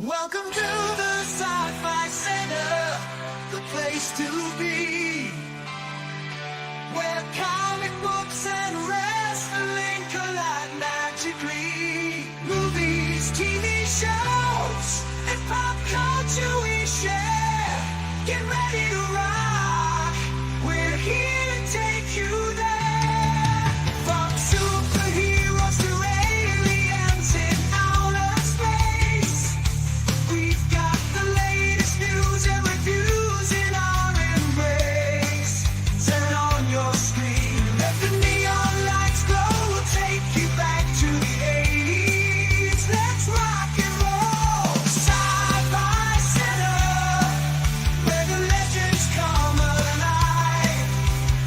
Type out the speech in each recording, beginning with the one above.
Welcome to the Sci-Fi Center, the place to be, where comic books and wrestling collide magically. Movies, TV shows, and pop culture we share. Get ready to rock, we're here to take you there. From superheroes to aliens in outer space, we've got the latest news and reviews in our embrace. Turn on your screen, let the neon lights glow. We'll take you back to the 80s. Let's rock and roll. Sci-Fi Center, where the legends come alive.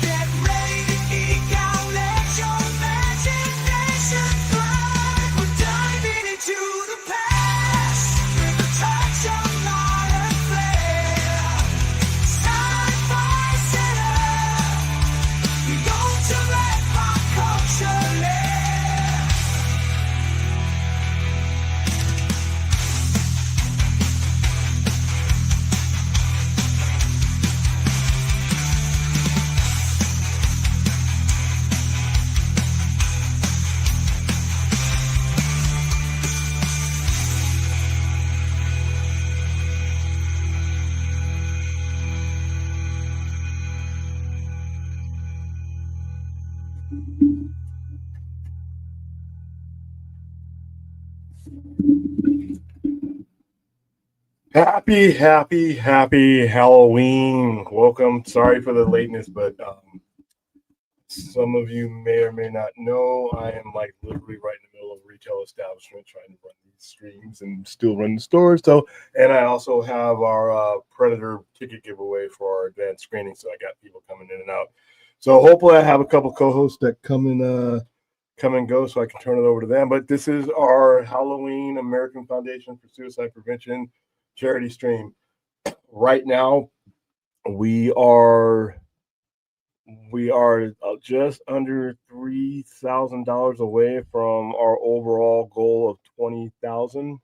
Get ready to geek out, let your imagination fly. We're diving into the past with a touch of modern flair. Sci-Fi Center, we go to let pop culture lair. Happy Halloween. Welcome. Sorry for the lateness, but some of you may or may not know I am like literally right in the middle of a retail establishment trying to run these streams and still run the store. So, and I also have our Predator ticket giveaway for our advanced screening. So I got people coming in and out. So hopefully I have a couple co-hosts that come and go so I can turn it over to them. But this is our Halloween American Foundation for Suicide Prevention charity stream. Right now, we are just under $3,000 away from our overall goal of 20,000.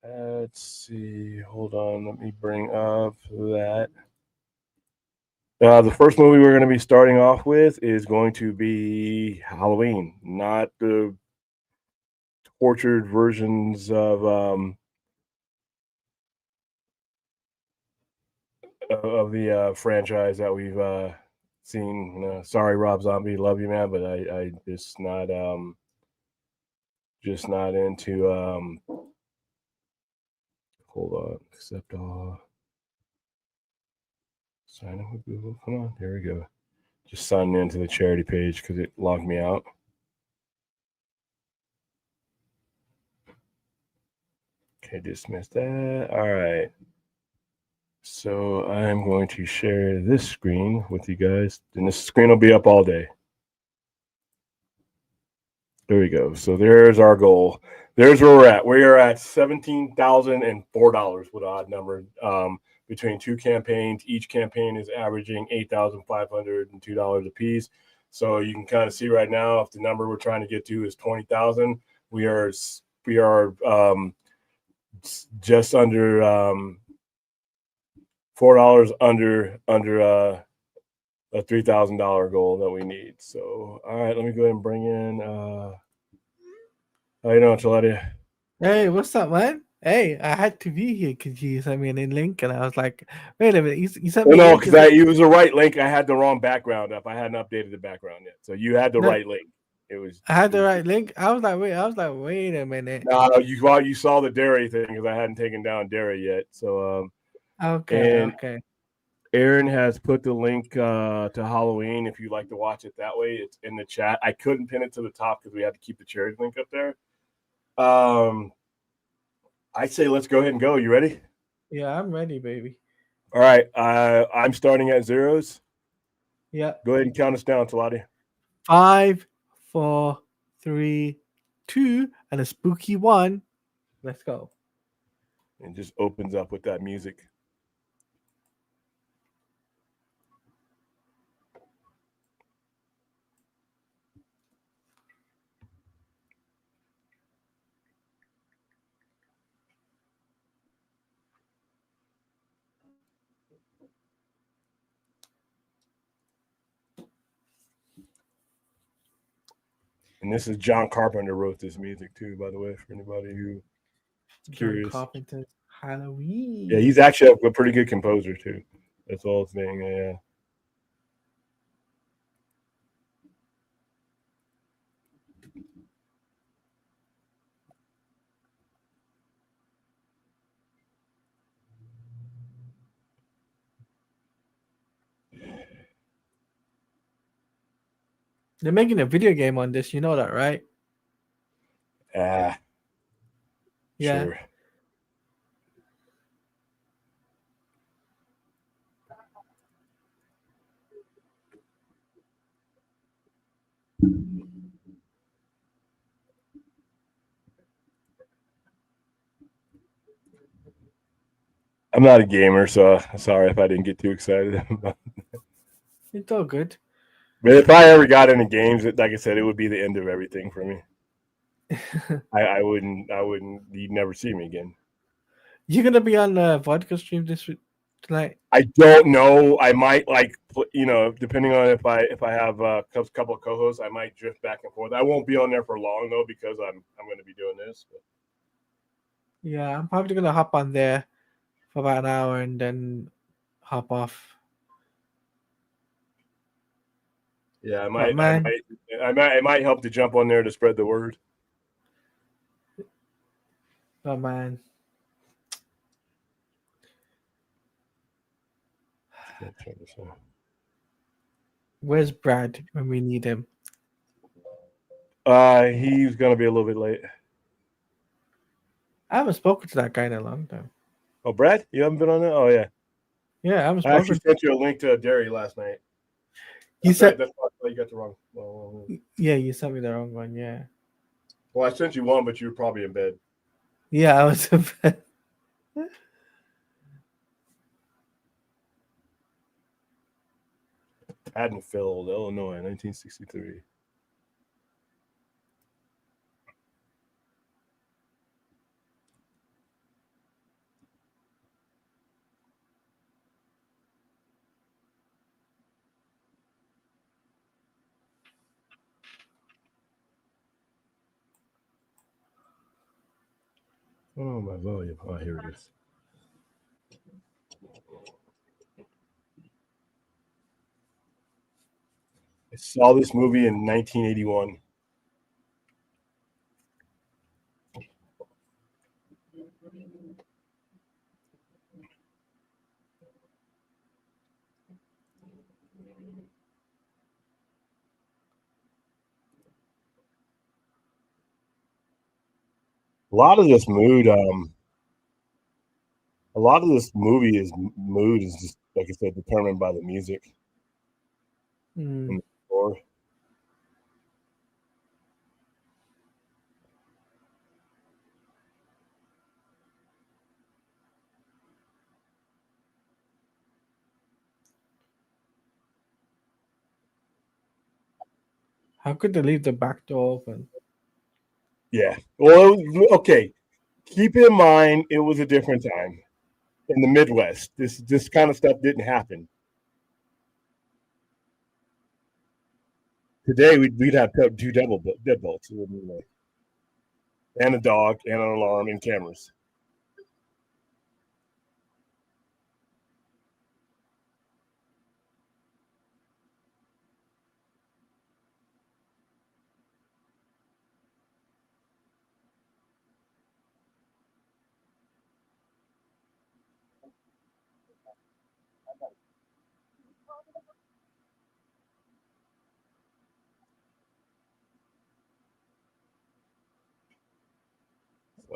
Let's see. Hold on. Let me bring up that. The first movie we're going to be starting off with is going to be Halloween, not the tortured versions of the franchise that we've seen. Sorry, Rob Zombie, love you, man, but I just not into. Hold on, accept all. Sign up with Google. Come on, here we go. Just signing into the charity page because it logged me out. Okay, dismiss that. All right. So I'm going to share this screen with you guys, and this screen will be up all day. There we go. So there's our goal. There's where we're at. We are at $17,004 with an odd number between two campaigns. Each campaign is averaging $8,502 a piece. So you can kind of see right now, if the number we're trying to get to is 20,000, we are just under $4 under a $3,000 goal that we need. So, all right, let me go ahead and bring in. How you doing, Chaladia? Hey, what's up, man? Hey, I had to be here because you sent me a link, and I was like, "Wait a minute, you sent me Well, a no, link." because it was the right link. I had the wrong background up. I hadn't updated the background yet, so you had the No, right link. It was. I had the right link. I was like, wait a minute. No, you saw the dairy thing because I hadn't taken down dairy yet. So, and Okay. Aaron has put the link to Halloween. If you'd like to watch it that way, it's in the chat. I couldn't pin it to the top because we had to keep the charity link up there. I'd say let's go ahead and go. You ready? Yeah, I'm ready, baby. All right. I'm starting at zeros. Yeah. Go ahead and count us down, Talati. 5, 4, 3, 2, and a spooky 1. Let's go. And just opens up with that music. And this is John Carpenter wrote this music too, by the way, for anybody who's John curious. Carpenter's Halloween. Yeah, he's actually a pretty good composer too. That's all thing. Yeah. They're making a video game on this. You know that, right? Ah, Yeah. sure. I'm not a gamer, so sorry if I didn't get too excited. It's all good. But if I ever got into games, like I said, it would be the end of everything for me. I wouldn't. You'd never see me again. You're gonna be on the vodka stream tonight. I don't know. I might depending on if I have a couple of co-hosts, I might drift back and forth. I won't be on there for long though because I'm going to be doing this. But. Yeah, I'm probably gonna hop on there for about an hour and then hop off. Yeah, Man. It might help to jump on there to spread the word. Oh man. Where's Brad when we need him? He's gonna be a little bit late. I haven't spoken to that guy in a long time. Oh, Brad, you haven't been on there? Oh yeah. Yeah, I haven't I actually spoken. sent you a link to Derry last night. You said that's why you got the wrong. Well, yeah, you sent me the wrong one. Yeah. well, I sent you one, but you were probably in bed. Yeah, I was in bed. Haddonfield, Illinois, 1963. Oh, my volume. Oh, here it is. I saw this movie in 1981. A lot of this mood, a lot of this movie is mood is just like I said, determined by the music and the score. How could they leave the back door open? Yeah. Well, okay. Keep in mind, it was a different time in the Midwest. This kind of stuff didn't happen. Today, we'd have two deadbolts, and a dog, and an alarm, and cameras.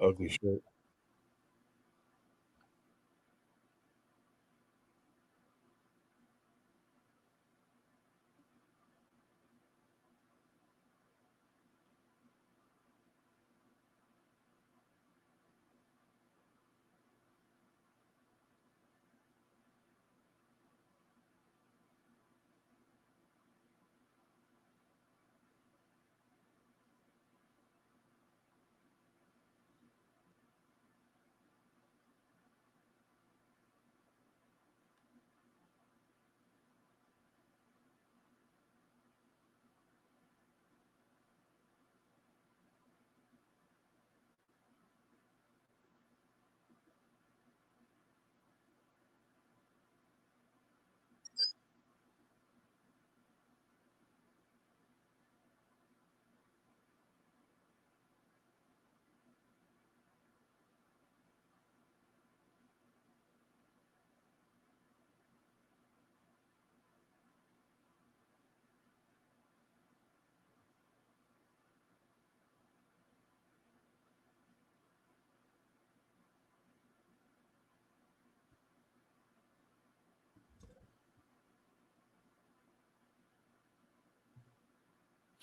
Ugly shit.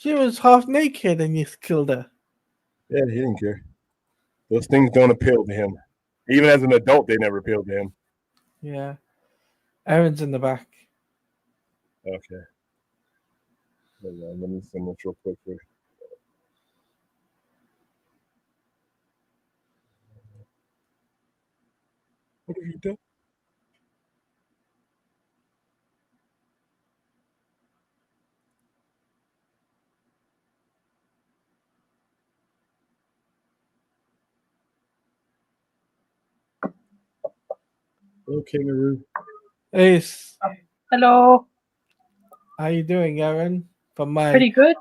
She was half naked and you killed her. Yeah, he didn't care. Those things don't appeal to him. Even as an adult, they never appealed to him. Yeah. Aaron's in the back. Okay. Hold on, let me send this real quick here. What have you done? Okay, Maru. Hey, Hello. how you doing, Aaron? From Pretty good.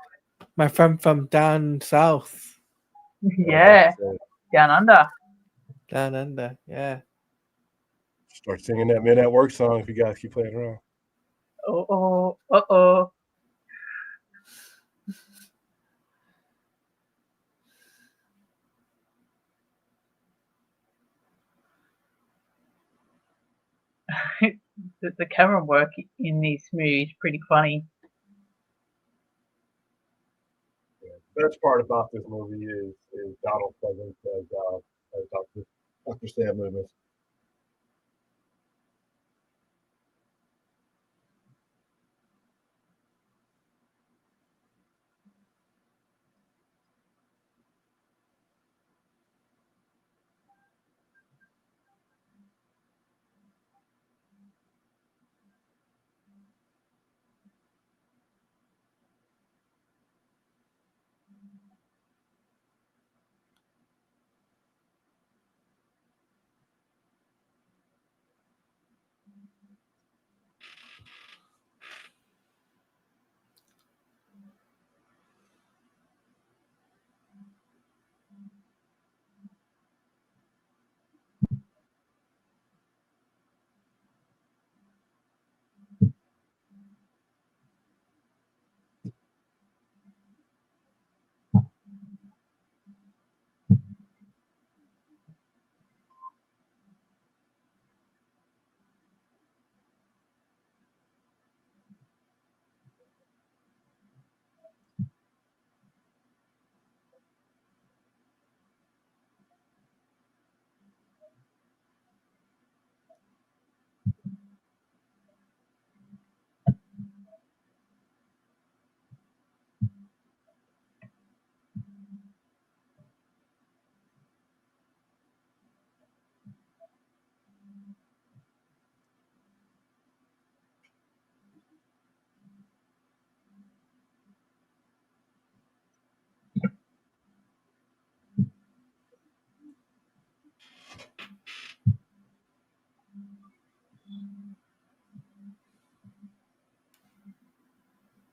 my friend from down south, Yeah. So Down under. down under. Yeah. start singing that Men at Work song if you guys keep playing around. Uh-oh. Uh-oh. The camera work in this movie is pretty funny. The best part about this movie is Donald Pleasance as Dr. Sam Loomis.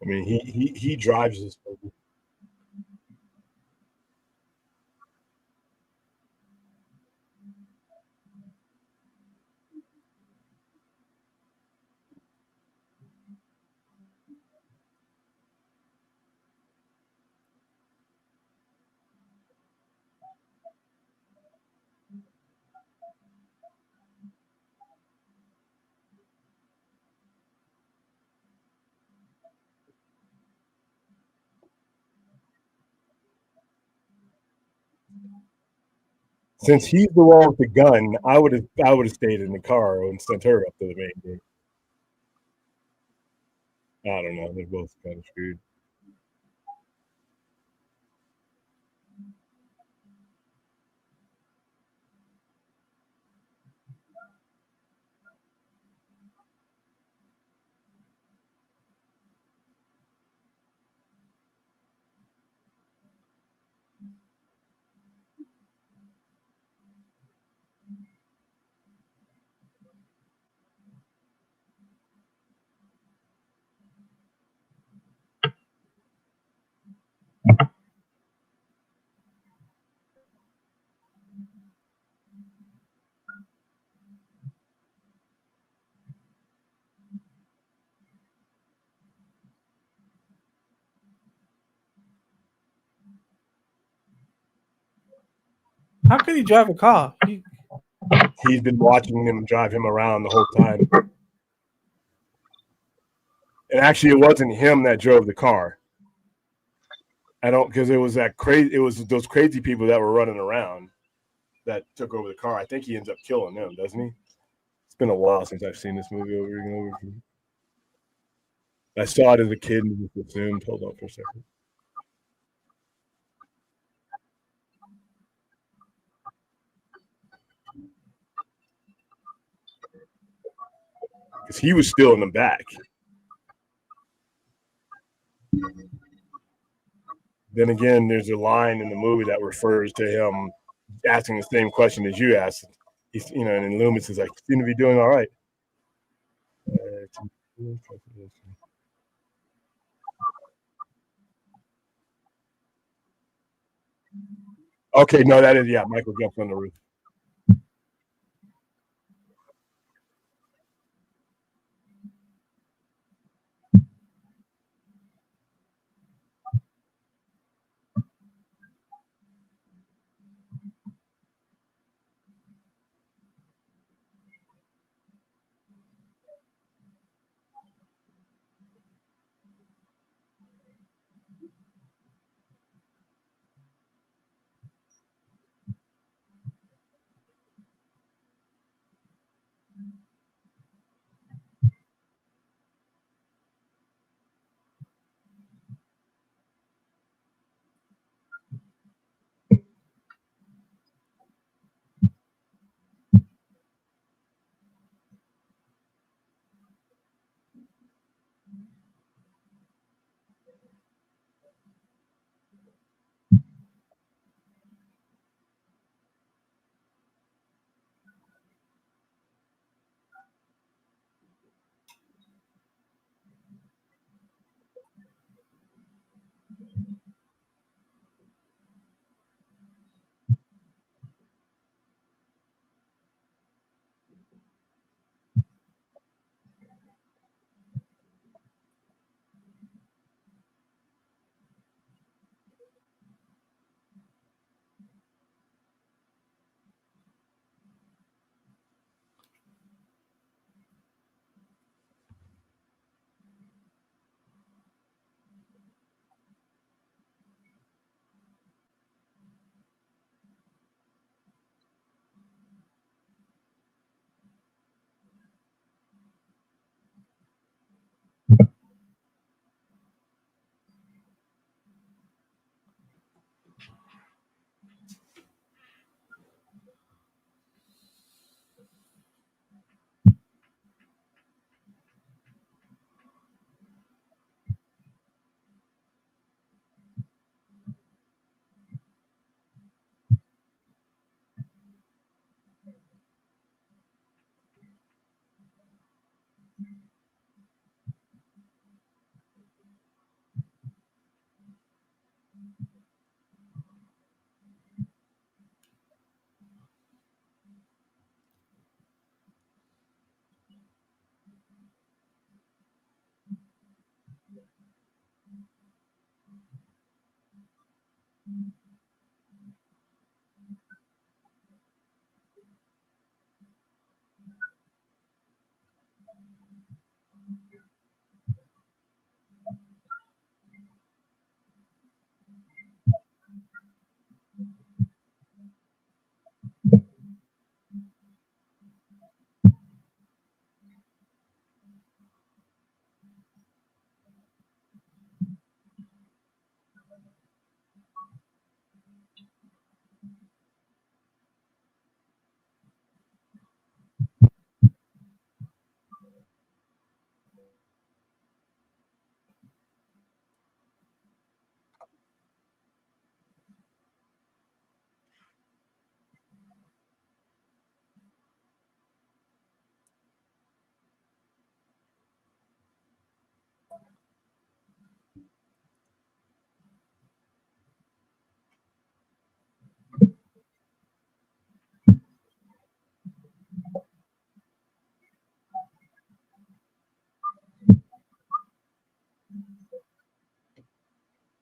I mean, he drives this movie. Since he's the one with the gun, I would have stayed in the car and sent her up to the main gate. I don't know. They're both kind of screwed. How can he drive a car? He's been watching him drive him around the whole time. And actually, it wasn't him that drove the car. I don't, because it was that crazy. It was those crazy people that were running around that took over the car. I think he ends up killing them, doesn't he? It's been a while since I've seen this movie over and over again. I saw it as a kid and just assumed. Hold on for a second. Because he was still in the back. Then again, there's a line in the movie that refers to him asking the same question as you asked. He's, you know, and Loomis is like, seem to be doing all right. Okay, no, that is, yeah, Michael jumps on the roof.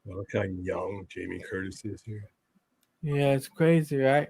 Look how young Jamie Curtis is here. Yeah, it's crazy, right?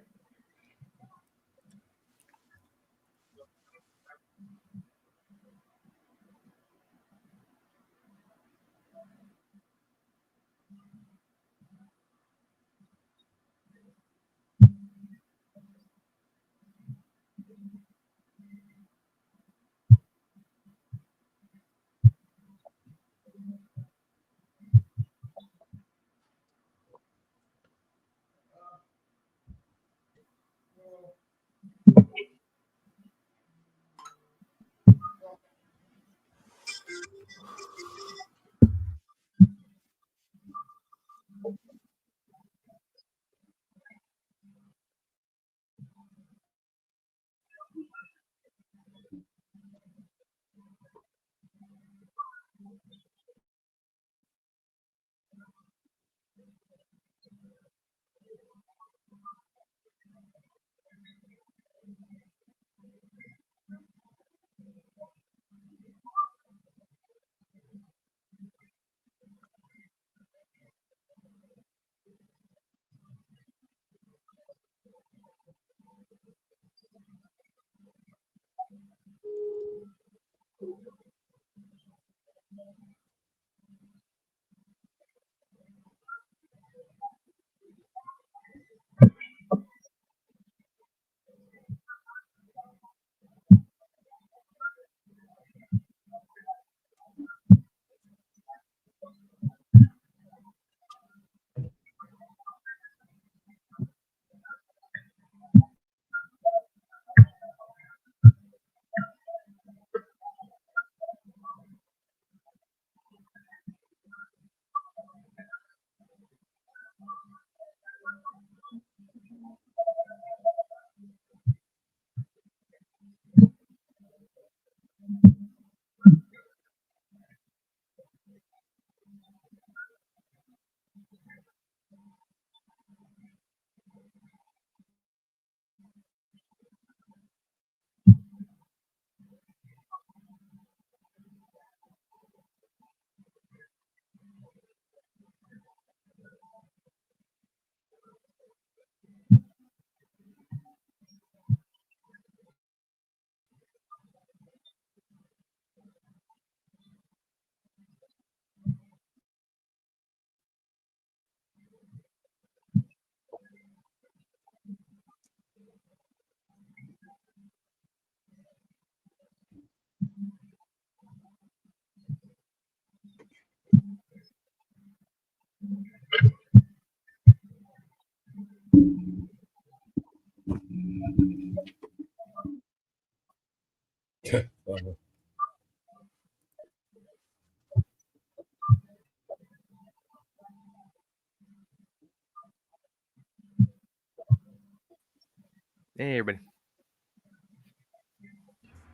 Hey, everybody.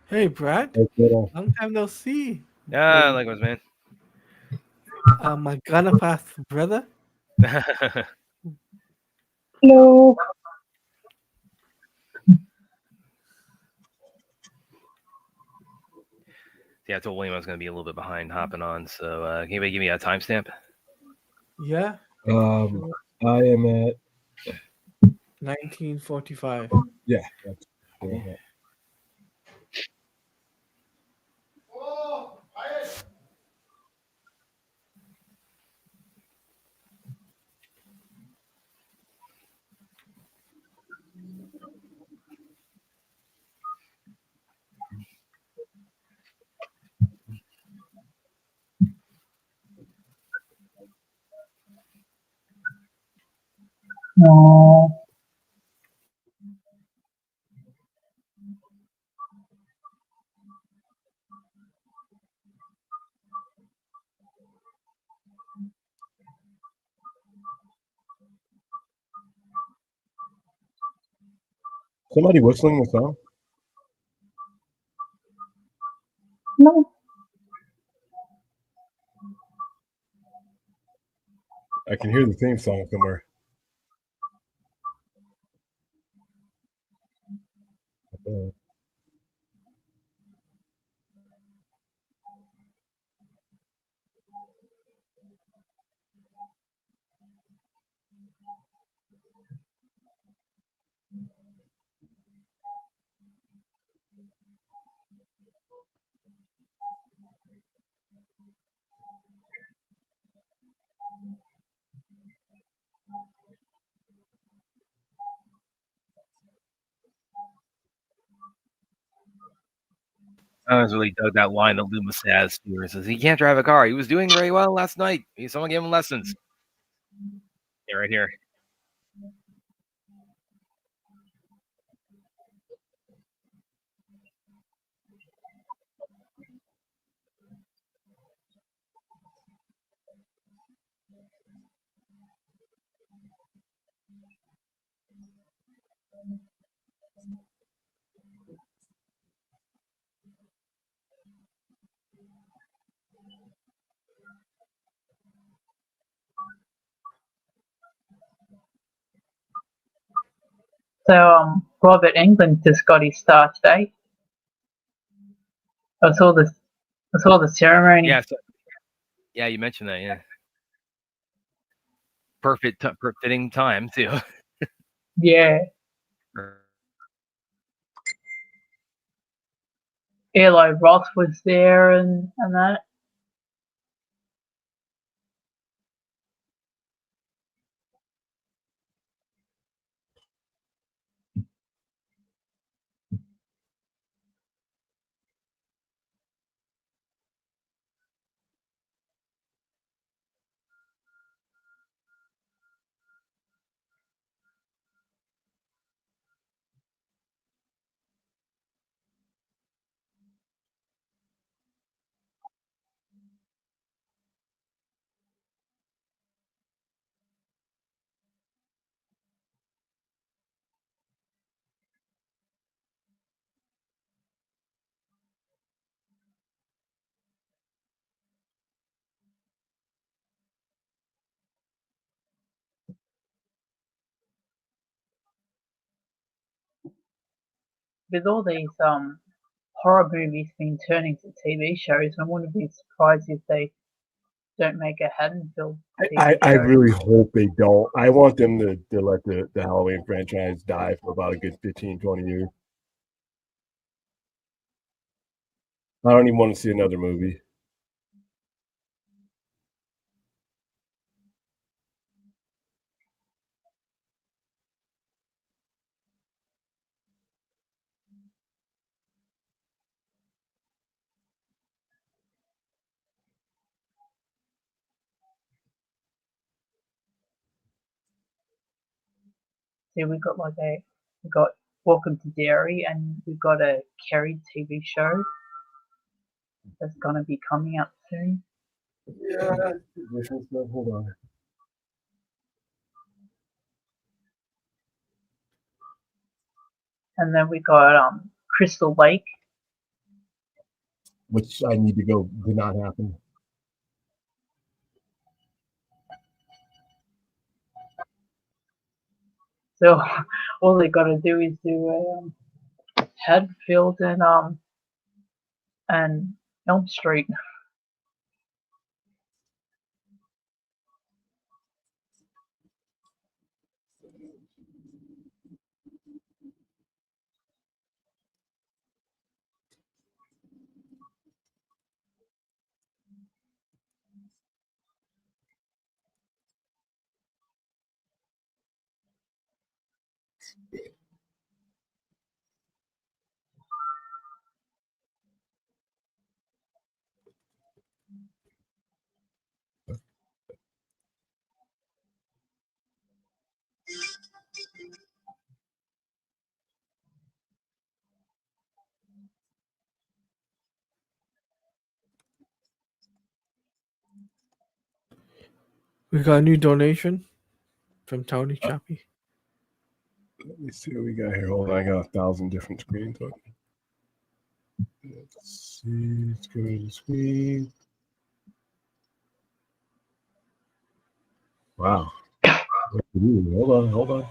Hey, Brad. Okay, Long time no see. Ah, likewise, man. My gonna pass brother. Hello. Yeah, I told William I was going to be a little bit behind hopping on, so can anybody give me a timestamp? Yeah, I am at 1945. yeah. That's Okay. No. Somebody whistling the song? No. I can hear the theme song somewhere. I was really dug that line that Loomis has here. It says he can't drive a car. He was doing very well last night. Someone gave him lessons. Yeah, right here. So Robert England just got his star today. I saw the ceremony. Yeah, yeah, you mentioned that. Yeah, perfect, fitting time too. Yeah. Eli Roth was there and that. With all these horror movies being turned into TV shows, I wouldn't be surprised if they don't make a Haddonfield TV I show. really hope they don't. I want them to let the Halloween franchise die for about a good 15, 20 years. I don't even want to see another movie. See, we got Welcome to Derry, and we've got a Kerry TV show that's gonna be coming up soon. Yeah, hold on. And then we got Crystal Lake. Which I need to go. Did not happen. So all they gotta do is do Haddonfield and Elm Street. We got a new donation from Tony Chappie. Let me see what we got here. Hold on, I got 1,000 different screens. Let's see. Let's go to the screen. Wow. Hold on.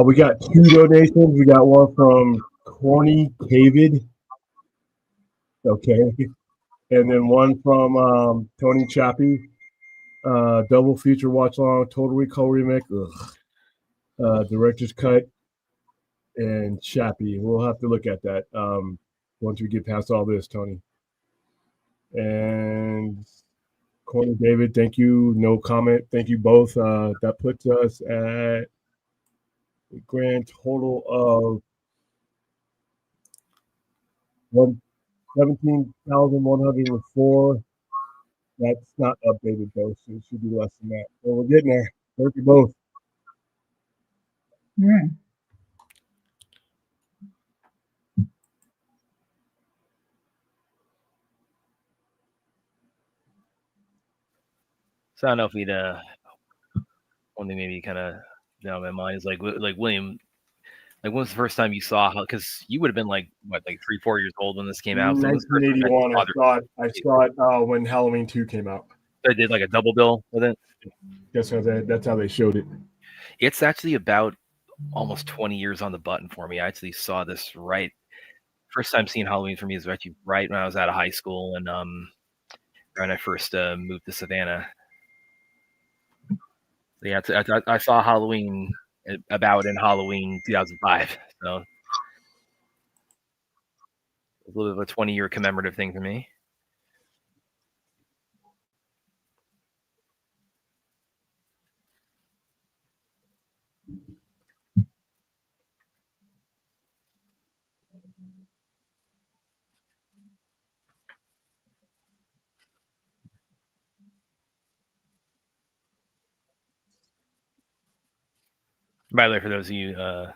We got 2 donations. We got one from Corny David. Okay. And then one from Tony Chappie. Double feature watch along, Total Recall remake. Director's cut and Chappie. We'll have to look at that once we get past all this, Tony. And Corny David, thank you. No comment. Thank you both. That puts us at a grand total of 17,104. That's not updated though, so it should be less than that. So we're getting there. Thank you both. Hmm. So I don't know if we'd one thing maybe kind of down my mind is like William, like when was the first time you saw how? Because you would have been like what, like 3-4 years old when this came out. So when was the first time that you 1981. I saw it when Halloween 2 came out. they did like a double bill with it. That's how they showed it. It's actually about almost 20 years on the button for me. I actually saw this right. First time seeing Halloween for me is actually right when I was out of high school and when I first moved to Savannah. So yeah, I saw Halloween about in Halloween 2005. So it's a little bit of a 20-year commemorative thing for me. By the way, for those of you, a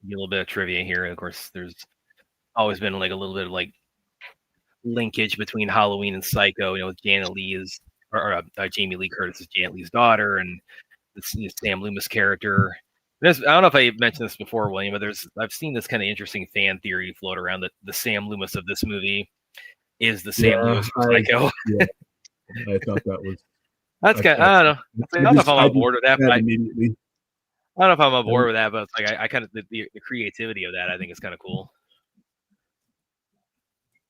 little bit of trivia here. Of course, there's always been like a little bit of like linkage between Halloween and Psycho. You know, Janet Leigh is, or Jamie Lee Curtis is Janet Leigh's daughter, and this Sam Loomis character. I don't know if I mentioned this before, William, but I've seen this kind of interesting fan theory float around that the Sam Loomis of this movie is the Sam Loomis from Psycho. Yeah, I thought that was. That's kind of, I don't know. I don't know if I'm on board with that. But Immediately. I don't know if I'm on board with that, but it's like I kind of the creativity of that I think is kind of cool.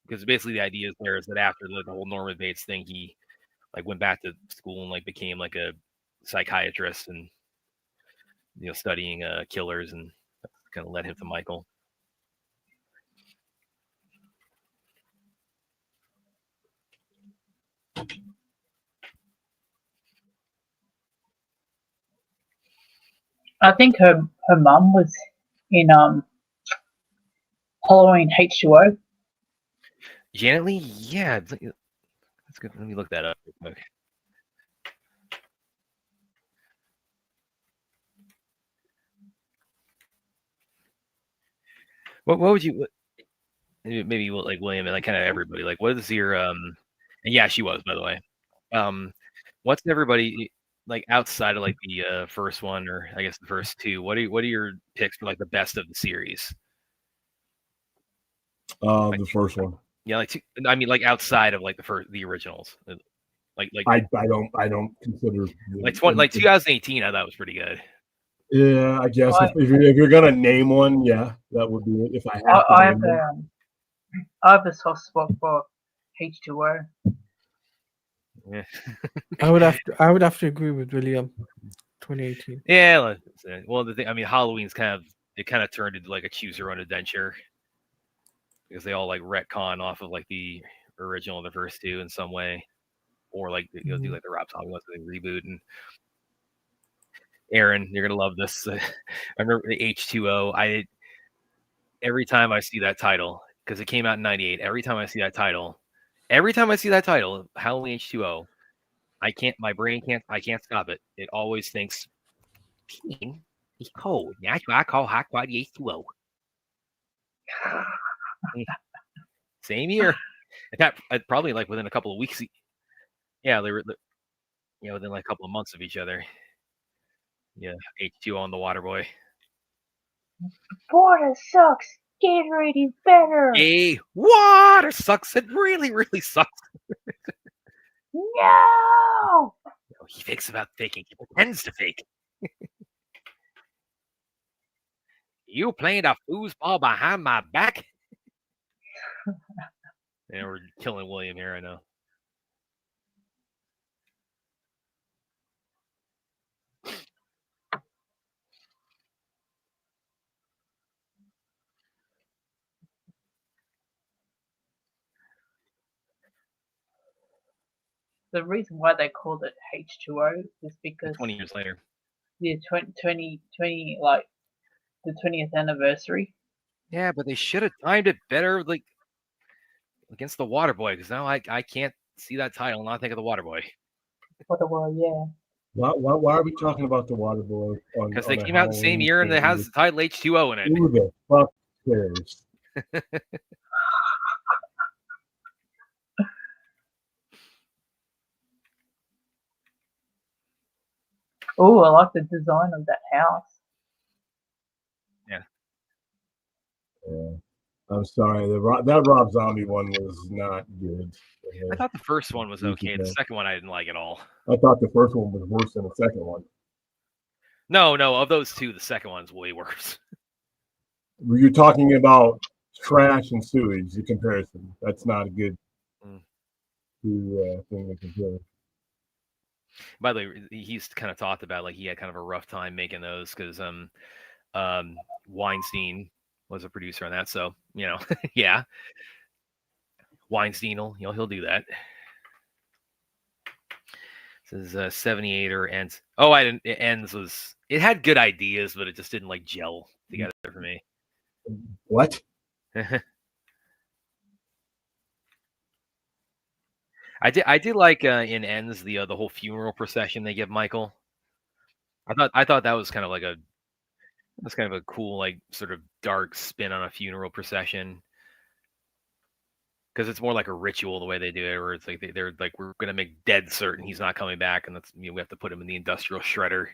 Because basically the idea is that after the whole Norman Bates thing, he like went back to school and like became like a psychiatrist and studying killers, and kind of led him to Michael. I think her mum was in Halloween H2O. Janet Leigh, yeah, that's good. Let me look that up real quick. What would you maybe like William and like kind of everybody, like what is your and yeah, she was, by the way. What's everybody like outside of like the first one, or I guess the first two? What are your picks for like the best of the series? The first one. Yeah, I mean like outside of like the originals. Like I don't consider like 2018. I thought was pretty good. Yeah, I guess if you're gonna name one, yeah, that would be it. If I have a soft spot for H2O. Yeah. I would have to agree with William. 2018. Yeah, well, the thing, I mean, Halloween's kind of turned into like a choose your own adventure because they all like retcon off of like the original, the first two in some way, or like do like the Rob Zombie ones, they reboot. And Aaron, you're gonna love this. I remember the H2O. Every time I see that title, because it came out in '98. Every time I see that title, Halloween H2O, my brain can't stop it. It always thinks, "Teen is cold. That's why I call hot quality H2O." Same year. In fact, probably like within a couple of weeks. Yeah, they were, within like a couple of months of each other. Yeah, H2O on the Waterboy. Water sucks. Gatorade is better. Hey, water sucks. It really, really sucks. No. He fakes about faking. He pretends to fake. You playing a foosball behind my back? Yeah, we're killing William here, I know. The reason why they called it H2O is because 20 years later. Yeah, 2020, like the 20th anniversary. Yeah, but they should have timed it better, like against the Waterboy, because now I can't see that title and not think of the Waterboy. Waterboy, yeah. Why are we talking about the Waterboy? Because they came out the same year and it has the title H2O in it. Who the fuck cares? Oh, I like the design of that house. Yeah. I'm sorry. That Rob Zombie one was not good. I thought the first one was okay. The second one I didn't like at all. I thought the first one was worse than the second one. No, of those two, the second one's way worse. Were you talking about trash and sewage? The comparison. That's not a good thing to compare. By the way, he's kind of talked about like he had kind of a rough time making those because Weinstein was a producer on that. So yeah, Weinstein he'll do that. This is 78 or ends. Oh, I didn't. It ends was it had good ideas, but it just didn't like gel together for me. What? I did like in ends the whole funeral procession they give Michael. I thought that was kind of like that's kind of a cool like sort of dark spin on a funeral procession. Because it's more like a ritual the way they do it, where it's like they're like, we're gonna make dead certain he's not coming back, and that's we have to put him in the industrial shredder.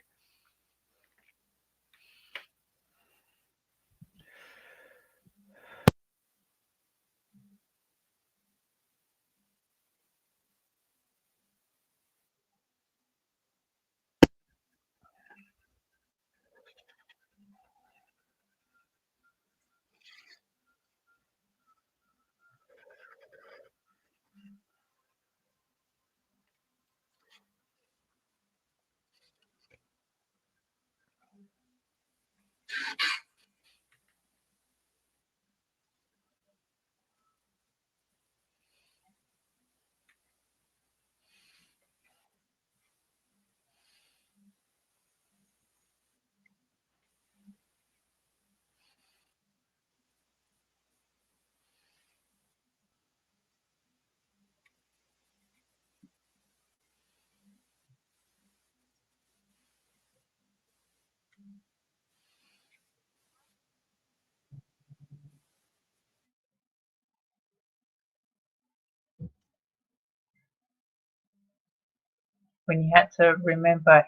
When you had to remember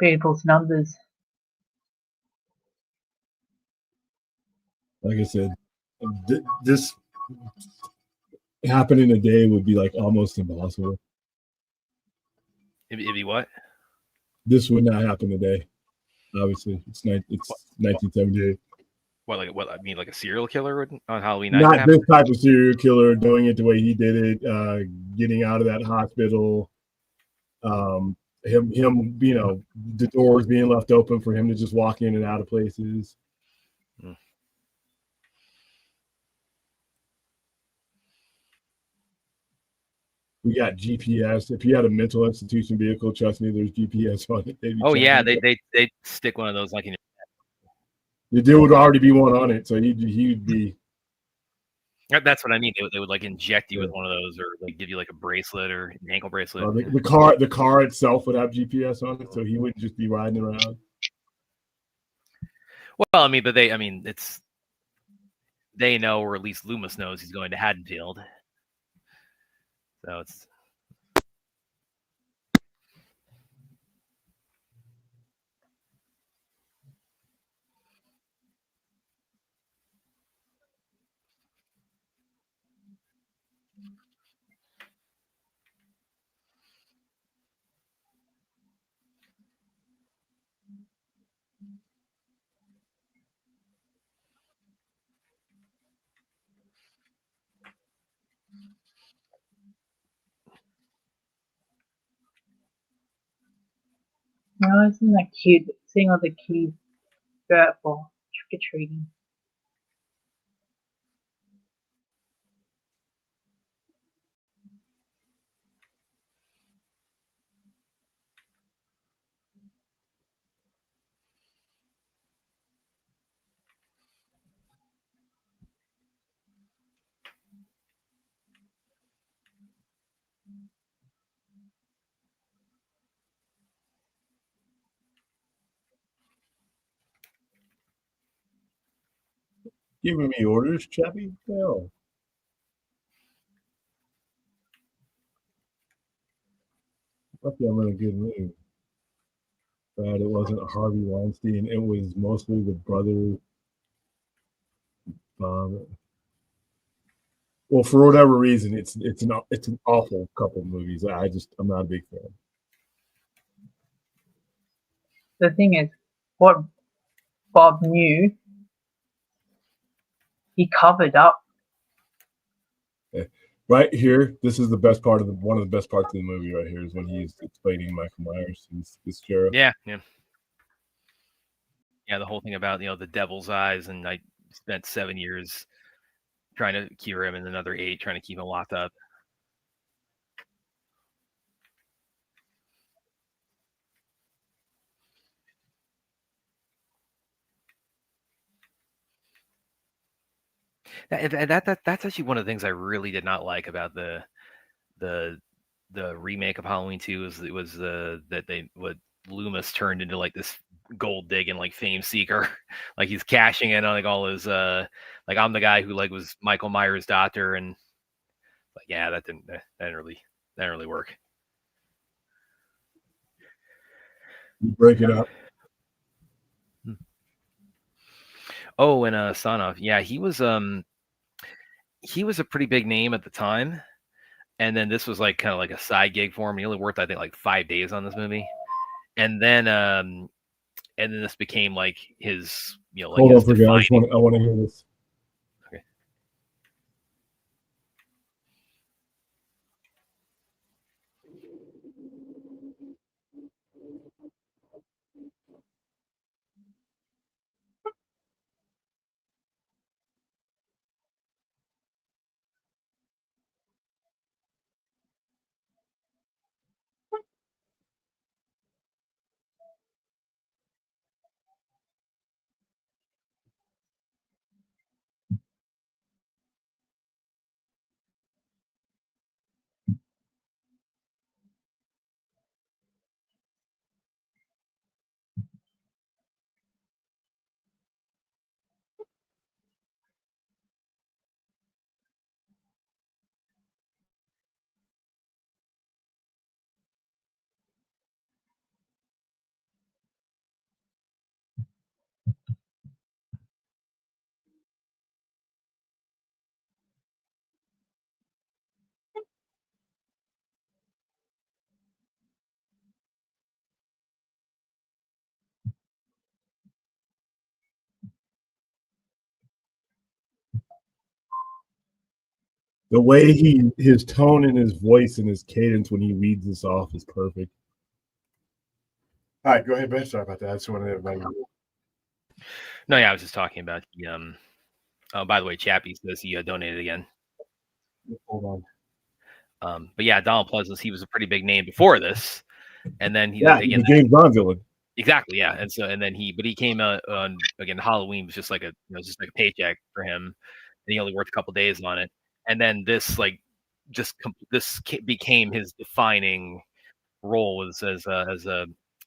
people's numbers. Like I said, this happening a day would be like almost impossible. It'd be what? This would not happen today. Obviously, it's 1978. What I mean, like a serial killer on Halloween night? Not this type of serial killer doing it the way he did it, getting out of that hospital. Him, the doors being left open for him to just walk in and out of places. We got GPS. If you had a mental institution vehicle, trust me, there's GPS on it. Oh yeah, they stick one of those like in your. There would already be one on it, so he'd be. That's what I mean. They would like inject you with one of those, or like give you like a bracelet or an ankle bracelet. The car itself would have GPS on it, so he wouldn't just be riding around. Well, I mean, but they know, or at least Loomis knows he's going to Haddonfield. So it's. No, isn't that cute? Seeing all the kids go out for trick or treating. Giving me orders, Chappie? No. Lucky I'm in a good mood. bad it wasn't Harvey Weinstein. It was mostly the brother. Well, for whatever reason, it's an awful couple of movies. I'm not a big fan. The thing is, what Bob knew, he covered up. Right here, this is the best part of one of the best parts of the movie. Right here is when he's explaining Michael Myers, his sheriff. Yeah. The whole thing about the devil's eyes, and I spent 7 years trying to cure him, and another 8 trying to keep him locked up. That's actually one of the things I really did not like about the remake of Halloween 2 was what Loomis turned into like this gold digging like fame seeker. Like he's cashing in on like all his like I'm the guy who like was Michael Myers' doctor, and like that didn't really work. Break it up. Oh, and Sanoff, he was a pretty big name at the time, and then this was like kind of like a side gig for him. He only worked, I think, like 5 days on this movie, and then this became like his, like Hold his on, forget. defining. I want to hear this. Okay. The way his tone and his voice and his cadence when he reads this off is perfect. All right, go ahead, Ben. Sorry about that. I just wanted everybody. No, I was just talking about the Oh, by the way, Chappie says he donated again. Hold on. But yeah, Donald Pleasance, he was a pretty big name before this, and then he was a James Bond villain. Exactly, yeah. And then he came on again. Halloween was just like a just like a paycheck for him, and he only worked a couple days on it. And then this became his defining role as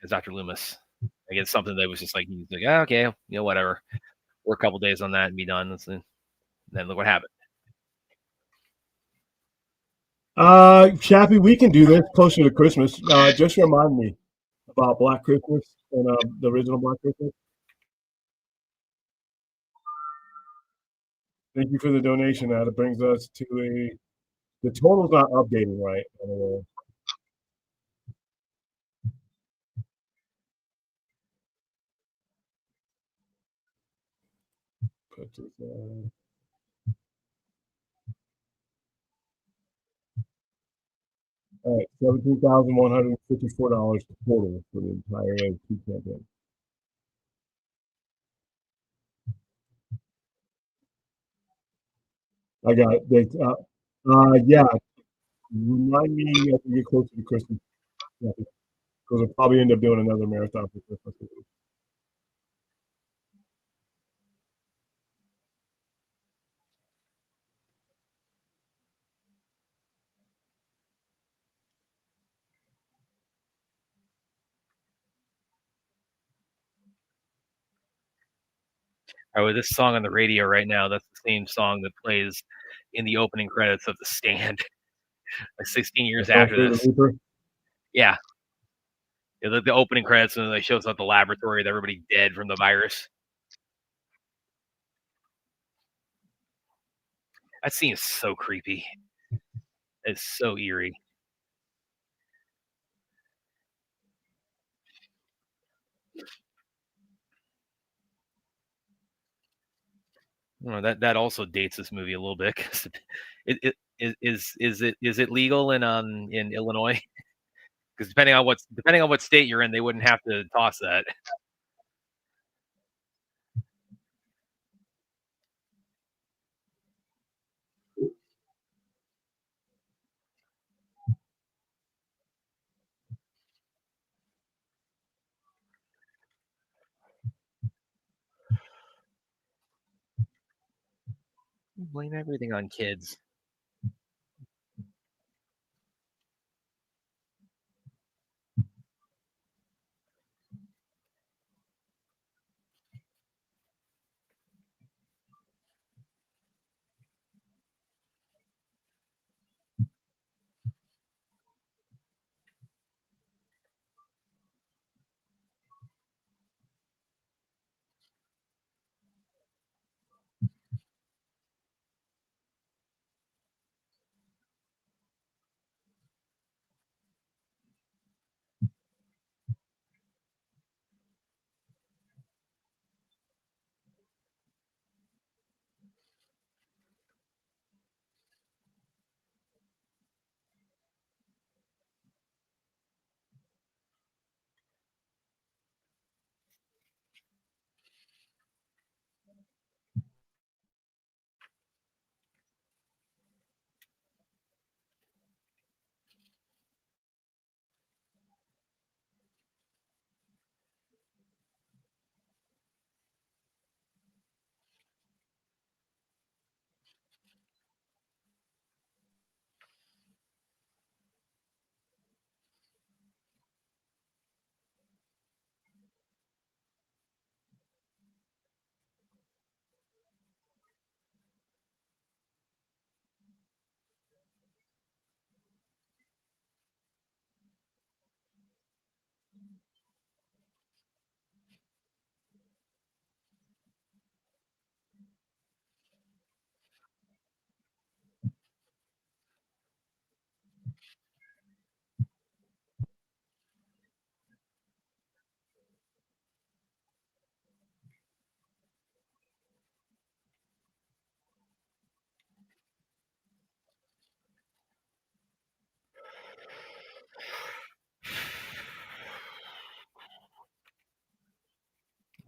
Dr. Loomis. Like it's something that was just like he's like, okay, whatever, work a couple days on that and be done. And then look what happened. Chappie, we can do this closer to Christmas. Just remind me about Black Christmas and the original Black Christmas. Thank you for the donation. That brings us to the total's not updating right. Put this all right, $17,154 total for the entire AFSP campaign. I got it. Yeah. Remind me as we get closer to Christmas. Because we'll probably end up doing another marathon for Christmas. Oh, this song on the radio right now, that's the same song that plays in the opening credits of The Stand. Like 16 years after this. Yeah. Yeah, the opening credits and it shows up the laboratory with everybody dead from the virus. That scene is so creepy. It's so eerie. That also dates this movie a little bit. Is it legal in Illinois? Because depending on what state you're in, they wouldn't have to toss that. Blame everything on kids.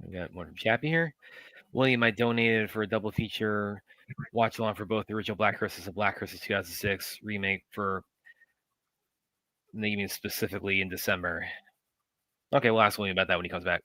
I got one from Chappie here. William, I donated for a double feature watch along for both the original Black Christmas and Black Christmas 2006 remake for naming specifically in December. Okay, we'll ask William about that when he comes back.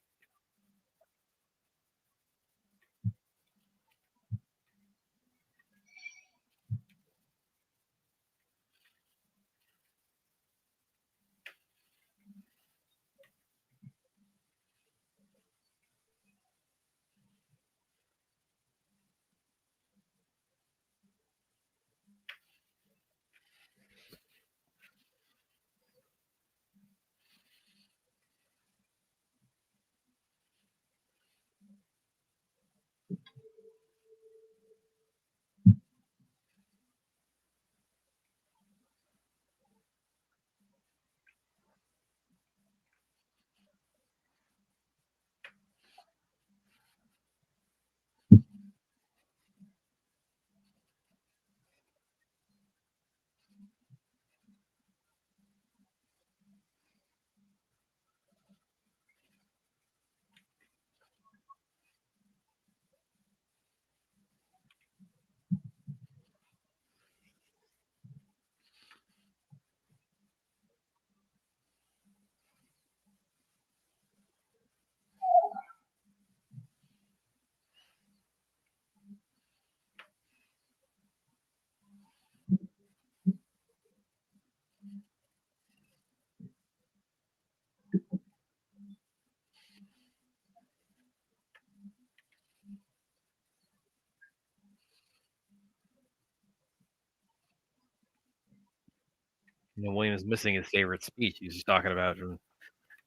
William is missing his favorite speech he was just talking about from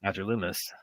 After Loomis.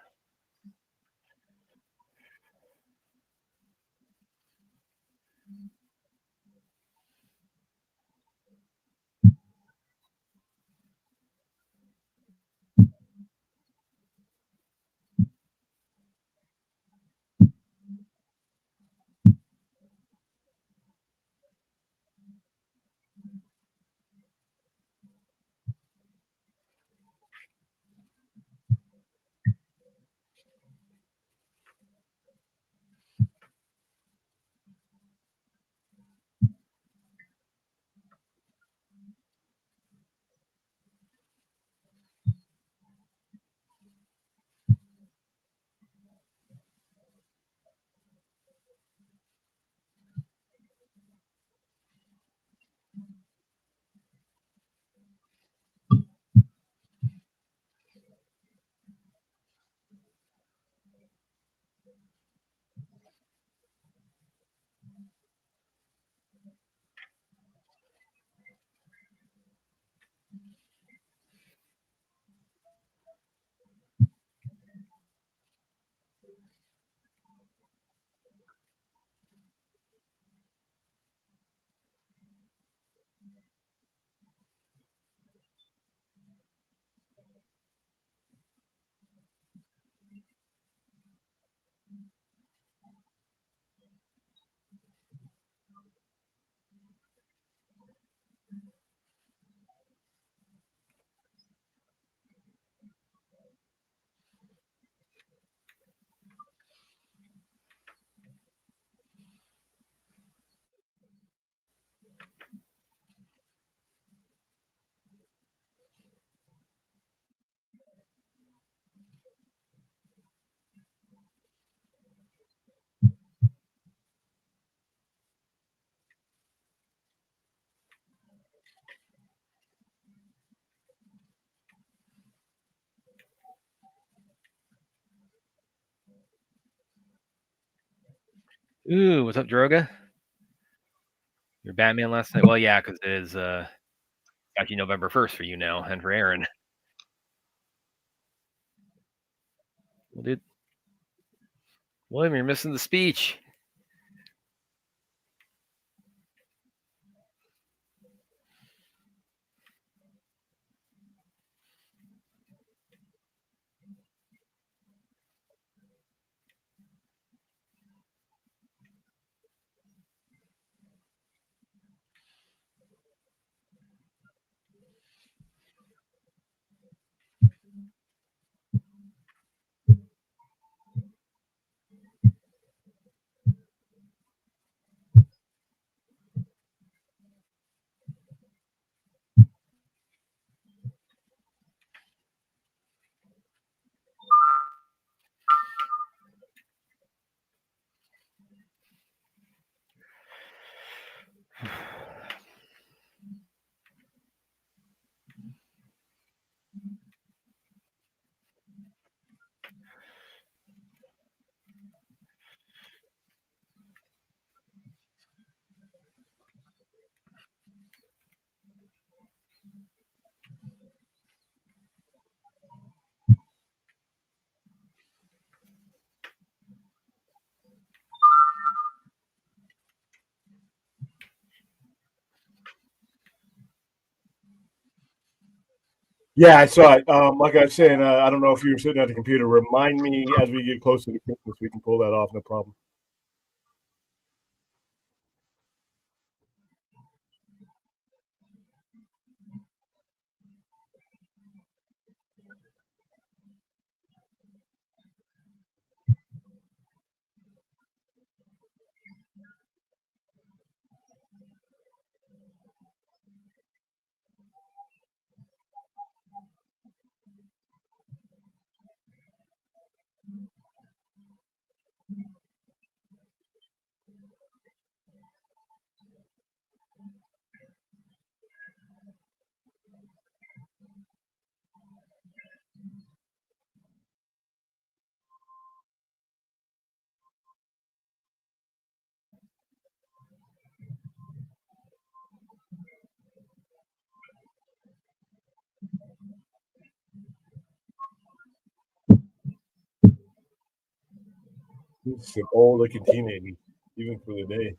Ooh, what's up, Droga? Your Batman last night? Well, yeah, because it is actually November 1st for you now, and for Aaron. Well, dude, William, you're missing the speech. Yeah, I saw it. Like I was saying, I don't know if you were sitting at the computer. Remind me as we get closer to Christmas, we can pull that off, no problem. Some old looking teenagers, even for the day.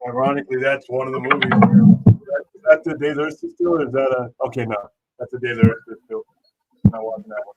Ironically, that's one of the movies. Is that the Day the Earth Stood Still, or is that a? Okay, no, that's the Day the Earth Stood Still. I watched that one.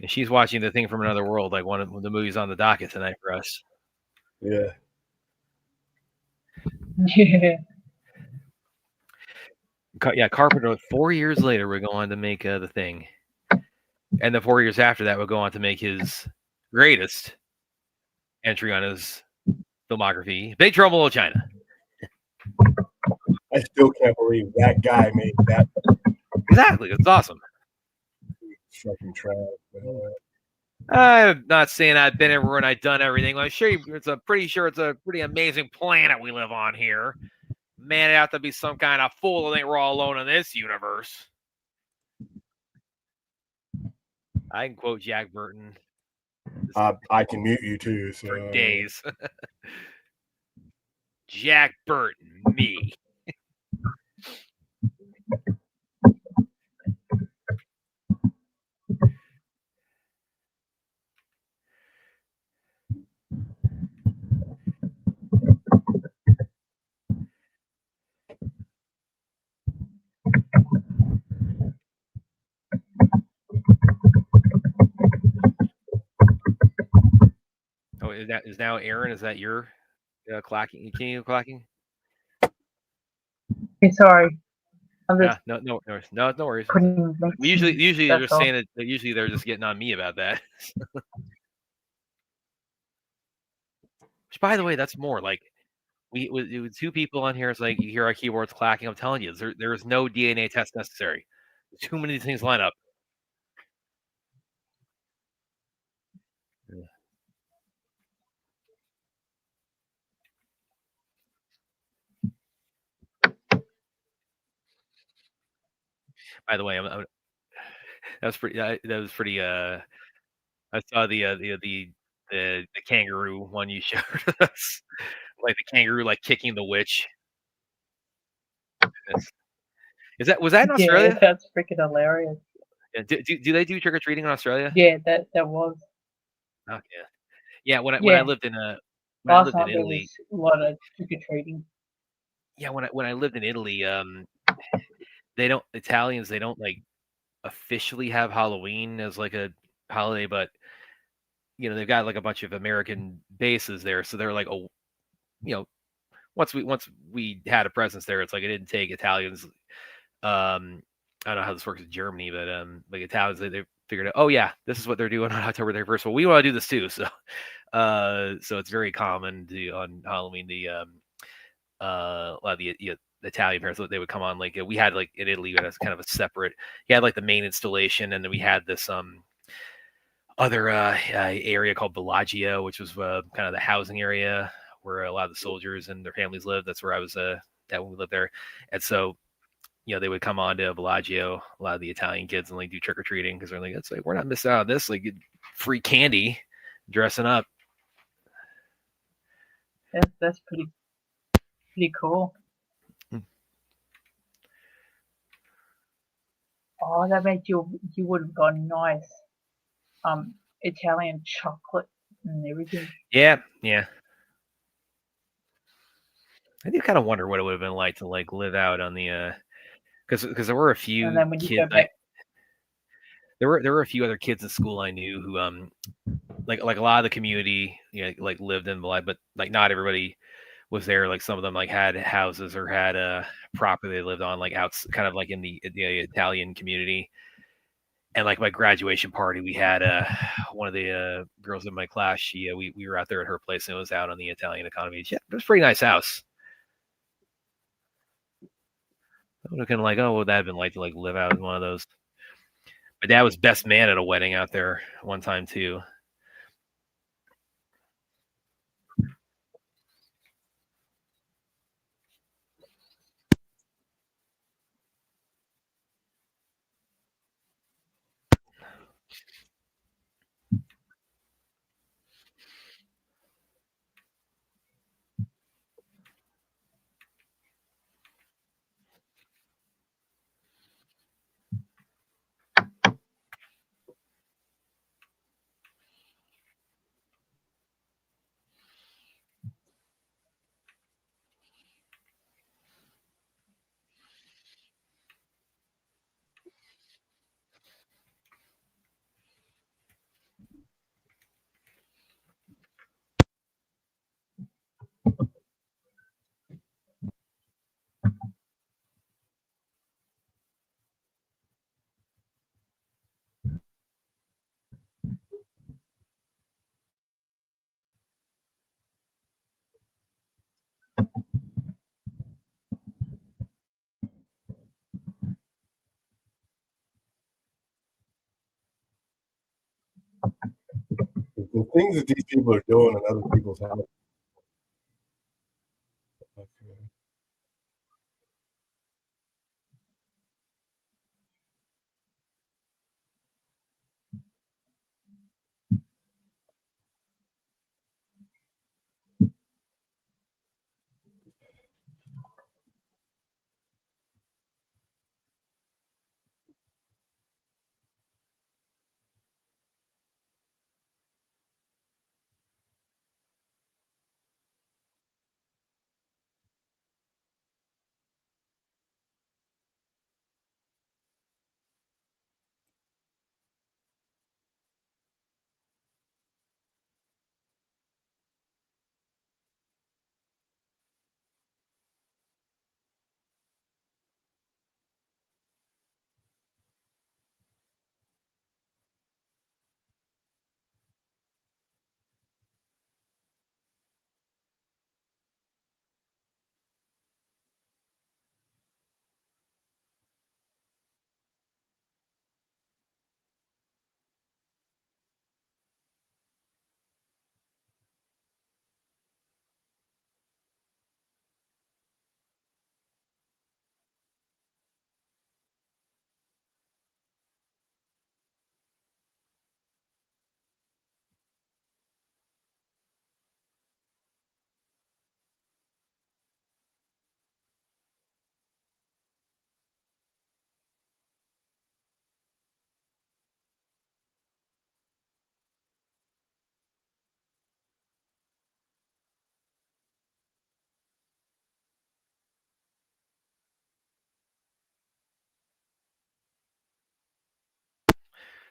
She's watching The Thing from Another World, like one of the movies on the docket tonight for us. Yeah. Yeah. Yeah, Carpenter. 4 years later, would go on to make The Thing, and the 4 years after that, would go on to make his greatest entry on his filmography, Big Trouble in Little China. I still can't believe that guy made that Exactly, it's awesome. fucking trash. Man. I'm not saying I've been everywhere and I've done everything. I'm sure pretty sure it's a pretty amazing planet we live on here. Man, it'd have to be some kind of fool to think we're all alone in this universe. I can quote Jack Burton I can mute you too. So. for days. Jack Burton, me. Oh, is now Aaron? Is that your clacking? Can you clacking? Hey, sorry. I'm just No worries. putting links. Usually they're that's just all. saying it. Usually they're just getting on me about that. Which, by the way, that's more like with two people on here. It's like you hear our keyboards clacking. I'm telling you, there is no DNA test necessary. Too many things line up. By the way, that was pretty. That was pretty. I saw the kangaroo one you showed us, like the kangaroo like kicking the witch. Was that in Australia? Yeah, that's freaking hilarious. Yeah, do they do trick or treating in Australia? Yeah, that was. Oh, yeah. When I lived in Last night there Italy, was a lot of trick or treating. yeah, when I lived in Italy, Italians they don't like officially have Halloween as like a holiday, but they've got like a bunch of American bases there, so they're like, oh, once we had a presence there, it's like it didn't take Italians. I don't know how this works in Germany, but like Italians, they figured out, oh yeah, this is what they're doing on October 31st. Well, we want to do this too, so it's very common on Halloween. A lot of the Italian parents, they would come on like we had like in Italy, we had kind of a separate. You had like the main installation, and then we had this other area called Bellagio, which was kind of the housing area where a lot of the soldiers and their families lived. That's where I was at when we lived there, and so they would come on to Bellagio, a lot of the Italian kids, and like do trick or treating because they're like, it's like we're not missing out on this, like free candy, dressing up. That's pretty cool. Oh, that meant you would have got nice Italian chocolate and everything. Yeah. I do kind of wonder what it would have been like to like live out on the because there were a few And then when you kids. go back, There were a few other kids in school I knew who like a lot of the community like lived in Belize, but like not everybody was there. Like some of them like had houses or had a property they lived on, like out kind of like in the Italian community. And like my graduation party, we had one of the girls in my class. We were out there at her place, and it was out on the Italian economy. Yeah, it was a pretty nice house. I would have kind of like, oh, what would that have been like to like live out in one of those? My dad was best man at a wedding out there one time too. The things that these people are doing in other people's houses. Okay.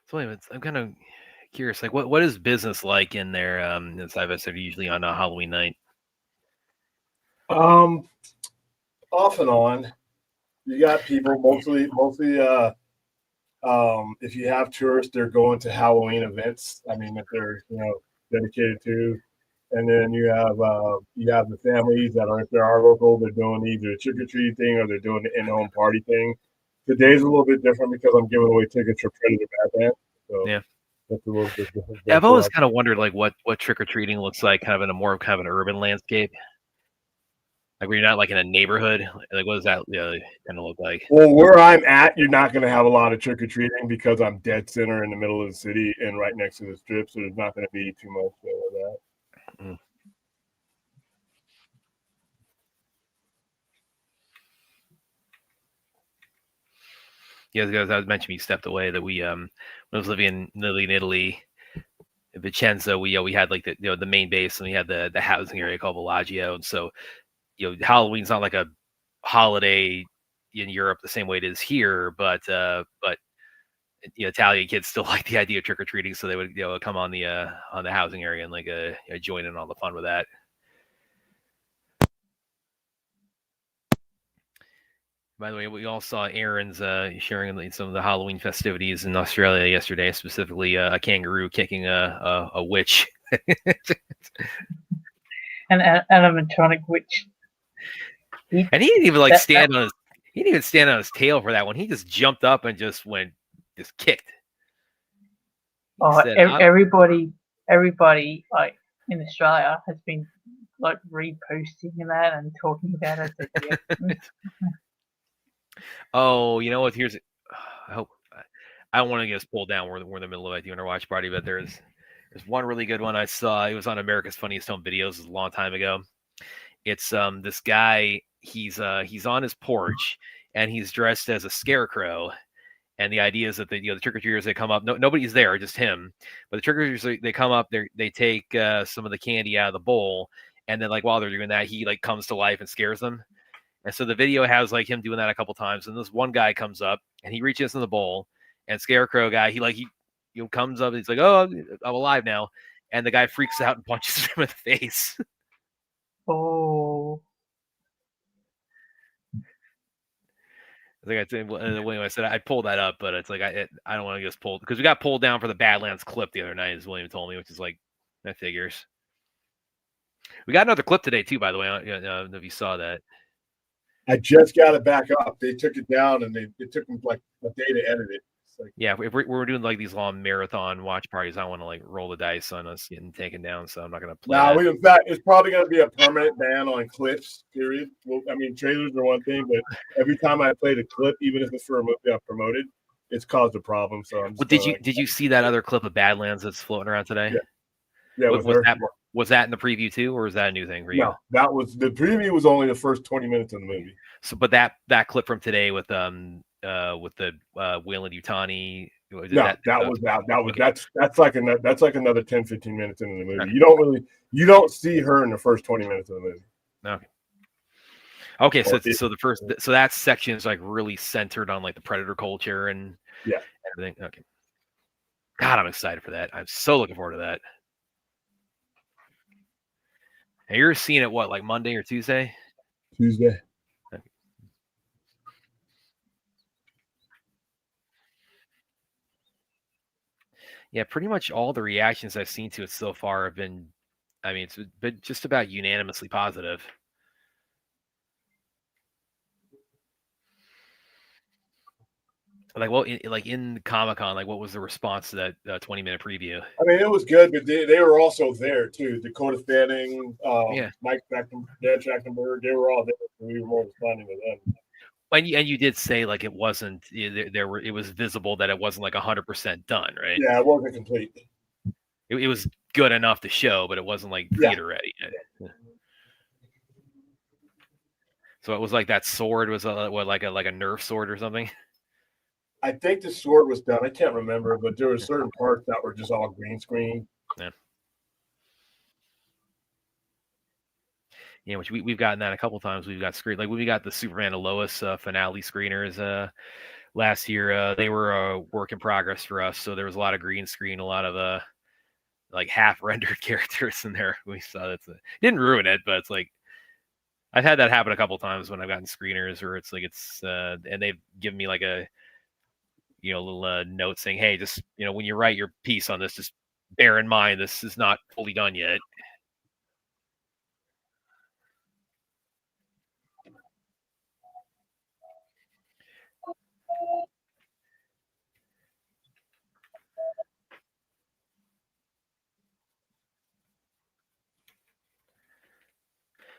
So anyway, I'm kind of curious, like what is business like in there? As I've said, usually on a Halloween night. Off and on. You got people mostly if you have tourists, they're going to Halloween events. I mean, if they're dedicated to, and then you have the families that are, if they are local, they're doing either a trick or treat thing or they're doing the in-home party thing. Today's a little bit different because I'm giving away tickets for Predator Batman. So Yeah. that's a little bit different. Yeah, I've always kind of wondered like what trick or treating looks like, kind of in a more kind of an urban landscape. Like where you're not like in a neighborhood. Like what does that kind of look like? Well, where I'm at, you're not going to have a lot of trick or treating because I'm dead center in the middle of the city and right next to the strip, so there's not going to be too much of that. Mm. Yeah, as I was mentioning, you stepped away. That we when I was living in Italy, in Vicenza, we had like the main base, and we had the housing area called Villaggio, and so Halloween's not like a holiday in Europe the same way it is here, but Italian kids still like the idea of trick or treating, so they would come on the housing area and like join in on the fun with that. By the way, we all saw Aaron's sharing some of the Halloween festivities in Australia yesterday, specifically a kangaroo kicking a witch. An animatronic witch. And he didn't even stand on his. He didn't even stand on his tail for that one. He just jumped up and just kicked. Everybody like in Australia has been like reposting that and talking about it. Oh, you know what? Here's. I hope I don't want to get us pulled down. We're in the middle of a dinner watch party, but there's one really good one I saw. It was on America's Funniest Home Videos a long time ago. It's this guy. He's on his porch and he's dressed as a scarecrow. And the idea is that the trick or treaters, they come up. Nobody's there, just him. But the trick or treaters, they come up. They take some of the candy out of the bowl, and then while they're doing that, he comes to life and scares them. And so the video has him doing that a couple times. And this one guy comes up and he reaches in the bowl, and Scarecrow guy he comes up. And he's like, "Oh, I'm alive now," and the guy freaks out and punches him in the face. Oh. Like I said, I pulled that up, but it's like I don't want to get us pulled because we got pulled down for the Badlands clip the other night, as William told me, which is that figures. We got another clip today too, by the way. I don't know if you saw that. I just got it back up. They took it down, and it took them like a day to edit it. like, Yeah, if we're doing like these long marathon watch parties, I want to like roll the dice on us getting taken down, so I'm not gonna play that. in fact, it's probably going to be a permanent ban on clips. Period. Well, I mean, trailers are one thing, but every time I played a clip, even if it's for a movie I promoted, it's caused a problem. So I'm Well, just did you see that other clip of Badlands that's floating around today? Yeah. Yeah, with Was her. that in the preview too, or was that a new thing for you? No, that was the preview. Was only the first 20 minutes of the movie. So, but that clip from today with the Whalen Utani. No, that's like another 10, 15 minutes into the movie. Okay. You don't see her in the first 20 minutes of the movie. Okay. Okay, so that section is like really centered on like the predator culture and everything. Okay. God, I'm excited for that. I'm so looking forward to that. And you're seeing it what, like Monday or Tuesday? Tuesday. Okay. Yeah, pretty much all the reactions I've seen to it so far have been, I mean, it's been just about unanimously positive. Like, well, in Comic-Con, like, what was the response to that 20-minute preview? I mean, it was good, but they were also there too. Dakota Fanning, Mike Dan Trachtenberg, they were all there. We were more responding to them. And you did say like it wasn't it was visible that it wasn't like 100% done, right? Yeah, it wasn't complete. It was good enough to show, but it wasn't like theater ready. Yeah. So it was like that sword was like a Nerf sword or something. I think the sword was done. I can't remember, but there were certain parts that were just all green screen. Yeah. Yeah, which we've gotten that a couple times. We've got screen like when we got the Superman and Lois finale screeners last year. They were a work in progress for us, so there was a lot of green screen, a lot of like half rendered characters in there. We saw that didn't ruin it, but it's like I've had that happen a couple times when I've gotten screeners where it's like and they've given me like a little note saying, hey, just when you write your piece on this, just bear in mind this is not fully done yet.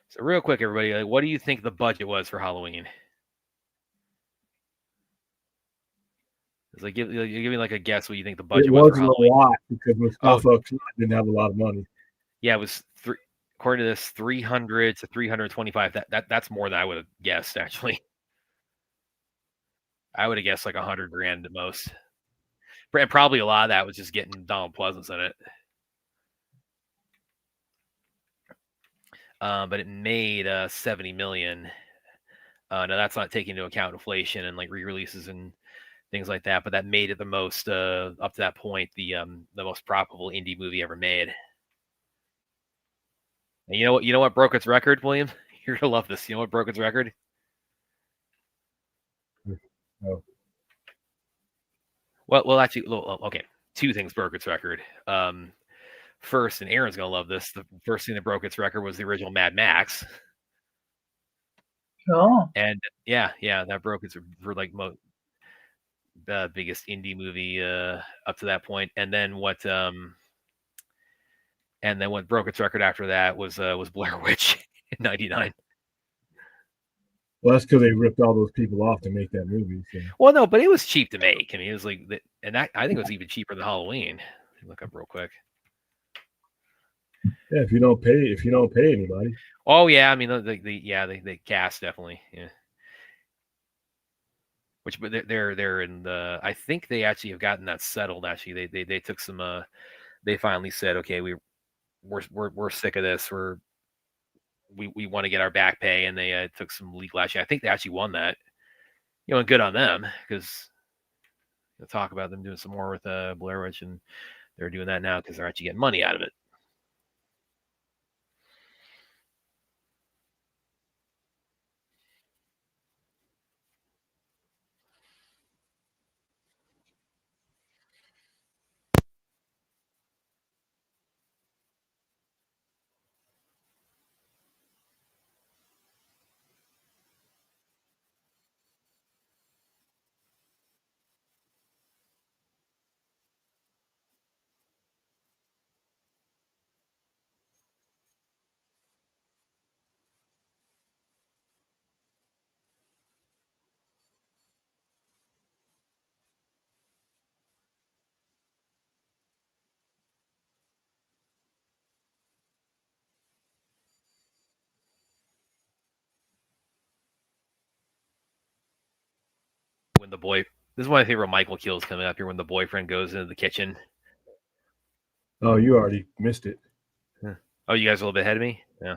So real quick, everybody, like, what do you think the budget was for Halloween? It's like give me like a guess what you think the budget was for Halloween. It wasn't a lot because Mustafa didn't have a lot of money. Yeah, it was according to this 300 to 325. That's more than I would have guessed actually. I would have guessed like $100,000 at most. And probably a lot of that was just getting Donald Pleasance in it. But it made 70 million. Now that's not taking into account inflation and like re-releases and things like that, but that made it the most up to that point the most profitable indie movie ever made. And you know what broke its record, William? You're gonna love this. You know what broke its record? No. Well, actually, okay. Two things broke its record. First, and Aaron's gonna love this. The first thing that broke its record was the original Mad Max. Oh. And yeah, that broke its for like biggest indie movie up to that point. And then what broke its record after that was Blair Witch in '99. Well, that's because they ripped all those people off to make that movie. So. Well, no, but it was cheap to make. I mean, it was like, and that I think it was even cheaper than Halloween. Look up real quick. Yeah, if you don't pay anybody. Oh yeah, I mean the cast definitely. Yeah. But they're in the. I think they actually have gotten that settled. Actually, they took some. They finally said, okay, we're sick of this. We want to get our back pay, and they took some legal action. I think they actually won that. And good on them because talk about them doing some more with Blair Witch, and they're doing that now because they're actually getting money out of it. when the boy. This is one of my favorite Michael kills coming up here when the boyfriend goes into the kitchen. Oh, you already missed it. Oh, you guys are a little bit ahead of me. Yeah.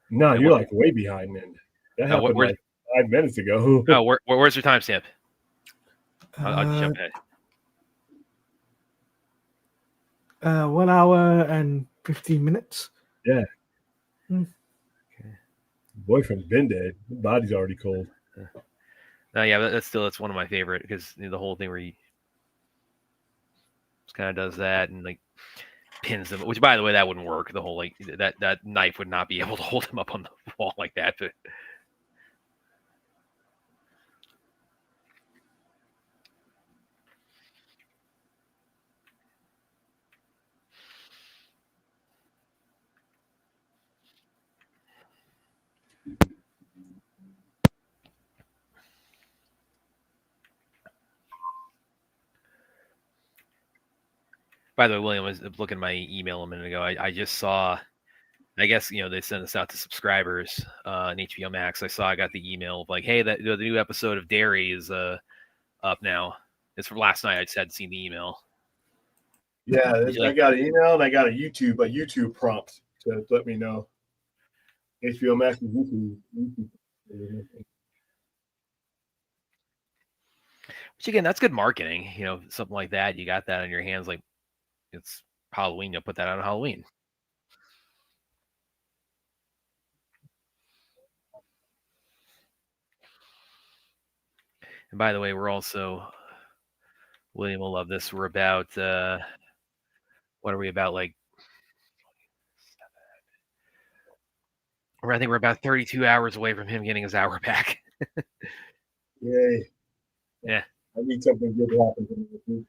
No, Yeah, you're what- like way behind. Then that happened where's- like 5 minutes ago. Oh, where's your timestamp? I'll just Uh, jump ahead. 1 hour and 15 minutes. Yeah. Hmm. Boyfriend's been dead. The body's already cold. No, yeah, but that's one of my favorite because the whole thing where he just kind of does that and like pins him. Which, by the way, that wouldn't work. The whole like that knife would not be able to hold him up on the wall like that. But by the way, William, I was looking at my email a minute ago. I just saw. I guess they send this out to subscribers on HBO Max. I got the email of like, hey, the new episode of Dairy is up now. It's from last night. I just hadn't seen the email. Yeah, you I like- got an email and I got a YouTube prompt to let me know. HBO Max and YouTube. Which again, that's good marketing. Something like that. You got that on your hands. Like it's Halloween. You'll put that on Halloween. And by the way, we're also William will love this. We're about what are we about? Like I think we're about 32 hours away from him getting his hour back. Yay. Yeah. I need something good to happen to me this week.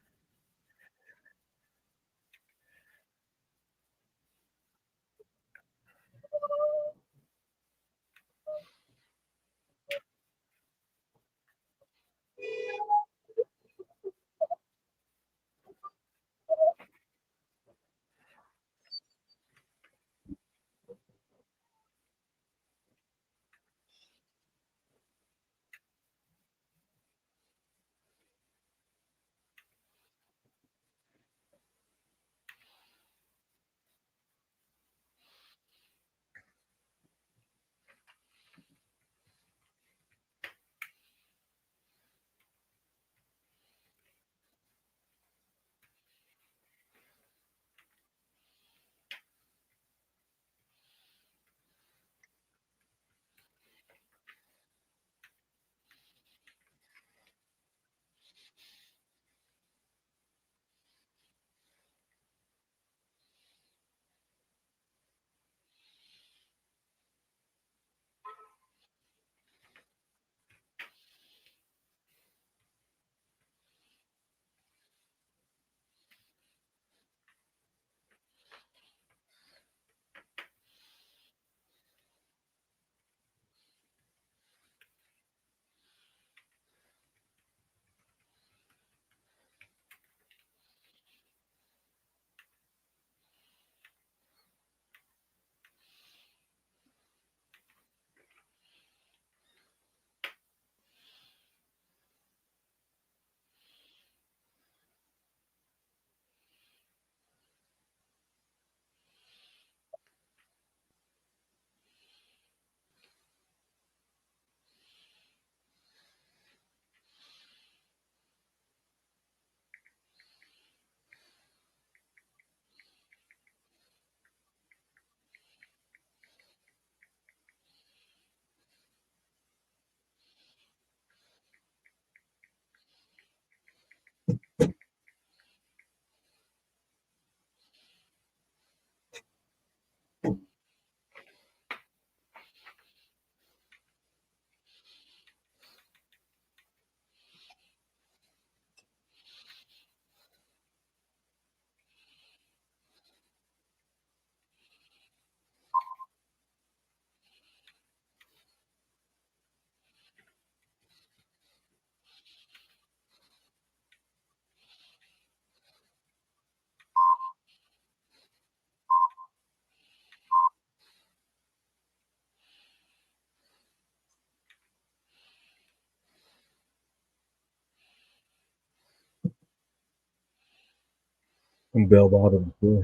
And bell bottom. Yeah.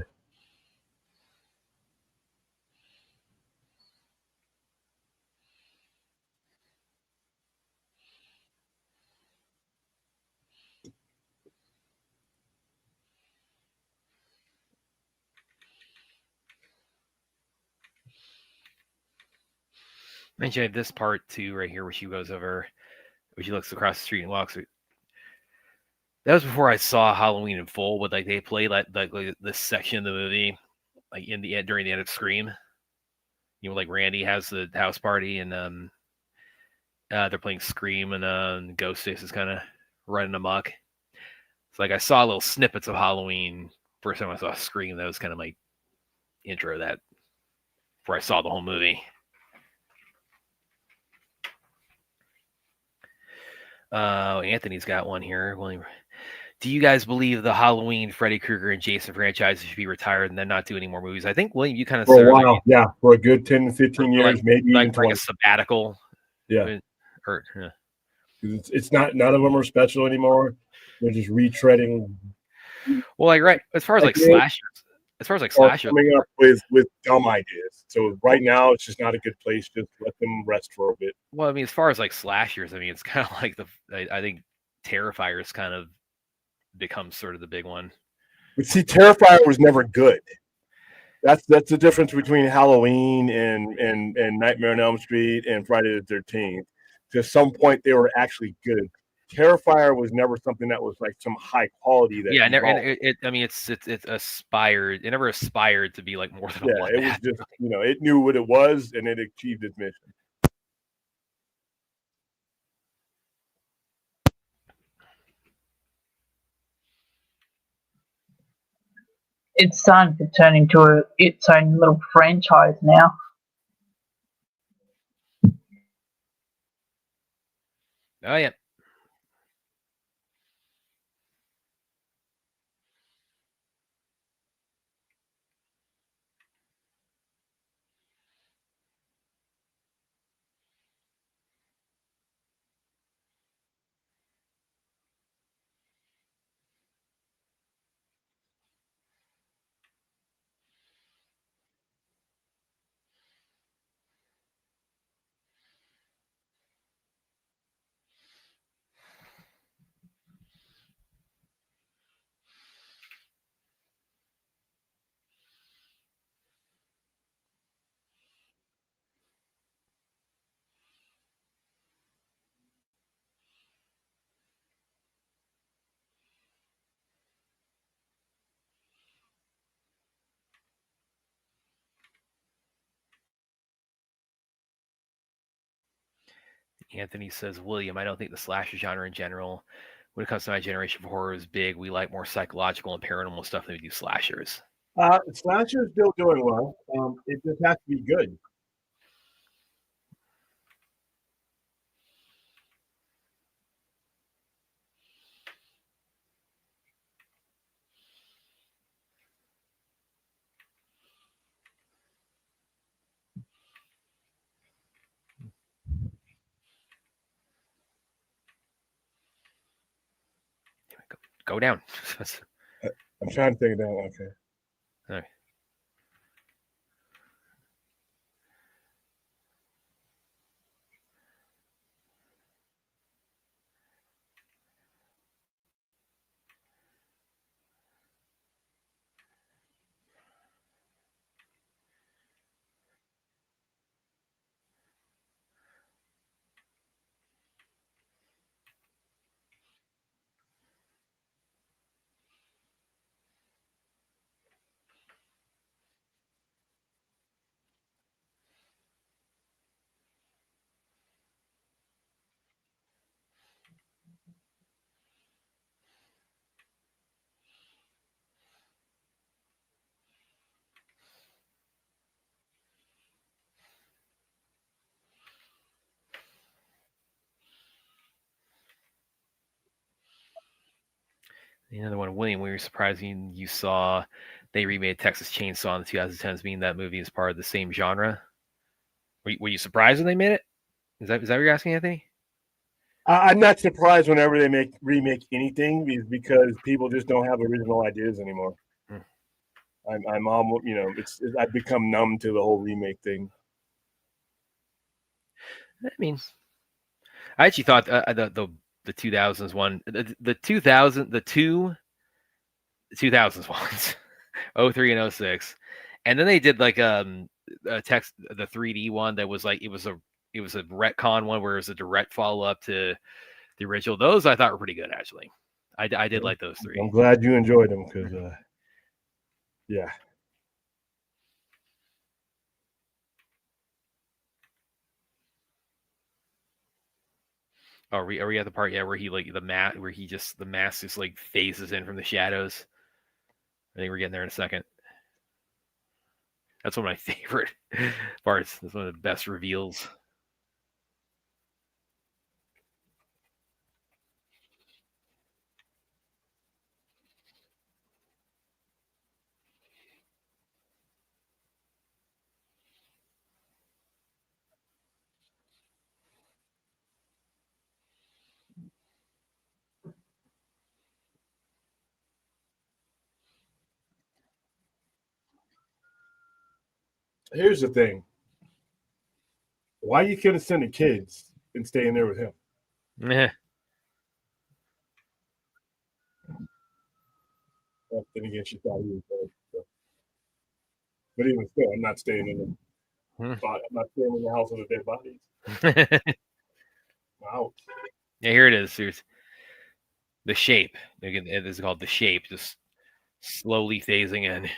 Mentioned this part too, right here, where she goes over, where she looks across the street and walks. That was before I saw Halloween in full, but like they play like this section of the movie, like in the end during the end of Scream. You know, like Randy has the house party and they're playing Scream and Ghostface is kind of running amok. It's like I saw little snippets of Halloween. First time I saw Scream, that was kind of my intro to that before I saw the whole movie. Anthony's got one here. William, do you guys believe the Halloween, Freddy Krueger, and Jason franchises should be retired and then not do any more movies? I think, William, you kind of For said a while, yeah, for a good 10 to 15 years, maybe even 20. like a sabbatical. Yeah. Yeah. It's not, none of them are special anymore. They're just retreading. Well, like right as far as like slashers, coming up with dumb ideas. So right now, it's just not a good place. Just let them rest for a bit. Well, I mean, as far as like slashers, I mean, it's kind of like I think Terrifier's kind of become sort of the big one. But see, Terrifier was never good. That's the difference between Halloween and Nightmare on Elm Street and Friday the 13th. To some point, they were actually good. Terrifier was never something that was like some high quality. That I mean, it's aspired. It never aspired to be like more than a it was just it knew what it was and it achieved its mission. It's starting to turn into its own little franchise now. Oh yeah. Anthony says, William, I don't think the slasher genre in general, when it comes to my generation for horror, is big. We like more psychological and paranormal stuff than we do slashers. Slasher's still doing well. It just has to be good. Go down. I'm trying to think down. Okay. All right. The other one, William, we were surprising you saw they remade Texas Chainsaw in the 2010s, meaning that movie is part of the same genre. Were you surprised when they made it? Is that what you're asking, Anthony? I'm not surprised whenever they remake anything because people just don't have original ideas anymore. I'm almost, I've become numb to the whole remake thing. I mean, I actually thought the 2000s one, the 2000s ones, 03 and 06, and then they did like the 3D one that was like it was a retcon one where it was a direct follow up to the original. Those I thought were pretty good actually. I did like those three. I'm glad you enjoyed them because, yeah. Oh, are we at the part where he like the mask just like phases in from the shadows? I think we're getting there in a second. That's one of my favorite parts. That's one of the best reveals. Here's the thing. Why you couldn't send the kids and stay in there with him? Meh. Well, then again, she thought he was dead. So. But even still, I'm not staying in I'm not staying in the house with the dead bodies. Wow. Yeah, here it is. Here's the shape. Again, this is called the shape, just slowly phasing in.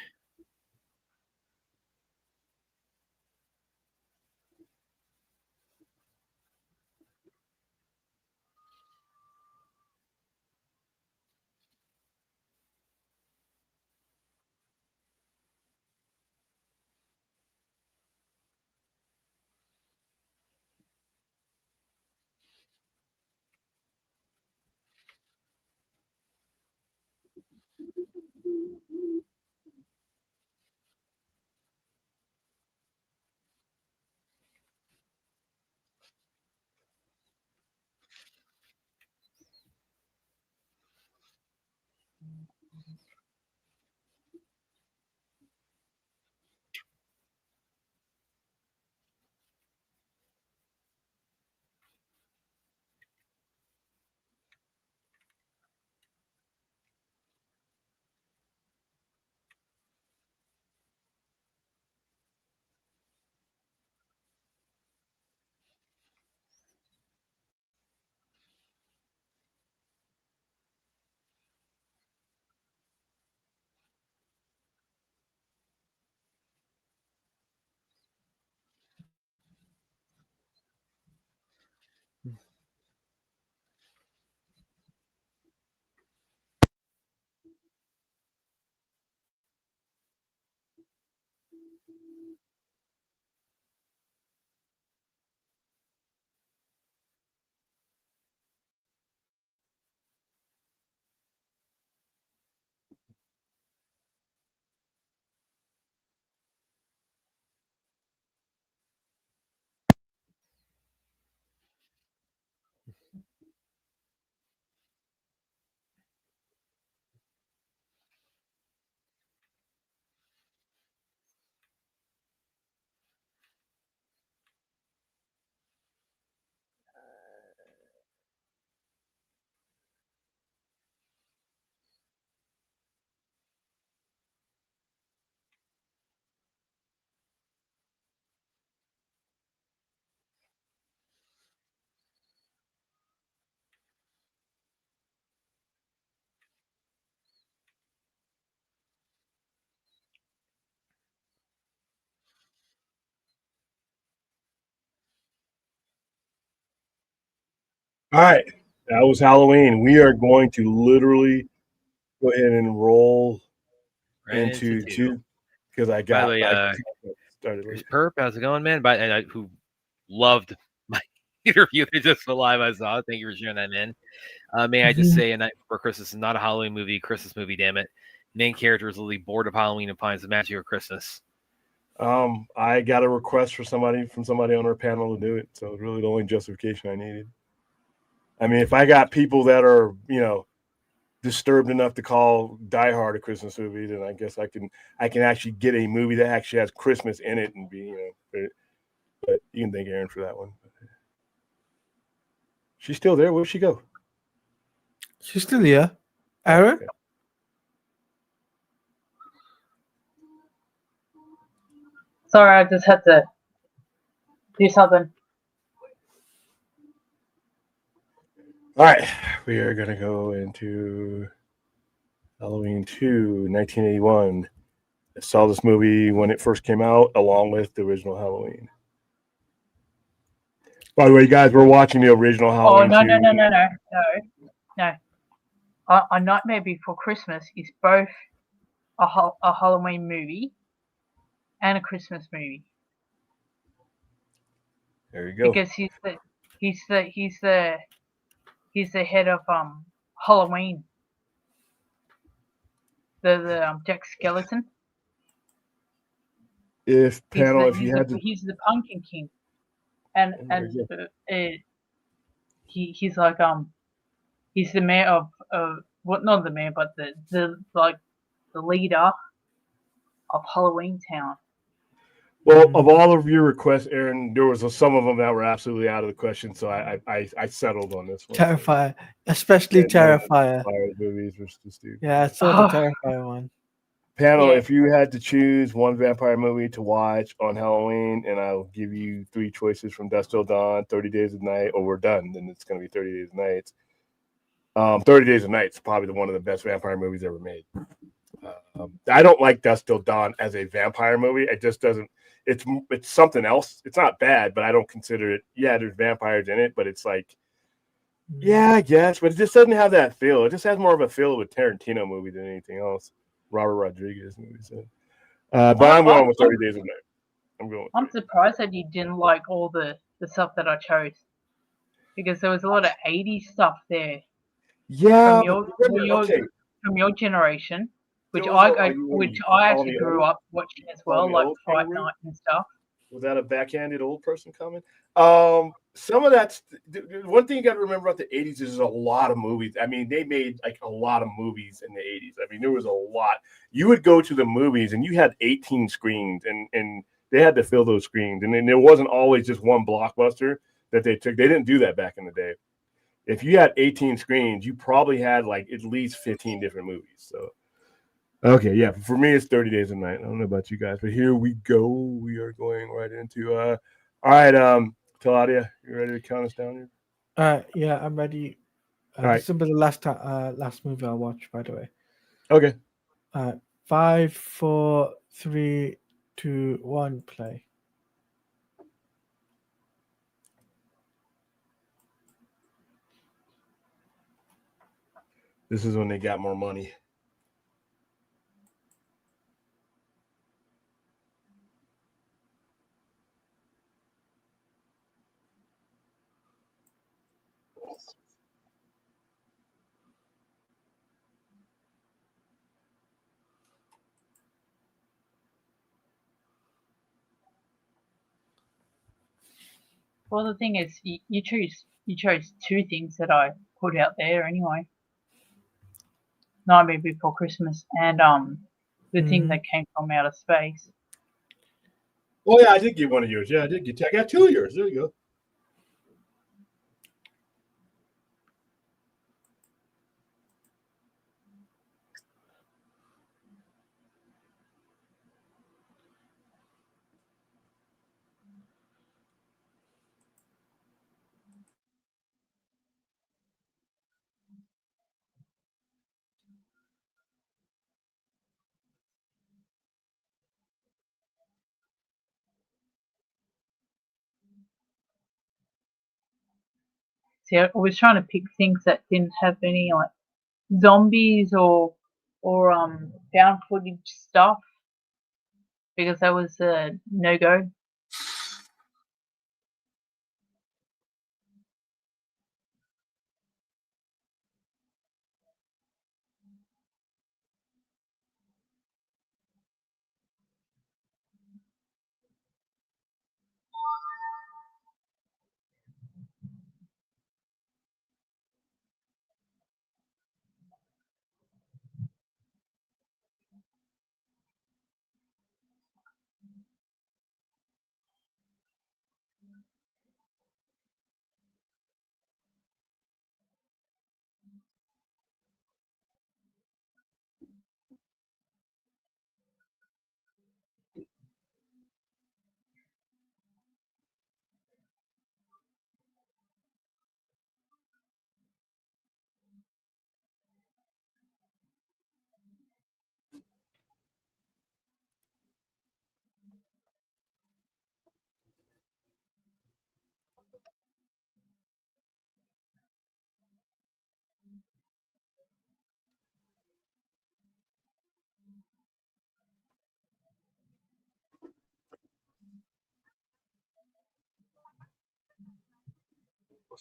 All right. That was Halloween. We are going to literally go ahead and roll Right into two. two because I By got the way, started here's late. Perp. How's it going, man? Who loved my interview that just the live I saw. Thank you for sharing that, man. May I just say, A Night Before Christmas is not a Halloween movie, Christmas movie, damn it. Main character is literally bored of Halloween and finds the magic of Christmas. I got a request from somebody on our panel to do it, so it's really the only justification I needed. I mean, if I got people that are, disturbed enough to call Die Hard a Christmas movie, then I guess I can actually get a movie that actually has Christmas in it and be, but you can thank Aaron for that one. She's still there. Where'd she go? She's still here. Oh, Aaron? okay. Sorry, I just had to do something. All right, we are gonna go into Halloween 2, 1981. I saw this movie when it first came out, along with the original Halloween. By the way, guys, we're watching the original Halloween. Oh, no. A Nightmare Before Christmas is both a Halloween movie and a Christmas movie. There you go. Because he's the head of Halloween. The Jack Skeleton. If you had to, He's the Pumpkin King, and he's like he's the mayor of well, not the mayor, but the leader of Halloween Town. well, of all of your requests, Aaron, there was some of them that were absolutely out of the question, so I settled on this one. Terrifier, especially Terrifier. Movies were just stupid. Yeah, I saw the Terrifier one. Panel, Yeah. if you had to choose one vampire movie to watch on Halloween, and I'll give you 3 choices from Dusk Till Dawn, 30 Days of Night, or we're done, then it's going to be 30 Days of Night. 30 Days of Night is probably one of the best vampire movies ever made. I don't like Dusk Till Dawn as a vampire movie. It just doesn't. It's something else. It's not bad, but I don't consider it. Yeah, there's vampires in it, but it's like, yeah, I guess, but it just doesn't have that feel. It just has more of a feel of a Tarantino movie than anything else. Robert Rodriguez movie. So. But I'm going with 30 Days of Night. I'm surprised that you didn't like all the stuff that I chose, because there was a lot of 80s stuff there. Yeah, from your generation, which I actually grew up watching as well, like Fright Night and stuff. Was that a backhanded old person comment? Some of that's one thing you got to remember about the 80s is there's a lot of movies. I mean, they made like a lot of movies in the 80s. I mean, there was a lot. You would go to the movies and you had 18 screens and they had to fill those screens. And then there wasn't always just one blockbuster that they took. They didn't do that back in the day. If you had 18 screens, you probably had like at least 15 different movies. So, okay, yeah, for me, it's 30 Days of Night. I don't know about you guys, but here we go. We are going right into, all right, Claudia, you ready to count us down here? Yeah, I'm ready. All right. This will be the last movie I'll watch, by the way. Okay. 5, 4, 3, 2, 1, play. This is when they got more money. Well, the thing is, you chose 2 things that I put out there anyway. Nightmare Before Christmas and the thing that came from outer space. Oh yeah, I did get one of yours. Yeah, I got 2 of yours. There you go. See, I was trying to pick things that didn't have any like zombies or found footage stuff, because that was a no-go.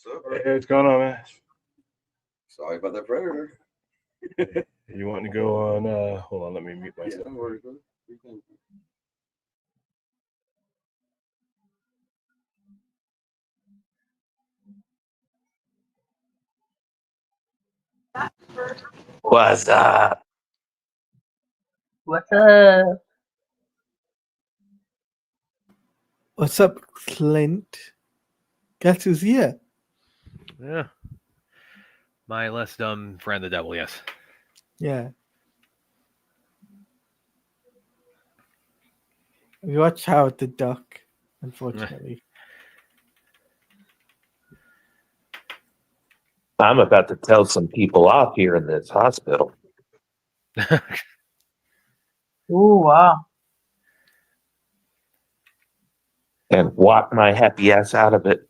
What's up? Hey, what's going on, man? Sorry about that predator. You want to go on? Hold on, let me mute Yeah, myself. don't worry, brother. We can- What's up? What's up? What's up, Clint? Guess who's here? Yeah. My less dumb friend, the devil. Yes. Yeah. We watched Howard the Duck, unfortunately. I'm about to tell some people off here in this hospital Oh wow. and walk my happy ass out of it.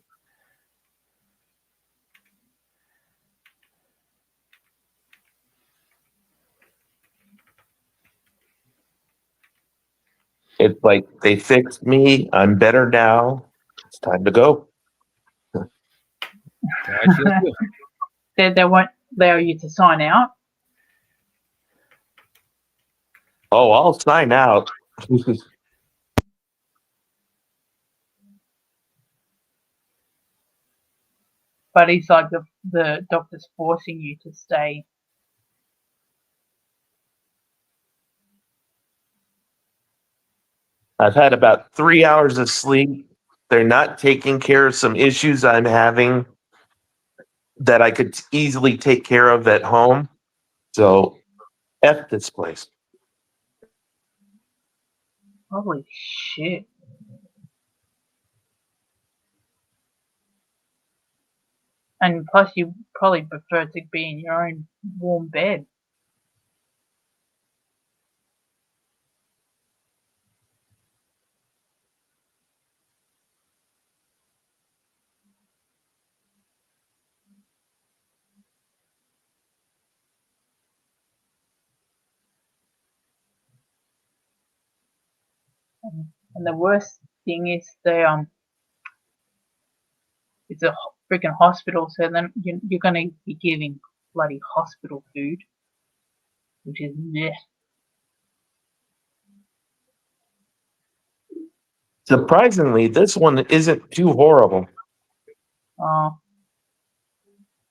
It's like they fixed me. I'm better now. It's time to go. I feel too. They won't allow you to sign out. Oh, I'll sign out. But it's like the doctor's forcing you to stay. I've had about 3 hours of sleep. They're not taking care of some issues I'm having that I could easily take care of at home. So, F this place. Holy shit. And plus you probably prefer to be in your own warm bed. And the worst thing is it's a freaking hospital, so then you're gonna be giving bloody hospital food, which is meh. Surprisingly, this one isn't too horrible. Oh,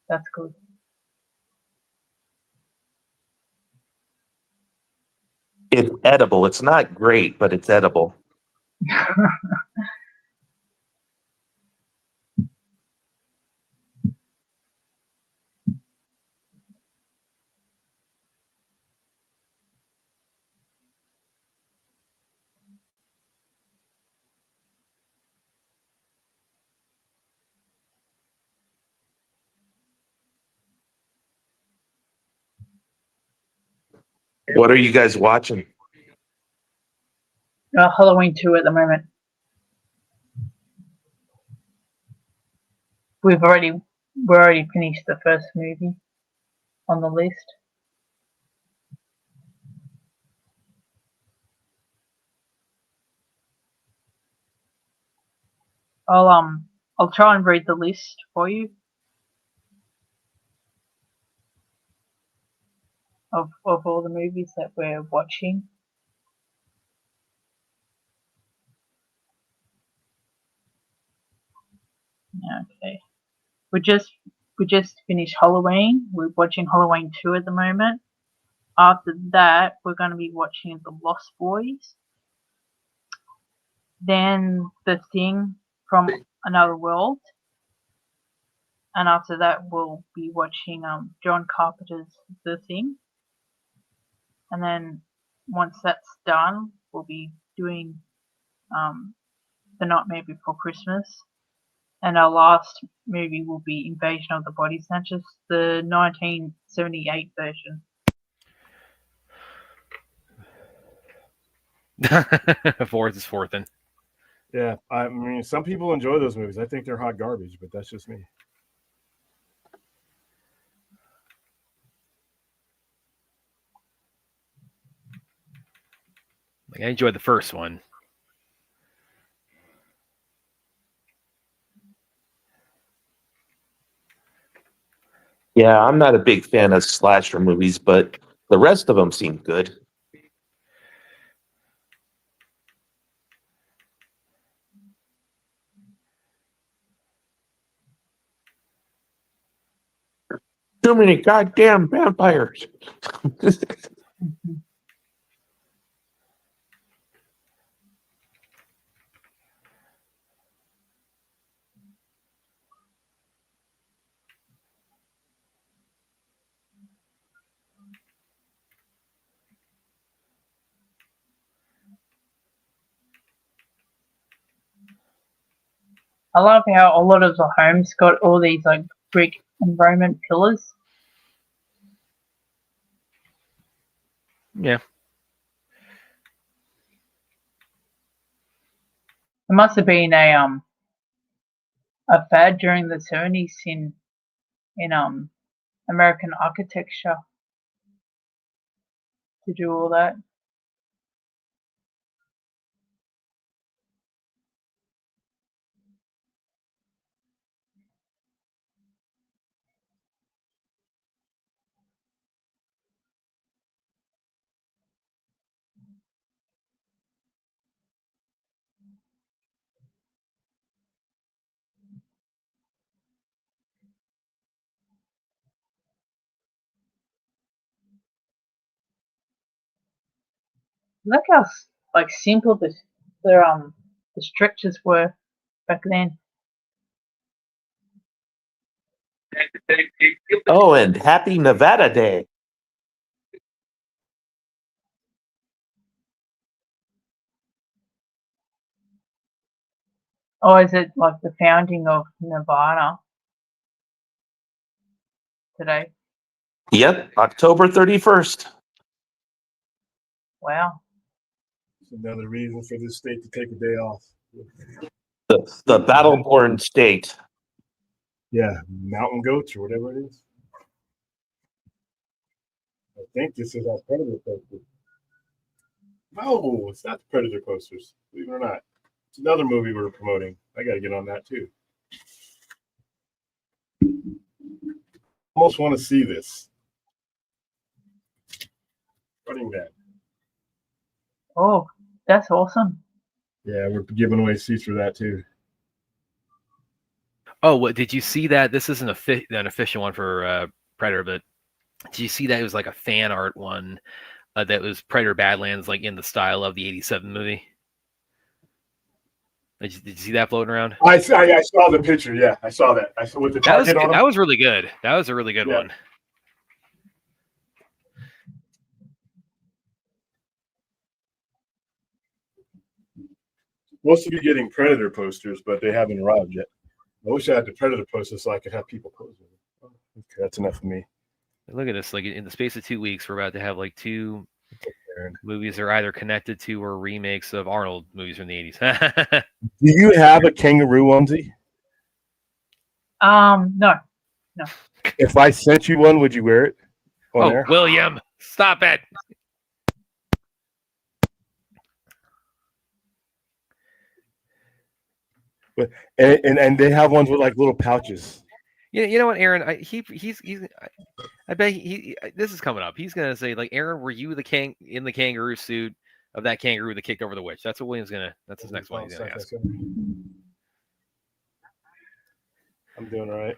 that's good. It's edible. It's not great, but it's edible. What are you guys watching? Halloween 2 at the moment. We're already finished the first movie on the list. I'll try and read the list for you of all the movies that we're watching. Okay. We just finished Halloween. We're watching Halloween 2 at the moment. After that, we're going to be watching The Lost Boys. Then The Thing from Another World. And after that, we'll be watching John Carpenter's The Thing. And then once that's done, we'll be doing The Nightmare Before Christmas. And our last movie will be Invasion of the Body Snatchers, the 1978 version. Fourth is fourth, and Yeah, I mean, some people enjoy those movies. I think they're hot garbage, but that's just me. like, I enjoyed the first one. Yeah, I'm not a big fan of slasher movies, but the rest of them seem good. Too many goddamn vampires. Mhm. I love how a lot of the homes got all these like brick and Roman pillars. Yeah. It must have been a fad during the 70s in American architecture to do all that. Look how like simple the structures were back then. Oh, and happy Nevada Day. Or is it like the founding of Nirvana today? Yep, October 31st. Wow. It's another reason for this state to take a day off. The Battleborn State. Yeah, mountain goats or whatever it is. I think this is our predator poster. No, it's not the predator posters. Believe it or not, it's another movie we're promoting. I got to get on that too. Almost want to see this. Running Man. Oh, that's awesome. Yeah, we're giving away seats for that too. Oh, what did you see that? This isn't an official one for Predator, but did you see that it was like a fan art one that was Predator Badlands, like in the style of the '87 movie? Did you see that floating around? I saw the picture. Yeah, I saw that. I saw with the target on That him. was really good. That was a really good one. Supposed to be getting Predator posters, but they haven't arrived yet. I wish I had the Predator posters so I could have people pose with them. Okay, that's enough of me. Look at this! Like in the space of 2 weeks, we're about to have like 2 movies that are either connected to or remakes of Arnold movies from the '80s. Do you have a kangaroo onesie? No. If I sent you one, would you wear it on air? William, stop it! And they have ones with like little pouches. You know what, Aaron? I bet this is coming up. He's gonna say like, Aaron, were you in the kangaroo suit of that kangaroo that kicked over the witch? That's what William's gonna. That's his next one. He's gonna ask. I'm doing all right.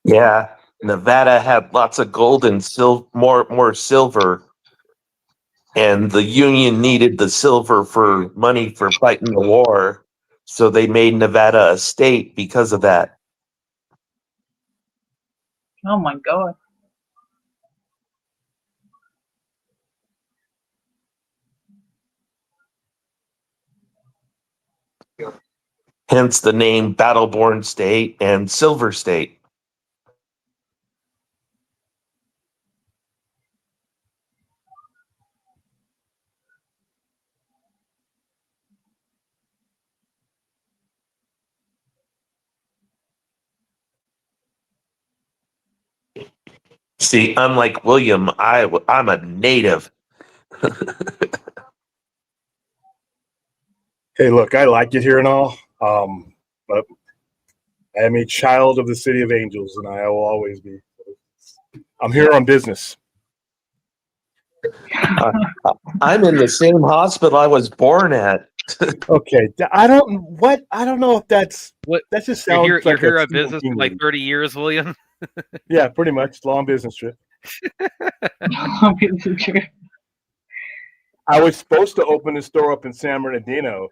Yeah, Nevada had lots of gold and more silver, and the Union needed the silver for money for fighting the war, so they made Nevada a state because of that. Oh my god. Hence the name Battleborn State and Silver State. See, unlike William, I'm a native. Hey, look, I like it here and all, but I am a child of the City of Angels, and I will always be. I'm here on business. I'm in the same hospital I was born at. Okay, I don't know if that's What? that just You're sounds here. like You're here a on business for like 30 years, William. Yeah, pretty much long business trip. I was supposed to open a store up in San Bernardino,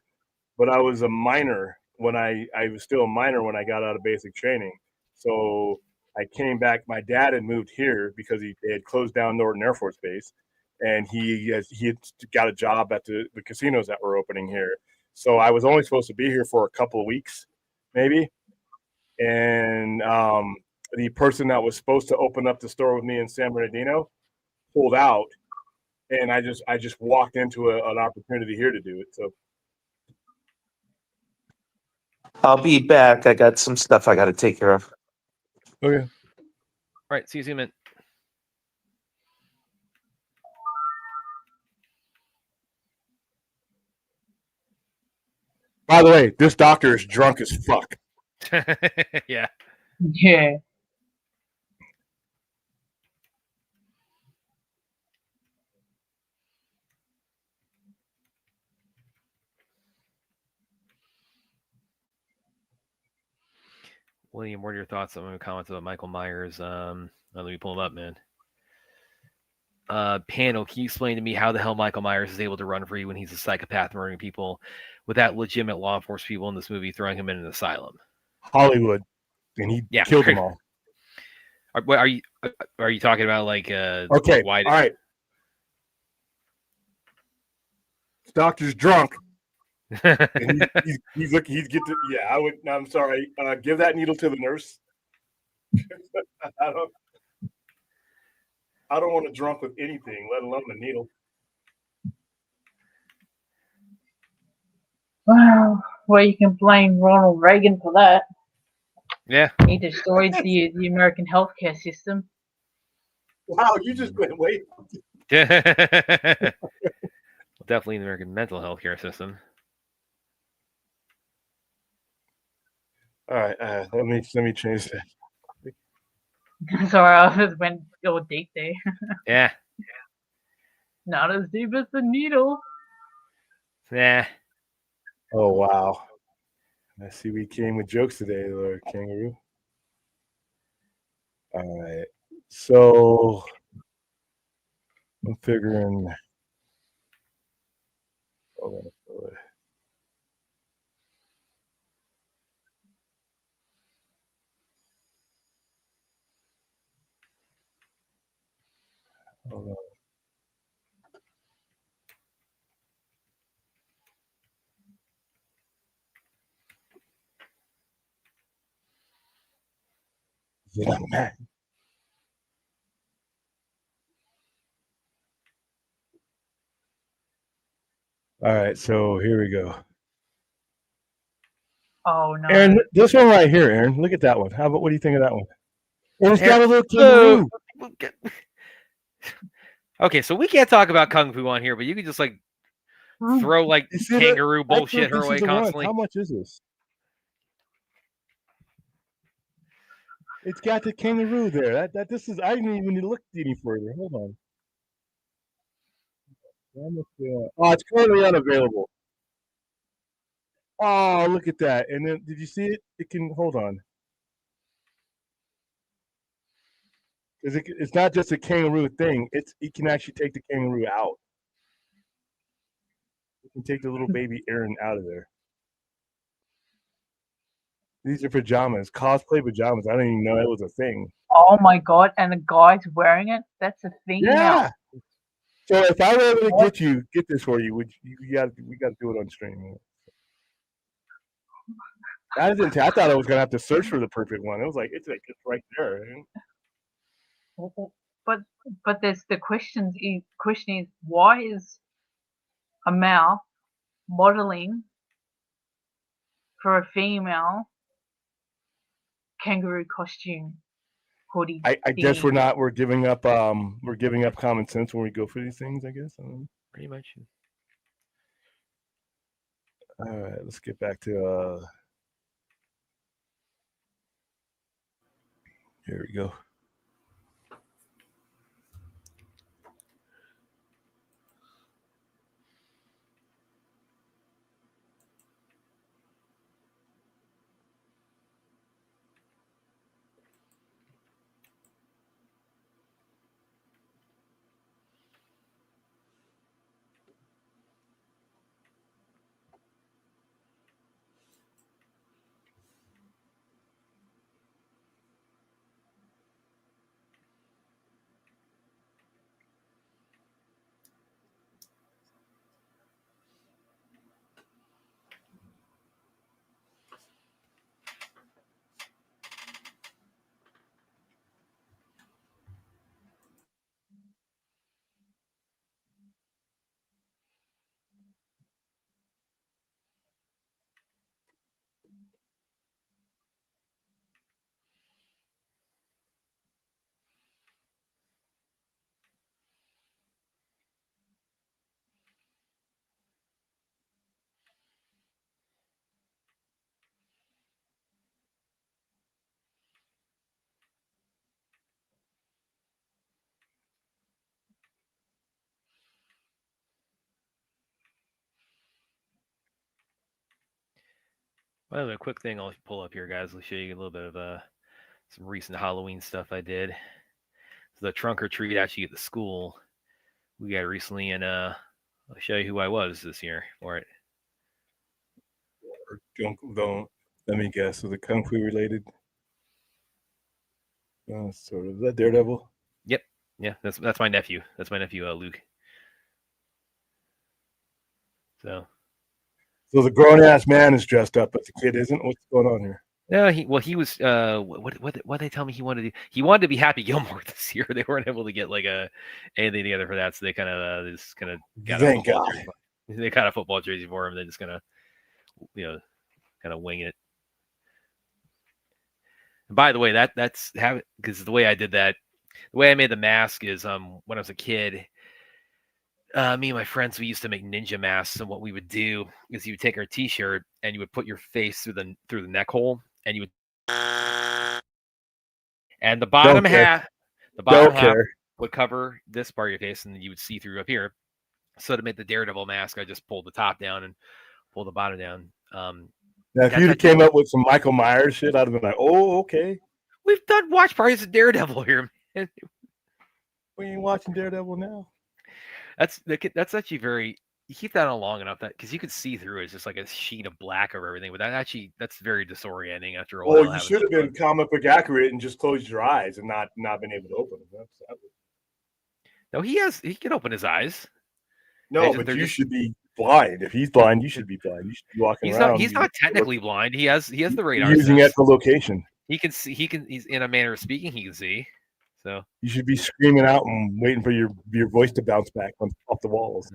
but I was a minor when I was still a minor when I got out of basic training. So I came back. My dad had moved here because they had closed down Norton Air Force Base, and he had got a job at the casinos that were opening here. So I was only supposed to be here for a couple of weeks, maybe. And the person that was supposed to open up the store with me in San Bernardino pulled out, and I just walked into an opportunity here to do it. So I'll be back. I got some stuff I got to take care of. okay. All right. See you soon, man. By the way, this doctor is drunk as fuck. Yeah. Yeah. William, what are your thoughts on my comments about Michael Myers? Let me pull him up, man. Panel, can you explain to me how the hell Michael Myers is able to run free when he's a psychopath murdering people without legitimate law enforcement people in this movie throwing him in an asylum? Hollywood, and he killed them all. Are you talking about like okay? Why? All right. This doctor's drunk. And he's get to, yeah. I'm sorry. Give that needle to the nurse. I don't want to drunk with anything, let alone a needle. Wow. Well, you can blame Ronald Reagan for that. Yeah. He destroyed the American healthcare system. Wow, you just went way. Definitely the American mental health care system. All right, let me change that. Sorry, I just went all deep there. Yeah. Not as deep as the needle. Yeah. Oh wow! I see we came with jokes today, Lord Kangaroo. All right, so I'm figuring. Hold on. Hold on. Yeah, man. All right, so here we go. Oh no. Aaron, this one right here, Aaron. Look at that one. What do you think of that one? And it's got a little kangaroo. Okay, so we can't talk about Kung Fu on here, but you can just like throw like kangaroo bullshit her way constantly. How much is this? It's got the kangaroo there. This is. I didn't even look any further. Hold on. Oh, it's currently unavailable. Oh, look at that! And then, did you see it? It can hold on. Because it's not just a kangaroo thing. It can actually take the kangaroo out. It can take the little baby Aaron out of there. These are pajamas, cosplay pajamas. I didn't even know that was a thing. Oh my god! And the guy's wearing it. That's a thing now. Yeah. So if I were able to What? get this for you, would we got to do it on stream? I didn't. I thought I was gonna have to search for the perfect one. It was like it's right there. But there's the question is why is a male modeling for a female kangaroo costume hoodie? I guess thingy? we're giving up common sense when we go for these things. I guess. Pretty much. All right, let's get back to here we go. Well, a quick thing I'll pull up here, guys. I'll show you a little bit of some recent Halloween stuff I did. So the trunk or treat actually at the school we got recently, and I'll show you who I was this year for it. Don't let me guess. Was it kung fu related? Sort of. Is that Daredevil? Yep. Yeah, that's my nephew. That's my nephew, Luke. So the grown ass man is dressed up, but the kid isn't. What's going on here? yeah, he was what they tell me he wanted to do? He wanted to be Happy Gilmore this year. They weren't able to get like anything together for that, so they kind of just kind of got Thank a football God. jersey. They got a football jersey for him. They're just gonna kind of wing it. And by the way, that's how, because the way I did that, the way I made the mask is when I was a kid, me and my friends, we used to make ninja masks, and what we would do is you would take our T-shirt and you would put your face through the neck hole, and you would, and the bottom half would cover this part of your face, and then you would see through up here. So to make the Daredevil mask, I just pulled the top down and pulled the bottom down. Now, if you came up with some Michael Myers shit, I'd have been like, "Oh, okay." We've done watch parties of Daredevil here, man. We ain't watching Daredevil now. That's actually very. You keep that on long enough that because you could see through it, it's just like a sheet of black over everything. But that's very disorienting after a while. Well, you should have been comic book accurate and just closed your eyes and not been able to open them. No, he can open his eyes. No, but you should be blind. If he's blind, you should be blind. You should be walking around. He's not technically blind. He has the radar. Using it for location. He can see. He's in a manner of speaking. He can see. So you should be screaming out and waiting for your voice to bounce back off the walls.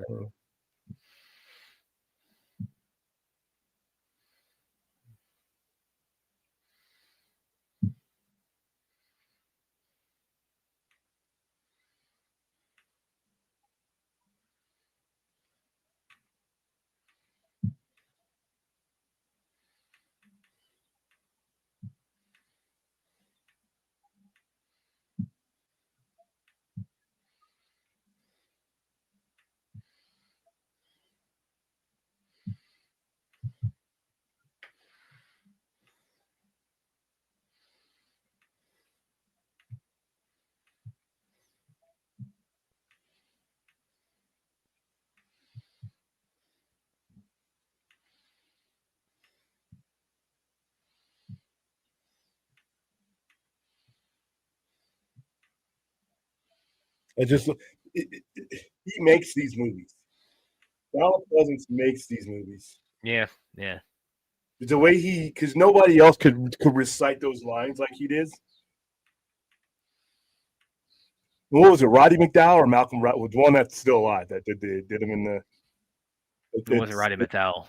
It just he makes these movies. Donald Pleasance makes these movies. Yeah, yeah. The way because nobody else could recite those lines like he did. What was it, Roddy McDowell or Malcolm? Was one that's still alive that did him in the. It wasn't Roddy McDowell.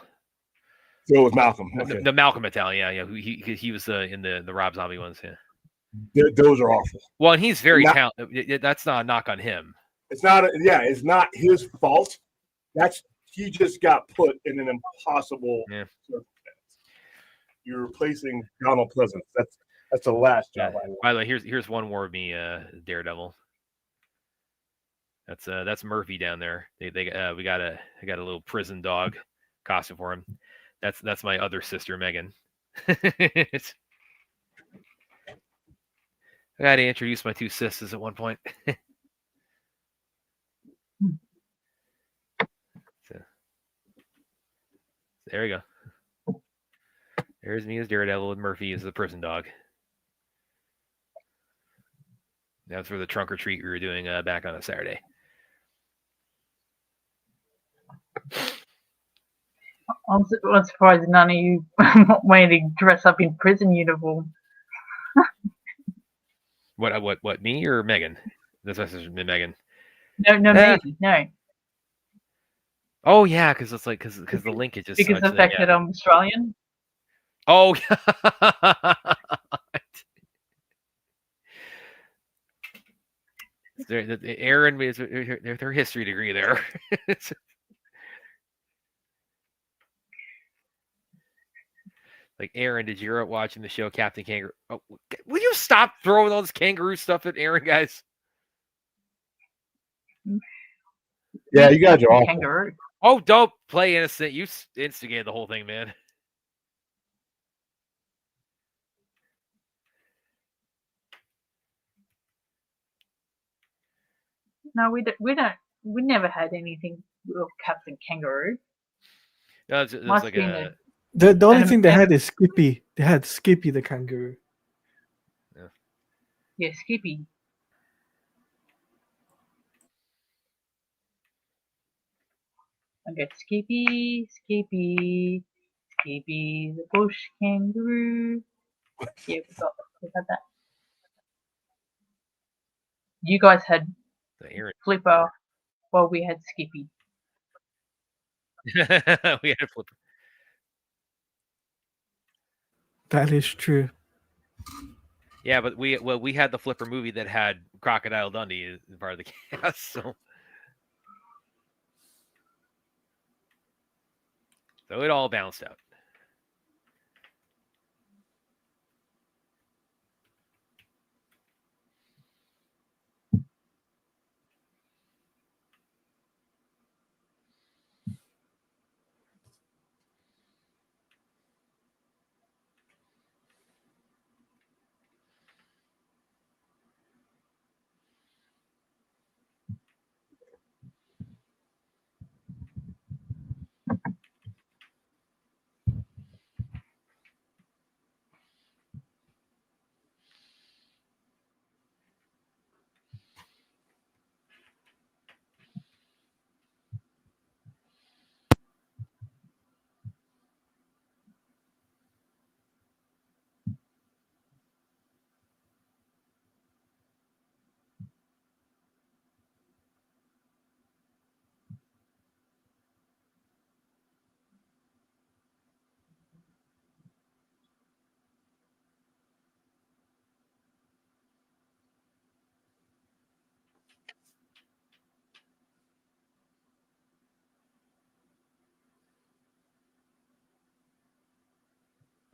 So it was Malcolm. Okay. The Malcolm McDowell, yeah. He was in the Rob Zombie ones, yeah. Those are awful. Well, and he's very talented. That's not a knock on him. It's not. It's not his fault. He just got put in an impossible circumstance. You're replacing Donald Pleasance. That's the last job I want. By the way, here's one more of me, Daredevil. That's Murphy down there. I got a little prison dog costume for him. That's my other sister, Megan. I got to introduce my two sisters at one point. So, there we go. There's me as Daredevil and Murphy as the prison dog. That's for the trunk or treat we were doing back on a Saturday. I'm surprised none of you wanted to dress up in prison uniform. What? Me or Megan? That's my sister, Megan. No, me, no. Oh yeah, because it's like because the linkage is because such the fact that I'm Australian. Oh. Aaron is her history degree there. Like, Aaron, did you grow up watching the show Captain Kangaroo? Oh, will you stop throwing all this kangaroo stuff at Aaron, guys? Yeah, you guys are awful. Kangaroo. Oh, don't play innocent. You instigated the whole thing, man. No, we never had anything with Captain Kangaroo. No, it's like the only thing they had is Skippy. They had Skippy the kangaroo. Yeah, Skippy. I got Skippy, the bush kangaroo. Yeah, we got that. You guys had Flipper, while we had Skippy. We had a Flipper. That is true. Yeah, but we had the Flipper movie that had Crocodile Dundee as part of the cast, so it all bounced out.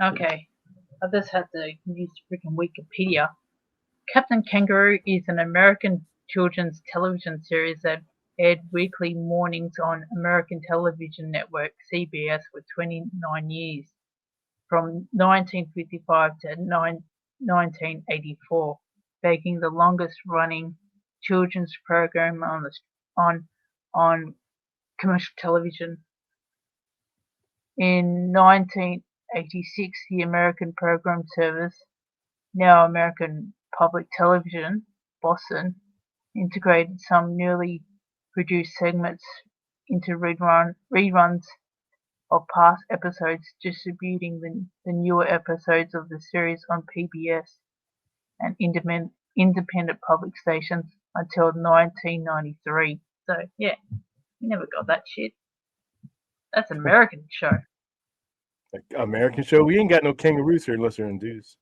Okay, I just had to use freaking Wikipedia. Captain Kangaroo is an American children's television series that aired weekly mornings on American television network CBS for 29 years, from 1955 to 1984, making the longest-running children's program on commercial television. In 1986, the American Program Service, now American Public Television, Boston, integrated some newly produced segments into reruns of past episodes, distributing the newer episodes of the series on PBS and independent public stations until 1993. So yeah, we never got that shit. That's an American show. Like, American show. We ain't got no kangaroos here unless they're induced.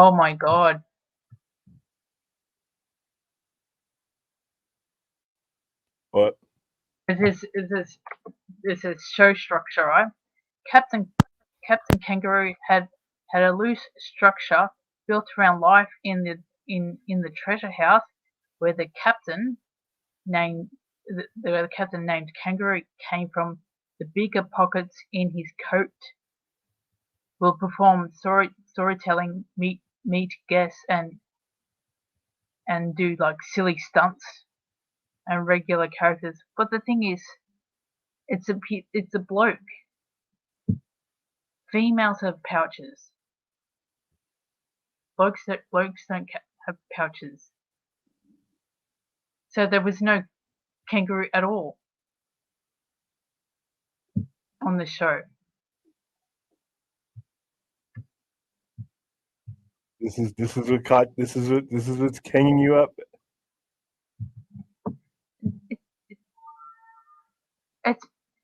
Oh my god. What? This is show structure, right? Captain Kangaroo had a loose structure built around life in the treasure house, where the captain named Kangaroo came from. The bigger pockets in his coat will perform storytelling, meet guests, and do like silly stunts and regular characters. But the thing is, it's a bloke. Females have pouches. Blokes don't have pouches. So there was no kangaroo at all on the show. This is what's hanging you up.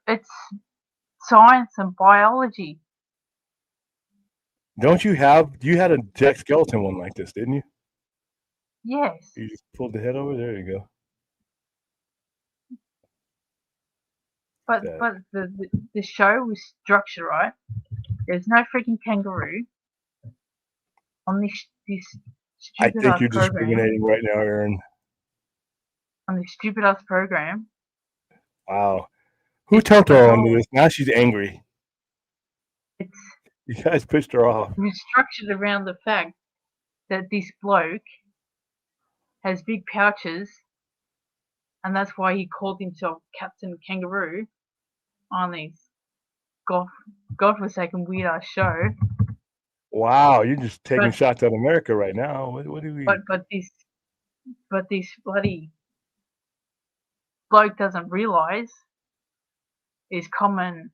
It's science and biology. You had a Jack Skeleton one like this, didn't you? Yes. You just pulled the head over. There you go. But the show was structured right. There's no freaking kangaroo on this I stupid think ass you're program. discriminating right now, Aaron. On this stupid ass program. Wow. Who turned her on to this? Now she's angry. You guys pushed her off. It was structured around the fact that this bloke has big pouches, and that's why he called himself Captain Kangaroo on this godforsaken weird ass show. Wow, you're just taking shots at America right now. What do we? But this bloody bloke doesn't realize is common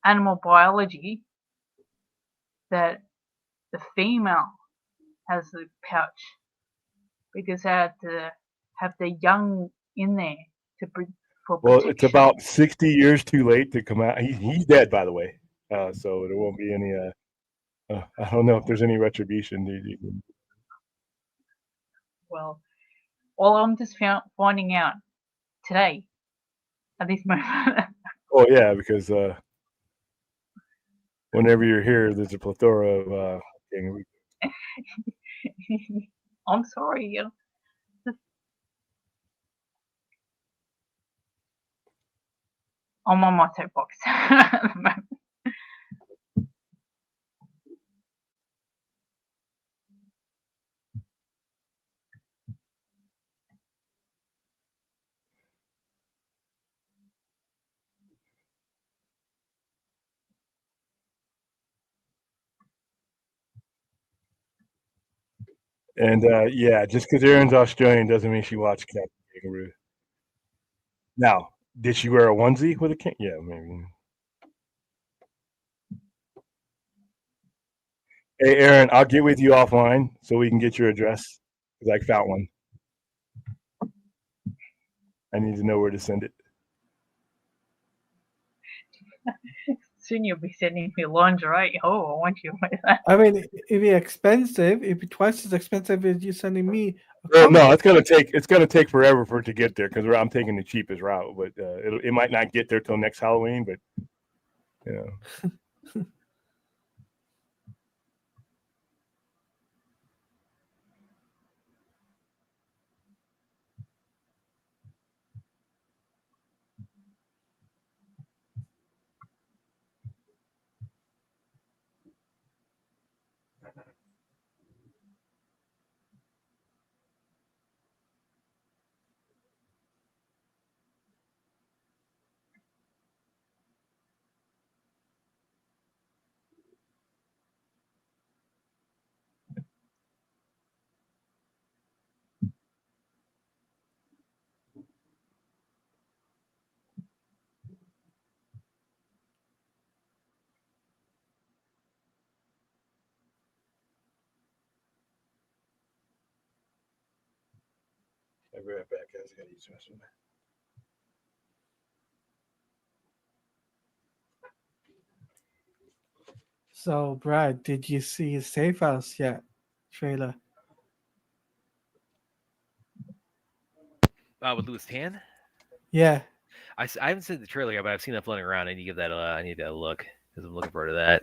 animal biology that the female has the pouch because they had to have the young in there for protection. Well, it's about 60 years too late to come out. He's dead, by the way. So there won't be any. I don't know if there's any retribution. Well, I'm just finding out today at this moment. Oh yeah, because whenever you're here, there's a plethora of kangaroos. I'm sorry. I'm on my soapbox at the moment. And yeah, just because Erin's Australian doesn't mean she watched Captain Kangaroo. Now, did she wear a onesie with a king? Yeah, maybe. Hey, Erin, I'll get with you offline so we can get your address because I found one. I need to know where to send it. soon you'll be sending me lingerie. Oh, I want you to wear that. I mean, it'd be expensive. It'd be twice as expensive as you sending me. Well, no, it's gonna take forever for it to get there because I'm taking the cheapest route. But it might not get there till next Halloween. But you know, I'll be right back, guys. I gotta use the restroom. So, Brad, did you see his Safe House yet? Trailer. With Louis Tan? Yeah. I haven't seen the trailer yet, but I've seen that floating around. I need to give that I need to look because I'm looking forward to that.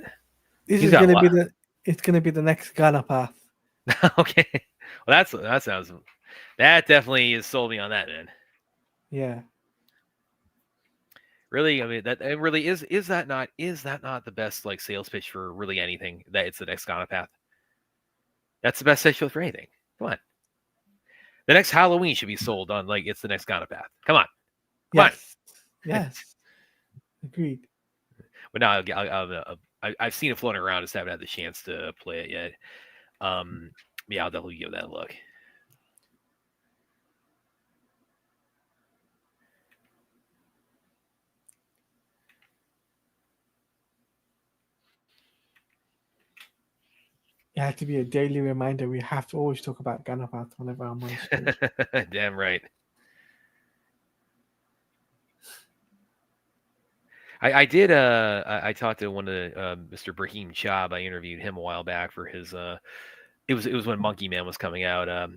This He's is got a gonna be lot. it's gonna be the next Ghana path. Okay. Well, that definitely has sold me on that, man. Yeah. Really, I mean, that it really is that not the best like sales pitch for really anything? That it's the next Ghana path. That's the best sales pitch for anything. Come on. The next Halloween should be sold on like it's the next Ghana path. Come on. Yes. Yes. Agreed. But now I've seen it floating around. Just haven't had the chance to play it yet. Yeah, I'll definitely give that a look. It had to be a daily reminder. We have to always talk about Ghana path whenever I'm on screen. Damn right. I did. I talked to one of Mr. Brahim Chab. I interviewed him a while back for his. It was when Monkey Man was coming out. I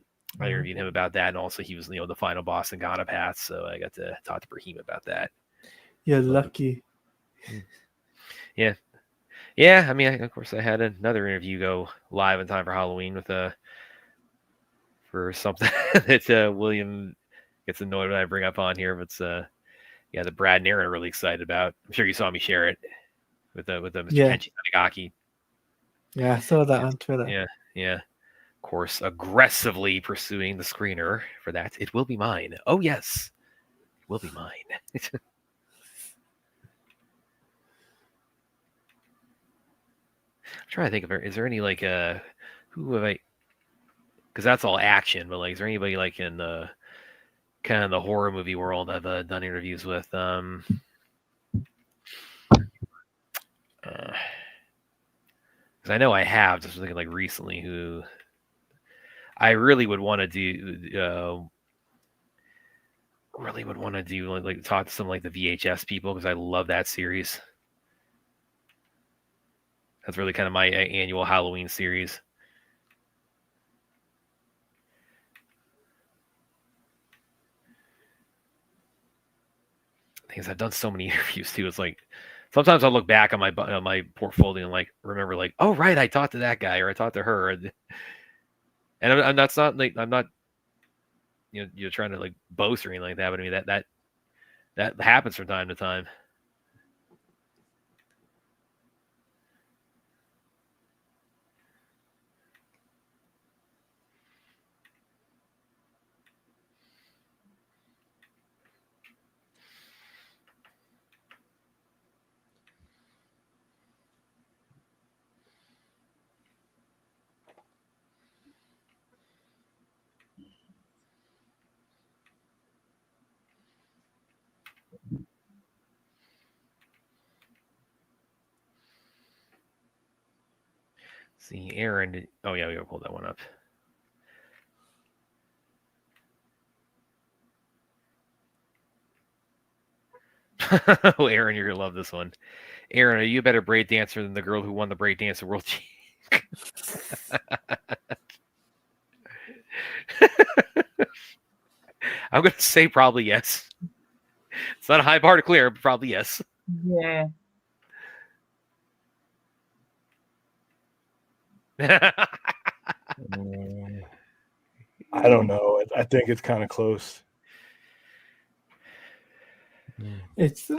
interviewed him about that, and also he was the final boss in Ghana Path. So I got to talk to Brahim about that. You're lucky. Yeah. Yeah, I mean, of course, I had another interview go live in time for Halloween with for something that William gets annoyed when I bring up on here, but yeah, the Brad and Aaron are really excited about. I'm sure you saw me share it with the Mr. Kenji Tanigaki. Yeah, I saw that on Twitter. Yeah. Of course, aggressively pursuing the screener for that. It will be mine. Oh yes, it will be mine. I'm trying to think of is there any like who have I? Because that's all action, but like, is there anybody like in the kind of the horror movie world I've done interviews with? Because I know I have. Just thinking like recently, who I really would want to do. Really would want to do like talk to some like the VHS people because I love that series. That's really kind of my annual Halloween series. Things I've done so many interviews too. It's like sometimes I'll look back on my portfolio and like remember like, oh right, I talked to that guy or I talked to her, and that's not like I'm not you're trying to like boast or anything like that. But I mean that happens from time to time. See, Aaron. Oh yeah, we gotta pull that one up. Oh, Aaron, you're gonna love this one. Aaron, are you a better break dancer than the girl who won the break dance world? I'm gonna say probably yes. It's not a high bar to clear, but probably yes. Yeah. I don't know. I think it's kind of close. It's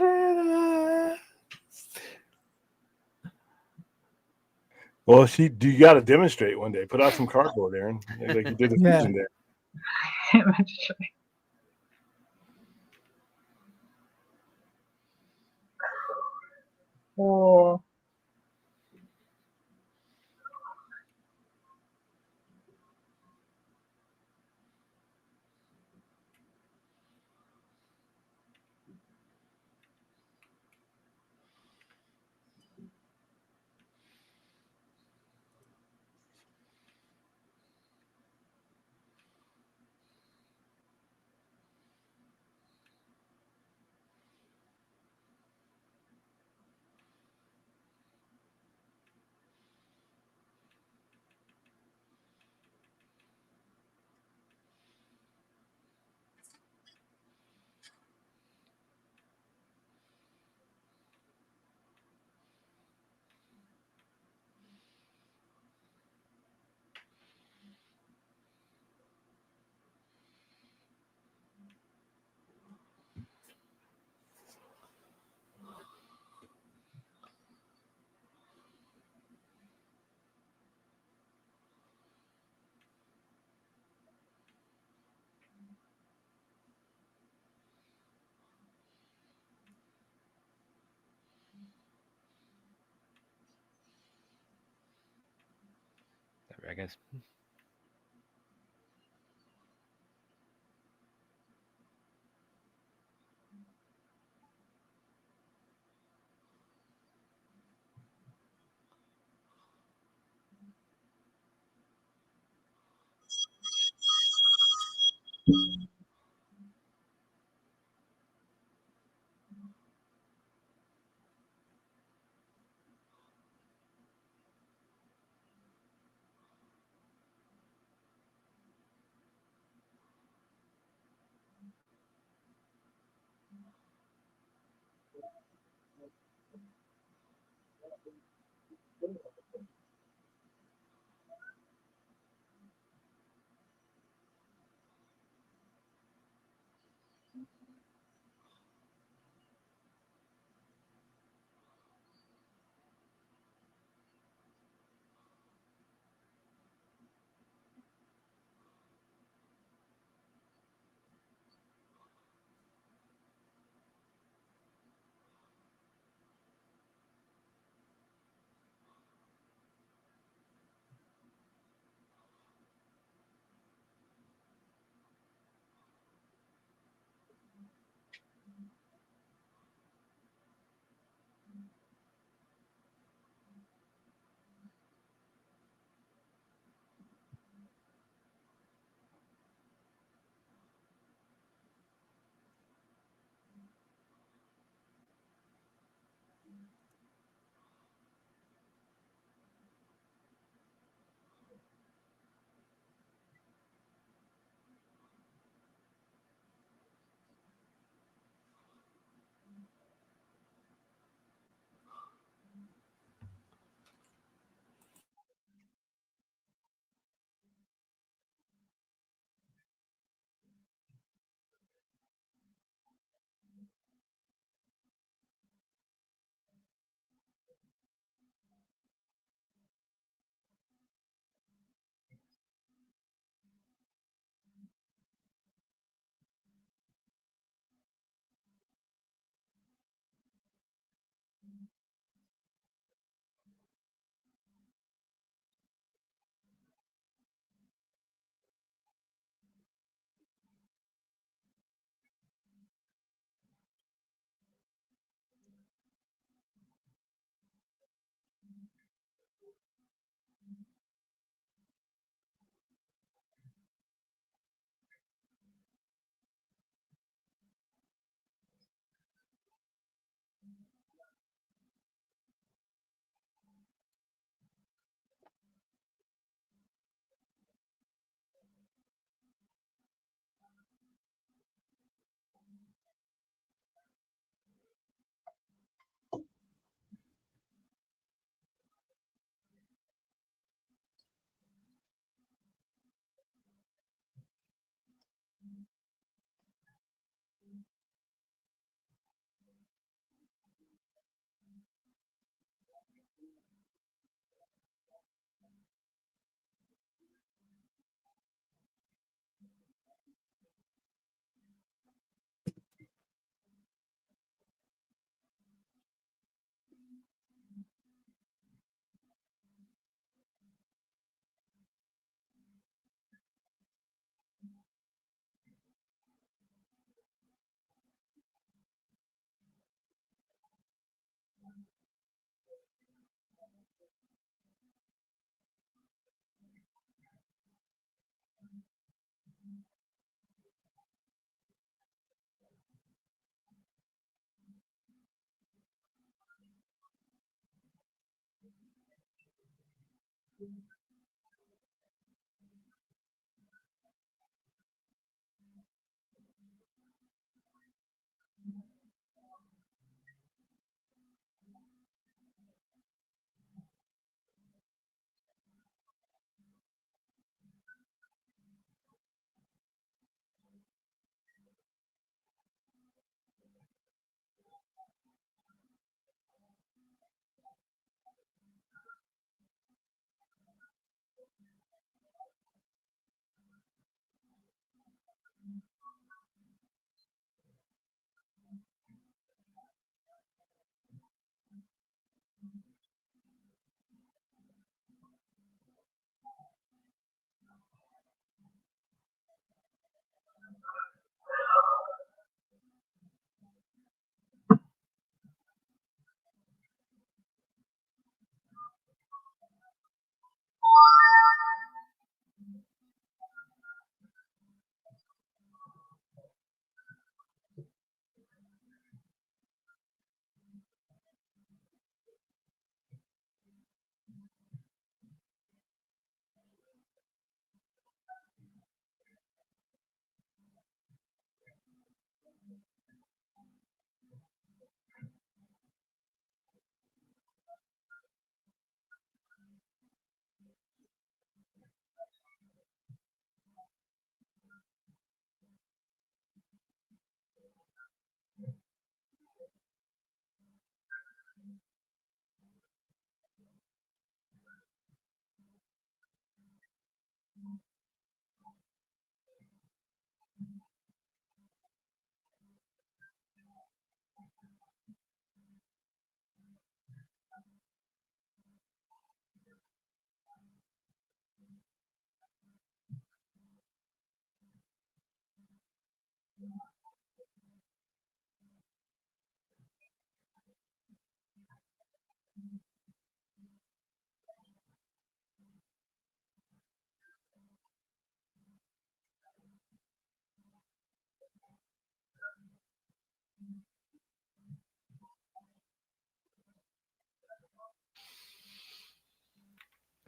Well, you got to demonstrate one day. Put out some cardboard, Aaron, like you did the Yeah. fusion there. Or I guess.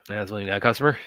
That's only that customer.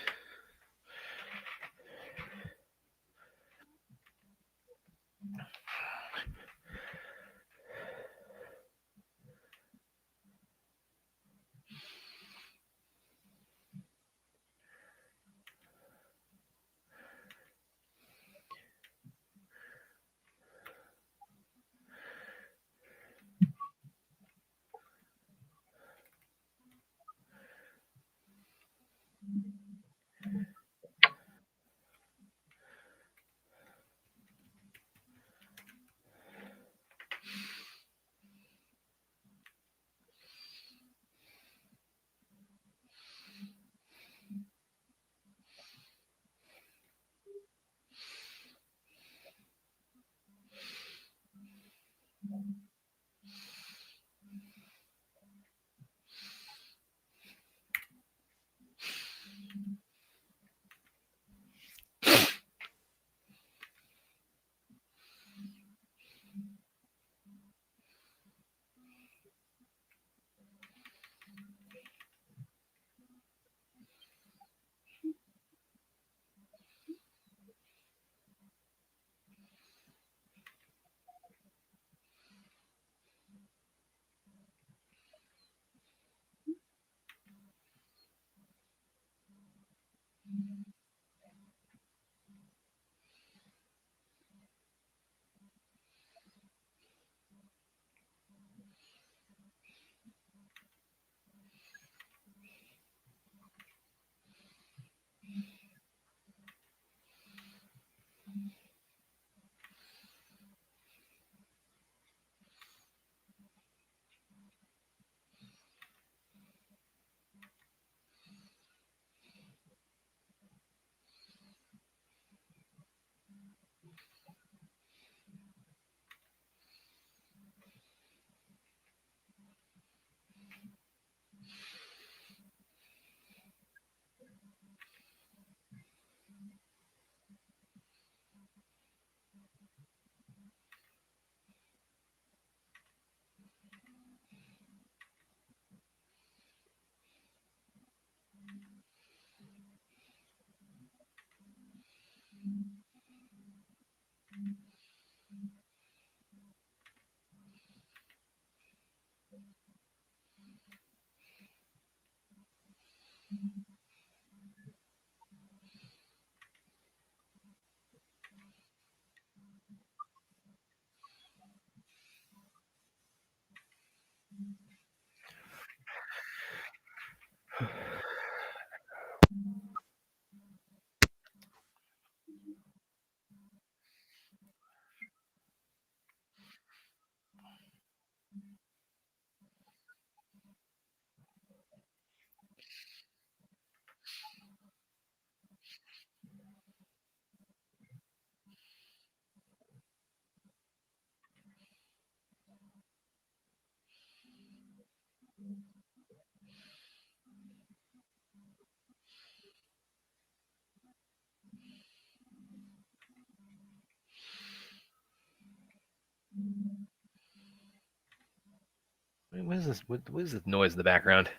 What is this? What is this noise in the background?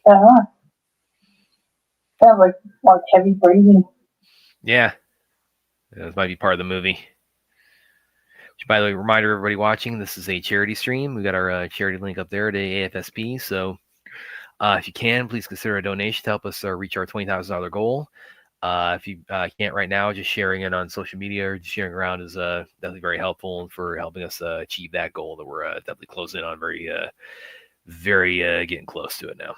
Sounds like heavy breathing. Yeah, this might be part of the movie. Which, by the way, reminder everybody watching, this is a charity stream. We got our charity link up there to AFSP. So if you can, please consider a donation to help us reach our $20,000 goal. If you can't right now, just sharing it on social media or just sharing around is definitely very helpful for helping us achieve that goal that we're definitely closing in on. Very getting close to it now.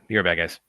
Be right back, guys.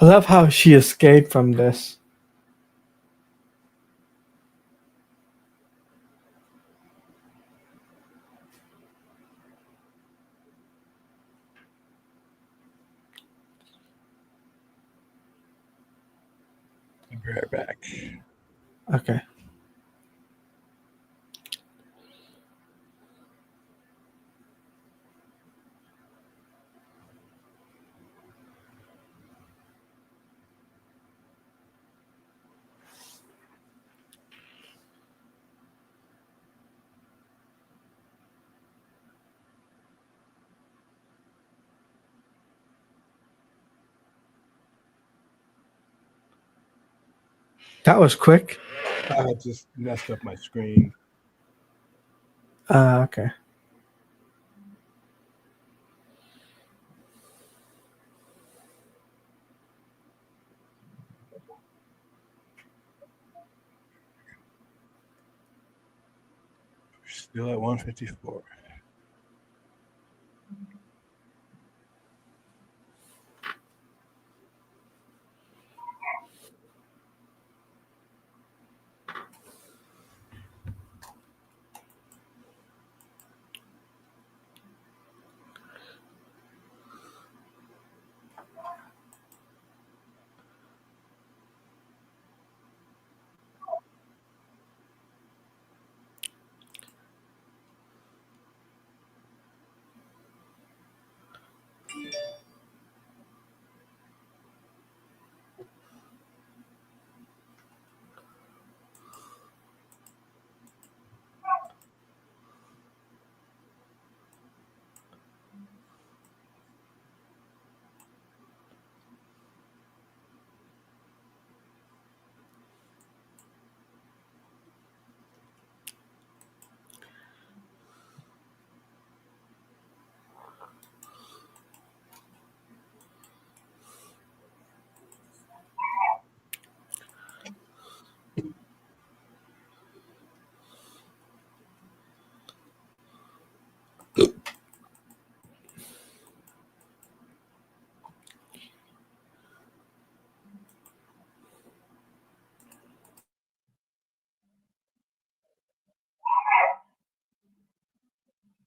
I love how she escaped from this. I'll be right back. Okay. That was quick. I just messed up my screen. Okay. Still at 154.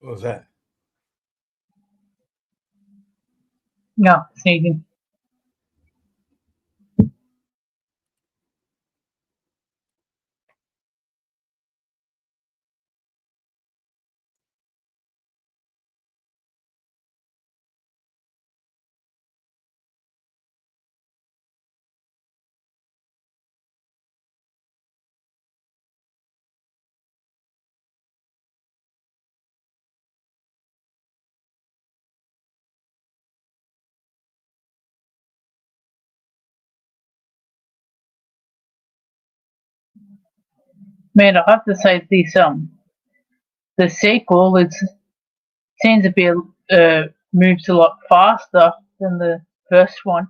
What was that? No, sneezing. Man, I have to say this the sequel seems to be moves a lot faster than the first one.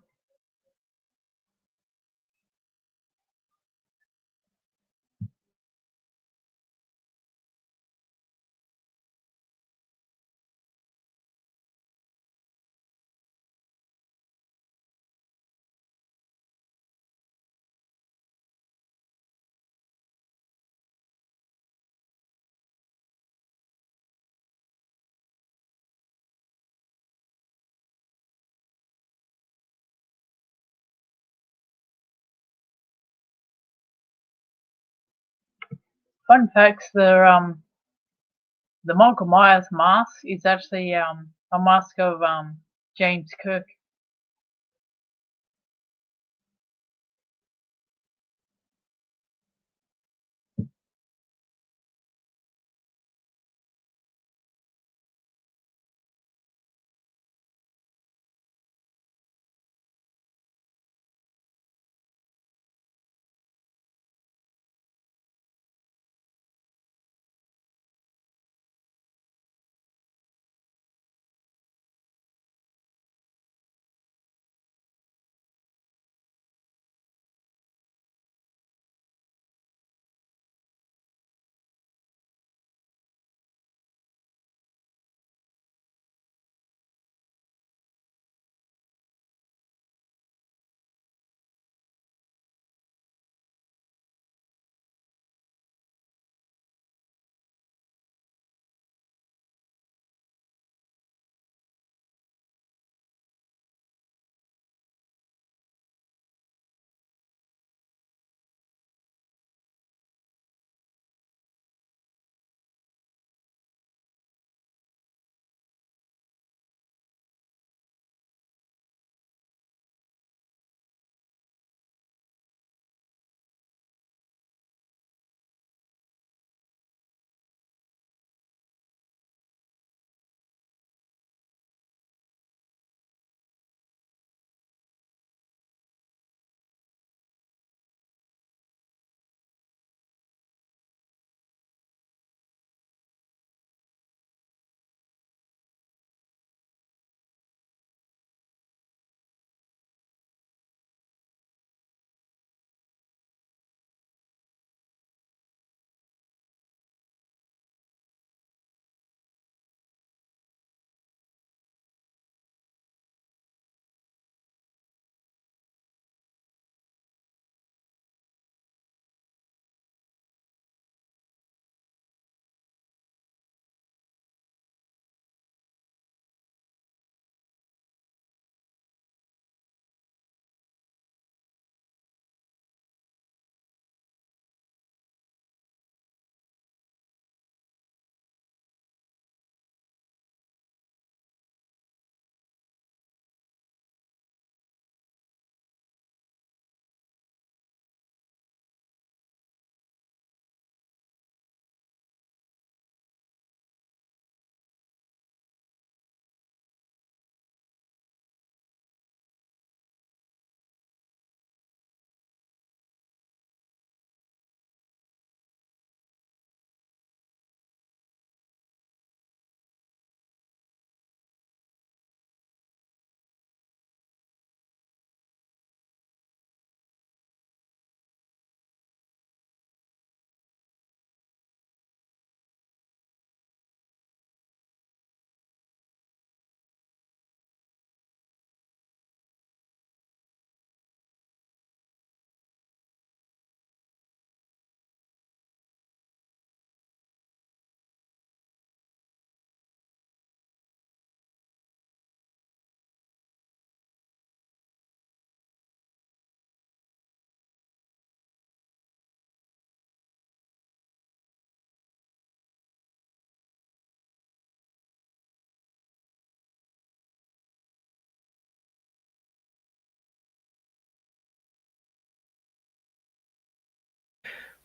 Fun facts: the Michael Myers mask is actually a mask of James Kirk.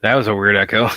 That was a weird echo.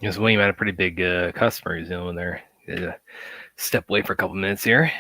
Yes, William had a pretty big customer he's doing there. Step away for a couple minutes here.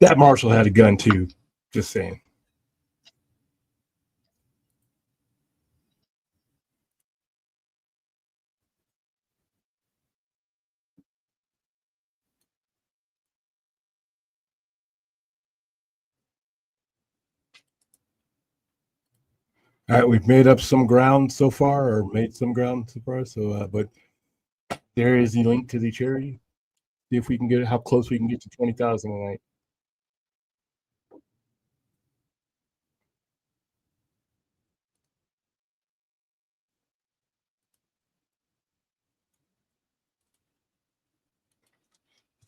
That marshal had a gun too. Just saying. All right, we've made up some ground so far, or made some ground so far. So, but there is the link to the charity. See if we can get how close we can get to 20,000 tonight.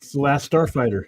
It's the last Starfighter.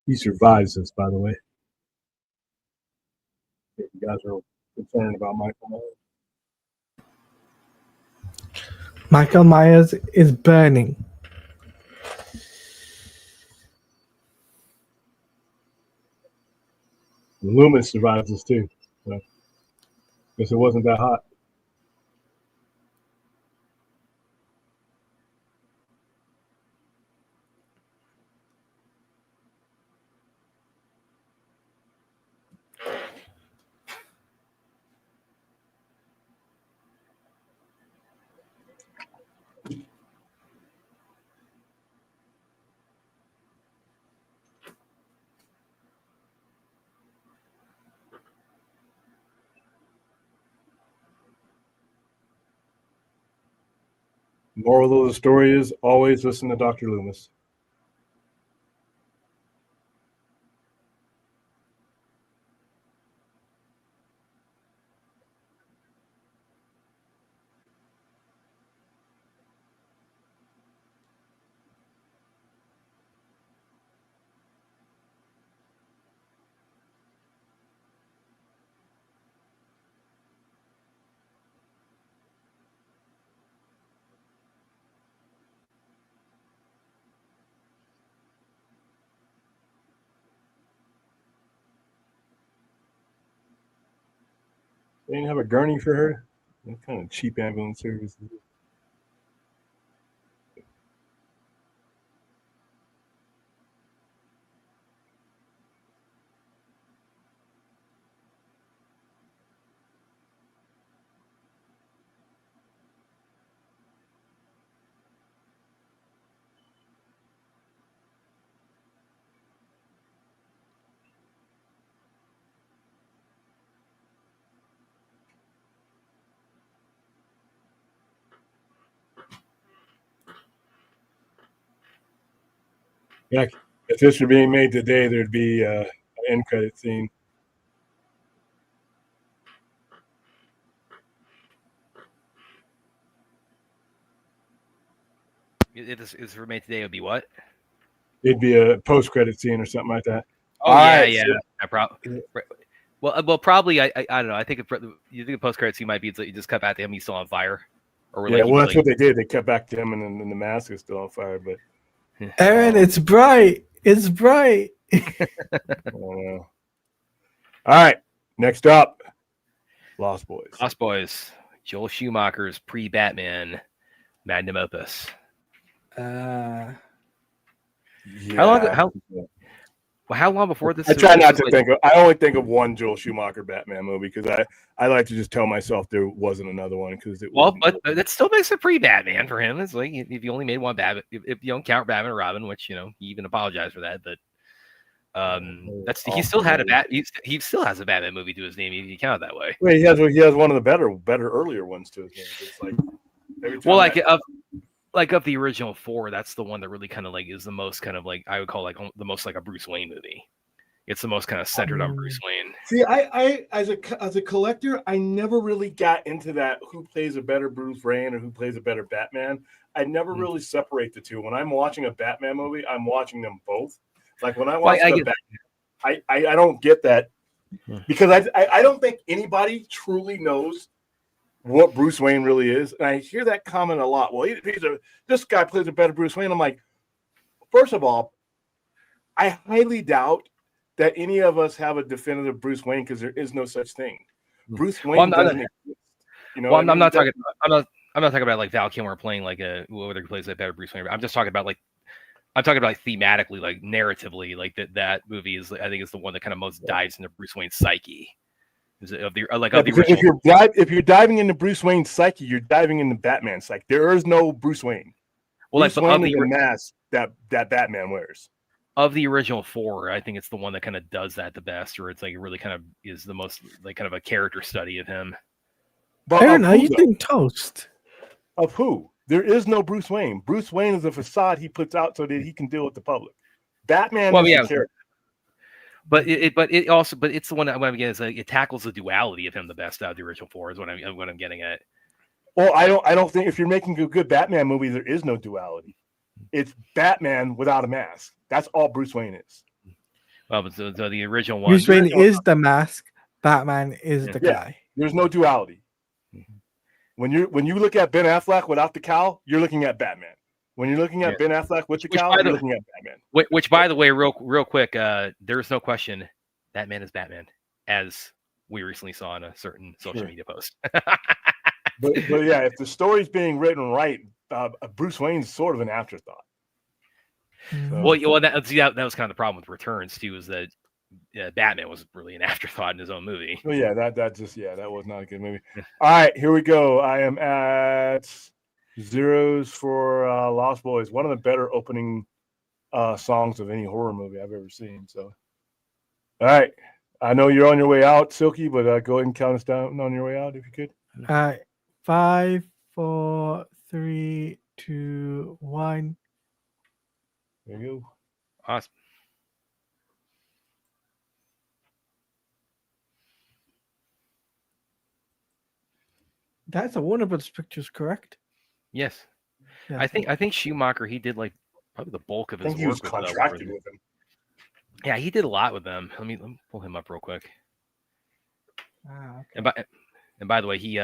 He survives this, by the way. If you guys are concerned about Michael Myers. Michael Myers is burning. Loomis survives this too. So, guess it wasn't that hot. Moral of the story is always listen to Dr. Loomis. They didn't have a gurney for her. What kind of cheap ambulance service is it? Yeah, if this were being made today, there'd be an end credit scene. If this is for me today, it would be what? It'd be a post credit scene or something like that. Oh All yeah, right, yeah. Well, probably. I don't know. I think you think a post credit scene might be it's like you just cut back to him. He's still on fire. Or Yeah, like well, that's what they did. They cut back to him, and then the mask is still on fire. But Aaron, it's bright. It's bright. I don't know. All right, next up, Lost Boys. Lost Boys. Joel Schumacher's pre-Batman magnum opus. Yeah. How long before this? I try not to think of. I only think of one Joel Schumacher Batman movie because I like to just tell myself there wasn't another one because it. Well, but that still makes it pre-Batman for him. It's like if you only made one Batman, if you don't count Batman and Robin, which he even apologized for that, but he still had he still has a Batman movie to his name if you count it that way. Wait, he has one of the better earlier ones to his name. It's like every time of the original four, that's the one that really kind of like is the most kind of like I would call like the most like a Bruce Wayne movie. It's the most kind of centered on Bruce Wayne. See, I as a collector, I never really got into that who plays a better Bruce Wayne or who plays a better Batman. I never really separate the two. When I'm watching a Batman movie, I'm watching them both. Like when I watch Batman, I don't get that because I don't think anybody truly knows what Bruce Wayne really is. And I hear that comment a lot. Well, this guy plays a better Bruce Wayne. I'm like, first of all, I highly doubt that any of us have a definitive Bruce Wayne because there is no such thing. Bruce Wayne doesn't exist. I'm not talking about like Val Kilmer playing like whoever plays that better Bruce Wayne. I'm just talking about like thematically, like narratively, like that movie is I think is the one that kind of most dives into Bruce Wayne's psyche. If you're diving into Bruce Wayne's psyche, you're diving into Batman's psyche. There is no Bruce Wayne. Bruce Wayne is a mask that Batman wears. Of the original four, I think it's the one that kind of does that the best, or it's like really kind of is the most like kind of a character study of him. But Aaron, are you eating toast? Of who? There is no Bruce Wayne. Bruce Wayne is a facade he puts out so that he can deal with the public. Batman is the character. But it's the one that what I'm getting is like, it tackles the duality of him the best out of the original four is what I'm getting at. Well, I don't think if you're making a good Batman movie, there is no duality. It's Batman without a mask. That's all Bruce Wayne is. Well, but so the original one, Bruce Wayne is the mask. Batman is the guy. There's no duality. When you look at Ben Affleck without the cowl, you're looking at Batman. When you're looking at Ben Affleck with the cowl, you're looking at Batman. Which, by the way, real quick, there is no question Batman is Batman, as we recently saw in a certain social media post. but yeah, if the story's being written right, Bruce Wayne's sort of an afterthought. So, Well, that was kind of the problem with Returns too, is that Batman was really an afterthought in his own movie. well, yeah, that was not a good movie. All right, here we go. I am at zeros for Lost Boys, one of the better opening songs of any horror movie I've ever seen. So, all right, I know you're on your way out, Silky, but go ahead and count us down on your way out if you could. All right, 5, 4, 3, 2, 1. There you go. Awesome. That's a Warner Brothers Pictures, correct? Yes. Yeah. I think Schumacher, he did like probably the bulk of his work. He was contracted with them. Yeah, he did a lot with them. Let me pull him up real quick. Okay. And by the way, he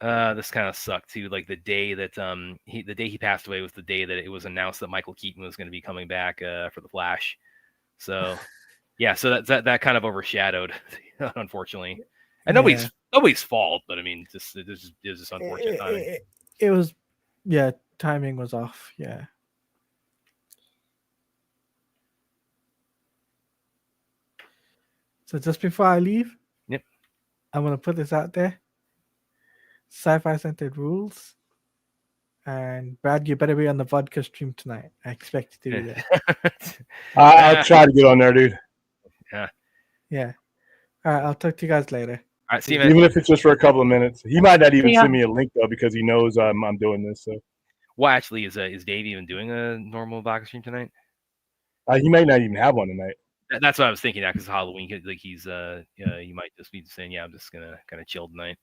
this kind of sucked too. Like the day that the day he passed away was the day that it was announced that Michael Keaton was going to be coming back for the Flash. So yeah, so that kind of overshadowed, unfortunately. And nobody's fault, but I mean, it was just unfortunate timing. It was, yeah, timing was off. Yeah. So just before I leave, Yep, I'm gonna put this out there. Sci-fi centered rules. And Brad, you better be on the vodka stream tonight. I expect you to be there. I'll try to get on there, dude. Yeah. All right, I'll talk to you guys later. All right, see you, man. Even if it's just for a couple of minutes. He might not even send me a link though because he knows I'm doing this. So, well, actually, is Dave even doing a normal vodka stream tonight? he might not even have one tonight. That's what I was thinking. Now, because Halloween, like he's you might just be saying, yeah, I'm just gonna kind of chill tonight.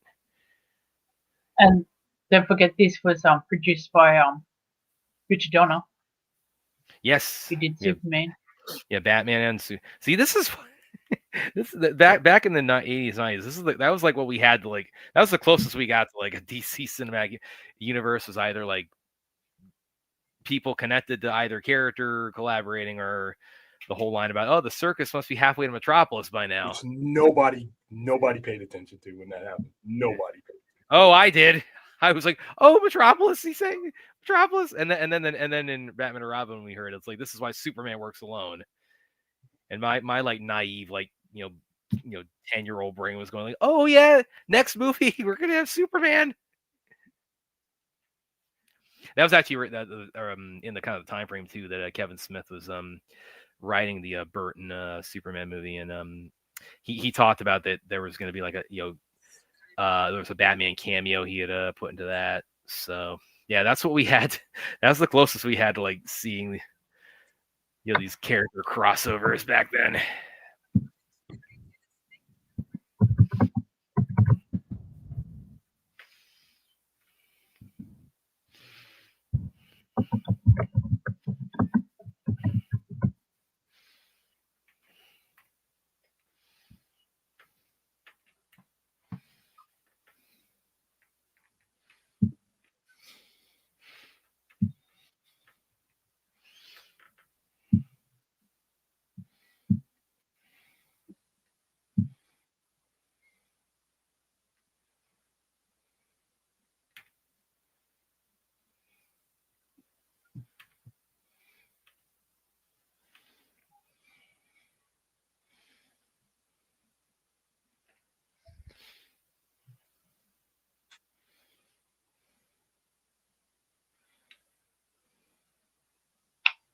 And don't forget, this was produced by Richard Donner. Yes, Who did Superman? Yeah, Batman and see, this is back in the 80s, 90s. That was like what we had to like. That was the closest we got to like a DC cinematic universe. Was either like people connected to either character collaborating or the whole line about the circus must be halfway to Metropolis by now. Which nobody paid attention to when that happened. Nobody paid attention. Oh, I did. I was like, "Oh, Metropolis!" He's saying Metropolis, and then in Batman and Robin, we heard it's like this is why Superman works alone. And my like naive 10-year-old brain was going like, "Oh yeah, next movie we're gonna have Superman." That was actually in the kind of time frame too that Kevin Smith was writing the Burton Superman movie, and he talked about that there was going to be like a there was a Batman cameo he had put into that. So yeah, that's what we had. That's the closest we had to like seeing these character crossovers back then.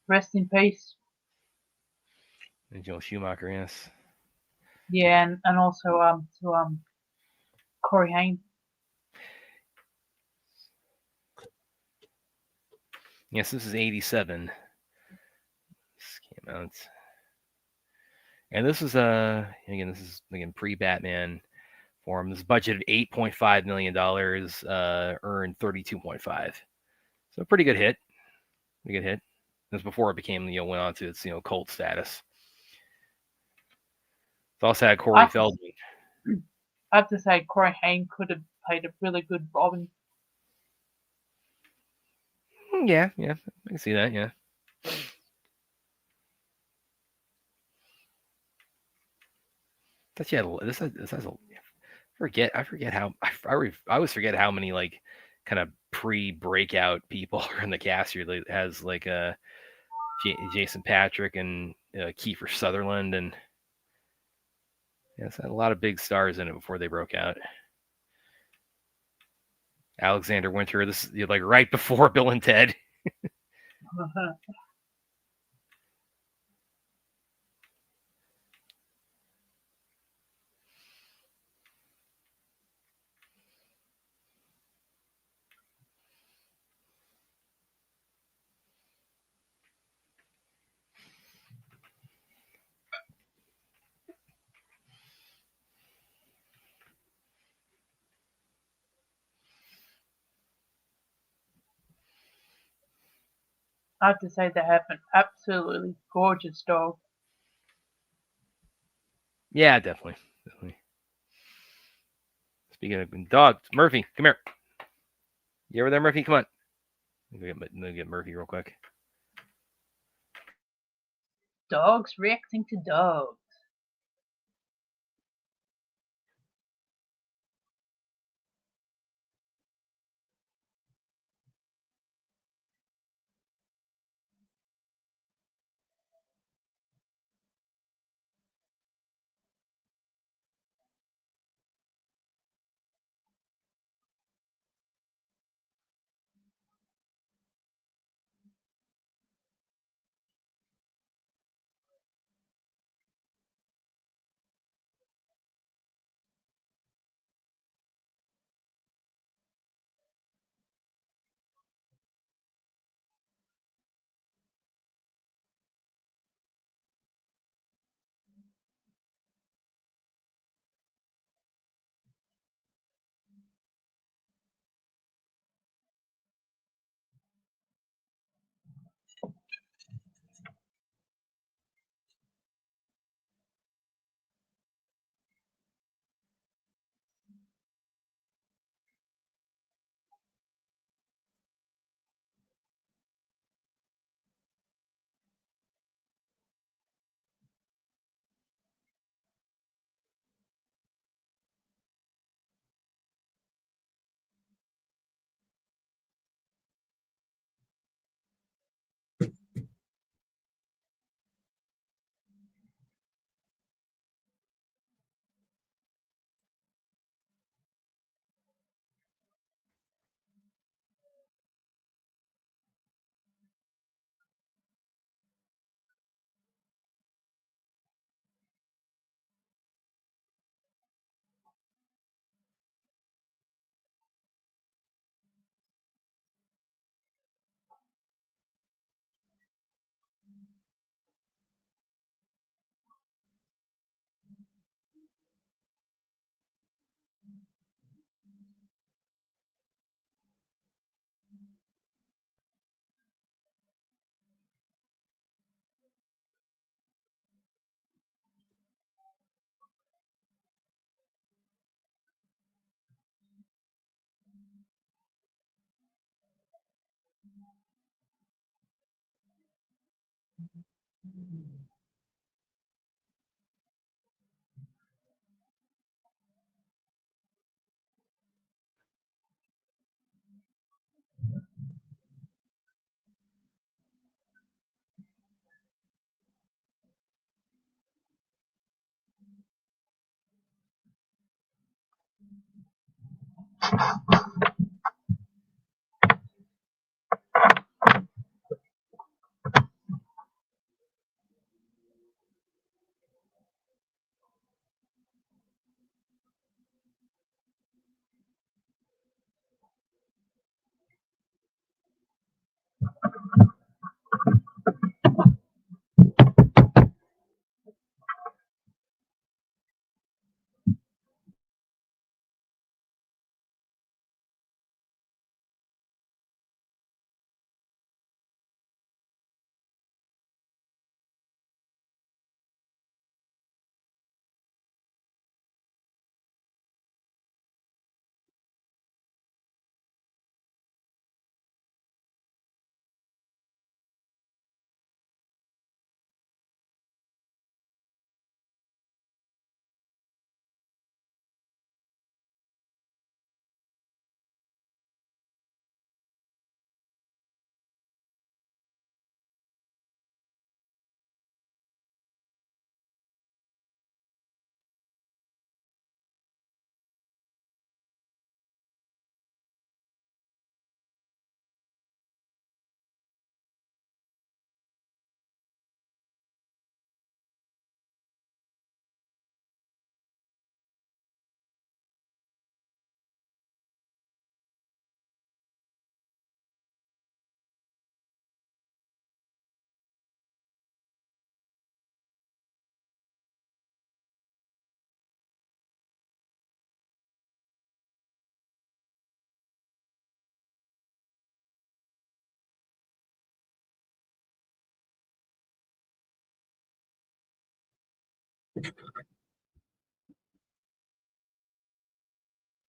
Rest in peace. And Joel Schumacher, yes. Yeah, and also to Corey Haim. Yes, this is 87. This came out. And this is again pre-Batman form. This budgeted $8.5 million, earned 32.5. So pretty good hit. Pretty good hit. This was before it became, went on to its, cult status. It's also had Corey Feldman. I have to say, Corey Haim could have played a really good Robin. Yeah, I can see that. Yeah. But yeah, this has a. I forget how I always forget how many like kind of pre-breakout people are in the cast here. It has like Jason Patrick and Kiefer Sutherland, and it's had a lot of big stars in it before they broke out. Alexander Winter, this is like right before Bill and Ted. I have to say they have an absolutely gorgeous dog. Yeah, definitely. Speaking of dogs, Murphy, come here. You over there, Murphy? Come on. Let me get Murphy real quick. Dogs reacting to dogs.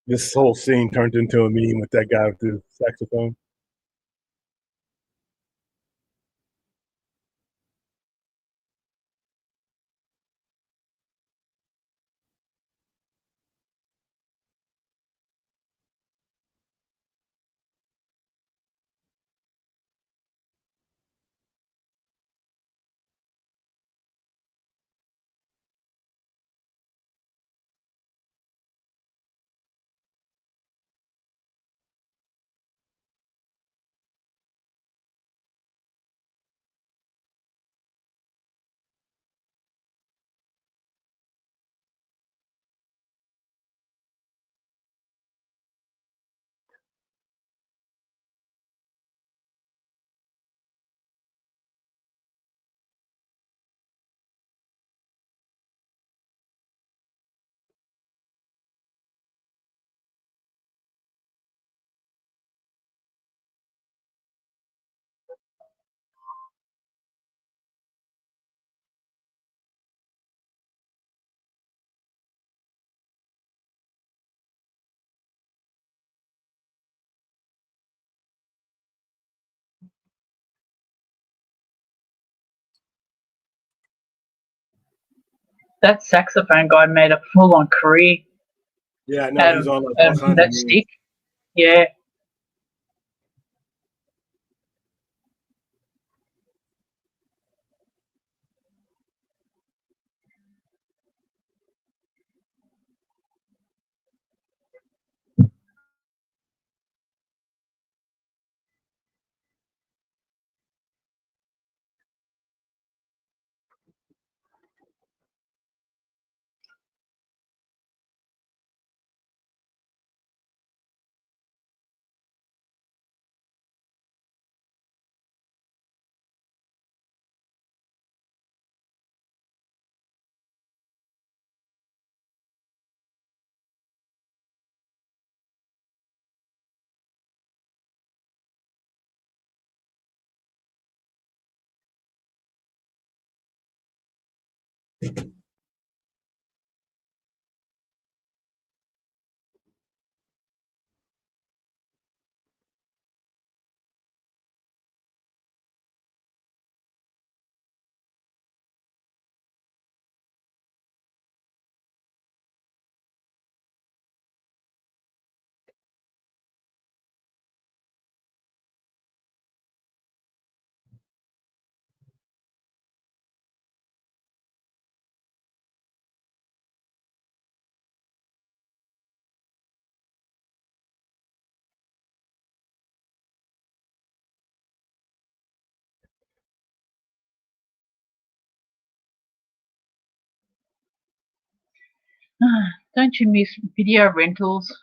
This whole scene turned into a meme with that guy with the saxophone. That saxophone guy made a full-on career Yeah, no, out he's of, on like all kinds of that memes. stick. Yeah. Don't you miss video rentals?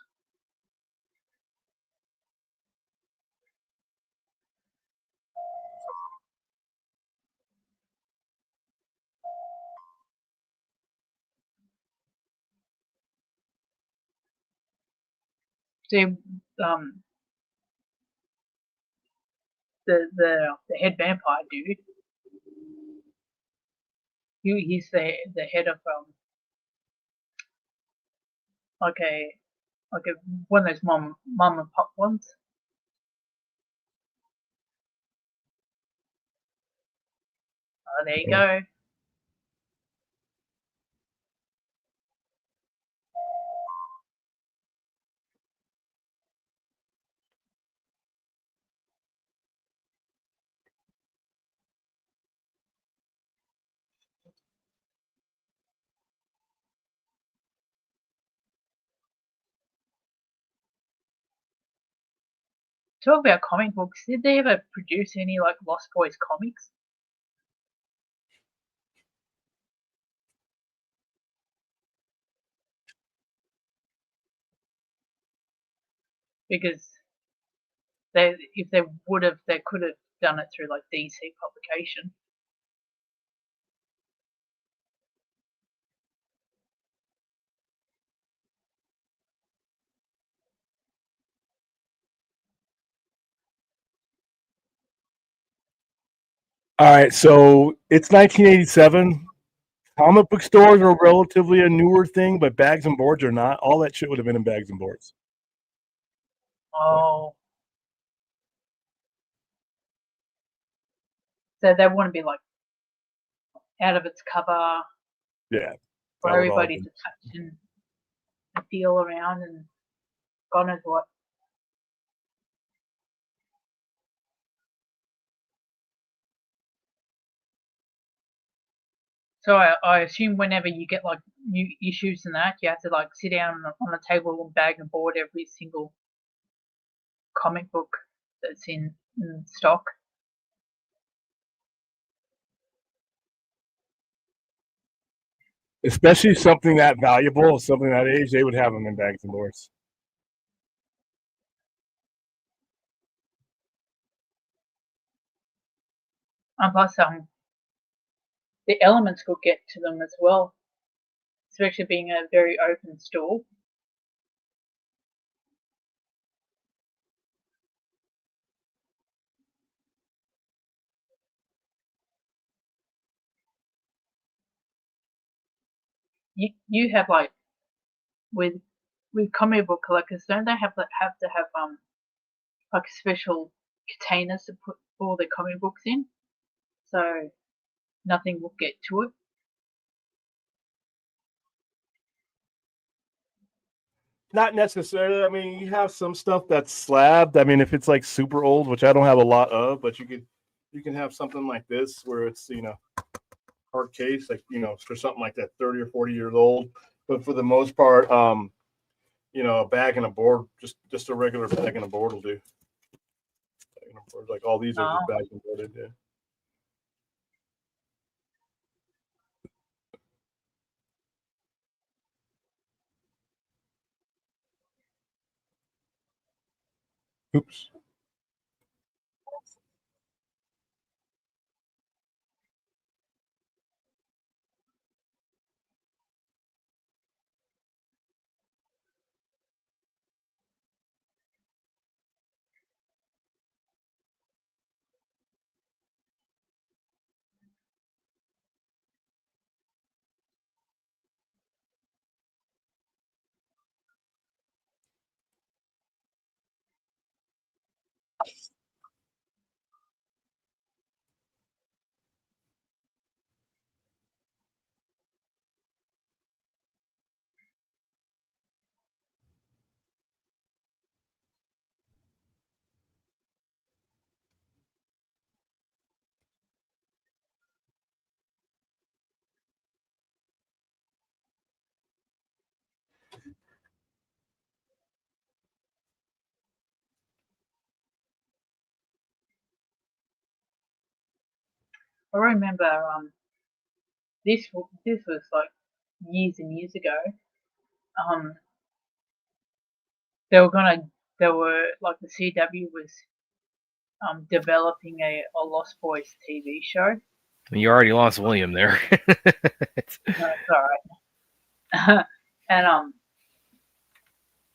See, the head vampire dude. He's the head of like a one of those mom and pop ones. Oh, there you go. Talk about comic books. Did they ever produce any like Lost Boys comics? Because if they would have, they could have done it through like DC publication. All right, so it's 1987. Comic book stores are relatively a newer thing, but bags and boards are not. All that shit would have been in bags and boards. Oh. So they want to be like out of its cover Yeah. for that would all everybody be- to touch and feel around and God knows what. So I assume whenever you get like new issues and that, you have to like sit down on a table and bag and board every single comic book that's in stock. Especially something that valuable, something that age, they would have them in bags and boards. And plus, the elements could get to them as well, especially being a very open store. You have like with comic book collectors, don't they have to have like special containers to put all the comic books in, so nothing will get to it? Not necessarily. I mean, you have some stuff that's slabbed. I mean, if it's like super old, which I don't have a lot of, but you can have something like this where it's hard case, like for something like that, 30 or 40 years old. But for the most part, a bag and a board, just a regular bag and a board will do. Like all these are just bags and boarded. Yeah. Oops. I remember this was like years and years ago. They were like the CW was developing a Lost Boys TV show. You already lost William there. No, it's all right. And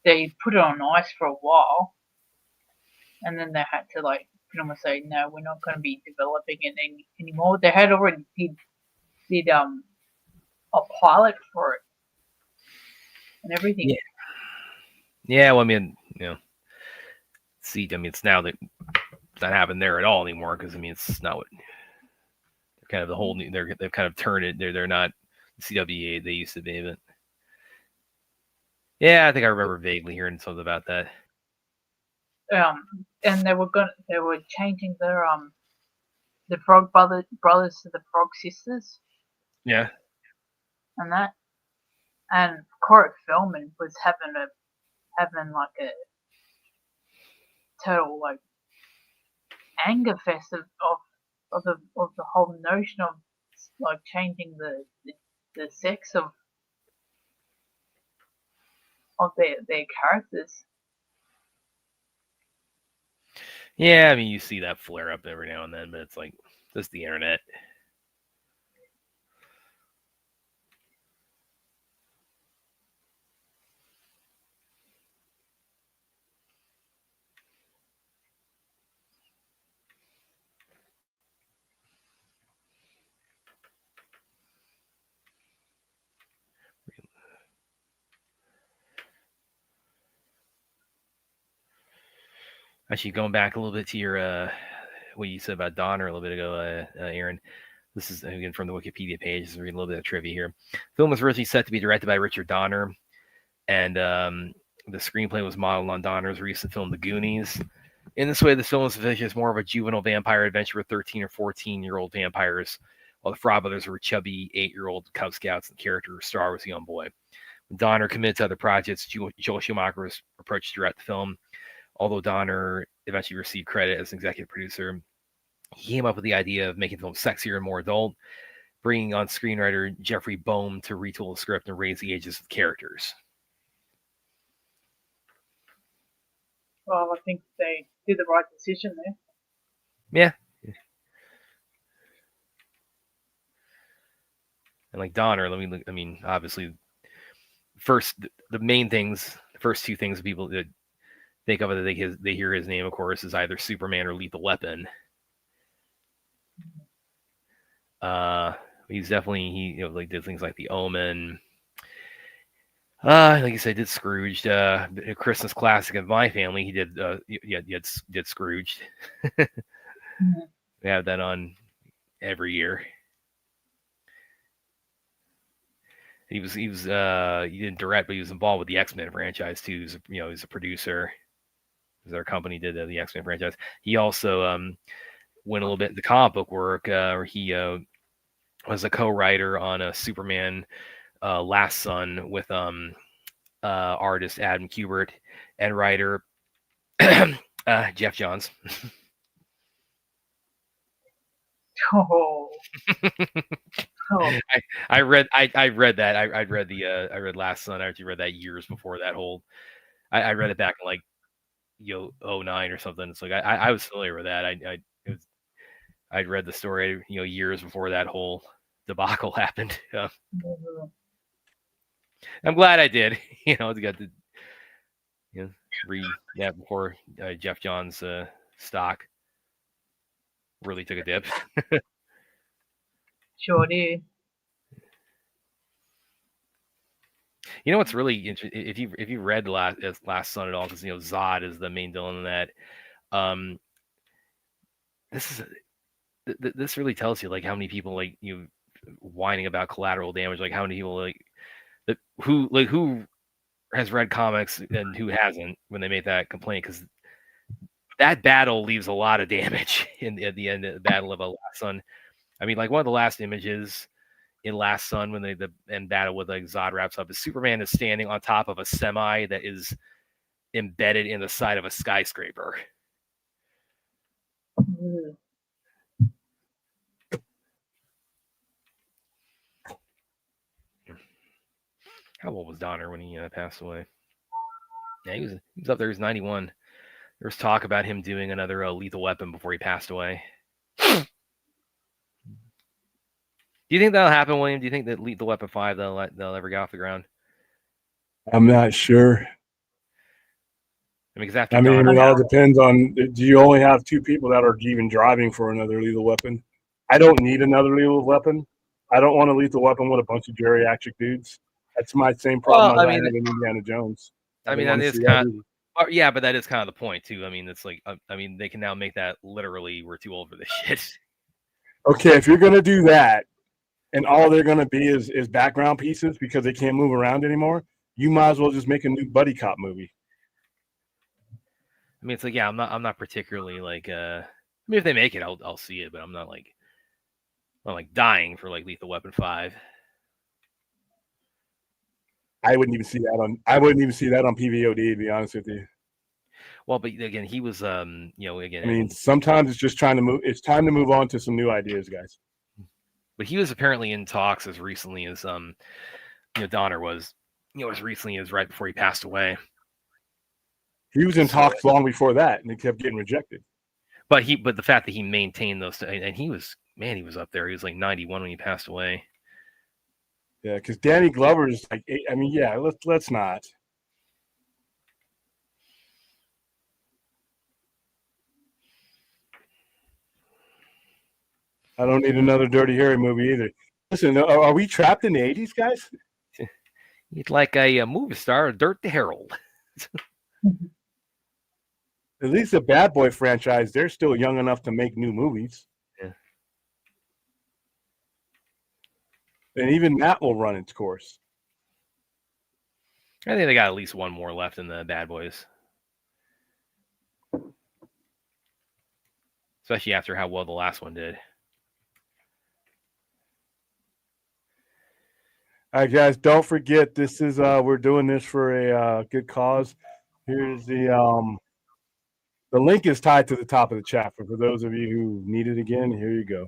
they put it on ice for a while, and then they had to like pretty much say, no, we're not going to be developing it anymore. They had already did a pilot for it and everything. Yeah, well, I mean, it's now that it's not happening there at all anymore because it's not what kind of the whole new. They've kind of turned it. They're not CWA they used to be, but yeah, I think I remember vaguely hearing something about that. And they were changing their the Frog brothers to the Frog sisters Yeah. and that. And Corey Feldman was having like a total like anger fest of the whole notion of like changing the sex of their characters. Yeah, I mean, you see that flare up every now and then, but it's like just the internet. Actually, going back a little bit to your what you said about Donner a little bit ago, Aaron. This is again from the Wikipedia page. Just reading a little bit of trivia here. The film was originally set to be directed by Richard Donner, and the screenplay was modeled on Donner's recent film, The Goonies. In this way, the film is envisioned as more of a juvenile vampire adventure with 13 or 14-year-old vampires, while the Frog Brothers were chubby 8-year-old Cub Scouts, and the character Star was a young boy. When Donner committed to other projects, Joel Schumacher was approached to direct the film. Although Donner eventually received credit as an executive producer, he came up with the idea of making the film sexier and more adult, bringing on screenwriter Jeffrey Boehm to retool the script and raise the ages of the characters. Well, I think they did the right decision there. Yeah. And like Donner, let me look. I mean, obviously, first the main things, the first two things people that think of it that they hear his name, of course, is either Superman or Lethal Weapon. He's definitely like did things like The Omen. Like you said, did Scrooged. A Christmas classic of my family. He did. Did Scrooged. Mm-hmm. We have that on every year. He didn't direct, but he was involved with the X-Men franchise too. He's a producer. Our company did the X-Men franchise. He also went a little bit into comic book work. Where he was a co-writer on a Superman Last Son with artist Adam Kubert and writer Jeff Johns. Oh. Oh. I read that. I read Last Son. I actually read that years before that whole. I read it back in like 09 or something. It's like I was familiar with that. I'd read the story years before that whole debacle happened. Mm-hmm. I'm glad I did. I got to read that before Jeff Johns' stock really took a dip. Sure did. You know what's really interesting? If you read Last Son at all, because Zod is the main villain in that. This really tells you like how many people like whining about collateral damage, like how many people who has read comics and who hasn't when they made that complaint, because that battle leaves a lot of damage at the end of the Battle of Last Son. I mean, like one of the last images in Last Son when the end battle with like Zod wraps up is Superman is standing on top of a semi that is embedded in the side of a skyscraper. Mm-hmm. How old was Donner when he passed away? Yeah, he was up there. He was 91. There was talk about him doing another Lethal Weapon before he passed away. Do you think that'll happen, William? Do you think that Lethal Weapon 5 they'll ever get off the ground? I'm not sure. I mean, because after it all depends on, do you only have two people that are even driving for another lethal weapon? I don't need another lethal weapon. I don't want a lethal weapon with a bunch of geriatric dudes. That's my same problem I had in Indiana Jones. I mean, that is kind of, yeah, but that is kind of the point too. I mean, it's like, they can now make that literally we're too old for this shit. Okay, if you're gonna do that, and all they're gonna be is background pieces because they can't move around anymore, you might as well just make a new buddy cop movie. I mean, it's like, yeah, I'm not particularly like, I mean, if they make it, I'll see it, but I'm not like dying for like Lethal Weapon 5. I wouldn't even see that on PVOD, to be honest with you. Well, but again, he was, again. I mean, sometimes it's just trying to move. It's time to move on to some new ideas, guys. But he was apparently in talks as recently as, Donner was, as recently as right before he passed away. He was in talks long before that, and he kept getting rejected. But the fact that he maintained those, and he was up there. He was like 91 when he passed away. Yeah, because Danny Glover is like, I mean, yeah, let's not. I don't need another Dirty Harry movie either. Listen, are we trapped in the 80s, guys? He's like a movie star, Dirt to Harold. At least the Bad Boy franchise, they're still young enough to make new movies. Yeah. And even that will run its course. I think they got at least one more left in the Bad Boys. Especially after how well the last one did. All right, guys, don't forget this is we're doing this for a good cause. Here's the link is tied to the top of the chat. For those of you who need it again, here you go.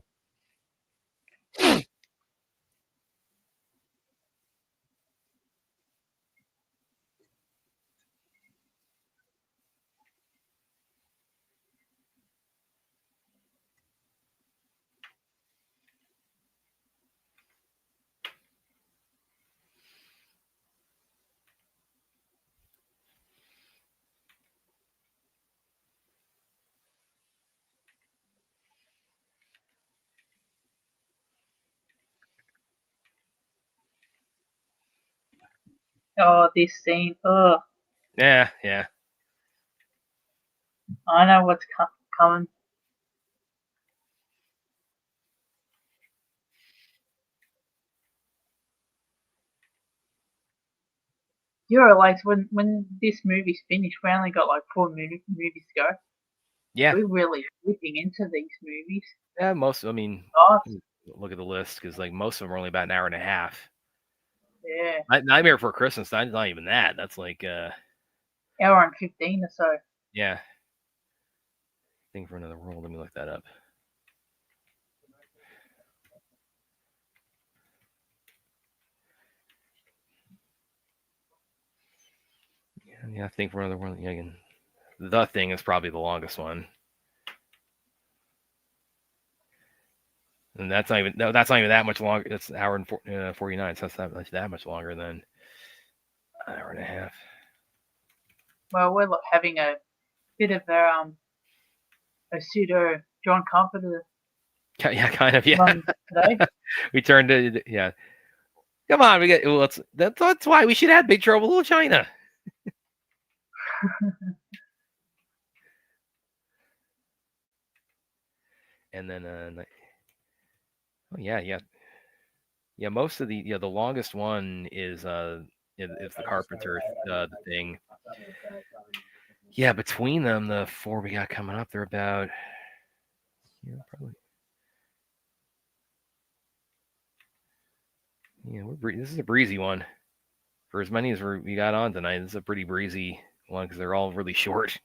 Oh, this scene. Oh, Yeah. I know what's coming. You realize when this movie's finished, we only got like 4 movies to go. Yeah. We're really flipping into these movies. Yeah, most. I mean, Fast. look at the list because like most of them are only about an hour and a half. Yeah, Nightmare Before Christmas. Not even that. That's like hour and 15 or so. yeah. Thing for Another World. Let me look that up. Yeah, Thing for Another World. Yeah, again, The Thing is probably the longest one. And that's not even that much longer. That's an hour and 49. So that's that much longer than an hour and a half. Well, we're having a bit of a pseudo John Carpenter Yeah, kind of. Yeah, run today. we turned to yeah. Come on, we get. Well, that's why we should have Big Trouble in Little China. And then oh yeah. Most of the the longest one is the Carpenters the Thing. Yeah, between them, the 4 we got coming up, they're about probably. Yeah, this is a breezy one. For as many as we got on tonight, this is a pretty breezy one because they're all really short.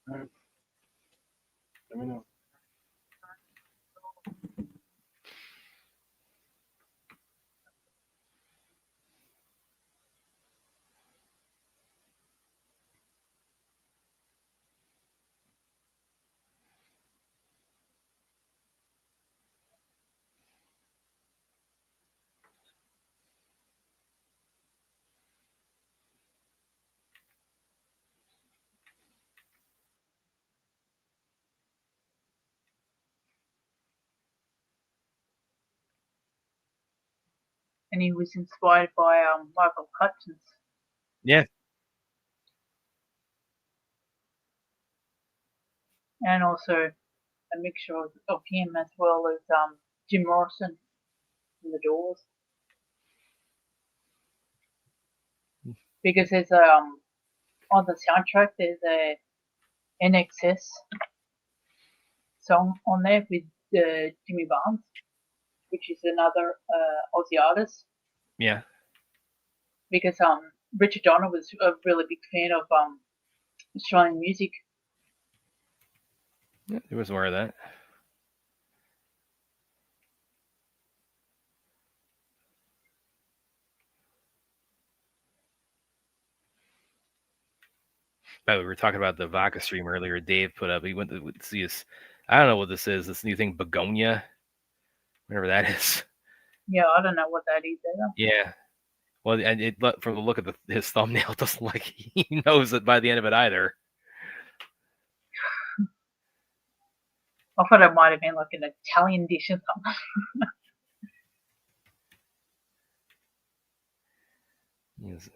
All right. Let me know. And he was inspired by Michael Hutchins. Yeah. And also a mixture of him as well as Jim Morrison in The Doors. Because there's on the soundtrack there's a NXS song on there with Jimmy Barnes, which is another Aussie artist. Yeah. Because Richard Donner was a really big fan of Australian music. Yeah, he was aware of that. By the way, we were talking about the vodka stream earlier. Dave put up. He went to see us. I don't know what this is. This new thing, begonia, whatever that is. Yeah, I don't know what that is either. Yeah. Well, and from the look of his thumbnail, it doesn't like he knows it by the end of it either. I thought it might have been like an Italian dish or something. Yes.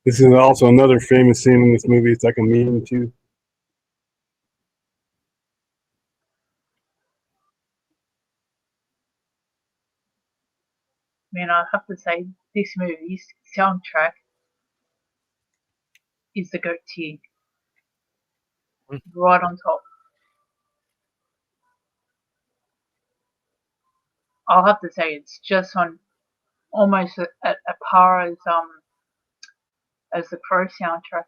This is also another famous scene in this movie. It's like a meme too. I mean, I have to say, this movie's soundtrack is the GOAT tier. Right on top. I'll have to say it's just on almost at a par as the Crow soundtrack.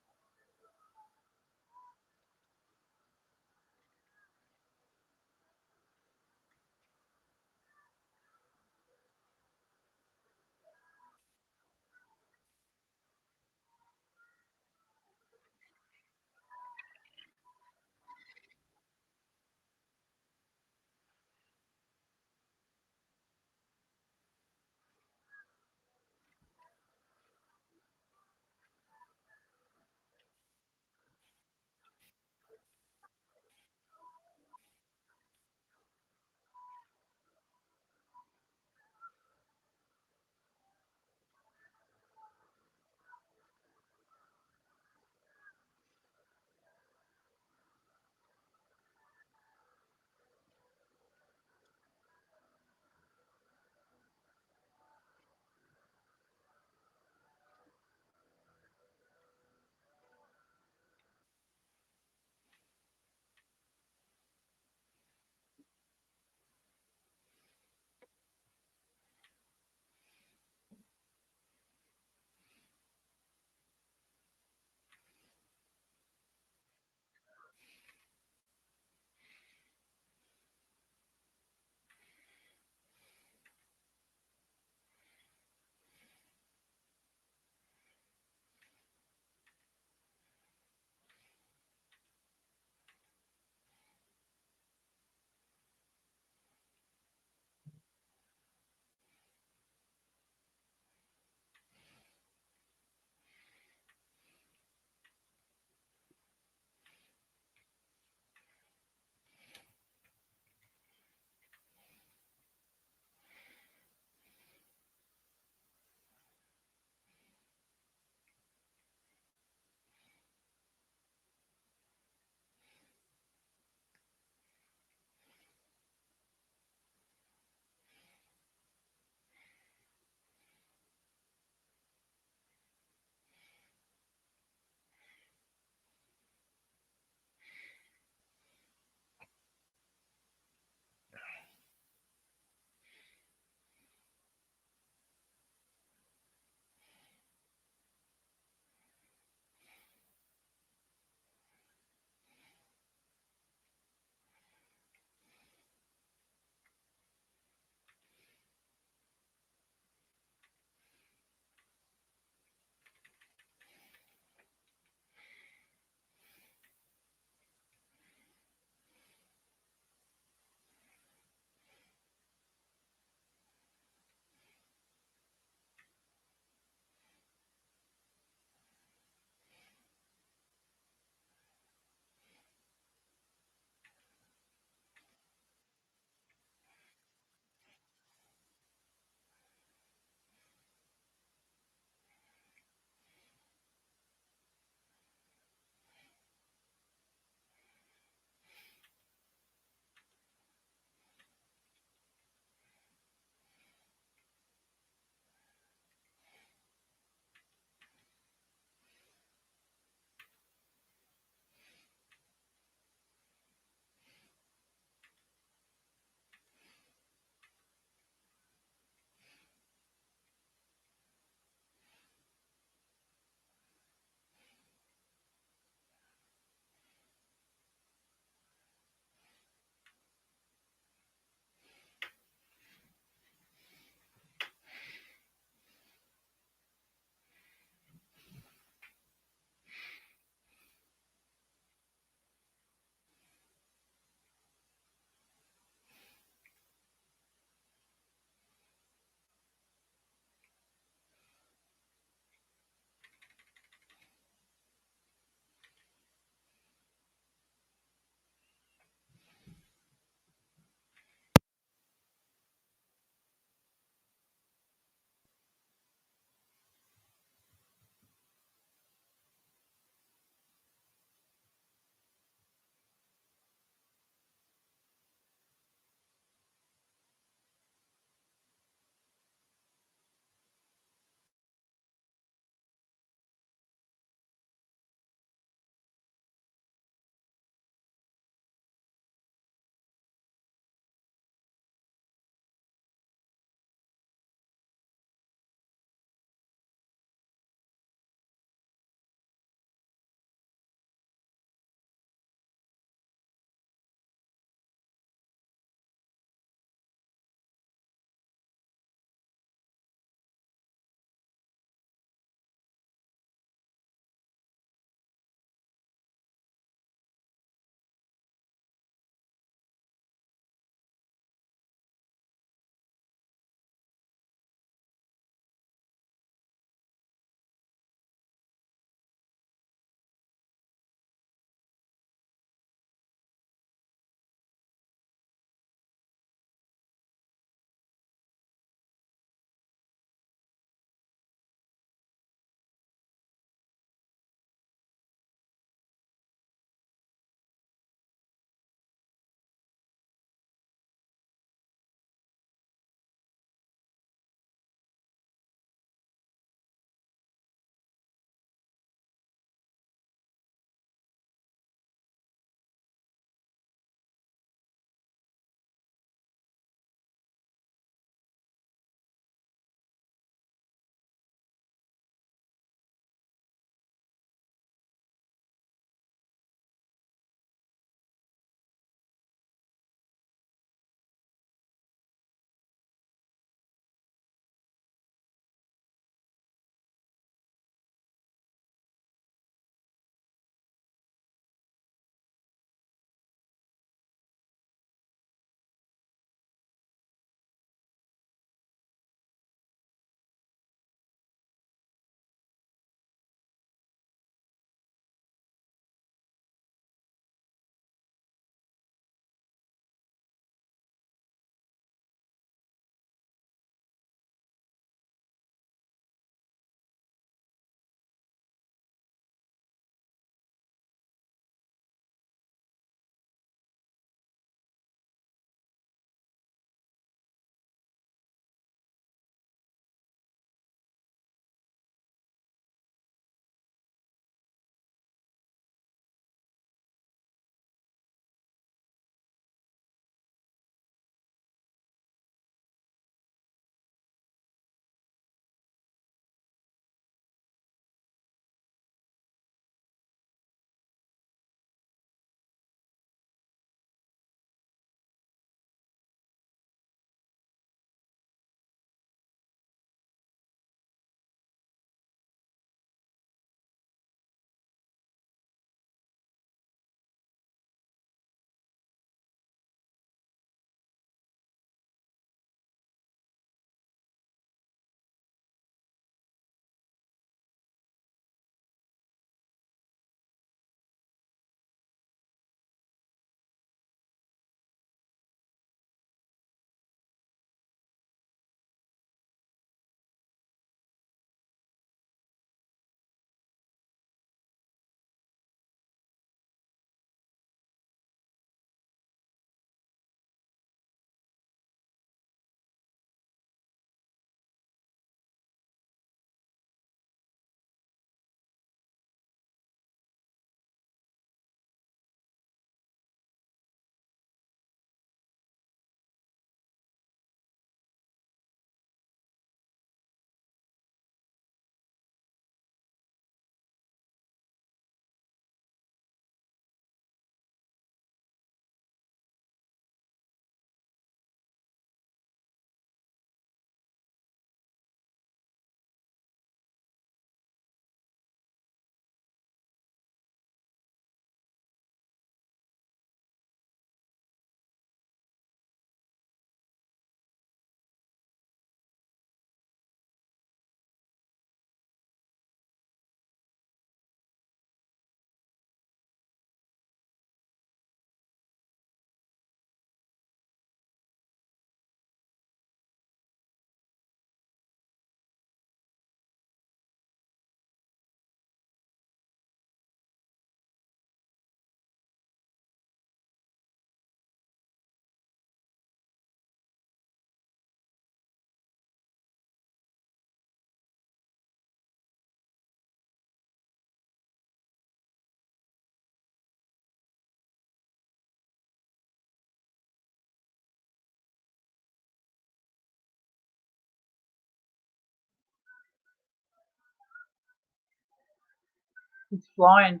He's flying.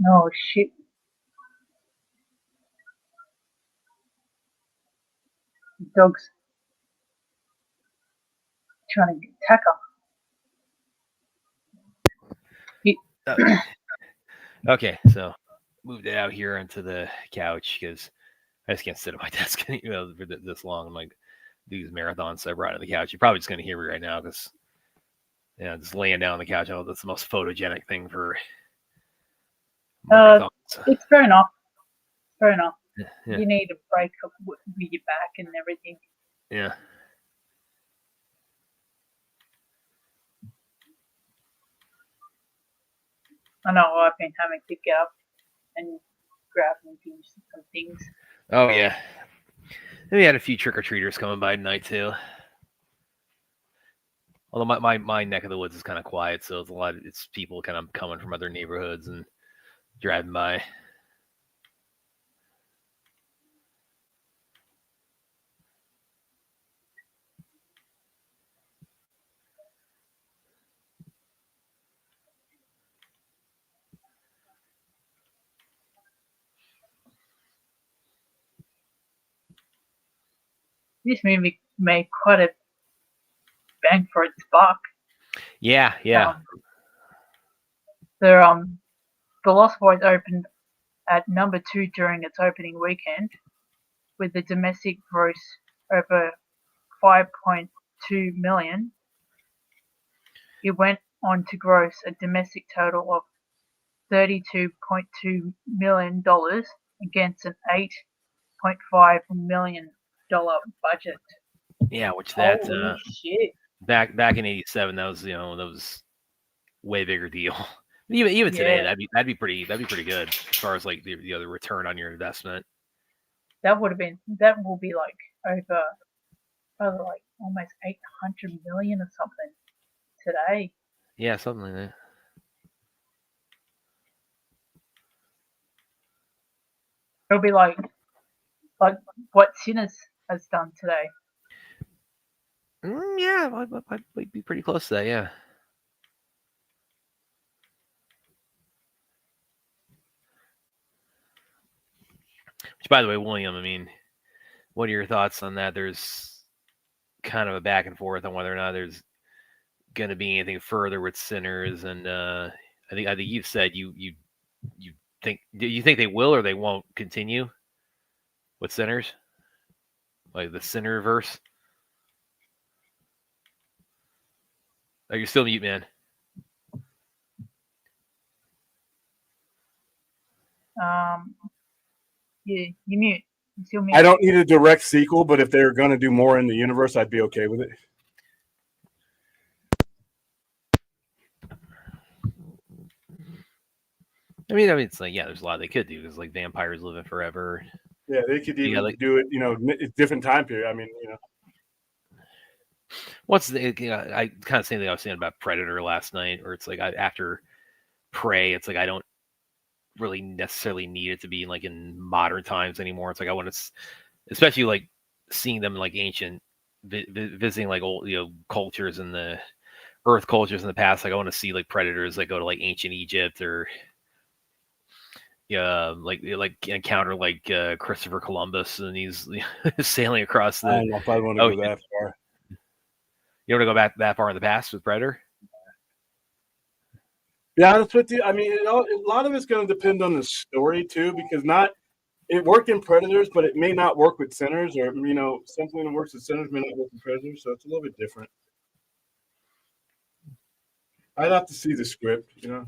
No shit. The dog's trying to attack her. Okay, so moved it out here onto the couch because I just can't sit at my desk, for this long. I'm like, do these marathons, so I brought it on the couch. You're probably just gonna hear me right now because, just laying down on the couch. Oh, that's the most photogenic thing for marathons. It's fair enough. Fair enough. Yeah. You need a break up with your back and everything. Yeah. I know I've been having to get up and grab and do some things. Oh yeah. And we had a few trick or treaters coming by tonight too. Although my neck of the woods is kind of quiet, so it's people kind of coming from other neighborhoods and driving by. This movie made quite a bang for its buck. Yeah. The Lost Boys opened at number 2 during its opening weekend, with the domestic gross over 5.2 million. It went on to gross a domestic total of $32.2 million against an $8.5 million budget. Yeah, which that Holy shit. back in '87, that was way bigger deal. Even today, that'd be pretty good as far as like the other return on your investment. That will be like over probably like almost 800 million or something today. Yeah, something like that. It'll be like what Sinners has done today. Yeah, might be pretty close to that. Yeah. Which, by the way, William, I mean, what are your thoughts on that? There's kind of a back and forth on whether or not there's going to be anything further with Sinners, and I think you've said you think, do you think they will or they won't continue with Sinners, like the Sinnerverse? Are you still mute, man? Yeah, you mute. You still mute. I don't need a direct sequel, but if they're going to do more in the universe, I'd be okay with it. I mean, it's like, yeah, there's a lot they could do because like vampires living forever. Yeah, they could even do it, different time period. I mean, What's the I kind of same thing I was saying about Predator last night, or it's like after Prey, it's like I don't really necessarily need it to be like in modern times anymore. It's like I want to, especially like seeing them in like ancient visiting like old cultures in the Earth cultures in the past. Like I want to see like predators that go to like ancient Egypt or like encounter like Christopher Columbus and he's sailing across I the don't know if I want to ocean. go that far. You want to go back that far in the past with Predator? Be honest with you, I mean, a lot of it's going to depend on the story too, because it worked in Predators, but it may not work with Sinners, or something that works with Sinners may not work with Predators, so it's a little bit different. I'd have to see the script, Yeah.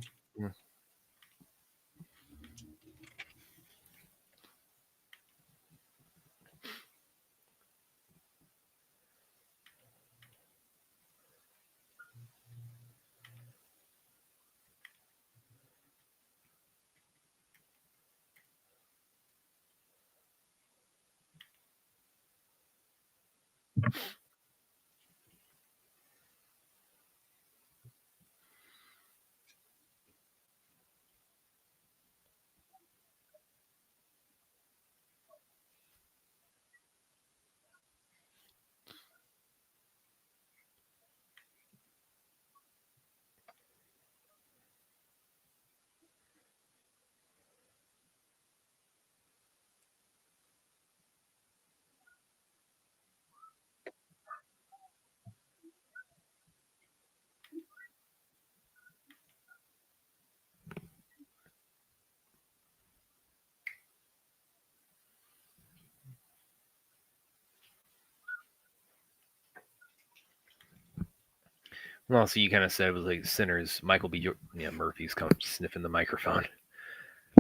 Well, so you kind of said it was like Sinners. Michael B. Murphy's come sniffing the microphone.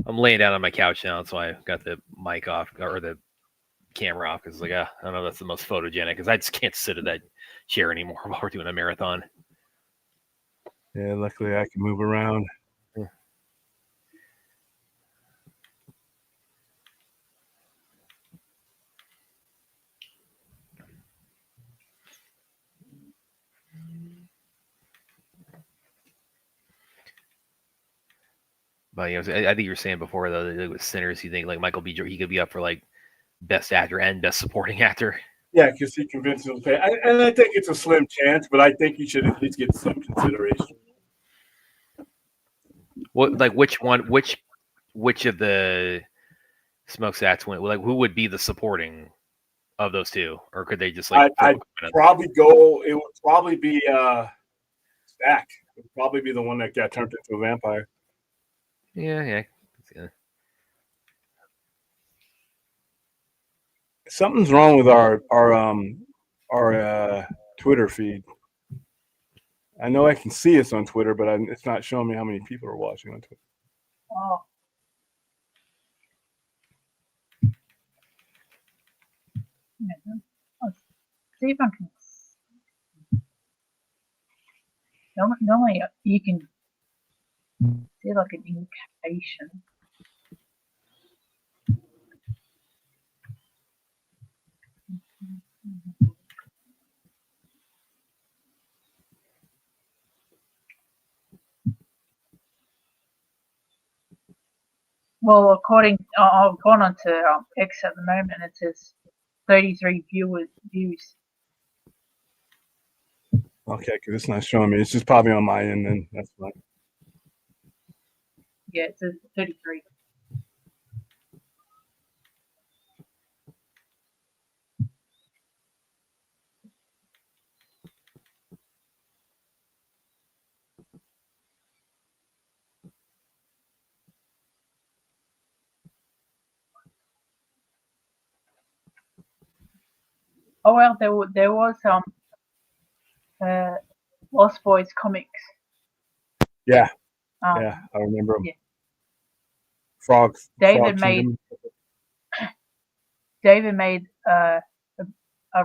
I'm laying down on my couch now, so I got the mic off or the camera off because like I don't know that's the most photogenic because I just can't sit at that chair anymore while we're doing a marathon. Yeah, luckily I can move around. Yeah. But I think you were saying before though that with Sinners, you think like Michael B. He could be up for like best actor and best supporting actor. Yeah, because he convinced him to pay, and I think it's a slim chance, but I think he should at least get some consideration. What like which of the smokestacks went? Like who would be the supporting of those two, or could they just like? I'd probably go. It would probably be Stack. It would probably be the one that got turned into a vampire. Yeah. Something's wrong with our Twitter feed. I know I can see us on Twitter, but it's not showing me how many people are watching on Twitter. Oh. Let's see if I can. Normally you can see like an indication. Well, according, I've gone on to X at the moment. It says 33 views. Okay, because it's not showing me. It's just probably on my end, then that's fine. Yeah, it says 33. Oh well, there was Lost Boys comics. Yeah, yeah, I remember them. Yeah. Frogs. David made a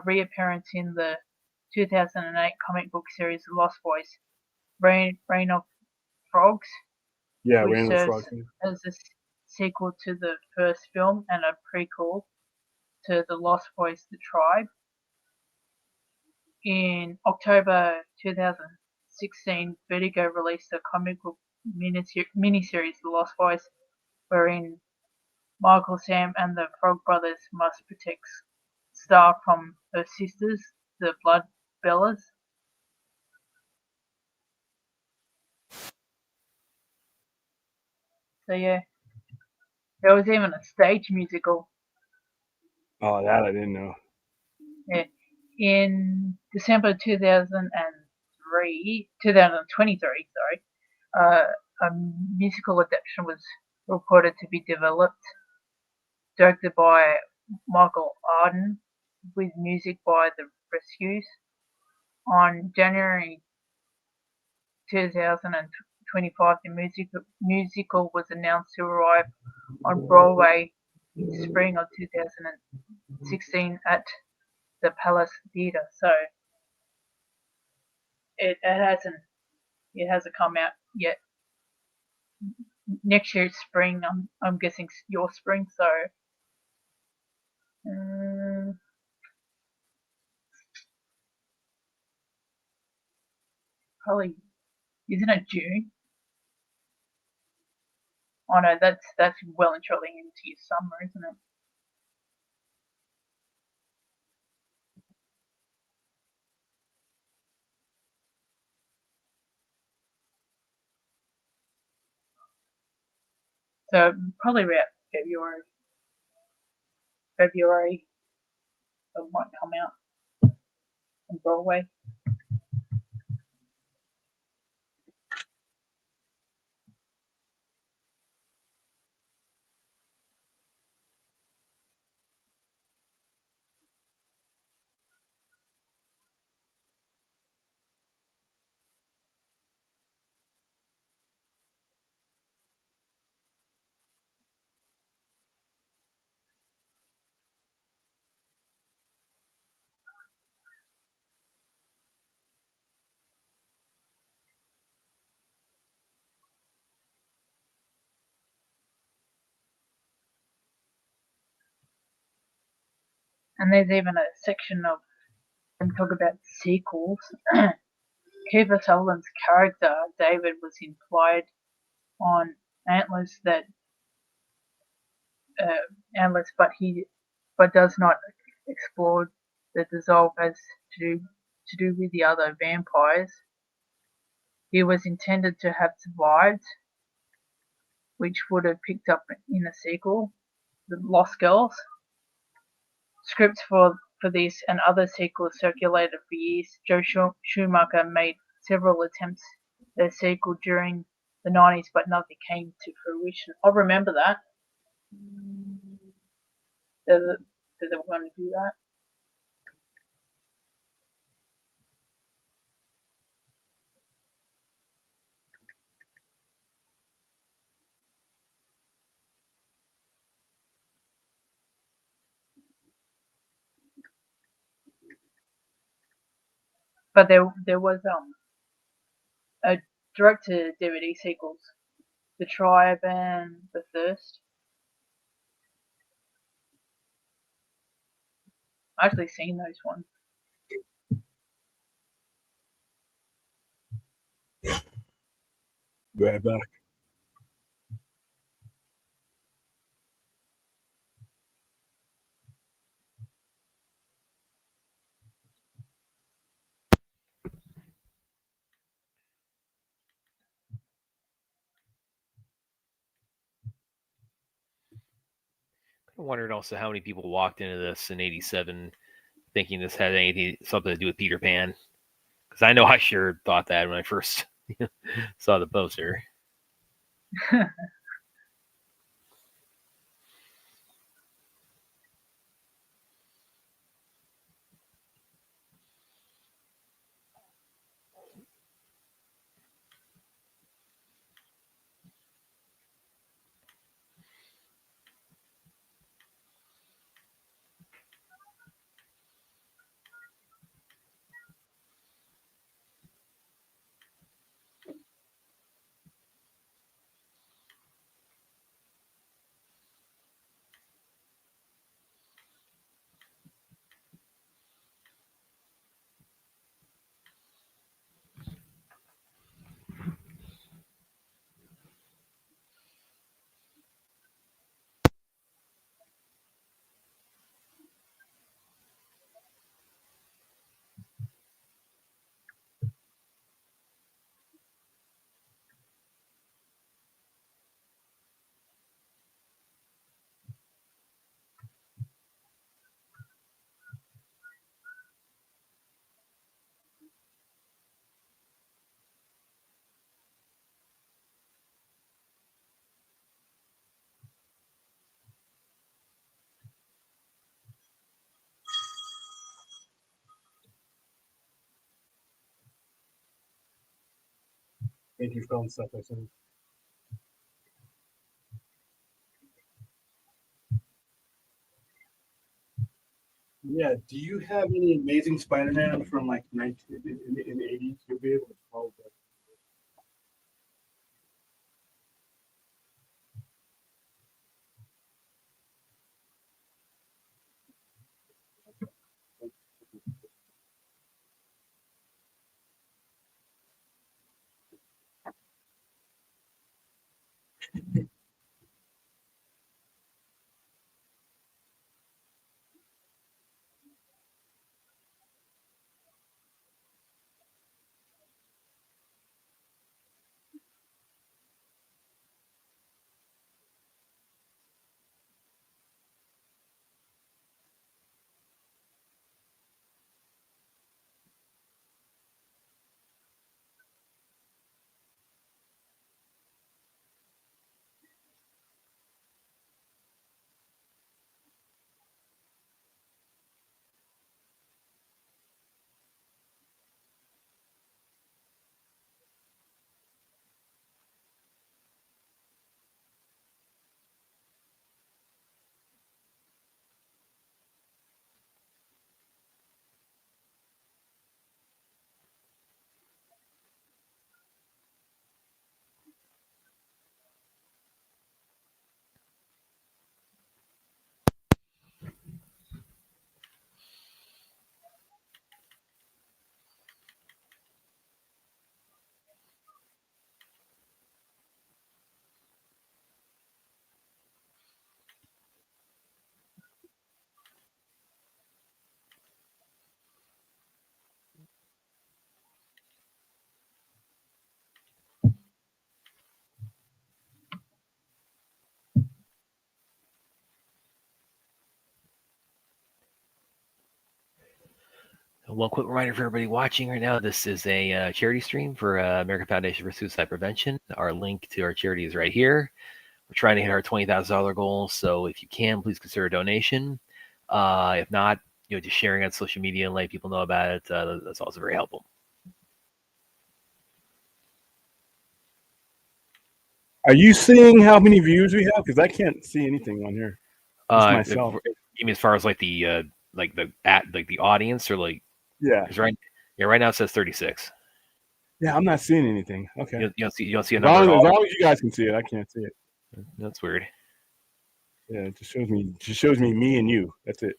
reappearance in the 2008 comic book series Lost Boys, Reign of Frogs. Yeah, which Reign of the serves Frogs. as a sequel to the first film and a prequel to The Lost Boys: The Tribe. In October 2016, Vertigo released a comic book miniseries, The Lost Boys, wherein Michael, Sam, and the Frog Brothers must protect Star from her sisters, the Blood Bellas. So yeah, there was even a stage musical. Oh, that I didn't know. Yeah. In December 2023, a musical adaptation was reported to be developed, directed by Michael Arden, with music by The Rescues. On January 2025, the musical was announced to arrive on Broadway in spring of 2016 at the Palace Theatre. So it hasn't come out yet. Next year's spring, I'm guessing your spring. So probably, isn't it June? Oh no, that's well and truly into your summer, isn't it? So probably about February. It might come out on Broadway. And there's even a section of them talk about sequels. Kiefer Sutherland's character David was implied on Antlers but does not explore the dissolve as to do with the other vampires. He was intended to have survived, which would have picked up in a sequel, The Lost Girls. Scripts for this and other sequels circulated for years. Joe Schumacher made several attempts at a sequel during the 90s, but nothing came to fruition. I remember that. They were going to do that. But there was a direct-to-DVD sequels, The Tribe and The Thirst. I actually seen those ones. Right back. I wondered also how many people walked into this in '87 thinking this had something to do with Peter Pan, because I know I sure thought that when I first saw the poster. Thank you, phone stuff. I said. Yeah. Do you have any Amazing Spider-Man from like 19 in the 80s? You'll be able to follow that. One quick reminder for everybody watching right now, this is a charity stream for American Foundation for Suicide Prevention. Our link to our charity is right here. We're trying to hit our $20,000 goal, so if you can, please consider a donation. If not, just sharing on social media and letting people know about it, that's also very helpful. Are you seeing how many views we have? Because I can't see anything on here. Just myself. You mean as far as like the audience, or like? Yeah. Right now it says 36. Yeah, I'm not seeing anything. Okay. You don't see a As number at all. long as you guys can see it, I can't see it. That's weird. Yeah, it just shows me and you. That's it.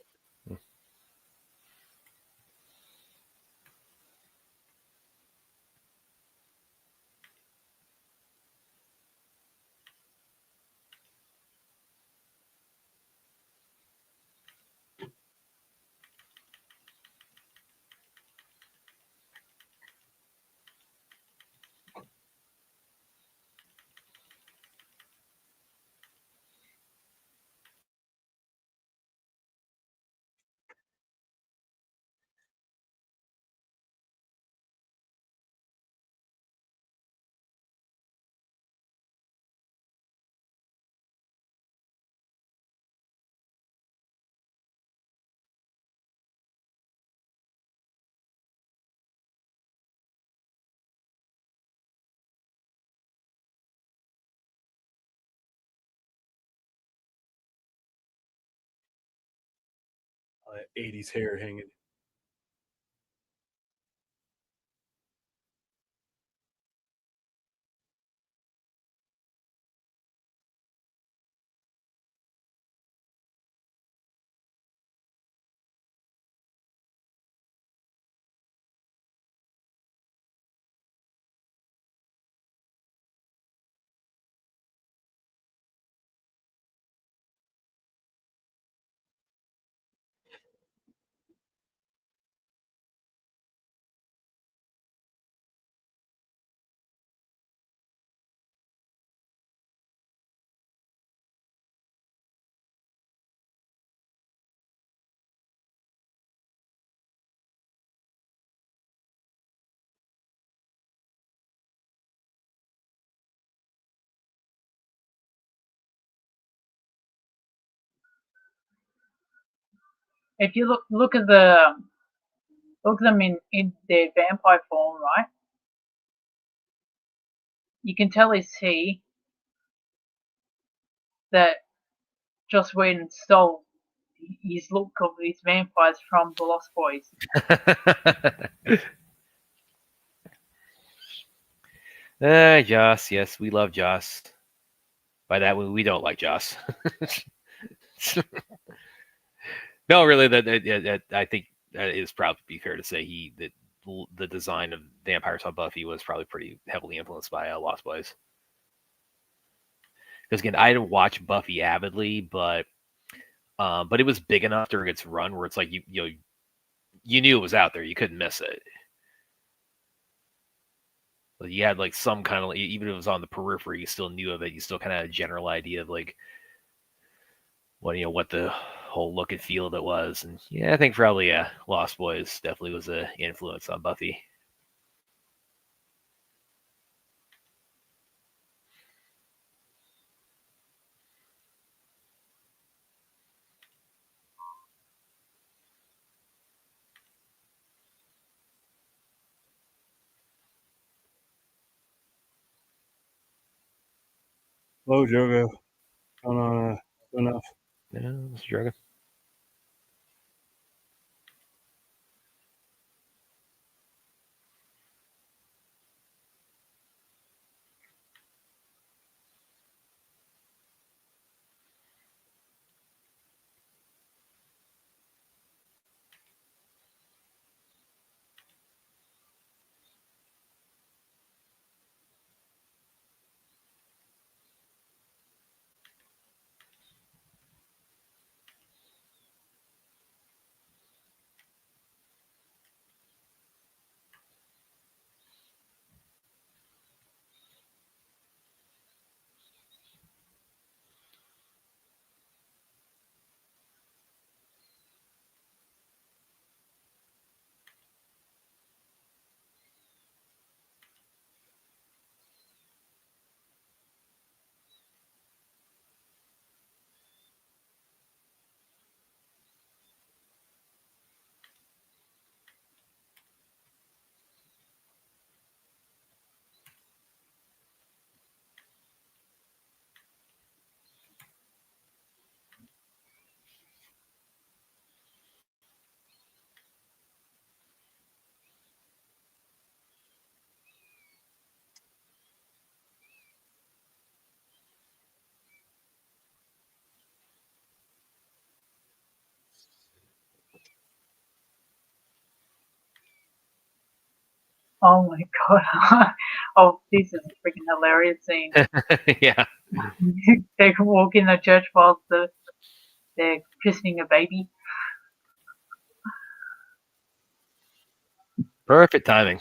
That 80s hair hanging. If you look at them in their vampire form, right? you can tell it's he that Joss Whedon stole his look of these vampires from the Lost Boys. Joss, yes, we love Joss. By that we don't like Joss. No, really, that I think that is probably fair to say that the design of vampires on Buffy was probably pretty heavily influenced by Lost Boys. Because again, I didn't watch Buffy avidly, but it was big enough during its run where it's like you knew it was out there, you couldn't miss it. But you had like some kind of, even if it was on the periphery, you still knew of it. You still kind of had a general idea of like what the whole look and feel of it was. And yeah, I think probably Lost Boys definitely was an influence on Buffy. Hello, Jogo. Enough. Yeah, Mr. Dragon. Oh my god. Oh, this is a freaking hilarious scene. Yeah. They walk in the church while they're christening a baby. Perfect timing.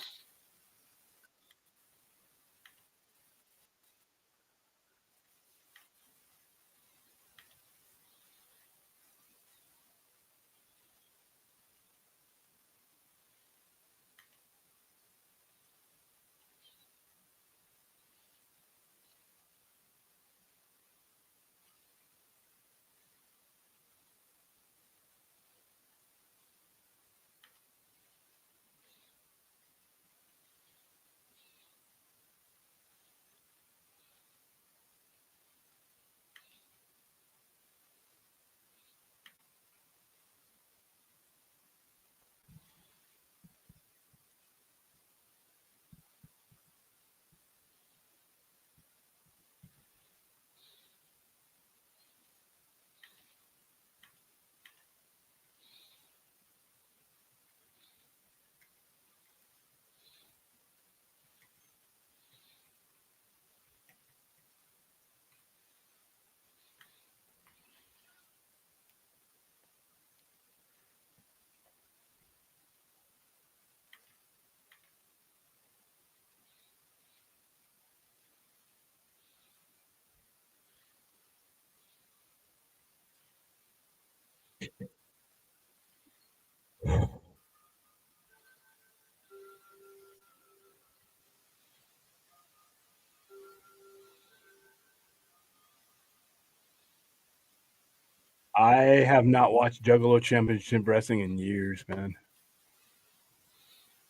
I have not watched Juggalo Championship Wrestling in years, man.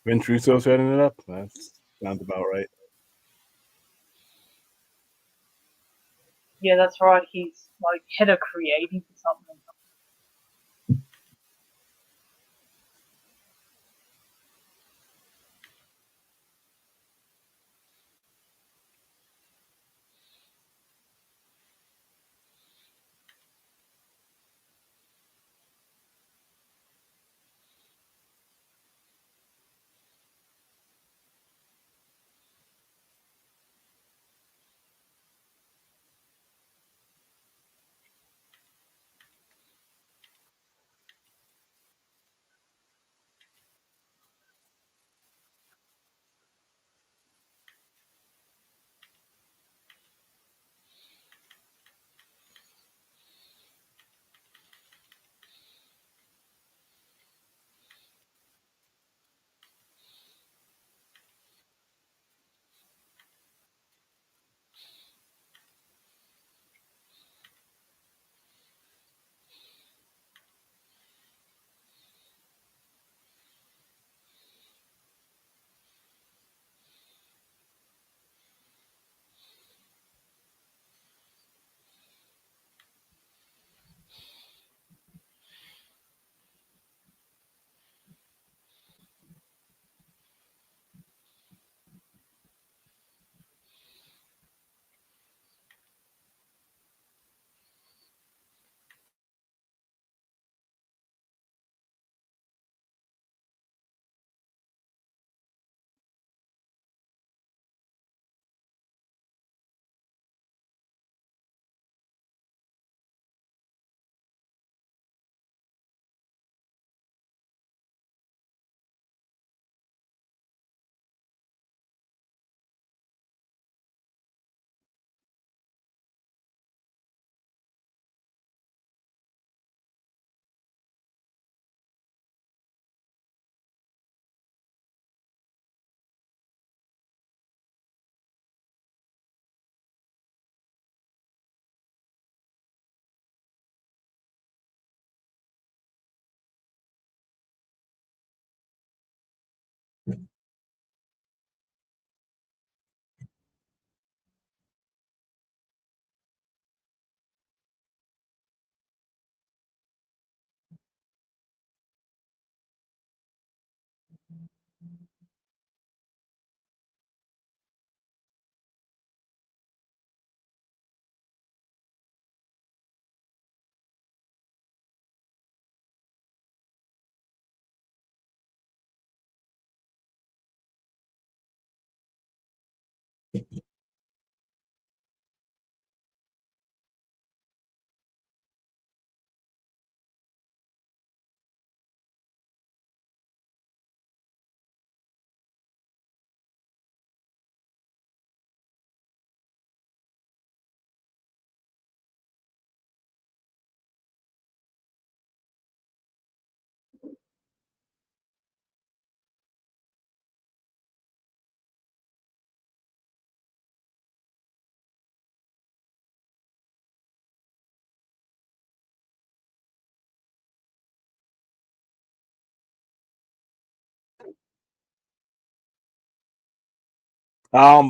Vince Russo setting it up? That sounds about right. Yeah, that's right. He's like head of creative or something.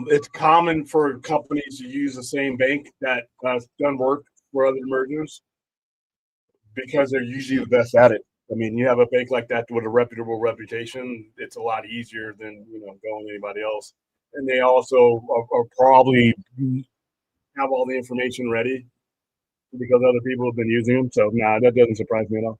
It's common for companies to use the same bank that done work for other mergers because they're usually the best at it. I mean, you have a bank like that with a reputable reputation, it's a lot easier than going to anybody else. And they also are probably have all the information ready because other people have been using them. So, nah, that doesn't surprise me at all.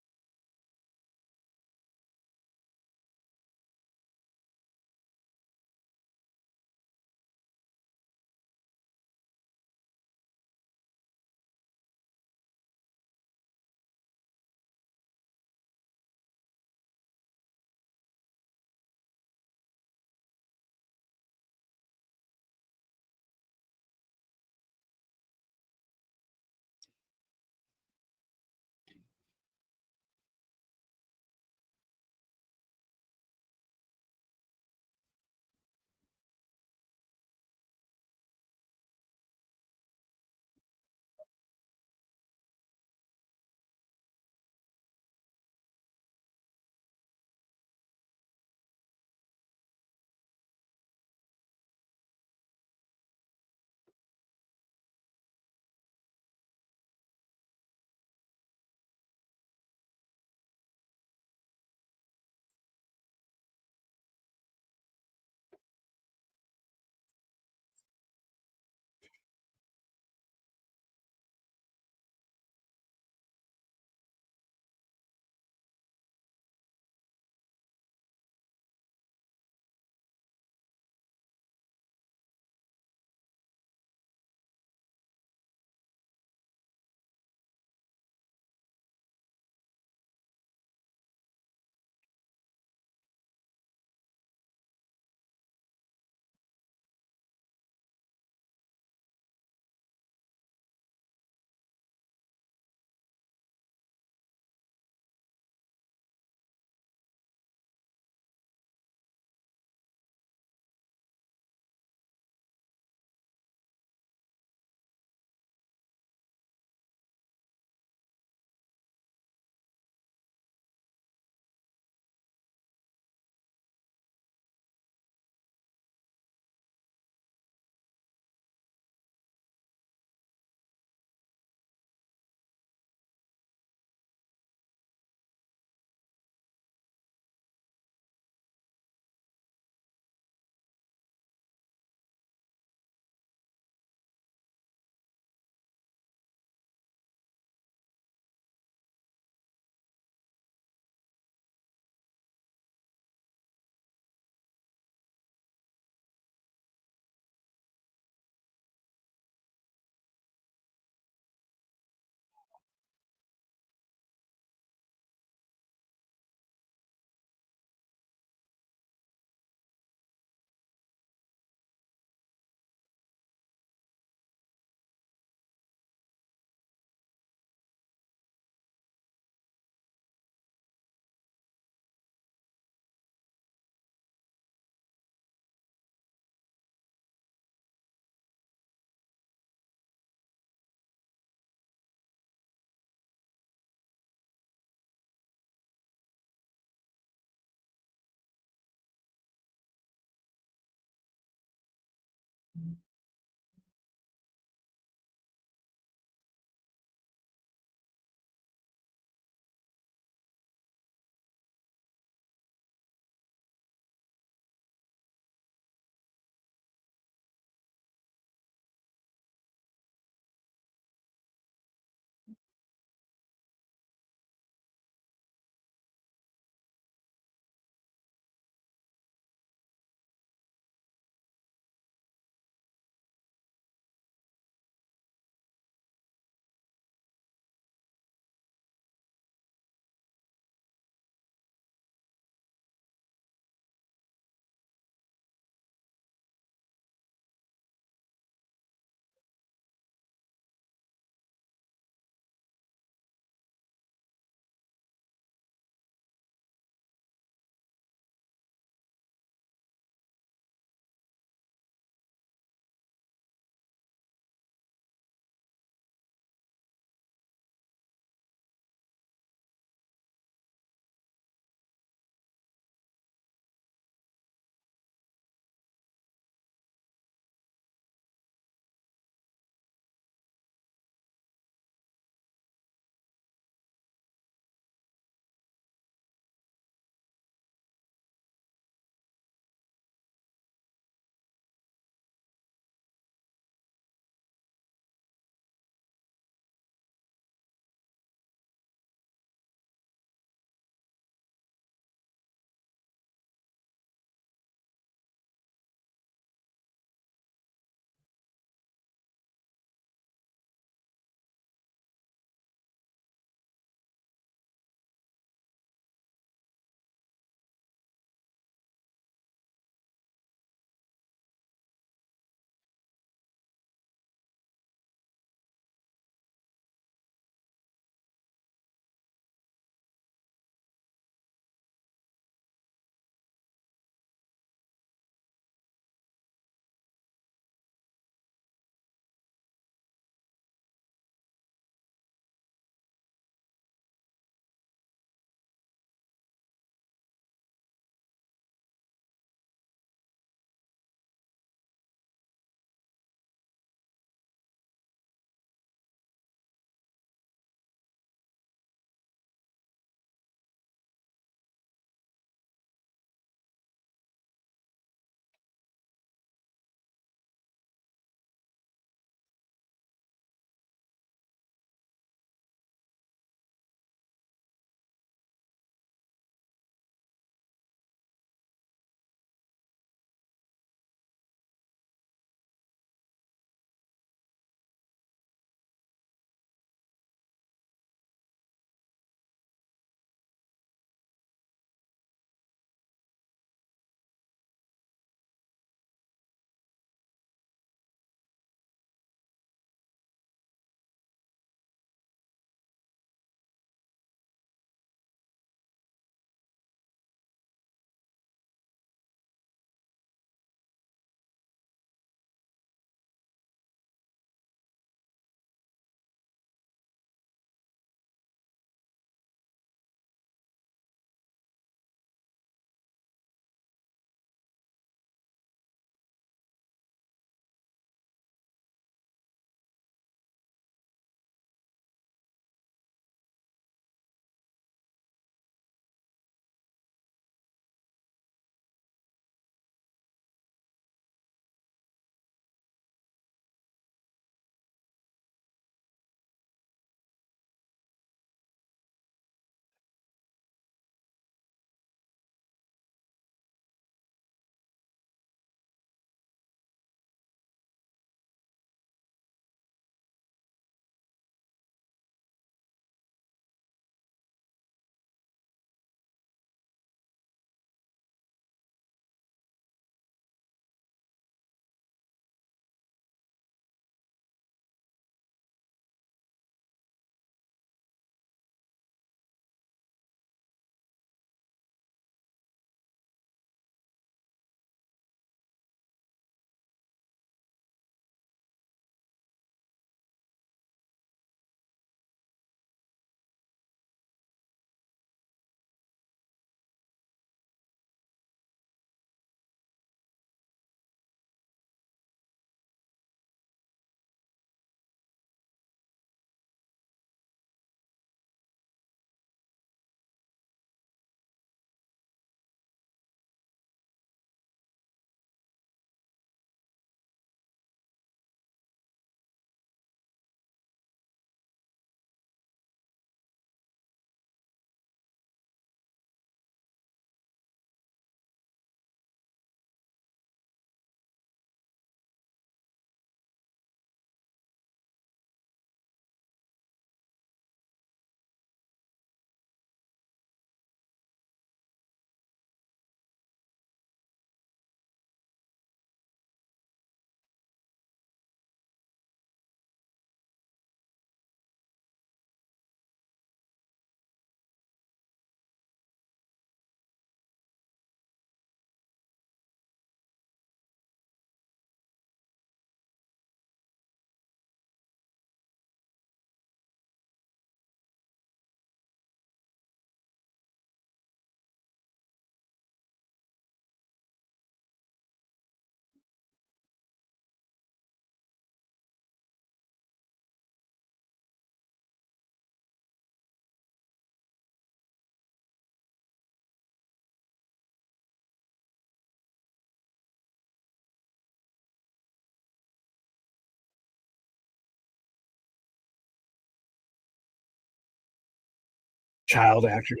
child actors.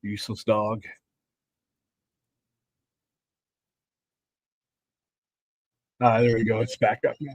Useless dog. There we go. It's back up now.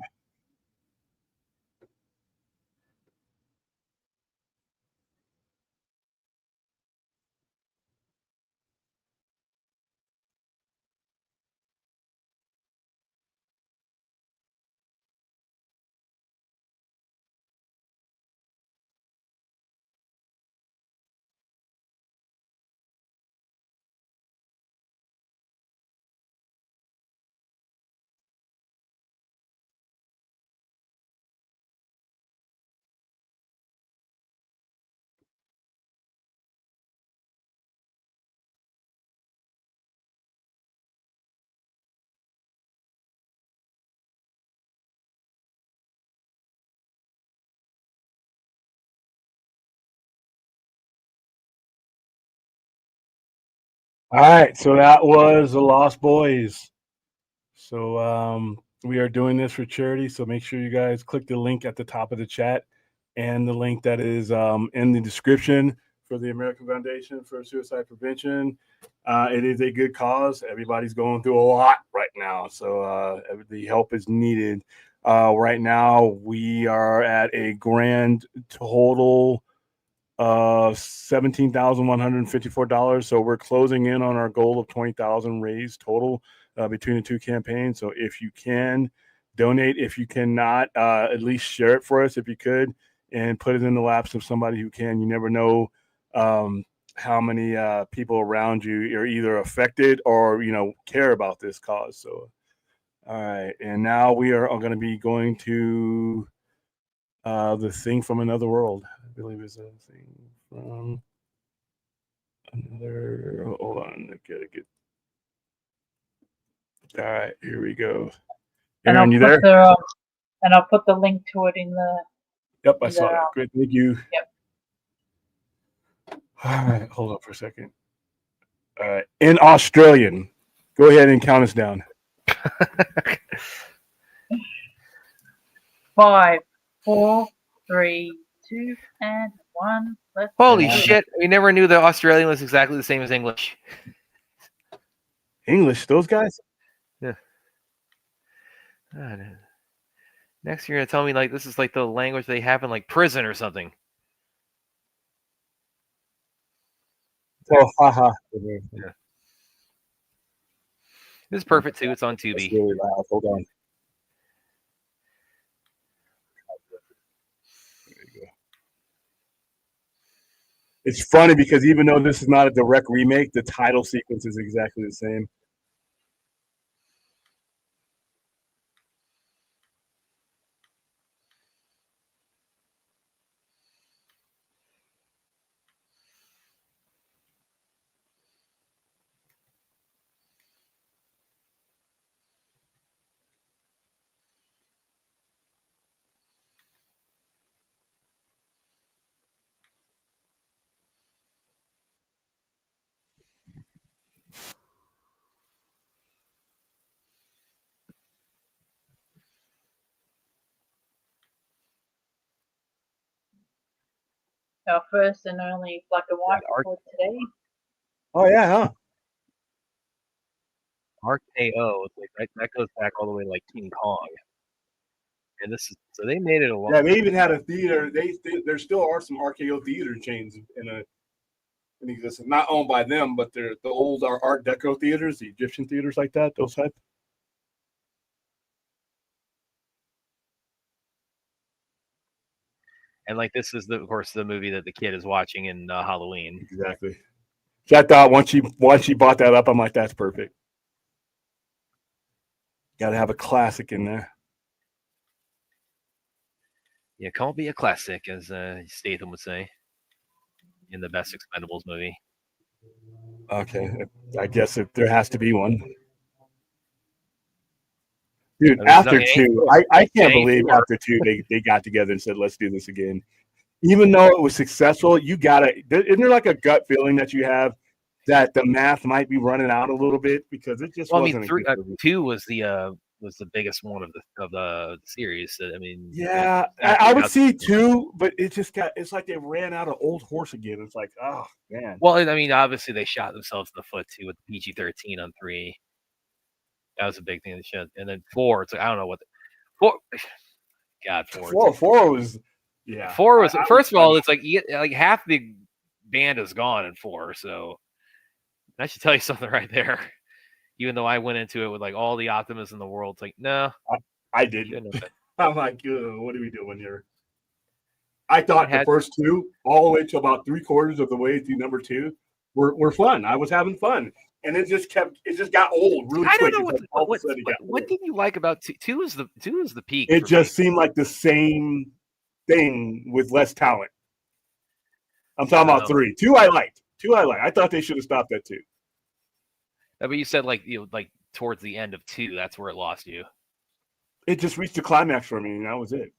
All right, so that was the Lost Boys. So we are doing this for charity. So make sure you guys click the link at the top of the chat and the link that is in the description for the American Foundation for Suicide Prevention. It is a good cause. Everybody's going through a lot right now, so the help is needed. Right now, we are at a grand total $17,154. So we're closing in on our goal of $20,000 raised total between the two campaigns. So if you can donate, if you cannot, at least share it for us if you could, and put it in the laps of somebody who can. You never know how many people around you are either affected or care about this cause. So all right, and now we are going to be going to the thing from another world. I believe is a thing from another. Hold on, I gotta get. All right, here we go. Aaron, you there? And I'll put the link to it in the. Yep, I saw that. Great, thank you. Yep. All right, hold on for a second. All right, in Australian, go ahead and count us down. 5, 4, 3, 2, and 1. Let's Holy go. shit! We never knew that Australian was exactly the same as English. English, those guys? Yeah. God. Next you're gonna tell me like this is like the language they have in like prison or something. Oh, haha. Yeah. This is perfect too. It's on Tubi. It's really loud. Hold on. There you go. It's funny because even though this is not a direct remake, the title sequence is exactly the same. Our first and only black and white for today. Oh yeah, huh? RKO, like that goes back all the way to like King Kong. And this is so they made it a long. Yeah, they even had a theater. There still are some RKO theater chains in existence. Not owned by them, but they're the old Art Deco theaters, the Egyptian theaters like that. Those type. And like this is of course the movie that the kid is watching in Halloween. Exactly. So I thought once she bought that up, I'm like, that's perfect. Got to have a classic in there. Yeah, can't be a classic, as Statham would say in the best Expendables movie. Okay, I guess if there has to be one. Dude, after 2, I can't believe after 2 they got together and said, let's do this again. Even though it was successful, isn't there like a gut feeling that you have that the math might be running out a little bit because it just wasn't. I mean, 2 was the was the biggest one of the series. So, I mean, Yeah, after I would about- see 2, but it's like they ran out of old horse again. It's like, oh man. Well, I mean, obviously they shot themselves in the foot too with PG-13 on 3. That was a big thing. And then 4, it's like I don't know what 4. God, 4. 4 was, yeah. 4 was I first of all, it's like like half the band is gone in 4. So I should tell you something right there. Even though I went into it with like all the optimism in the world, it's like no, I didn't. shouldn't have been. I'm like, what are we doing here? I thought the had- first 2, all the way to about 3/4 of the way through number 2, were fun. I was having fun, and it just got old really I quick. don't know It's like all of a sudden it got what old. did you like about 2? 2 is the peak. It for just me. seemed like the same thing with less talent. I'm talking about 3. 2 I liked. I thought they should have stopped at 2. But you said like like towards the end of 2, that's where it lost you. It just reached the climax for me, and that was it.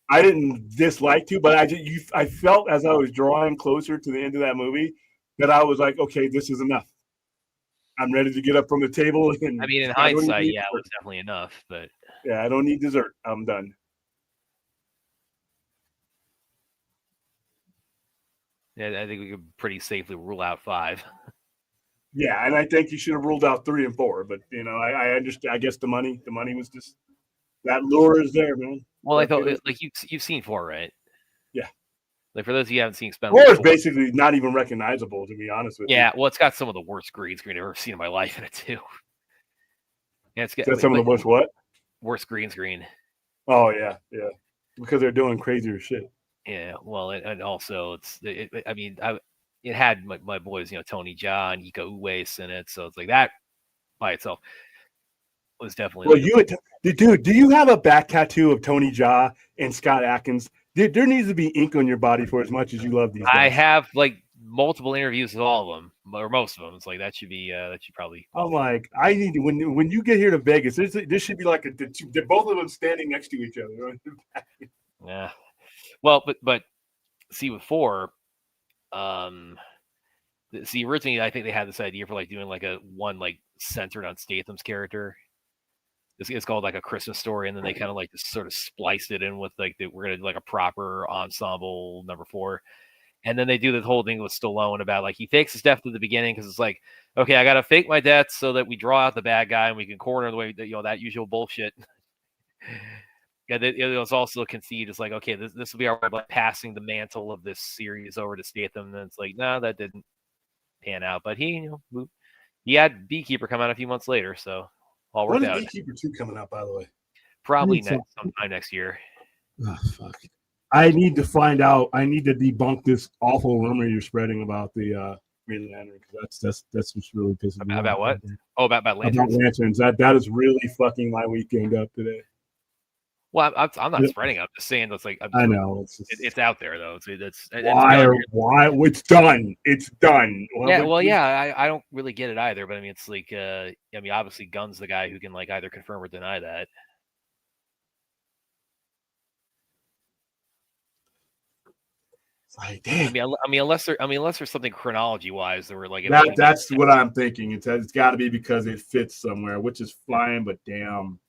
I didn't dislike 2, but I felt as I was drawing closer to the end of that movie that I was like, okay, this is enough. I'm ready to get up from the table. And I mean, in I don't hindsight, need yeah, it dessert. was definitely enough. But Yeah, I don't need dessert. I'm done. yeah, I think we could pretty safely rule out 5. Yeah, and I think you should have ruled out 3 and 4, but I understand. I guess the money was just that lure is there, man. Well, I thought like you've seen 4, right? Yeah. Like for those of you who haven't seen Spend 4 is basically not even recognizable, to be honest with you. Yeah, well, it's got some of the worst green screen I've ever seen in my life in it too. Yeah, it's got That's some of the worst what? worst green screen. Oh yeah, because they're doing crazier shit. Yeah, well, and also I mean, it had my boys, Tony Jaa and Iko Uwais in it, so it's like that by itself was definitely. Well, dude, do you have a back tattoo of Tony Jaa and Scott Adkins? There needs to be ink on your body for as much as you love these guys. I have like multiple interviews with all of them, or most of them. It's like that should probably. I'm like, I need to, when you get here to Vegas, this should be like they're both of them standing next to each other. Yeah. Well, but see with 4, originally I think they had this idea for like doing like a one like centered on Statham's character. It's called like A Christmas Story, and then they kind of like just sort of spliced it in with like we're gonna do like a proper ensemble number 4, and then they do the whole thing with Stallone about like he fakes his death at the beginning because it's like, okay, I gotta fake my death so that we draw out the bad guy and we can corner the way that that usual bullshit. Yeah, it was also conceived as like, okay, this will be our way of passing the mantle of this series over to Statham. And then it's like, no, that didn't pan out. But he had Beekeeper come out a few months later, so all worked out. When is Beekeeper 2 coming out, by the way? Probably sometime next year. Oh, fuck. I need to find out. I need to debunk this awful rumor you're spreading about the Green Lantern, because that's what's really pissing me off. About what? Oh, about lanterns. About lanterns. That is really fucking my weekend up today. Well, I'm not spreading. I'm just saying that's like I know it's out there though. Why? It's done. It's done. I don't really get it either. But I mean, it's like obviously Gunn's the guy who can like either confirm or deny that. Like, damn. I mean, unless there's something chronology wise that we're like that's what I'm thinking. It's got to be because it fits somewhere, which is fine. But damn.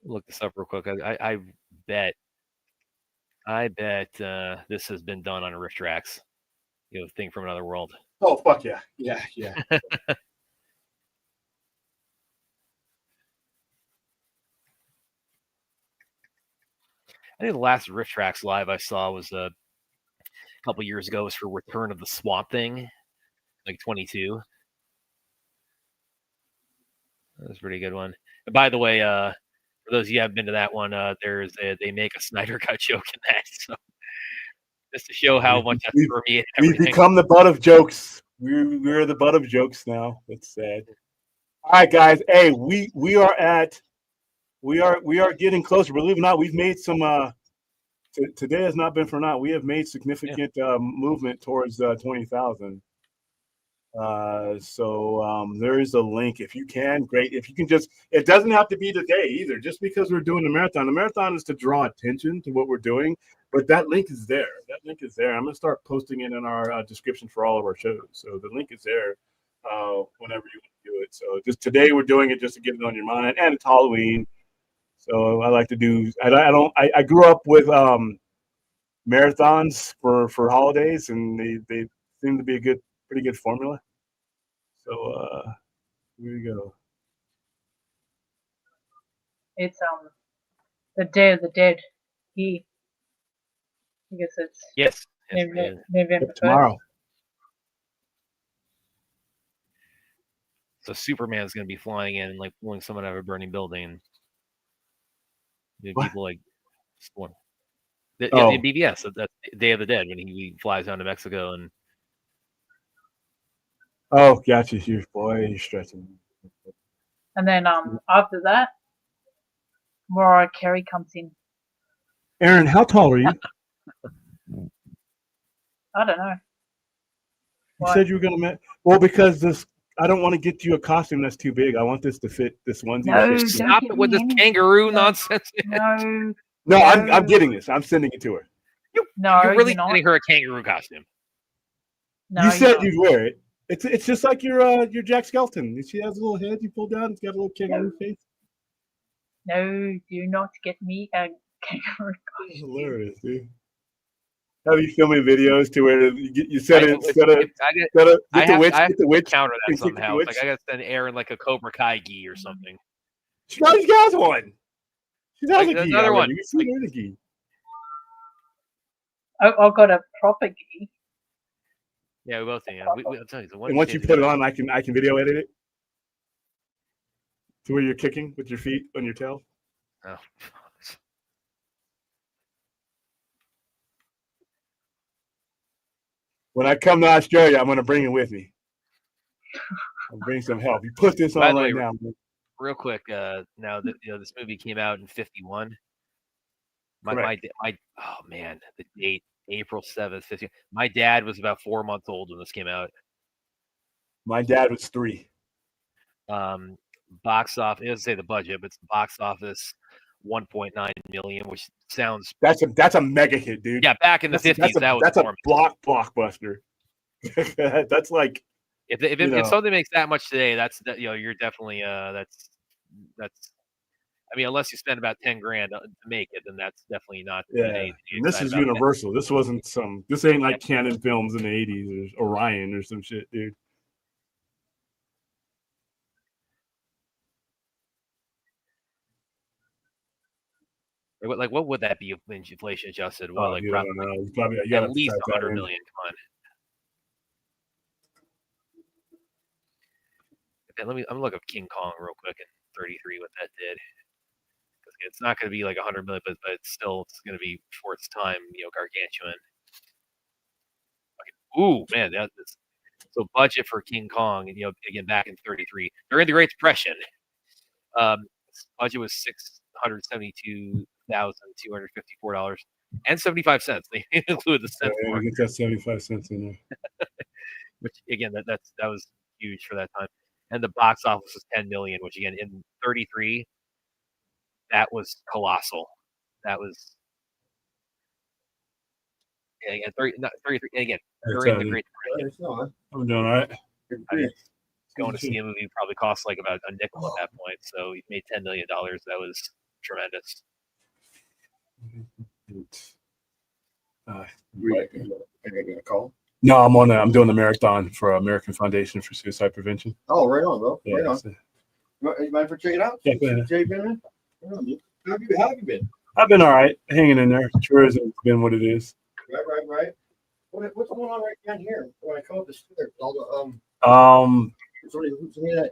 Look this up real quick. I bet this has been done on a Rift Tracks, thing from another world. Oh fuck yeah. I think the last Rift Tracks live I saw was a couple years ago. It was for Return of the Swamp Thing, like 22. That was a pretty good one. And by the way, for those of you who haven't been to that one, they make a Snyder Cut joke in that. So just to show how much that's permeated everything. We've become the butt of jokes. We're the butt of jokes now. It's sad. All right, guys. Hey, we are getting closer. Believe it or not, we've made some. Today has not been for naught. We have made significant movement towards 20,000. There is a link if you can. Great. If you can just, it doesn't have to be today either. Just because we're doing the marathon. The marathon is to draw attention to what we're doing, but that link is there. That link is there. I'm gonna start posting it in our description for all of our shows. So the link is there whenever you want to do it. So just today we're doing it just to get it on your mind, and it's Halloween. So I like to do. I grew up with marathons for holidays, and they seem to be a pretty good formula. So here we go. It's the Day of the Dead here. I guess it's Yes. Yes, November, man. November 1st. Tomorrow. So Superman's going to be flying in and like pulling someone out of a burning building. What? People like storm. Oh. In BBS, that's Day of the Dead when he flies down to Mexico and. Oh, gotcha. You boy, you're stretching. And then after that, Mariah Carey comes in. Aaron, how tall are you? I don't know. You Why? said you were gonna. Well, because this, I don't want to get you a costume that's too big. I want this to fit this onesie. No, that don't fits you. Stop give it with me this any- kangaroo no. nonsense. No, No, I'm No. getting this. I'm sending it to her. no, You're really you're not. sending her a kangaroo costume. No, You said you're you'd wear it. It's just like your Jack Skeleton. She has a little head you pull down. It's got a little kangaroo face. not. No, do not get me a kangaroo That's hilarious, dude. Have you filming videos to where you said it? I have Get the to witch. counter that and kick the somehow. It's witch. like I got to send Aaron like a Cobra Kai gi or something. She already got one. She has Like, a gi another already. one. You see her in a gi. I've got a proper gi. Yeah, we both do. Yeah. I'll tell you. And once you put it on, I can video edit it to where you're kicking with your feet on your tail. Oh. When I come to Australia, I'm going to bring it with me. I'll bring some help. You put this By on the right way, now. real quick, now that this movie came out in '51, Correct. oh man, the date April 7th, 50. My dad was about 4 months old when this came out. My dad was 3. Box office, it doesn't say the budget, but it's box office 1.9 million, which sounds That's a mega hit, dude. yeah. Back in the '50s, that was that's a enormous. blockbuster. That's like If something makes that much today, you're definitely that's. I mean, unless you spend about 10 grand to make it, then that's definitely not. yeah. And this is Universal. This wasn't This ain't like Canon Films in the '80s or Orion or some shit, dude. Like, what would that be if inflation adjusted? Well, like you probably, don't know. You probably you at gotta least type that 100 in. million. Come on. Okay, I'm gonna look up King Kong real quick in '33 what that did. Because it's not going to be like 100 million, but it's going to be for its time, gargantuan. Okay. Ooh, man, so budget for King Kong, again back in '33 during the Great Depression, budget was $672,254.75. They included the cent Yeah, mark, get that 75 cents in there. which again that was huge for that time. And the box office was 10 million, which again in '33. That was colossal. That was again 33. And again, during the Great Depression. I'm doing all right. Going to see a movie probably cost like about a nickel at that point. So he made $10 million. That was tremendous. I got a call. No, I'm doing the marathon for American Foundation for Suicide Prevention. Oh, right on, bro. Yeah, Right on. so- You mind for check it out? Yeah, go ahead. Jay been in? Right on, dude. How have you been? I've been all right, hanging in there. Tourism's been what it is. Right. What's going on right down here? When I come up the stairs, all the somebody that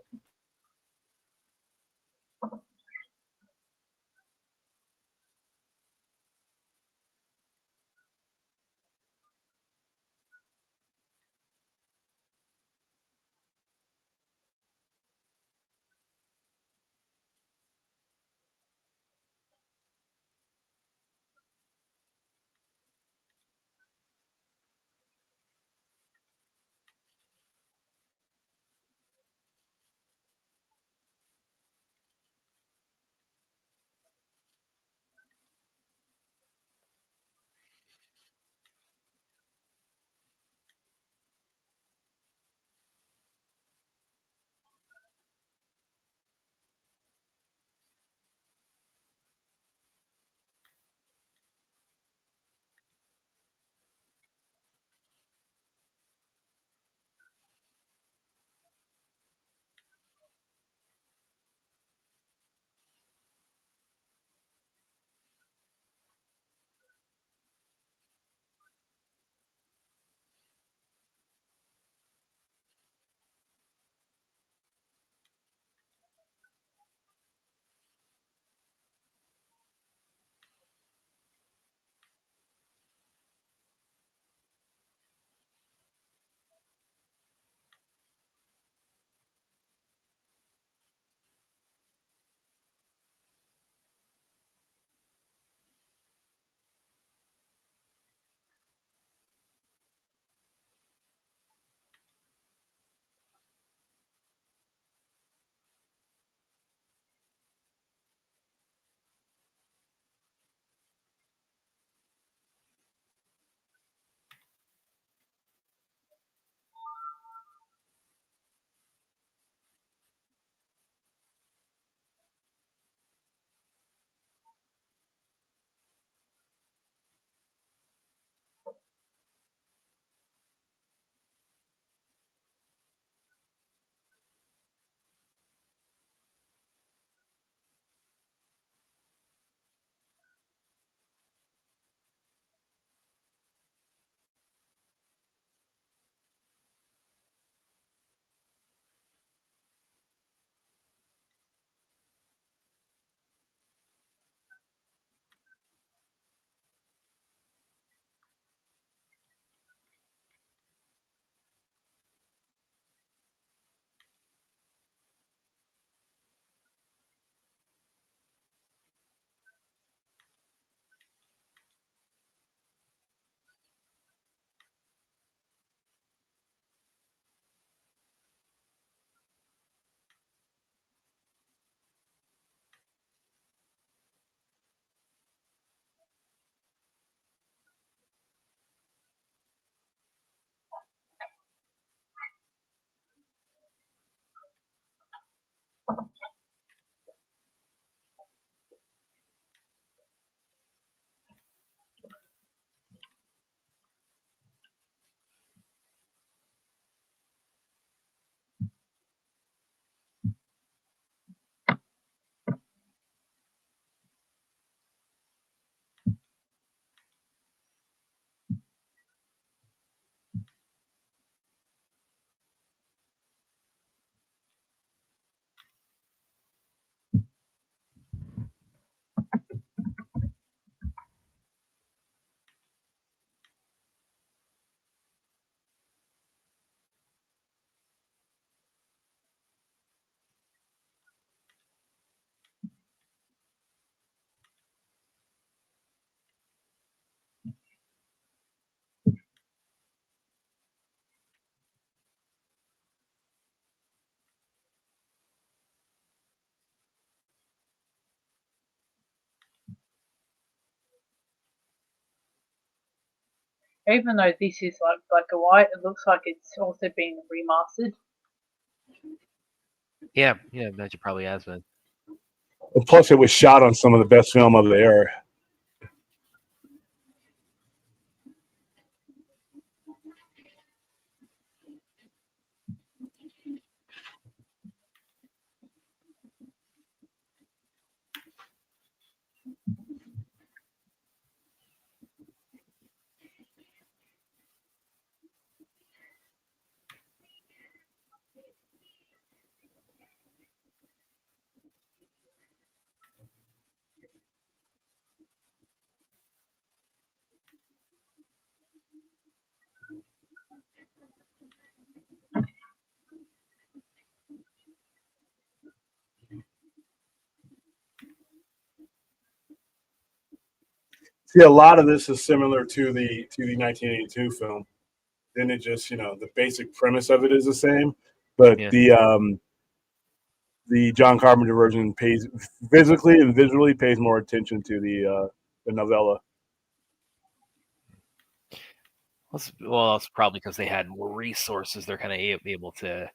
Even though this is like black and white, it looks like it's also been remastered. Yeah, that you probably has been. And plus, it was shot on some of the best film of the era. See, a lot of this is similar to the 1982 film. Then it just, the basic premise of it is the same, but Yeah. the John Carpenter version pays physically and visually pays more attention to the novella. Well, it's probably because they had more resources. They're kind of able to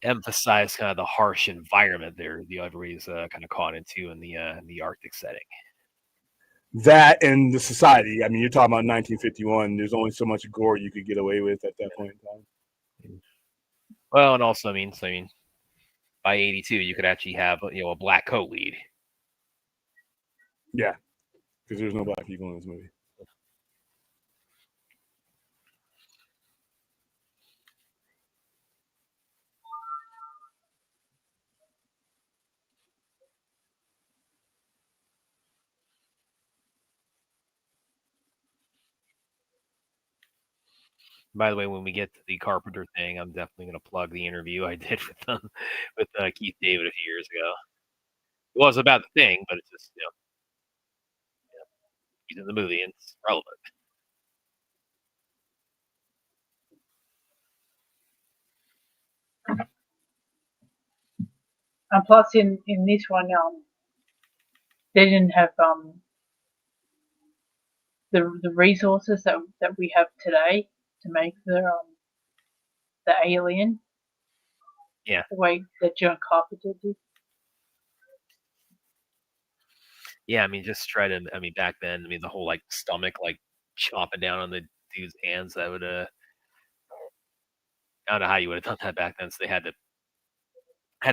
emphasize kind of the harsh environment there everybody's kind of caught into in the Arctic setting. That and the society. I mean, you're talking about 1951. There's only so much gore you could get away with at that point in time. Well, and also, I mean, by 82, you could actually have a black coat lead. Yeah, because there's no black people in this movie. By the way, when we get to the Carpenter thing, I'm definitely going to plug the interview I did with them with Keith David a few years ago. It was about the thing, but it's just he's in the movie and it's relevant. And plus, in this one, they didn't have the resources that we have today to make the alien. Yeah. The way that John Carpenter did. Yeah, I mean, just try to. I mean, back then, I mean, the whole like stomach like chopping down on the dude's hands. That would I don't know how you would have done that back then. So they had to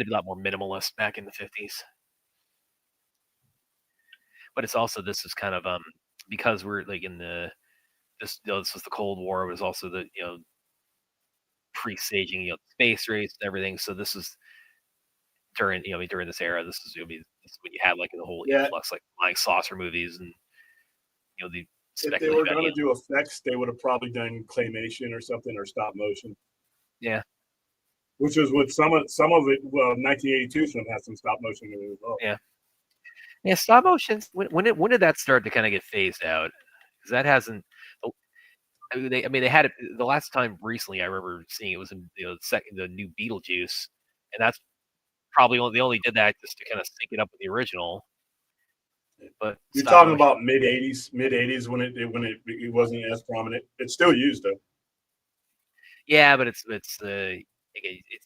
be a lot more minimalist back in the 50s. But it's also this is kind of because we're like in this was the Cold War. It was also the presaging space race and everything. So this is during during this era. This is this is when you had like the whole influx like flying saucer movies and the. If they were going to do effects, they would have probably done claymation or something or stop motion. Yeah. Which is what some of it. Well, 1982 film has some stop motion in it as well. Yeah. Yeah, stop motion. When did that start to kind of get phased out? Because that hasn't. I mean, they had it the last time recently. I remember seeing it was in the new Beetlejuice, and that's probably they only did that just to kind of sync it up with the original. But you're talking about mid 80s when it wasn't as prominent. It's still used though. Yeah, but it's the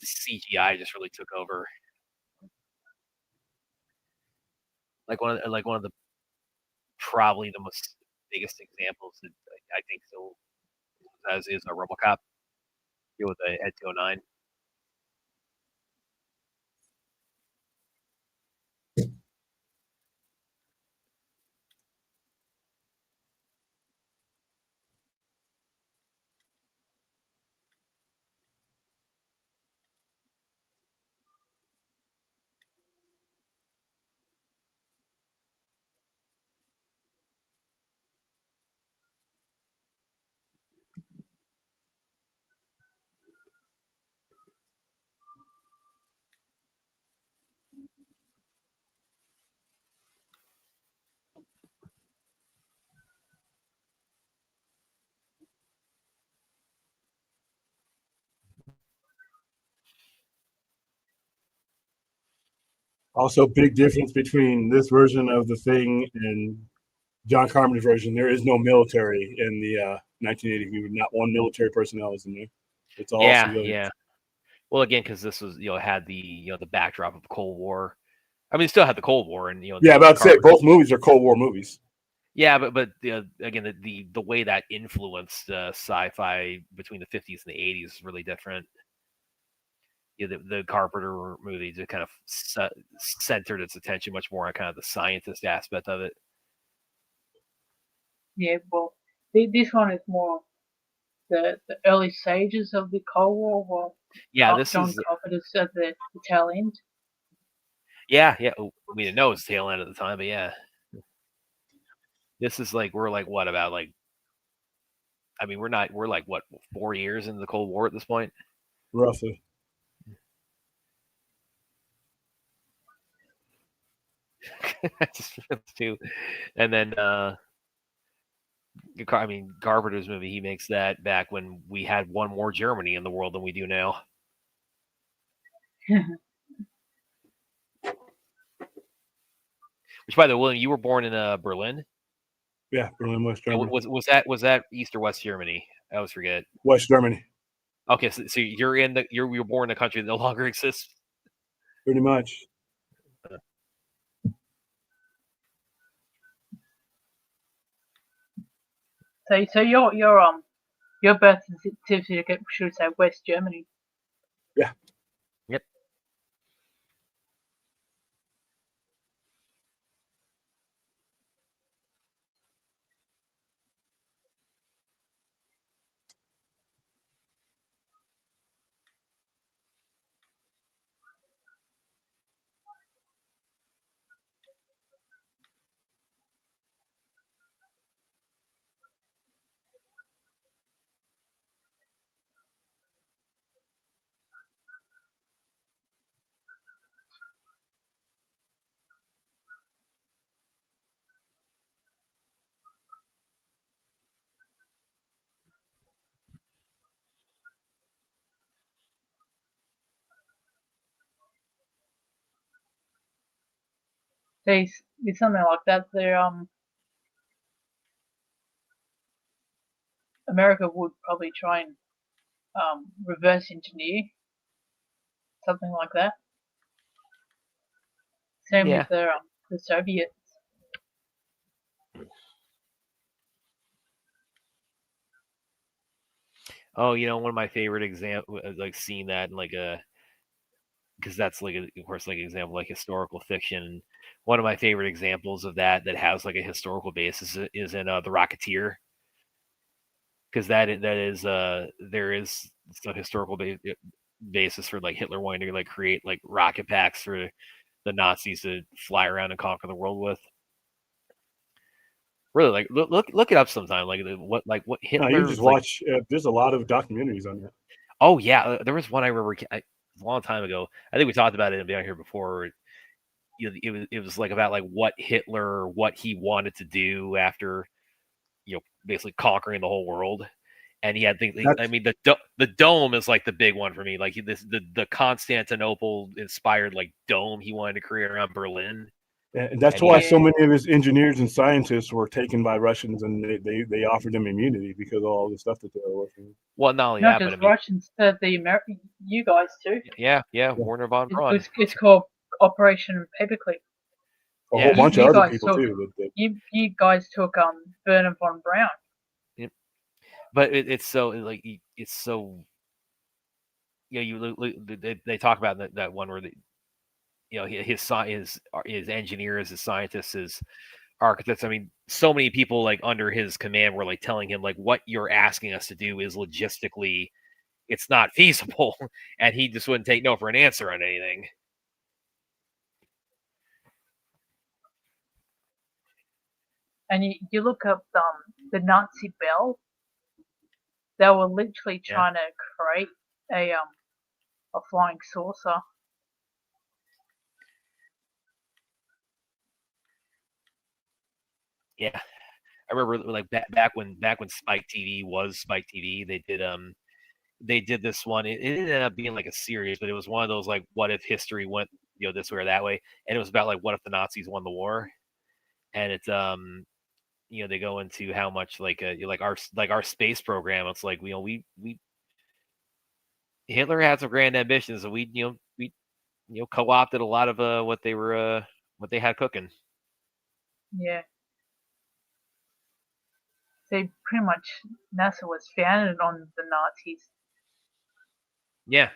CGI just really took over. Like one of the probably the most biggest examples that I think still as is a RoboCop with the Ed 209. Also, big difference between this version of the thing and John Carpenter's version, there is no military in the 1980 movie. Not one military personnel is in there. It's all civilians. Yeah. Well, again, because this was had the the backdrop of the Cold War. I mean, it still had the Cold War, and Yeah, about to say both movies are Cold War movies. Yeah, but again, the way that influenced sci-fi between the 50s and the 80s is really different. The Carpenter movie just kind of centered its attention much more on kind of the scientist aspect of it. Yeah, well, this one is more the early stages of the Cold War. Well, yeah, this John is Carpenter's at the tail end. Yeah. We didn't know it was tail end at the time, but yeah. This is we're what about I mean, we're what 4 years into the Cold War at this point, roughly. too, and then I mean, Carpenter's movie, he makes that back when we had one more Germany in the world than we do now. Which, by the way, William, you were born in Berlin. Yeah, Berlin, West Germany. Was that East or West Germany? I always forget. West Germany. Okay, so you were born in a country that no longer exists. Pretty much. So your birth certificate should say West Germany. Yeah. Yep. There's something like that. There America would probably try and reverse engineer something like that. Same with the Soviets. Oh, one of my favorite examples, seeing that in because that's of course example historical fiction. One of my favorite examples of that has a historical basis is in The Rocketeer, because there is some historical basis for Hitler wanting to create rocket packs for the Nazis to fly around and conquer the world with. Really, look it up sometime. What Hitler. No, you just watch. There's a lot of documentaries on that. Oh yeah, there was one I remember a long time ago. I think we talked about it down here before. It was about what Hitler, what he wanted to do after basically conquering the whole world. And he had things. I mean, the dome is the big one for me. The Constantinople inspired dome he wanted to create around Berlin. And that's why so many of his engineers and scientists were taken by Russians, and they offered them immunity because of all the stuff that they were working with. Well, not only not that, just Russians, the American, you guys too. Yeah, Werner von Braun. It's called Operation Paperclip. A whole bunch of other people too. You guys took Werner von Braun. Yep. But it's so they talk about that one where his engineers, his scientists, his architects. I mean, so many people under his command were telling him what you're asking us to do is logistically, it's not feasible, and he just wouldn't take no for an answer on anything. And you look up the Nazi Bell. They were literally trying to create a flying saucer. Yeah, I remember back when Spike TV was Spike TV, they did this one. It ended up being a series, but it was one of those what if history went this way or that way, and it was about what if the Nazis won the war, and it's they go into how much like our space program. It's like we Hitler had some grand ambitions, and we co-opted a lot of what they had cooking. Yeah. They pretty much NASA was founded on the Nazis. Yeah.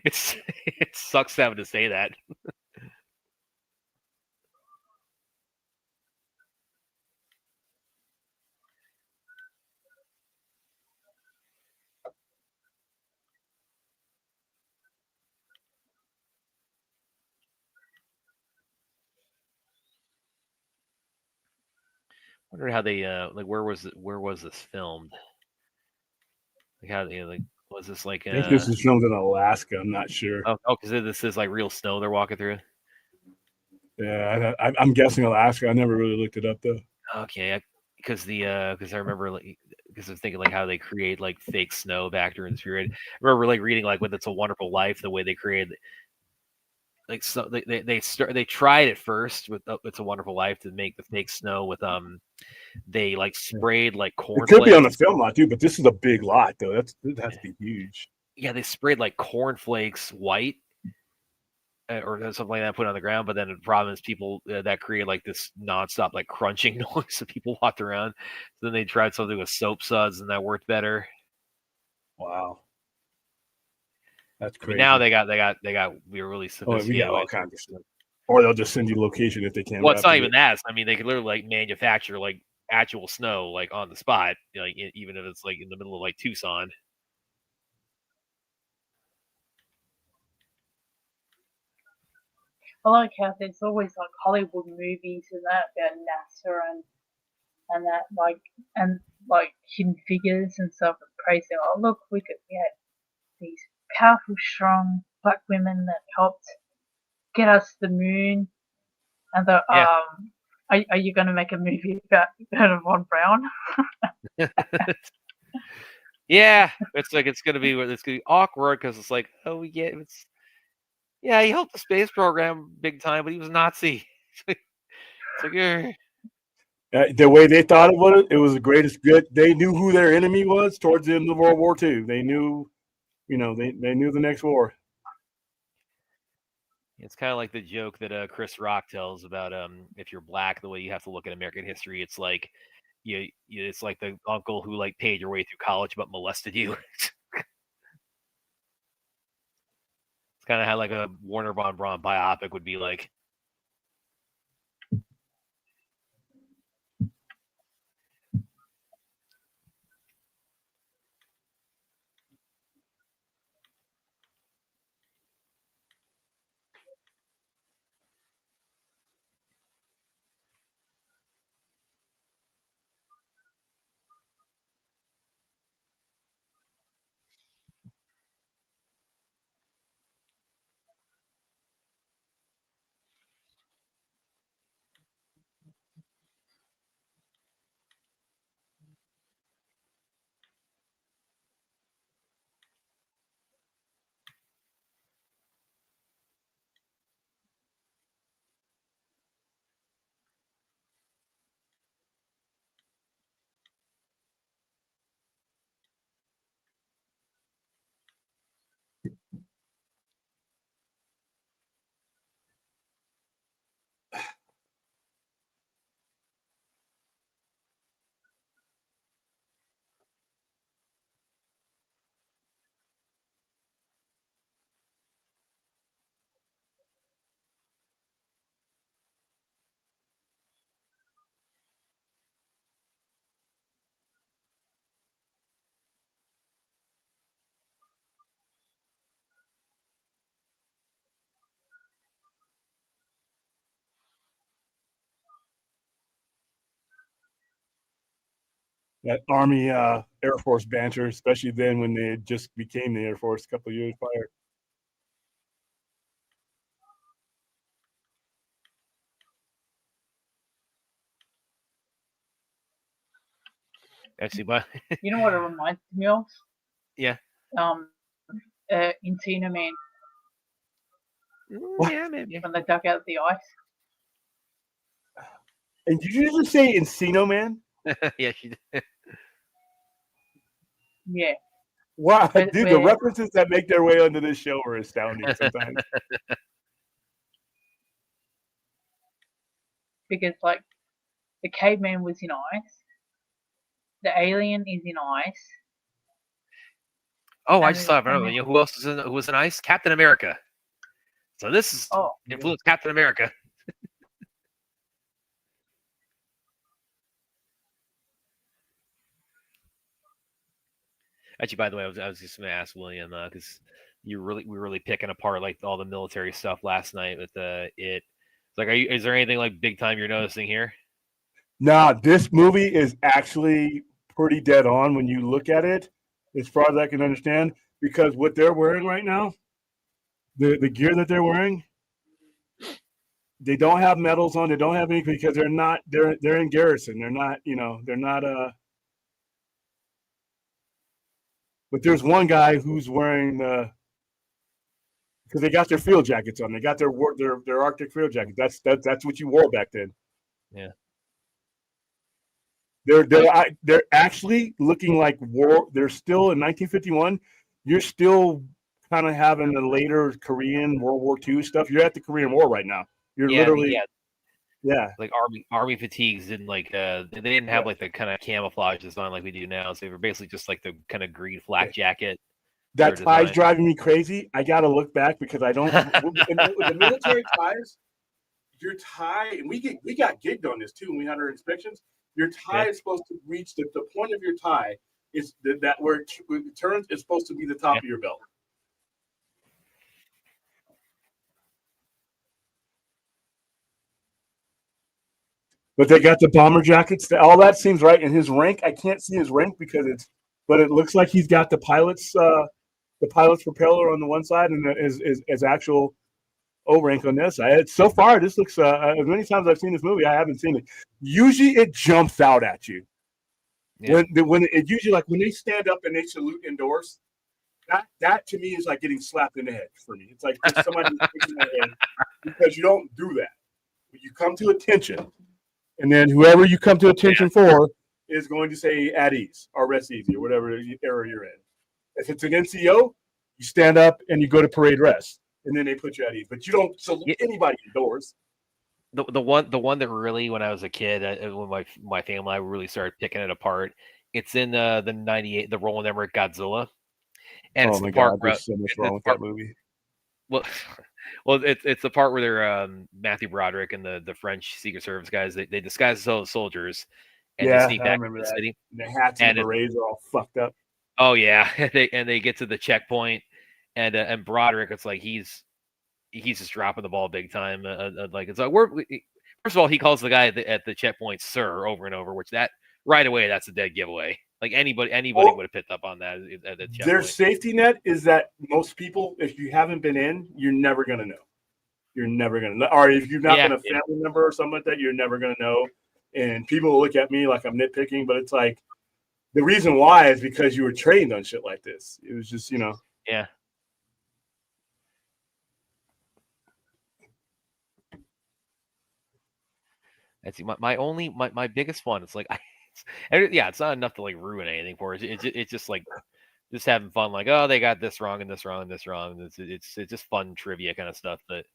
It sucks having to say that. Wonder how they like where was this filmed? Like how like was this like I think this is filmed in Alaska. I'm not sure. oh because this is like real snow they're walking through. Yeah, I'm guessing Alaska. I never really looked it up though. Okay, because I remember like because I was thinking like how they create like fake snow back during this period. I remember like reading like with It's a Wonderful Life the way they created like so they tried it first with It's a Wonderful Life to make the fake snow with they like sprayed like corn. It could be on the film lot too, but this is a big lot though. It has to be huge. Yeah, they sprayed like cornflakes white or something like that, put it on the ground. But then the problem is people that created like this nonstop like crunching noise, so people walked around. So then they tried something with soap suds, and that worked better. Wow, that's crazy. I mean, now they got we really sophisticated. We got all kinds of stuff. Or they'll just send you location if they can't. Well, it's not even that. I mean, they could literally like manufacture like actual snow like on the spot, like even if it's like in the middle of like Tucson. I like how there's always like Hollywood movies and that about NASA and that like hidden figures and stuff and praising. Oh look, we had these powerful, strong black women that helped get us to the moon. And are you going to make a movie about Von Braun? Yeah, it's gonna be awkward because it's like, oh yeah, yeah, he helped the space program big time, but he was a Nazi. It's like, the way they thought about it, it was the greatest good. They knew who their enemy was towards the end of World War II. They knew, they knew the next war. It's kind of like the joke that Chris Rock tells about if you're black, the way you have to look at American history. It's like it's like the uncle who like paid your way through college but molested you. It's kind of how like a Warner Von Braun biopic would be like. That Army Air Force banter, especially then when they just became the Air Force a couple of years prior. Actually, but You know what it reminds me of? Yeah. Encino Man. Yeah, maybe. When they dug out the ice. And did you just say Encino Man? Yeah, she did. Yeah. Wow, But dude, the we're- references that make their way onto this show are astounding sometimes. because like the caveman was in ice, the alien is in ice. Oh, I And just thought of and another. then- You know who else who was in ice? Captain America. So this is Oh, influenced Captain America. Actually, by the way, I was just going to ask William because we were really picking apart like all the military stuff last night with it. It's like, is there anything like big time you're noticing here? Nah, this movie is actually pretty dead on when you look at it, as far as I can understand, because what they're wearing right now, the gear that they're wearing, they don't have medals on. They don't have anything because they're in garrison. They're not, they're not but there's one guy who's wearing because they got their field jackets on. They got their Arctic field jacket. That's what you wore back then. Yeah. They're actually looking like war. They're still in 1951. You're still kind of having the later Korean World War II stuff. You're at the Korean War right now. You're literally, yeah. Like army fatigues didn't like they didn't have like the kind of camouflage design like we do now. So they were basically just like the kind of green flak jacket. That tie's driving me crazy. I got to look back because I don't. The military ties, your tie, and we got gigged on this too when we had our inspections. Your tie is supposed to reach the point of your tie is that where it turns is supposed to be the top of your belt. But they got the bomber jackets. All that seems right. And his rank, I can't see his rank because but it looks like he's got the pilot's propeller on the one side and his actual O rank on this side. So far, this looks as many times I've seen this movie, I haven't seen it. Usually, it jumps out at you. Yeah. When it usually like when they stand up and they salute indoors, that to me is like getting slapped in the head for me. It's like somebody in the head because you don't do that. You come to attention, and then whoever you come to attention for is going to say at ease or rest easy or whatever area you're in. If it's an NCO, you stand up and you go to parade rest, and then they put you at ease. But you don't salute anybody indoors. The one that really, when I was a kid, when my family and I really started picking it apart, it's in the '98, the Roland Emmerich Godzilla, and it's the part where there's so much wrong with that movie. Well, it's the part where they're Matthew Broderick and the French Secret Service guys. They disguise themselves as soldiers, and they sneak back into the city. And the hats and the berets are all fucked up. Oh yeah, they get to the checkpoint, and Broderick, it's like he's just dropping the ball big time. Like it's like first of all, he calls the guy at the checkpoint sir over and over, which that right away that's a dead giveaway. Like anybody would have picked up on that at the checkpoint. Their safety net is that most people, if you haven't been in, you're never gonna know. You're never gonna know, or if you've not been a family member or something like that, you're never gonna know. And people will look at me like I'm nitpicking, but it's like the reason why is because you were trained on shit like this. It was just, Yeah. That's my biggest one. It's like, it's not enough to like ruin anything for us. It's just like just having fun. Like, oh, they got this wrong and this wrong and this wrong. It's just fun trivia kind of stuff. But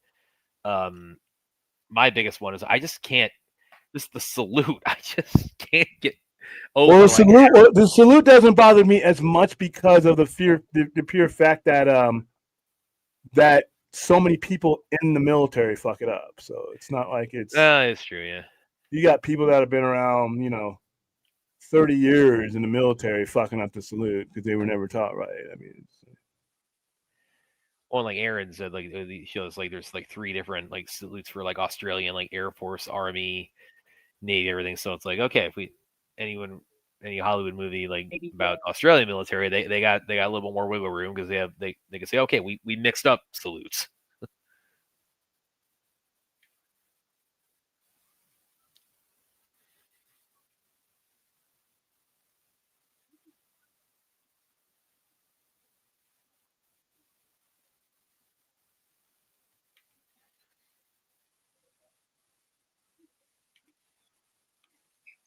my biggest one is I just can't. Just the salute. I just can't get over. Well, the salute doesn't bother me as much because of the pure fact that that so many people in the military fuck it up. So it's not like it's. It's true. Yeah. You got people that have been around, 30 years in the military fucking up the salute because they were never taught right. I mean, well, like Aaron said, like he shows like there's like 3 different like salutes for like Australian, like Air Force, Army, Navy, everything. So it's like, okay, if any Hollywood movie like about Australian military, they got a little bit more wiggle room because they can say, okay, we mixed up salutes.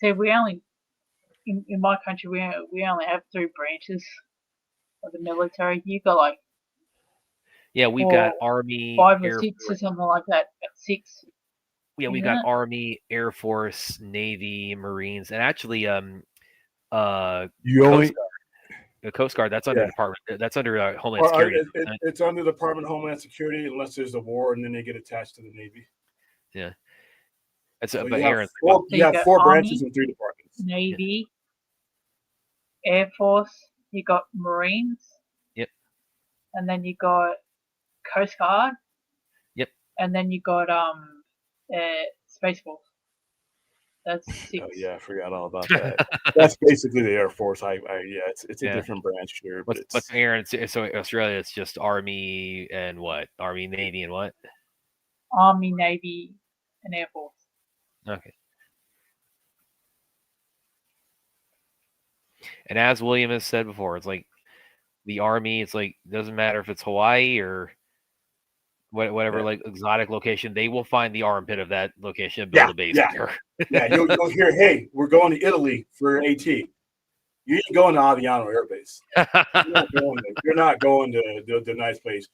See, we only in my country we only have 3 branches of the military. You got like Yeah, we've got Army, 5 or Air 6 or Force. something like that. 6. Yeah, we've isn't got it? Army, Air Force, Navy, Marines, and actually You Coast only Guard. The Coast Guard, that's under Yeah. Department. That's under Homeland Security. It's under the Department of Homeland Security unless there's a war, and then they get attached to the Navy. Yeah. That's So but you have Aaron, four, So you you have got 4 Army, branches and 3 departments. Navy, Air Force. You got Marines. Yep. And then you got Coast Guard. Yep. And then you got Space Force. That's 6. Oh yeah, I forgot all about that. That's basically the Air Force. Yeah, it's a Yeah. different branch here, but what's Aaron? So Australia, it's just Army and what? Army, Navy, and what? Army, Navy, and Air Force. Okay. And as William has said before, it's like the Army. It's like doesn't matter if it's Hawaii or whatever, like exotic location. They will find the armpit of that location and build a base there. Yeah, you'll hear, hey, we're going to Italy for AT. You ain't going to Aviano Air Base. You're not going to the nice place.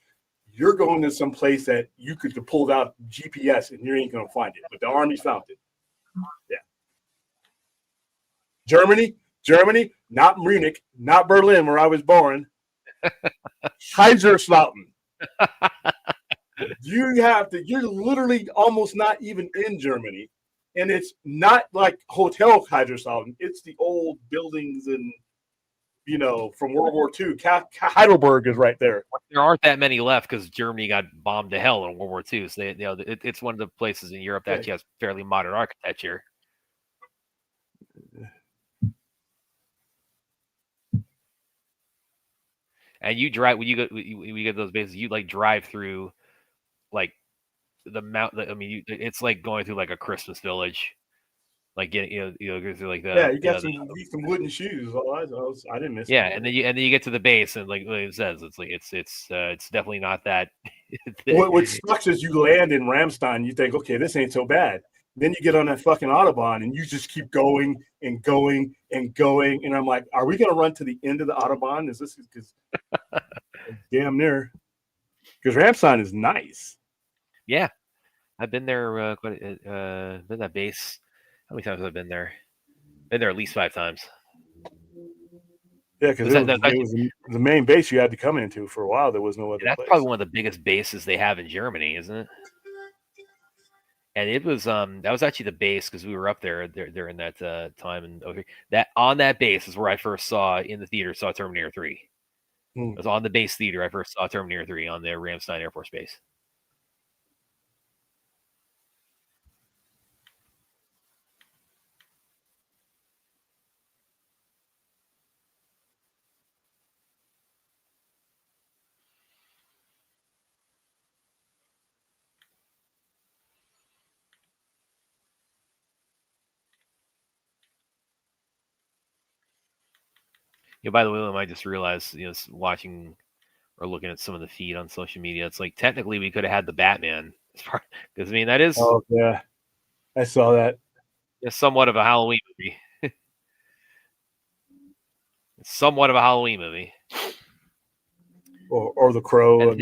You're going to some place that you could pull out GPS and you ain't going to find it. But the Army found it. Yeah. Germany, not Munich, not Berlin, where I was born. Kaiserslautern. You're literally almost not even in Germany. And it's not like Hotel Kaiserslautern. It's the old buildings and, from World War II. Heidelberg is right there. There aren't that many left because Germany got bombed to hell in World War II. So it's one of the places in Europe that actually has fairly modern architecture. And you drive when you get those bases, you like drive through like the mountain. I mean, it's like going through like a Christmas village. Like getting go through like the you got some wooden shoes. I didn't miss. Yeah, and then you get to the base and like it says, it's like it's definitely not that. What sucks is you land in Ramstein, you think, okay, this ain't so bad. Then you get on that fucking Autobahn and you just keep going and going and going, and I'm like, are we gonna run to the end of the Autobahn? Is this because damn near? Because Ramstein is nice. Yeah, I've been there. Been that base. How many times have I been there? Been there at least 5 times. Yeah, because it was the main base you had to come into for a while. There was no other. That's probably one of the biggest bases they have in Germany, isn't it? And it was that was actually the base because we were up there during that time, and that on that base is where I first saw Terminator 3. It was on the base theater I first saw Terminator 3 on the Ramstein Air Force Base. By the way, I just realized, watching or looking at some of the feed on social media, it's like technically we could have had the Batman because I mean that is. Oh yeah, I saw that. It's somewhat of a Halloween movie. It's somewhat of a Halloween movie. Or The Crow.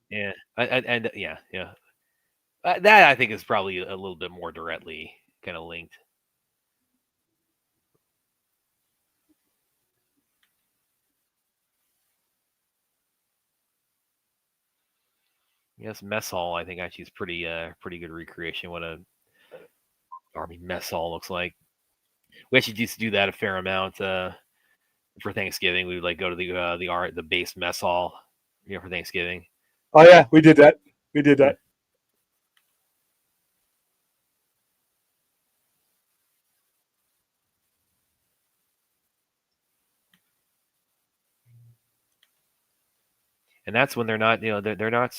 Yeah, and yeah. That I think is probably a little bit more directly kind of linked. Yes, mess hall. I think actually is pretty good recreation. What a Army mess hall looks like. We actually used to do that a fair amount for Thanksgiving. We would like go to the base mess hall, for Thanksgiving. Oh yeah, we did that. And that's when they're not, they're not.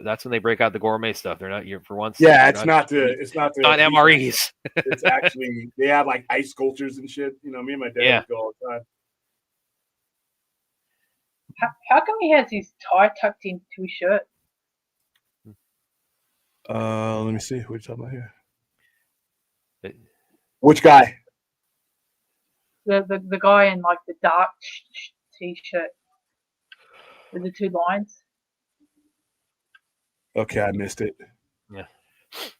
That's when they break out the gourmet stuff. They're not for once. Yeah, it's not MREs. It's actually they have like ice sculptures and shit. Me and my dad would go all the time. How come he has his tie tucked into his shirt? Let me see. What are you talking about here? Which guy? The guy in like the dark t-shirt with the 2 lines. Okay, I missed it. Yeah.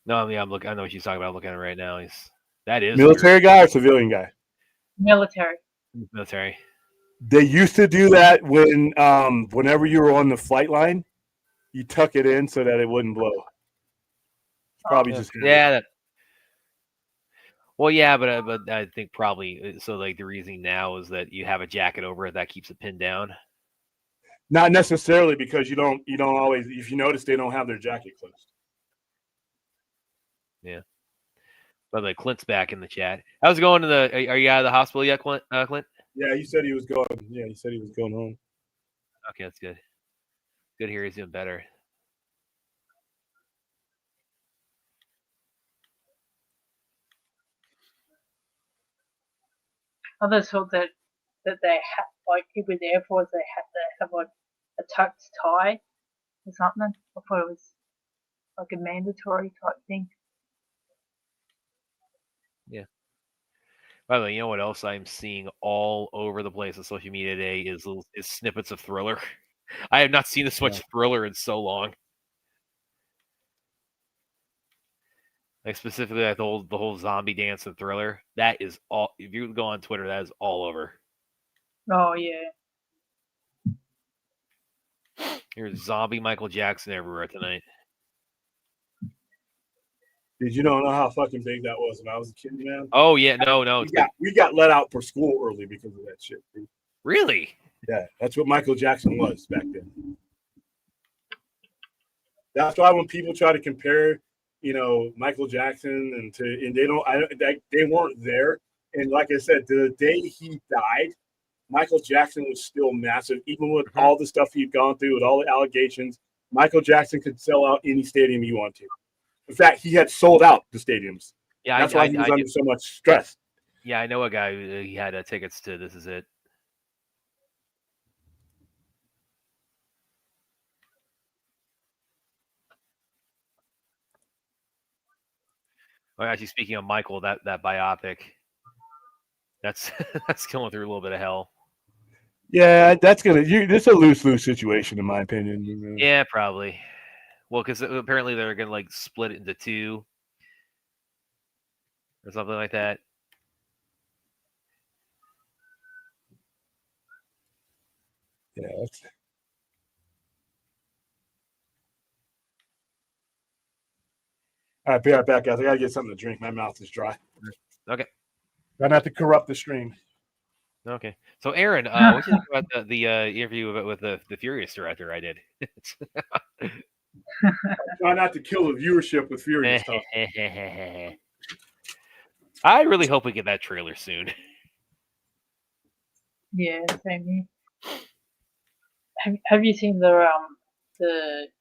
No, I mean, I'm looking. I know what she's talking about. I'm looking at it right now. That is Military guy or civilian guy? Military. weird. Military. They used to do that when, whenever you were on the flight line, you tuck it in so that it wouldn't blow. Probably just Yeah. Well, yeah, but I think probably so. Like the reasoning now is that you have a jacket over it that keeps it pinned down. not necessarily, because you don't always. If you notice, they don't have their jacket closed. Yeah. By the way, Clint's back in the chat. How's it going to the? Are you out of the hospital yet, Clint? Yeah, he said he was going. Yeah, he said he was going home. Okay, that's good. Good to hear he's doing better. I just thought that they had, like, with the Air Force, they had to have like a tucked tie or something. I thought it was like a mandatory type thing. Yeah. By the way, you know what else I'm seeing all over the place on social media today is snippets of Thriller. I have not seen this much Thriller in so long. Like specifically, like the whole zombie dance of Thriller. That is all. If you go on Twitter, that is all over. Oh yeah. There's zombie Michael Jackson everywhere tonight. Did you know how fucking big that was when I was a kid, man? Oh yeah, no. We got let out for school early because of that shit. Dude. Really? Yeah, that's what Michael Jackson was back then. That's why when people try to compare, Michael Jackson and they weren't there. And like I said, the day he died, Michael Jackson was still massive, even with all the stuff he'd gone through, with all the allegations. Michael Jackson could sell out any stadium he wanted to. In fact, he had sold out the stadiums. Yeah, that's why he was under so much stress. Yeah, I know a guy who he had tickets to This Is It. Well, actually, speaking of Michael, that biopic, that's going through a little bit of hell. Yeah, that's this is a lose-lose situation, in my opinion. Yeah, probably. Well, because apparently they're gonna like split it into 2 or something like that. Yeah. All right, be right back, guys. I gotta get something to drink. My mouth is dry. Okay. Try not to corrupt the stream. Okay. So, Aaron, what do you think about the interview with the Furious director I did? Try not to kill the viewership with Furious stuff. I really hope we get that trailer soon. Yeah, same here. Have you seen the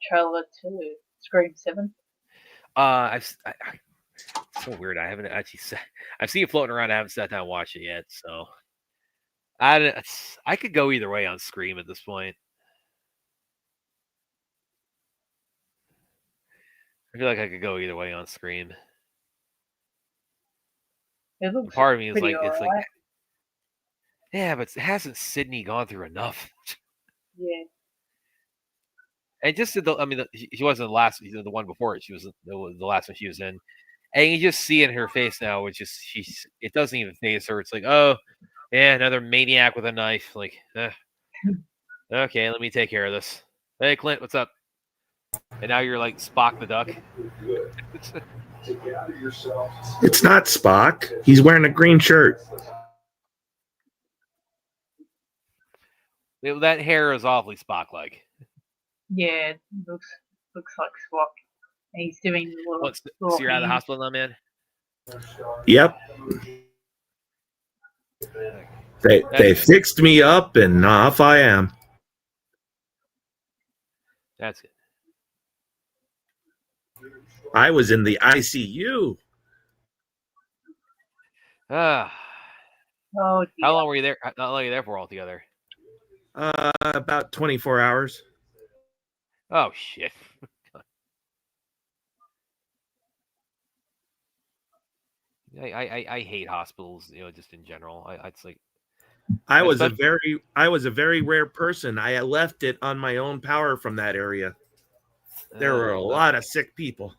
trailer to Scream 7? It's so weird. I haven't actually. I've seen it floating around. I haven't sat down and watched it yet. So I could go either way on Scream at this point. I feel like I could go either way on Scream. It looks part of me is like, right. it's like, yeah, but hasn't Sydney gone through enough? Yeah. And just she wasn't the last, the one before it. She was the last one she was in, and you just see in her face now, which is it doesn't even faze her. It's like, oh, yeah, another maniac with a knife. Like, okay, let me take care of this. Hey, Clint, what's up? And now you're like Spock the Duck. It's not Spock. He's wearing a green shirt. That hair is awfully Spock-like. Yeah, it looks like Spock. And he's doing little. So you're out of the hospital now, man? Yep. They fixed me up, and off I am. That's good. I was in the ICU. Oh, dear. How long were you there? How long were you there for altogether? About 24 hours. Oh shit. I hate hospitals, just in general. It's like I was a especially very rare person. I left it on my own power from that area. There were a no. lot of sick people.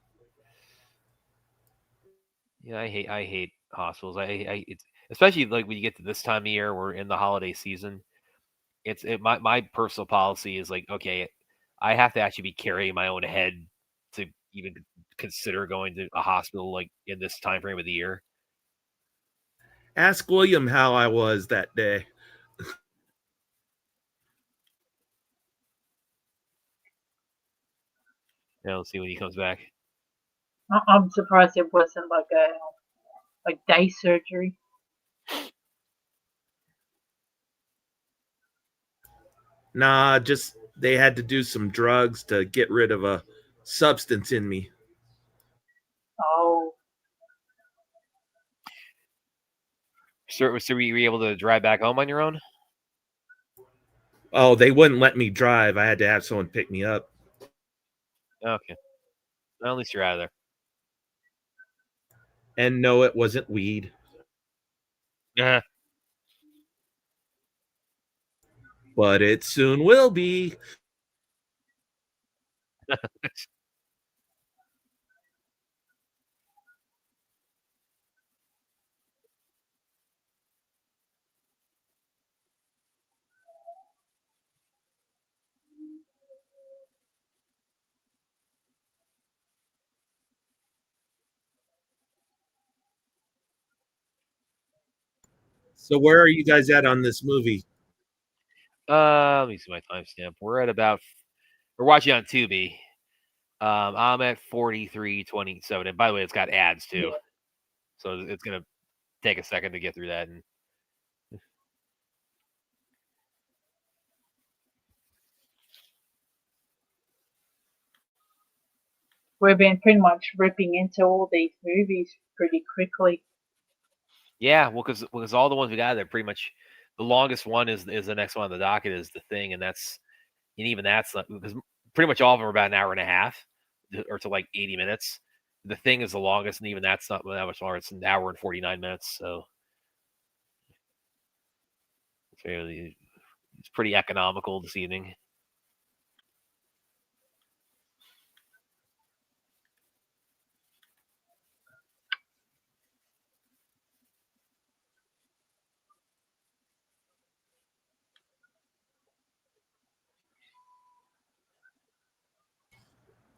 Yeah, I hate hospitals. It's especially like when you get to this time of year, we're in the holiday season. My personal policy is like, okay, I have to actually be carrying my own head to even consider going to a hospital like in this time frame of the year. Ask William how I was that day. Let's see when he comes back. I'm surprised it wasn't like day surgery. Nah, just they had to do some drugs to get rid of a substance in me. Oh, So were you able to drive back home on your own? Oh, they wouldn't let me drive. I had to have someone pick me up. Okay, well, at least you're out of there. And no, it wasn't weed. Yeah. But it soon will be. So where are you guys at on this movie? Let me see my timestamp. We're watching on Tubi. I'm at 43:27. And by the way, it's got ads too. yeah. So it's gonna take a second to get through that. And We've been pretty much ripping into all these movies pretty quickly. yeah, well, because all the ones we got, they're pretty much the longest one is the next one on the docket is The Thing, and even that's not because pretty much all of them are about an hour and a half or to like 80 minutes. The Thing is the longest, and even that's not that much longer. It's an hour and 49 minutes. So it's pretty economical this evening.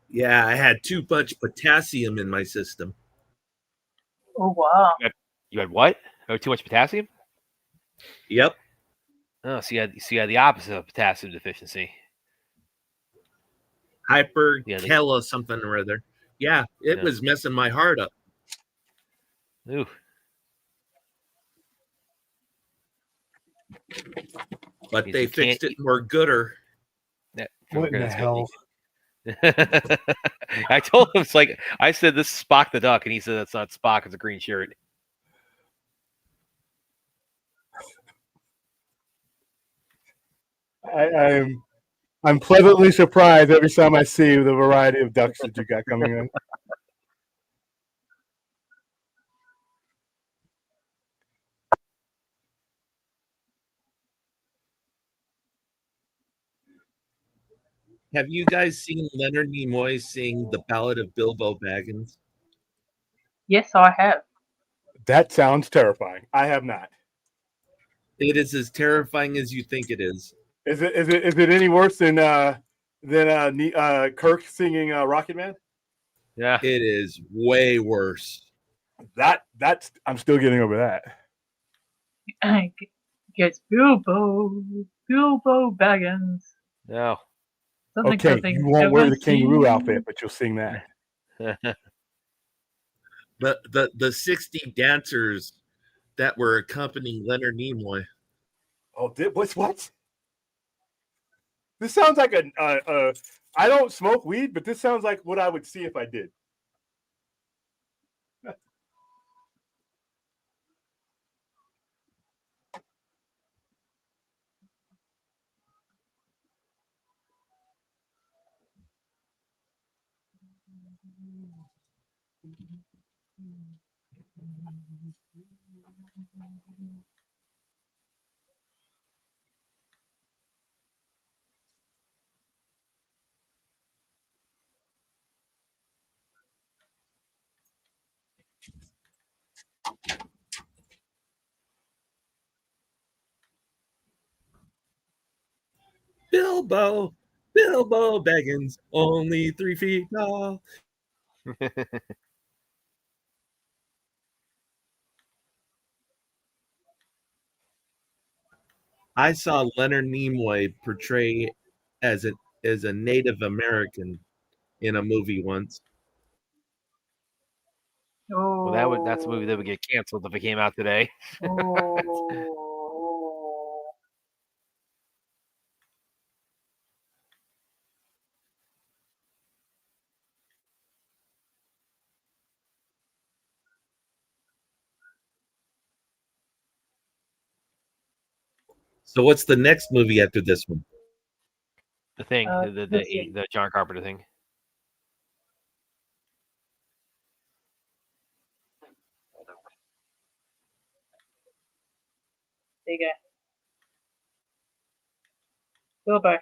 Yeah, I had too much potassium in my system. Oh wow! You had what? Oh, too much potassium? Yep. Oh, so you had the opposite of potassium deficiency. Hyperkela something or other. Yeah, it was messing my heart up. Ooh. But they fixed it more gooder. What in the hell? I told him, it's like, I said, this is Spock the Duck, and he said, that's not Spock, it's a green shirt. I'm pleasantly surprised every time I see the variety of ducks that you got coming in. Have you guys seen Leonard Nimoy sing The Ballad of Bilbo Baggins? Yes, I have. That sounds terrifying. I have not. It is as terrifying as you think it is. Is it any worse than Kirk singing Rocket Man? Yeah. It is way worse. That's I'm still getting over that. Gets Bilbo Baggins. No. Okay, you won't wear the kangaroo outfit, but you'll sing that. The 60 dancers that were accompanying Leonard Nimoy. Oh, what? This sounds like I don't smoke weed, but this sounds like what I would see if I did. Bilbo Baggins, only 3 feet tall. I saw Leonard Nimoy portray as a Native American in a movie once. Oh. Well, that's a movie that would get canceled if it came out today. Oh. So what's the next movie after this one? The Thing, The Thing. the John Carpenter thing. There you go. Bilbo.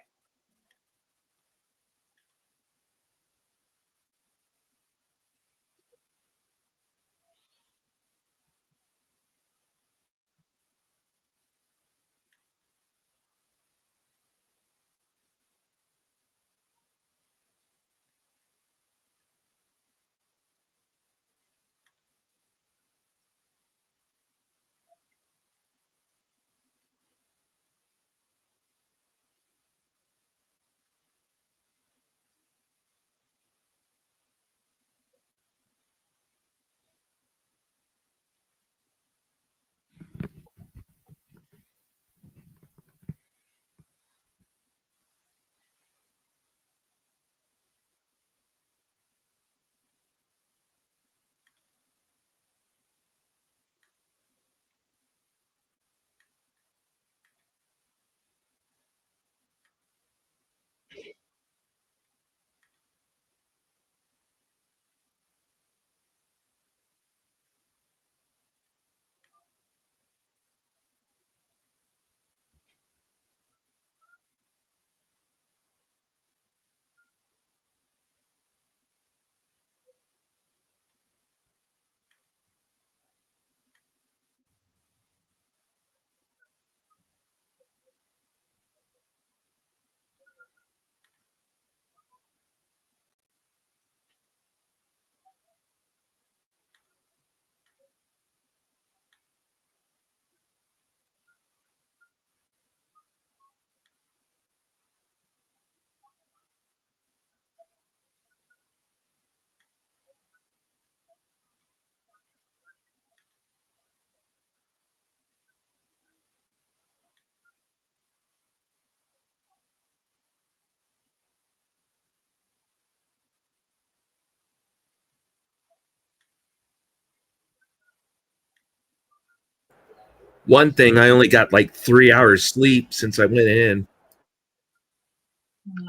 One thing, I only got like 3 hours sleep since I went in.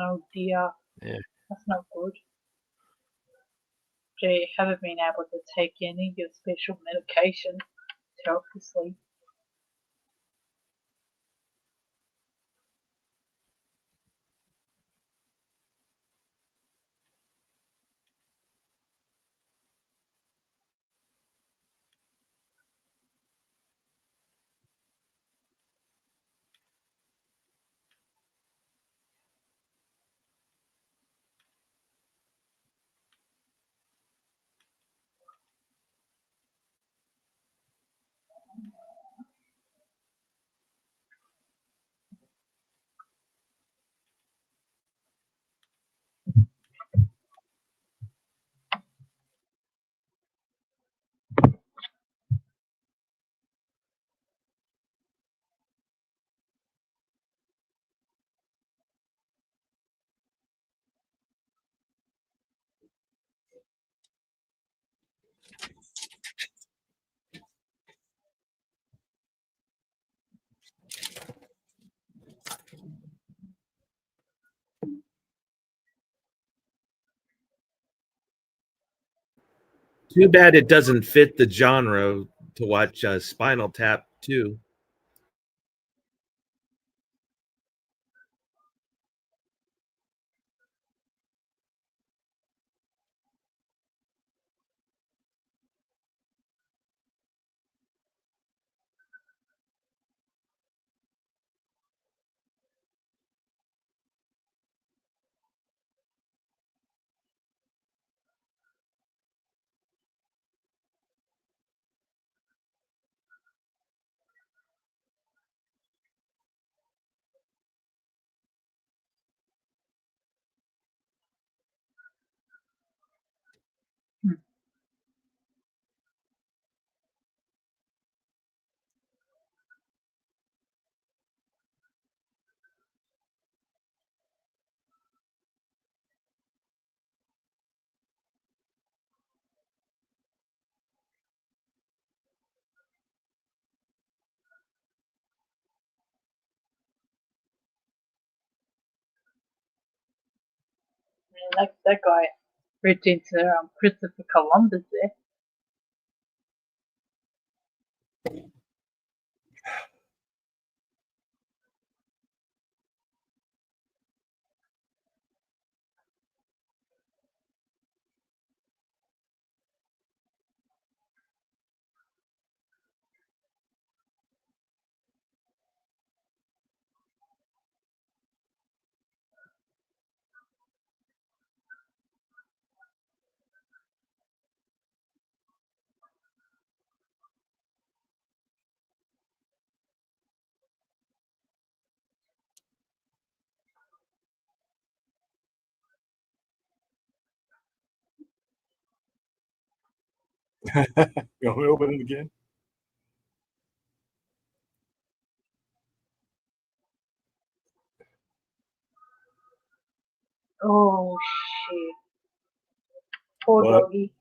Oh dear. Yeah. That's not good. Gee, haven't been able to take any of your special medication to help you sleep. Too bad it doesn't fit the genre to watch Spinal Tap too. Man, that guy ripped into Christopher Columbus there. You want me to open it again? Oh shit. Poor What? doggy.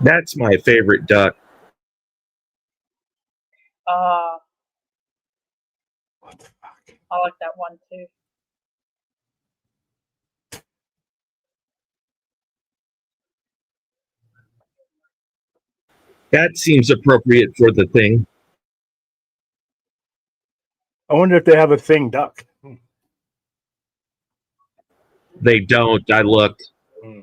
That's my favorite duck. Uh, What the fuck? I like that one too. That seems appropriate for the thing. I wonder if they have a thing duck. They don't. I looked. Hmm.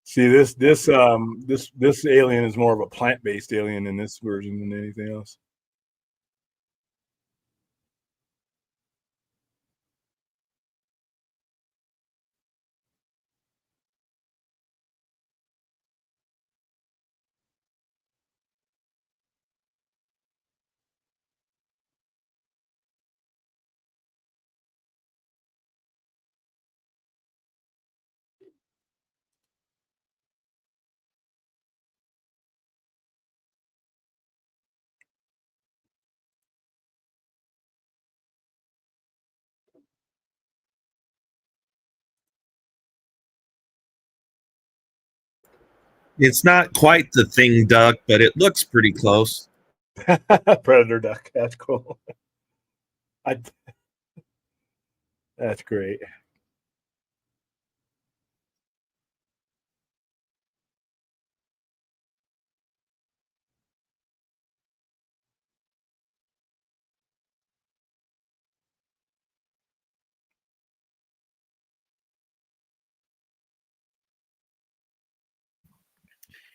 See, this alien is more of a plant-based alien in this version than anything else. It's not quite the thing duck, but it looks pretty close. Predator duck. That's cool. That's great.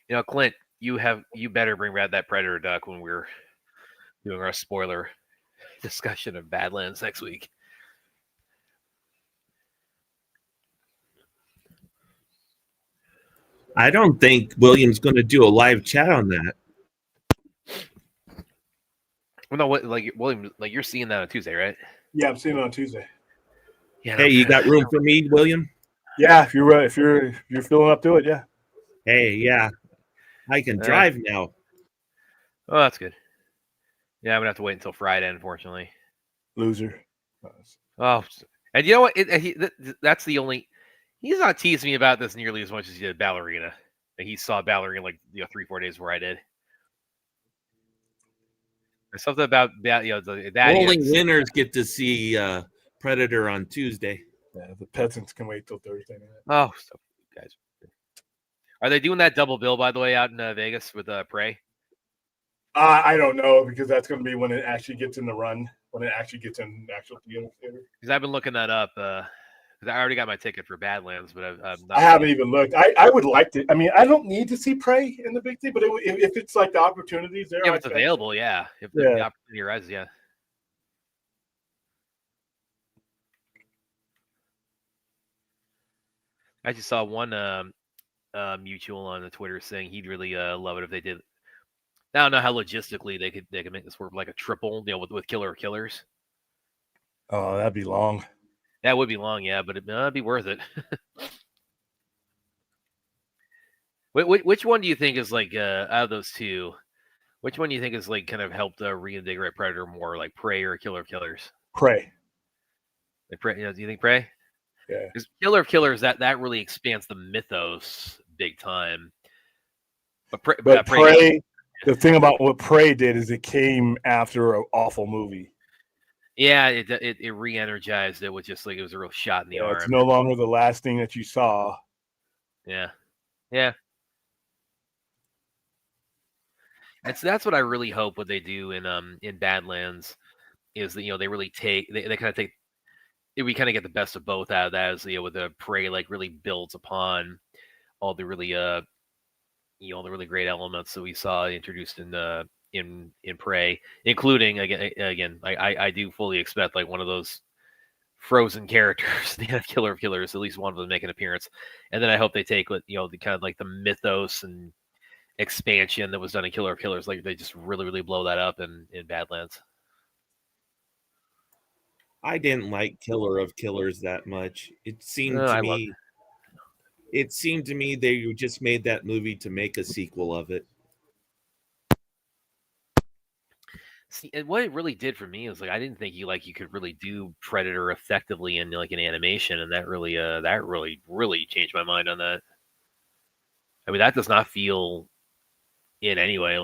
You know, Clint, you better bring back that predator duck when we're doing our spoiler discussion of Badlands next week. I don't think William's going to do a live chat on that. Well, no, what William, you're seeing that on Tuesday, right? Yeah, I'm seeing it on Tuesday. Yeah. Hey, you got room for me, William? Yeah, if you're feeling up to it, yeah. Hey, yeah, I can drive now. Oh, that's good. Yeah, I'm gonna have to wait until Friday, unfortunately. Loser. Oh, and you know what? That's the only. He's not teasing me about this nearly as much as he did Ballerina. And he saw Ballerina 3-4 days before I did. There's something about that. Only winners get to see Predator on Tuesday. Yeah, the peasants can wait till Thursday night. Oh, so guys, are they doing that double bill, by the way, out in Vegas with Prey? I don't know, because that's going to be when it actually gets in the run, when it actually gets in the actual theater. Because I've been looking that up. Because I already got my ticket for Badlands, but I haven't even looked. I would like to. I mean, I don't need to see Prey in the big thing, but if it's like the opportunities there, if it's available, yeah. If the opportunity arises, yeah. I just saw one mutual on the Twitter saying he'd really love it if they did. I don't know how logistically they could make this work like a triple, with Killer of Killers. Oh, that'd be long. That would be long, yeah, but it'd be worth it. Which one do you think is out of those two? Which one do you think is kind of helped reinvigorate Predator more, like Prey or Killer of Killers? Prey. Like Prey, do you think Prey? Yeah. Because Killer of Killers that really expands the mythos big time. But Prey. The thing about what Prey did is it came after an awful movie. Yeah, it re-energized it with just it was a real shot in the arm. It's no longer the last thing that you saw. Yeah. That's what I really hope what they do in Badlands is that they really they kind of take we kind of get the best of both out of that as with the Prey really builds upon all the really the really great elements that we saw introduced in Prey, including again I do fully expect one of those frozen characters, the Killer of Killers, at least one of them make an appearance, and then I hope they take the kind of the mythos and expansion that was done in Killer of Killers, they just really blow that up in Badlands. I didn't like Killer of Killers that much. It seemed to me they just made that movie to make a sequel of it. See, and what it really did for me is I didn't think you could really do Predator effectively in an animation, and that really changed my mind on that. I mean, that does not feel in any way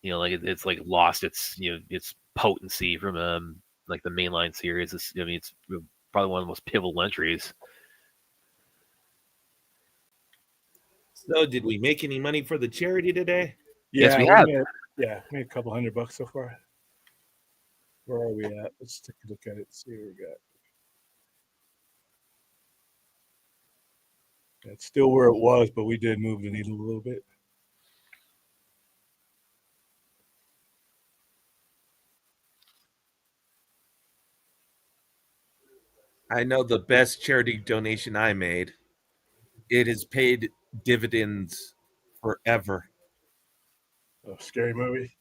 it's lost its its potency from the mainline series. It's probably one of the most pivotal entries. So, did we make any money for the charity today? Yes, we have. Made a couple $100 so far. Where are we at? Let's take a look at it. See what we got. It's still where it was, but we did move the needle a little bit. I know the best charity donation I made. It has paid dividends forever. A scary movie.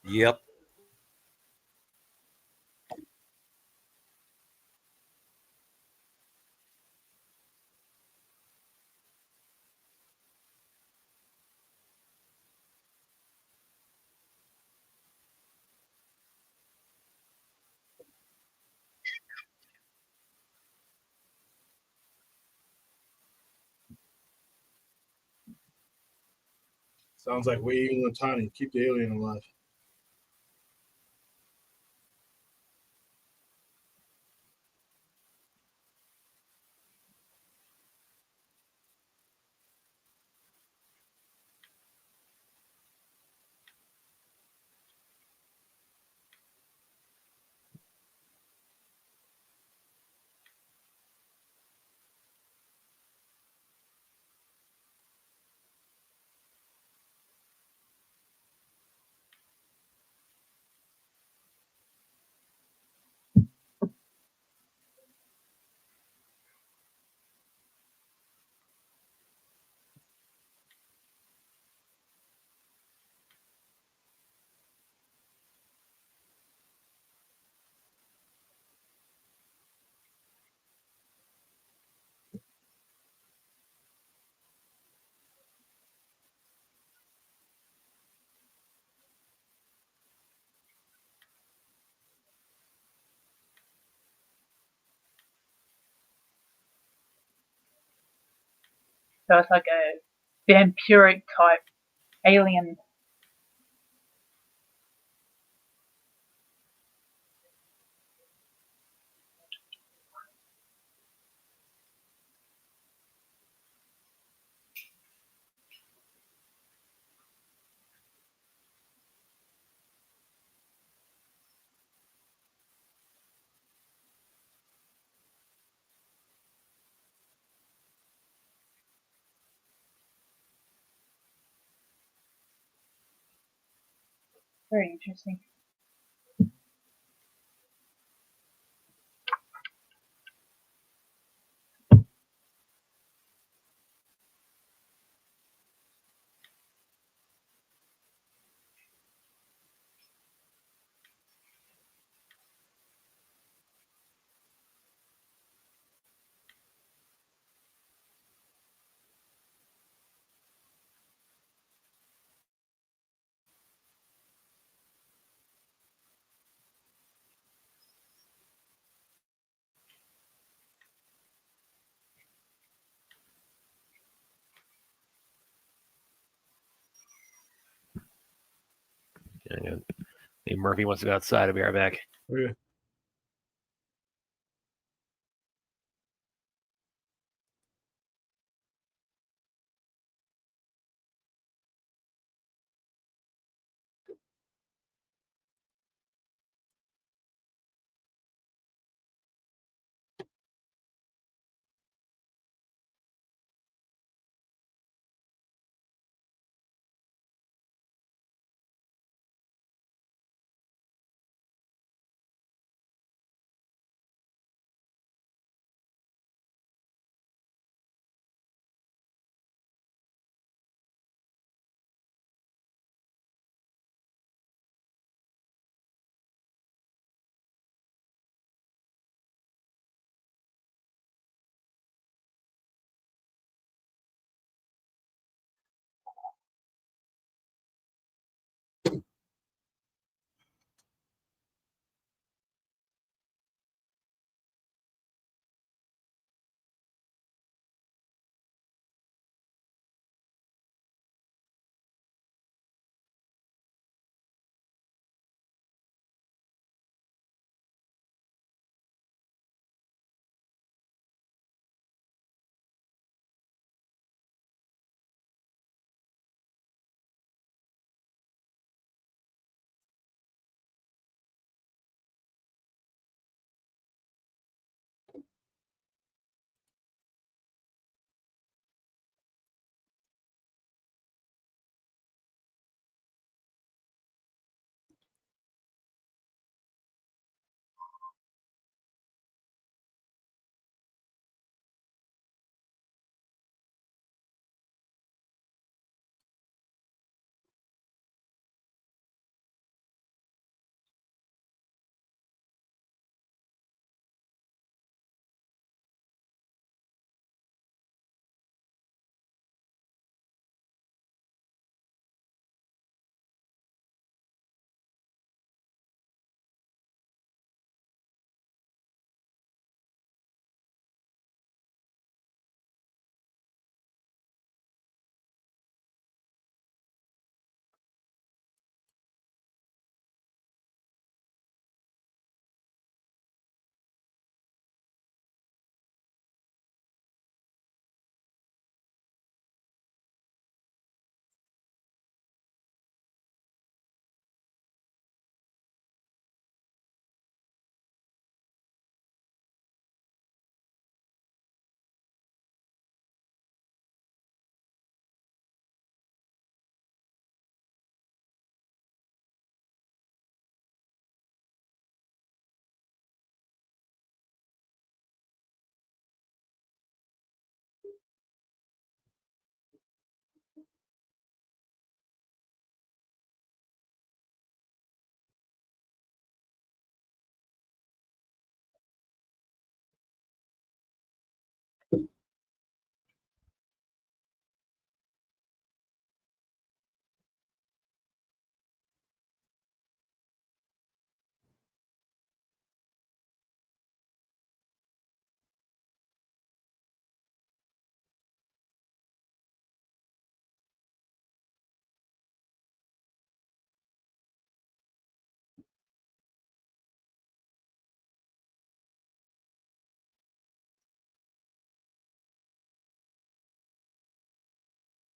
Yep. Sounds like we even tiny. Keep the alien alive. So it's like a vampiric type alien. Very interesting. Yeah, hey, Murphy wants to go outside. I'll be right back. Okay.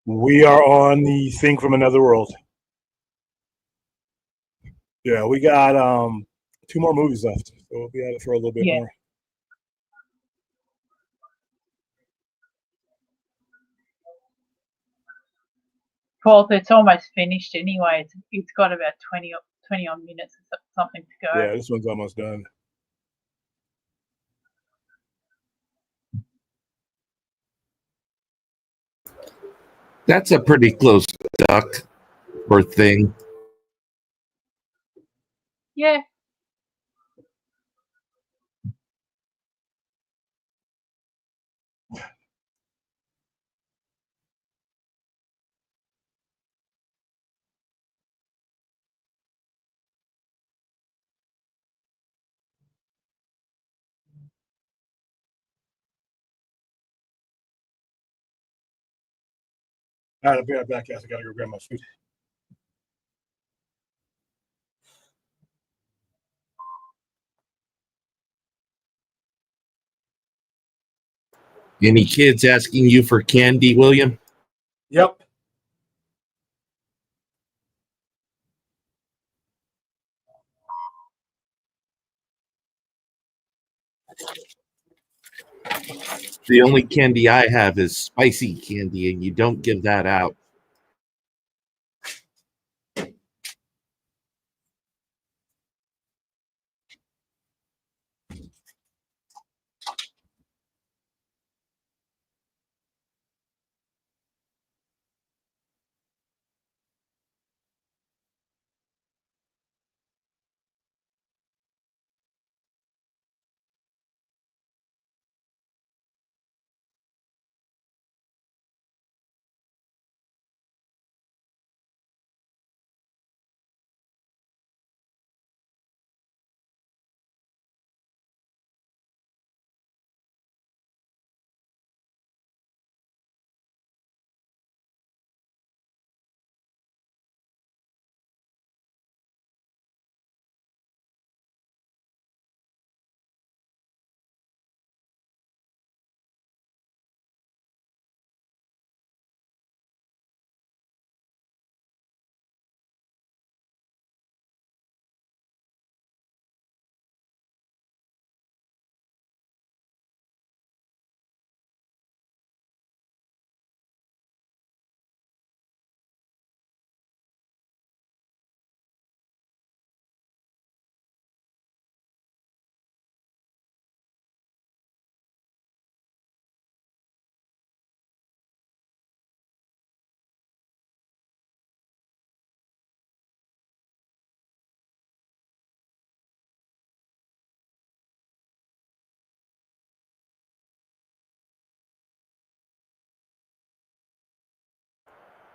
We are on the thing from another world. Yeah, we got 2 more movies left, so we'll be at it for a little bit Yeah. more. Well, it's almost finished anyway. It's got about 20 odd minutes or something to go. Yeah, this one's almost done. That's a pretty close duck or thing. Yeah. All right, I'll be right back, guys. I gotta go grab my food. Any kids asking you for candy, William? Yep. The only candy I have is spicy candy, and you don't give that out.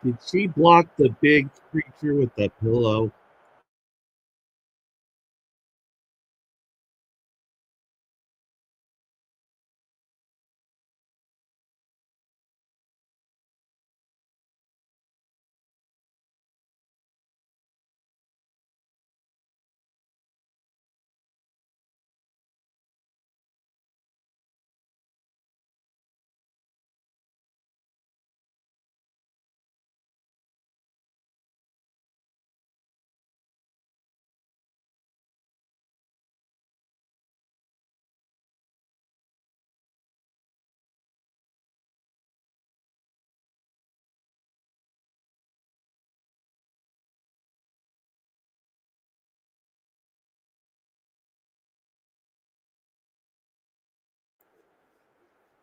Did she block the big creature with the pillow?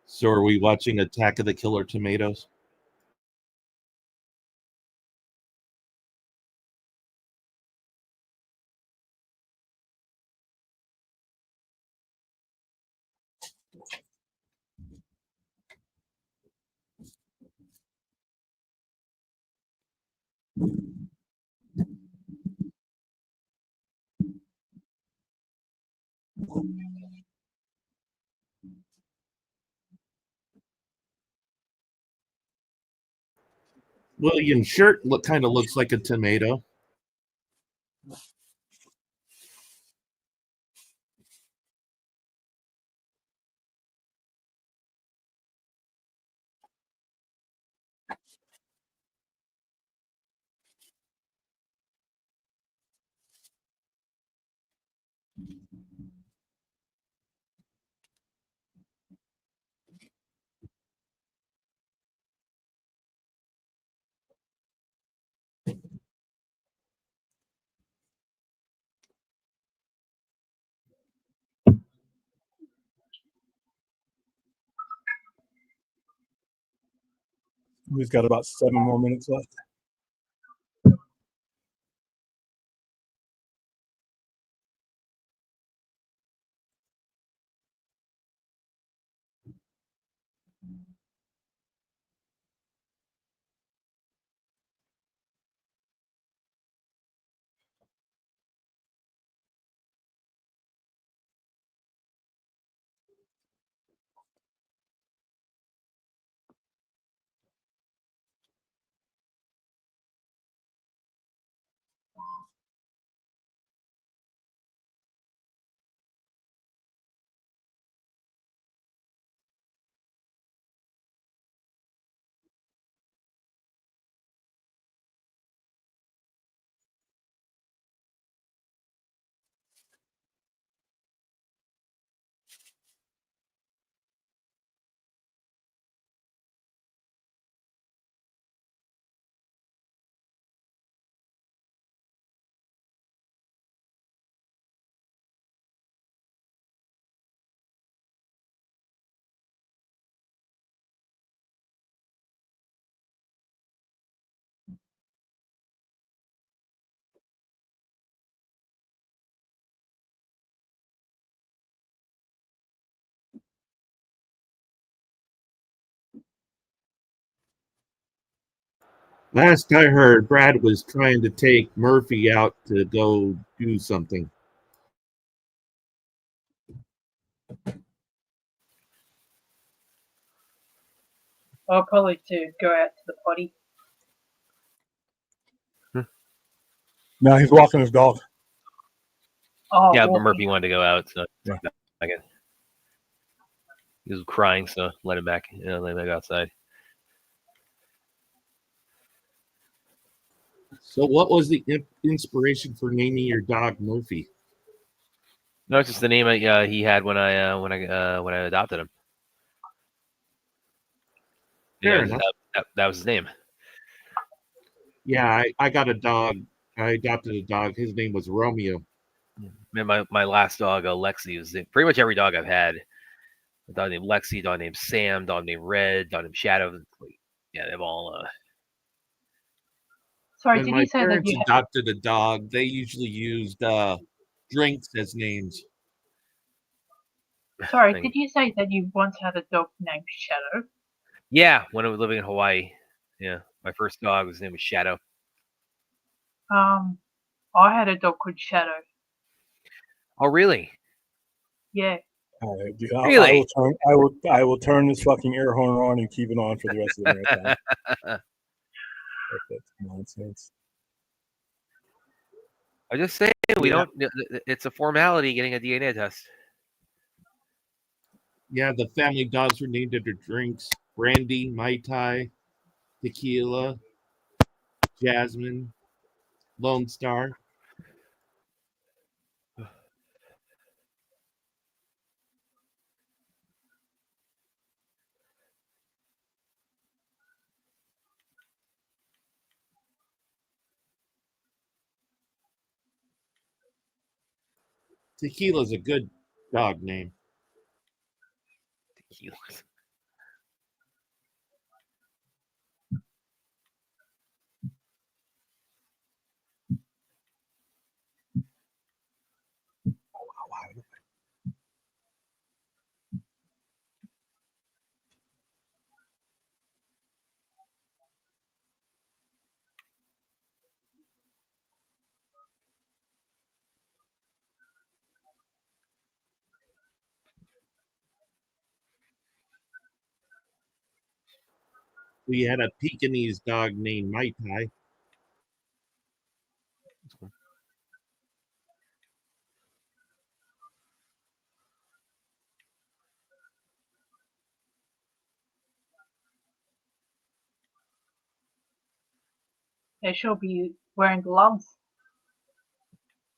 So are we watching Attack of the Killer Tomatoes? William's shirt kind of looks like a tomato. We've got about 7 more minutes left. Last I heard, Brad was trying to take Murphy out to go do something. I'll probably to go out to the potty. Now he's walking his dog. Oh, Yeah, but walking. Murphy wanted to go out, so Yeah. I guess he was crying, so let him back. Let him back outside. So, what was the inspiration for naming your dog Murphy? No, it's just the name he had when I adopted him. Fair enough. That was his name. Yeah, I got a dog. I adopted a dog. His name was Romeo. Man, my last dog, Lexi, was pretty much every dog I've had. A dog named Lexi, dog named Sam, dog named Red, dog named Shadow. Yeah, they've all. Sorry, When did my you say that parents you had? adopted a dog, they usually used drinks as names. Sorry, thing. did you say that you once had a dog named Shadow? Yeah, when I was living in Hawaii. Yeah, my first dog, his name was Shadow. I had a dog called Shadow. Oh, really? Yeah. All right, dude, Really? I will turn this fucking air horn on and keep it on for the rest of the marathon. That's nonsense. I just say we Yeah. don't. It's a formality getting a DNA test. Yeah, the family dogs were named after drinks: brandy, mai tai, tequila, jasmine, Lone Star. Tequila's a good dog name. Tequila. We had a Pekingese dog named Mai Tai. They should be wearing gloves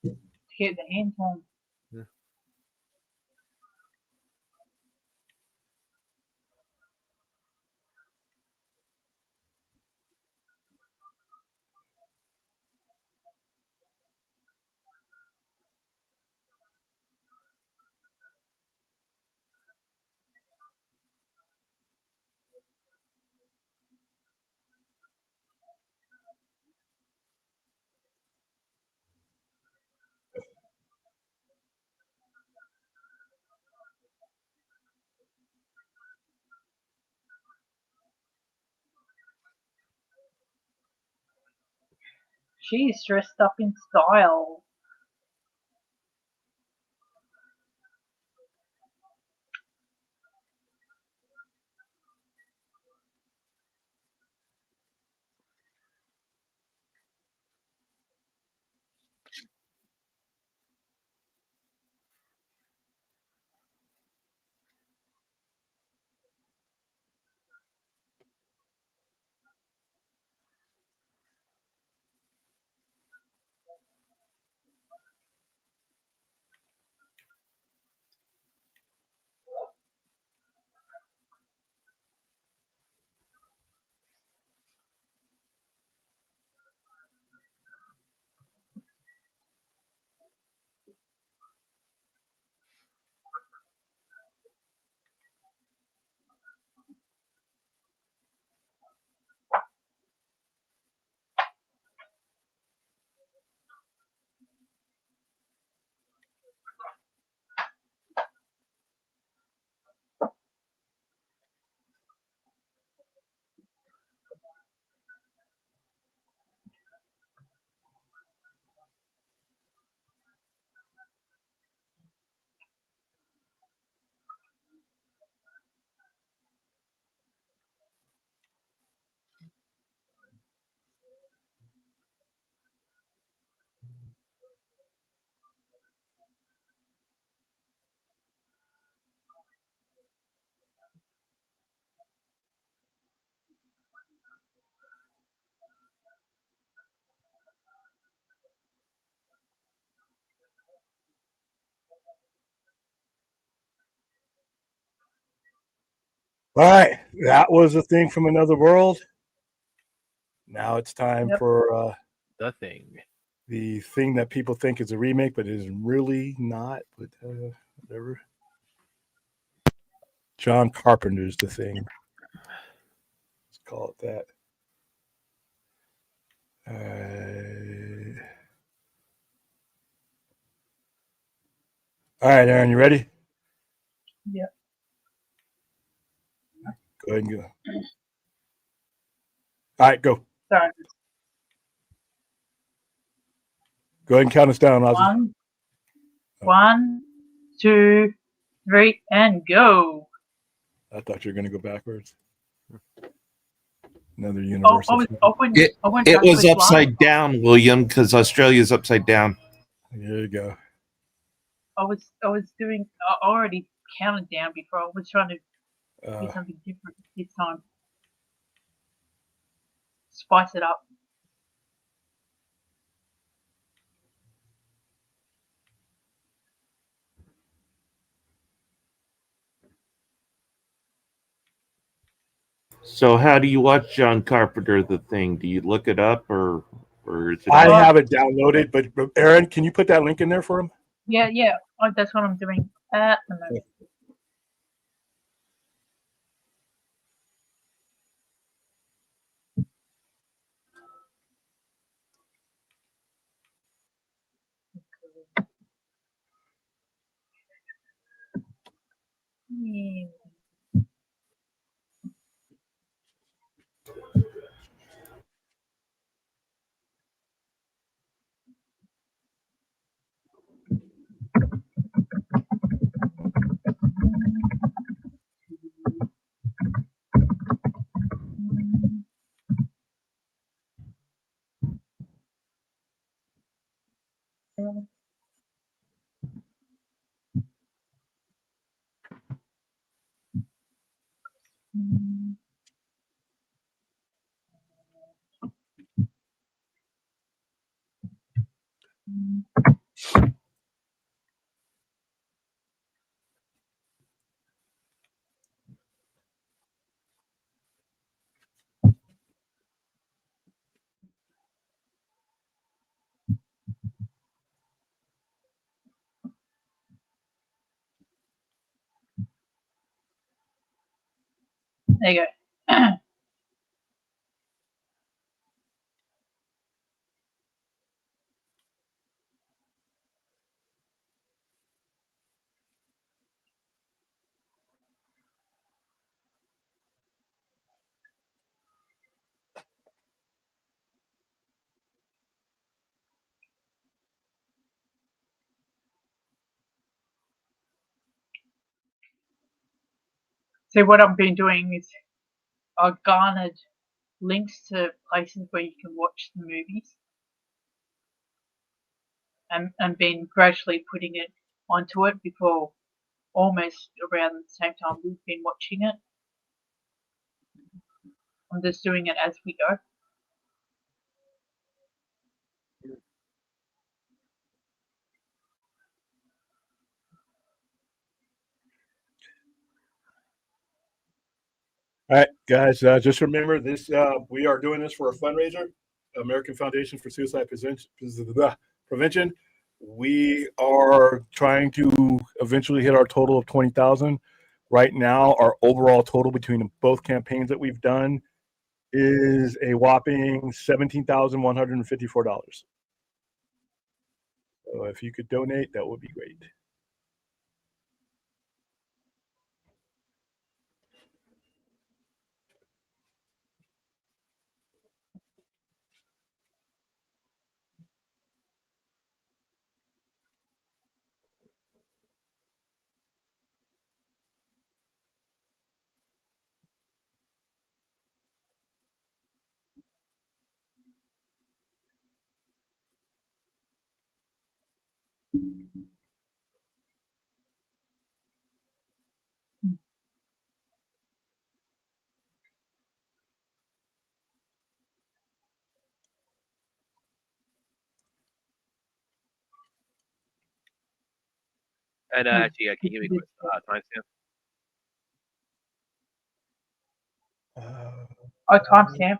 to get the hands on. Yeah. She's dressed up in style. All right, that was a thing from another world. Now it's time Yep. for The thing. the thing that people think is a remake, but is really not. But whatever. John Carpenter's The Thing. Let's call it that. All right, Aaron, you ready? Yep. Go ahead and go. All right, go. Sorry. Go ahead and count us down, Ozzy. 1, 2, 3, and go. I thought you were going to go backwards. Another Oh, universal. I went It was backwards last upside down, William, because Australia's upside down. There you go. I was doing. I already counted down before. I was trying to do something different this time. Spice it up. So how do you watch John Carpenter The Thing? Do you look it up or is it I on- have it downloaded, but Aaron, can you put that link in there for him? Yeah. That's what I'm doing at the moment. Yeah. There you go. So what I've been doing is I've garnered links to places where you can watch the movies, and been gradually putting it onto it before almost around the same time we've been watching it. I'm just doing it as we go. All right, guys, just remember this. We are doing this for a fundraiser, American Foundation for Suicide Prevention. We are trying to eventually hit our total of 20,000. Right now, our overall total between both campaigns that we've done is a whopping $17,154. So if you could donate, that would be great. And actually, can you give me a quick timestamp? Oh, timestamp.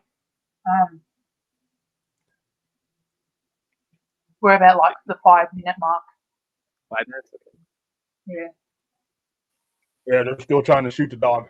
We're about like the 5-minute mark. 5 minutes. Yeah. Yeah, they're still trying to shoot the dog.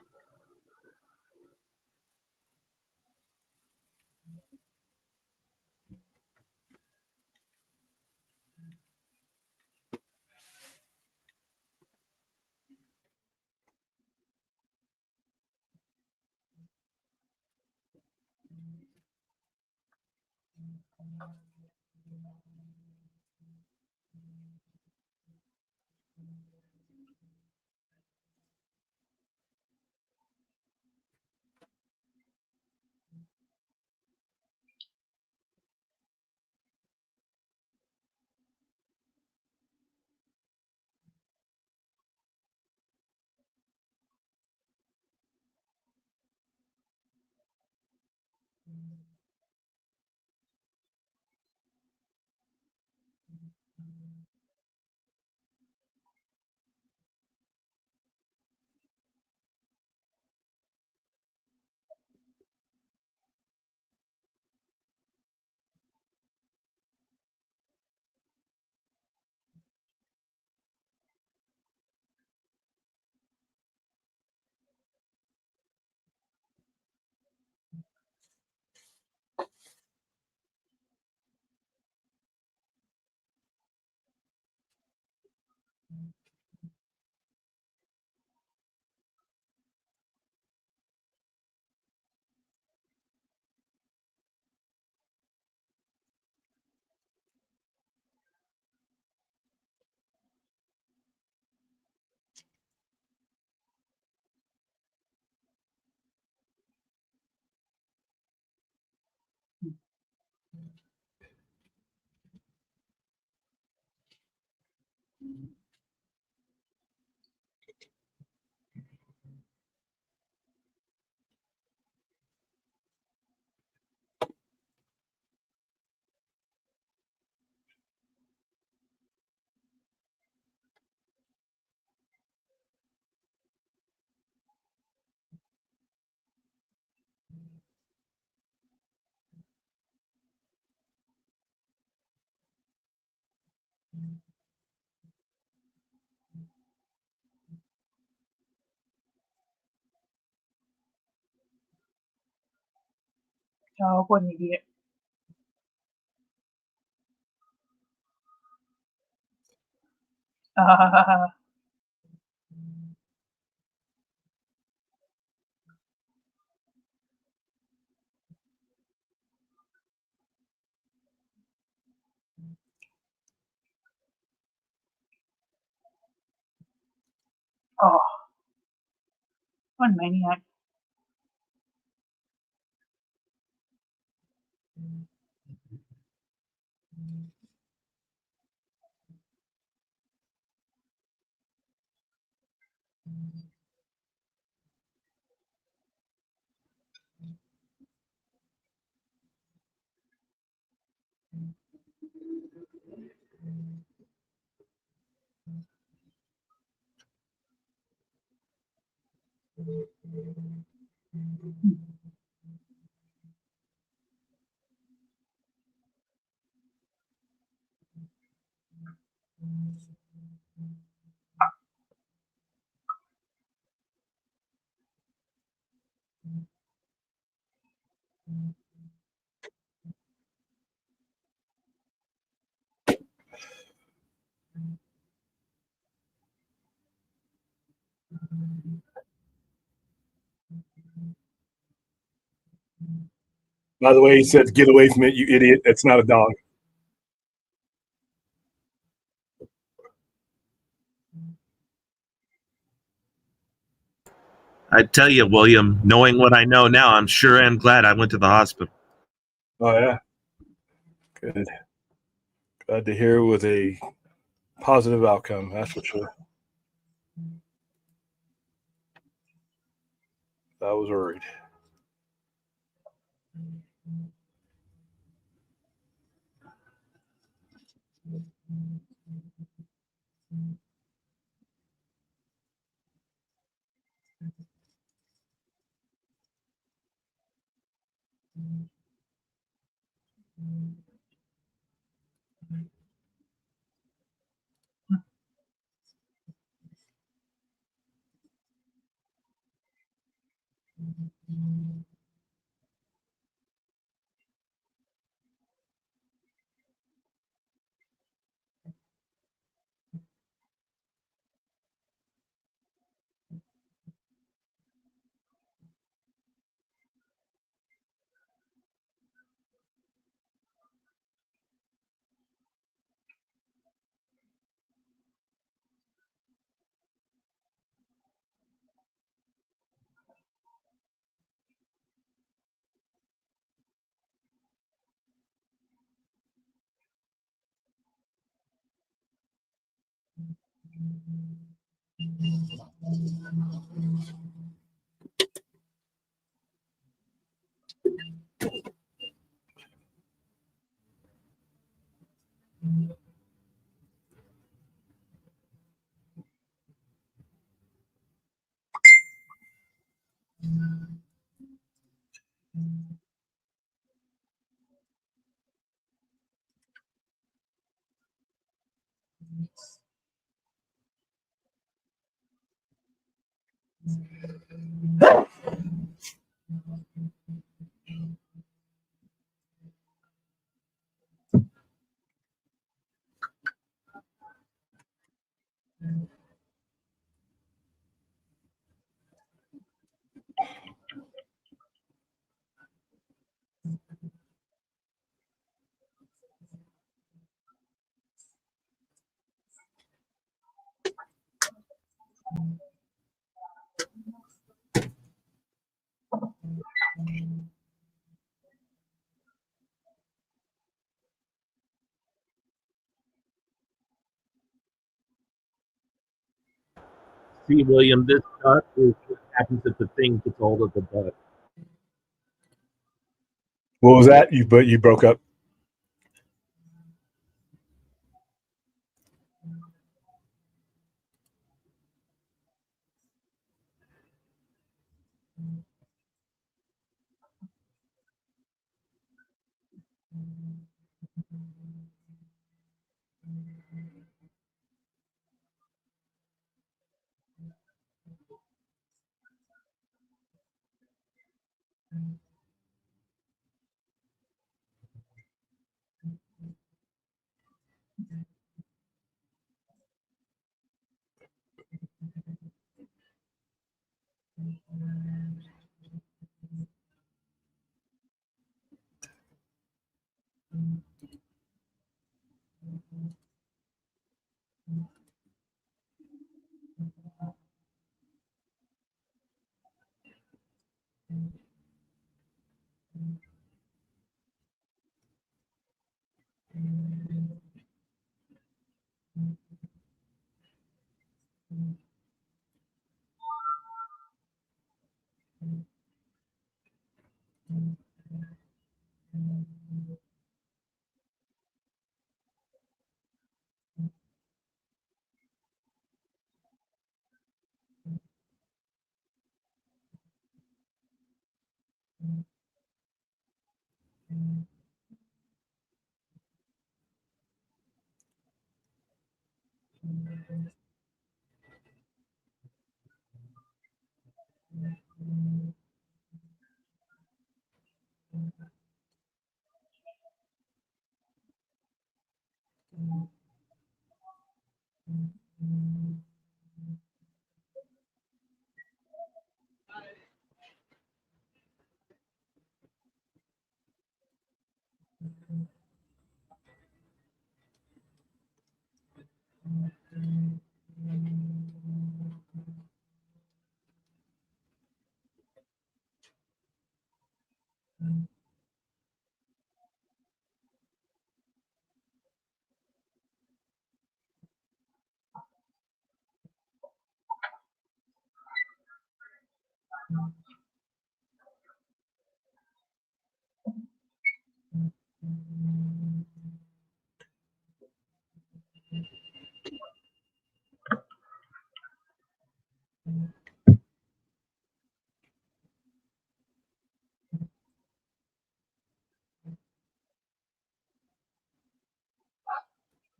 Oh, what an idiot. Oh. One maniac. By the way, he said, "Get away from it, you idiot! It's not a dog." I tell you, William, knowing what I know now, I'm sure and glad I went to the hospital. Oh yeah, good. Glad to hear it was a positive outcome. That's for sure. I was worried. See, William, this stuff is what happens if the thing gets hold of the butt. What was that? You broke up.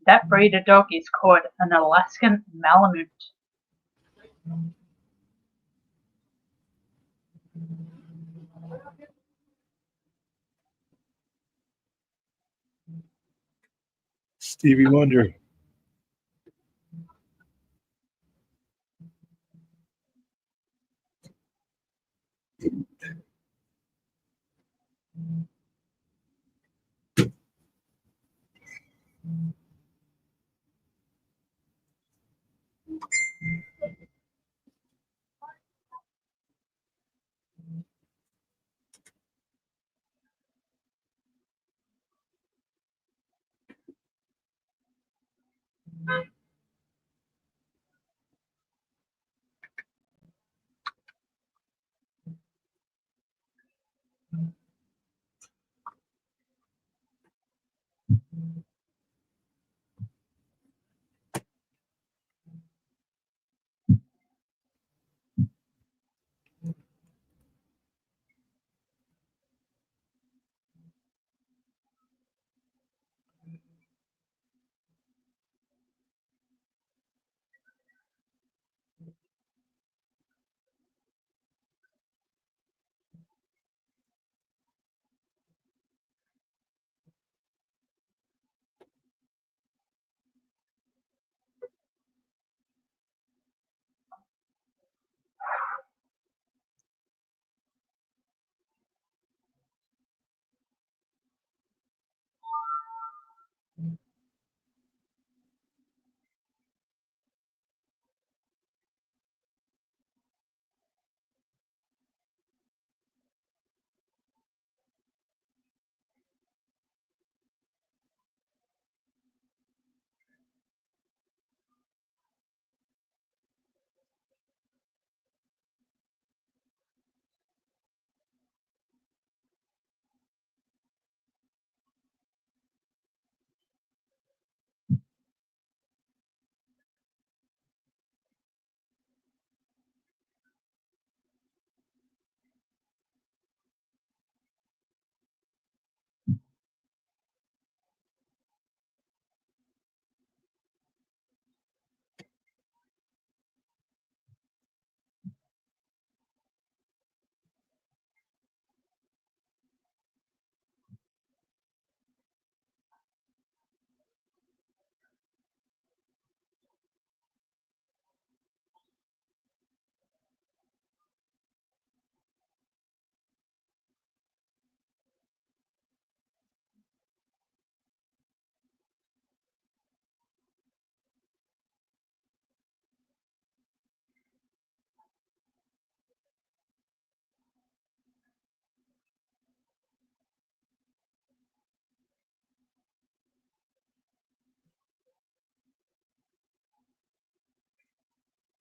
That breed of dog is called an Alaskan Malamute. Stevie Wonder.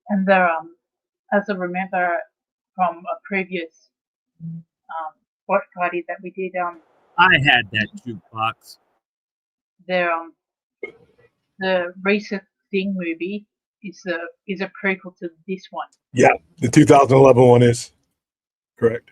And there, as I remember from a previous watch party that we did, I had that jukebox. the recent Thing movie is a prequel to this one. Yeah, the 2011 one is correct.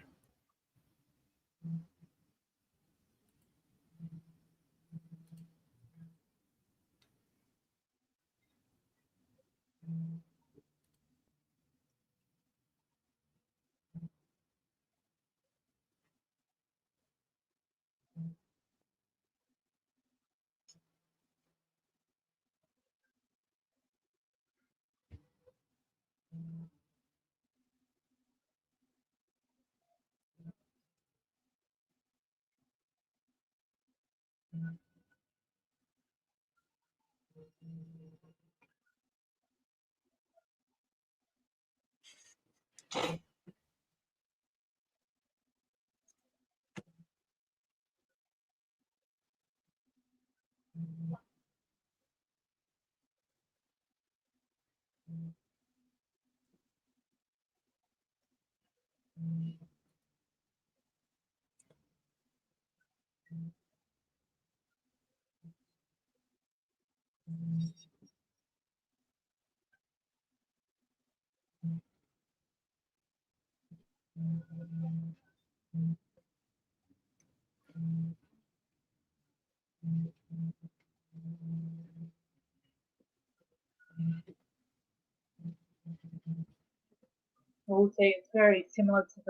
I will say it's very similar to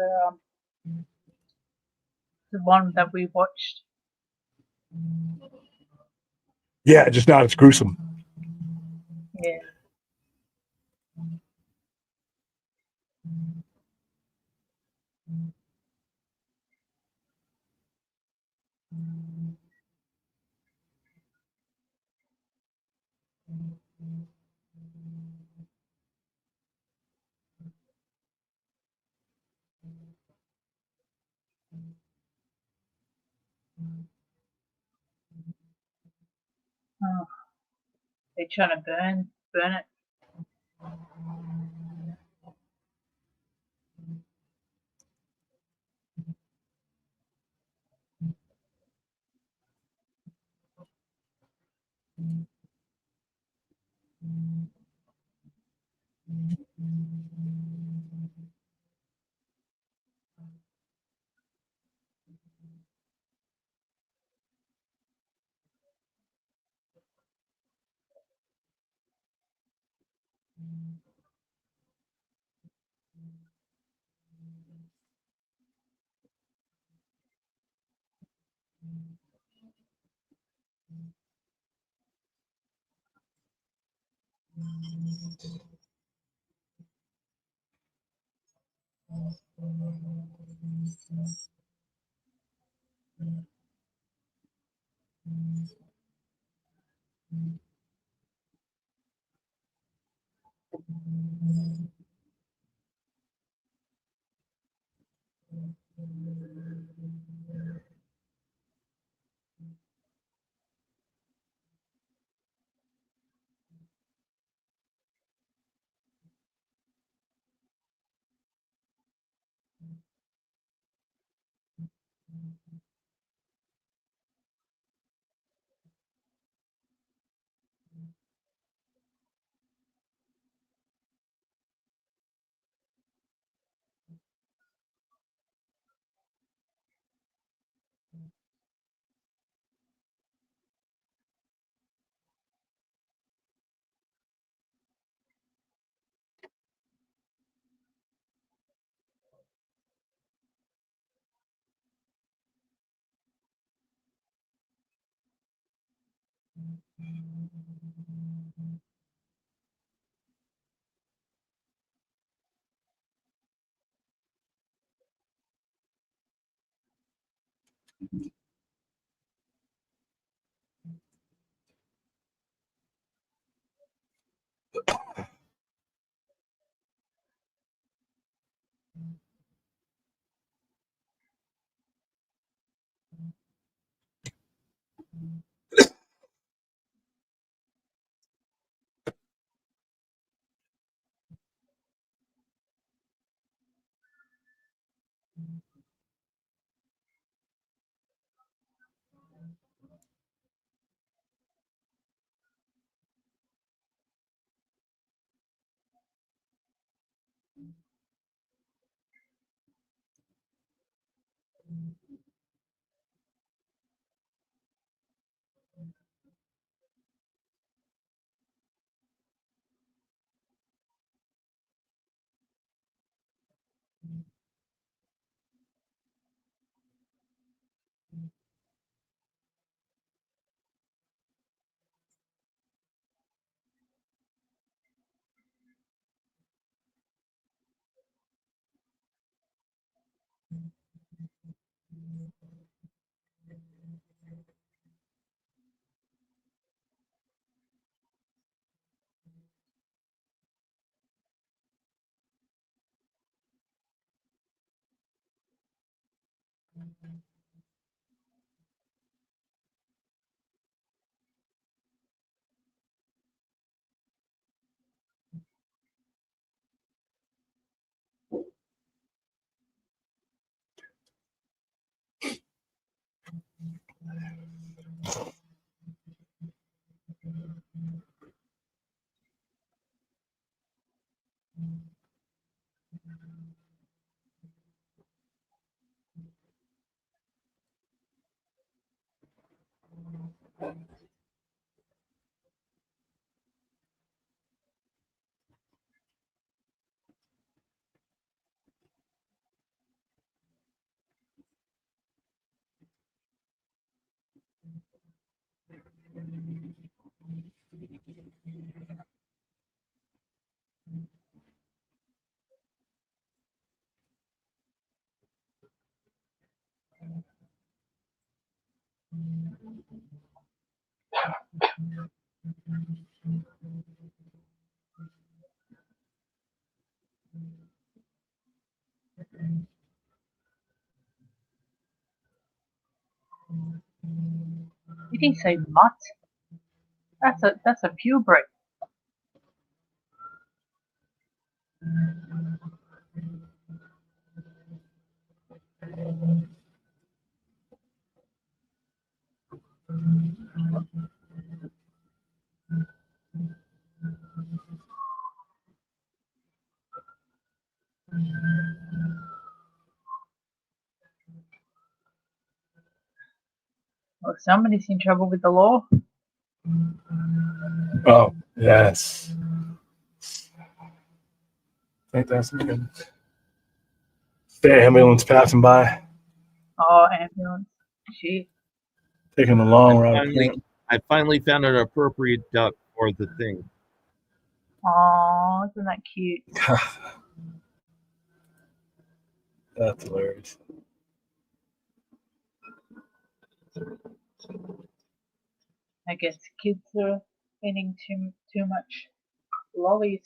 the one that we watched. Yeah, just not as gruesome. Yeah. Oh, they're trying to burn it. Did he say mutt? That's a purebred. Well, somebody's in trouble with the law. Oh, yes. I think that's good. The ambulance passing by, Oh, ambulance. Shit. taking the long route. I finally found an appropriate duck for the thing. Oh, isn't that cute? That's hilarious. I guess kids are eating too much lollies.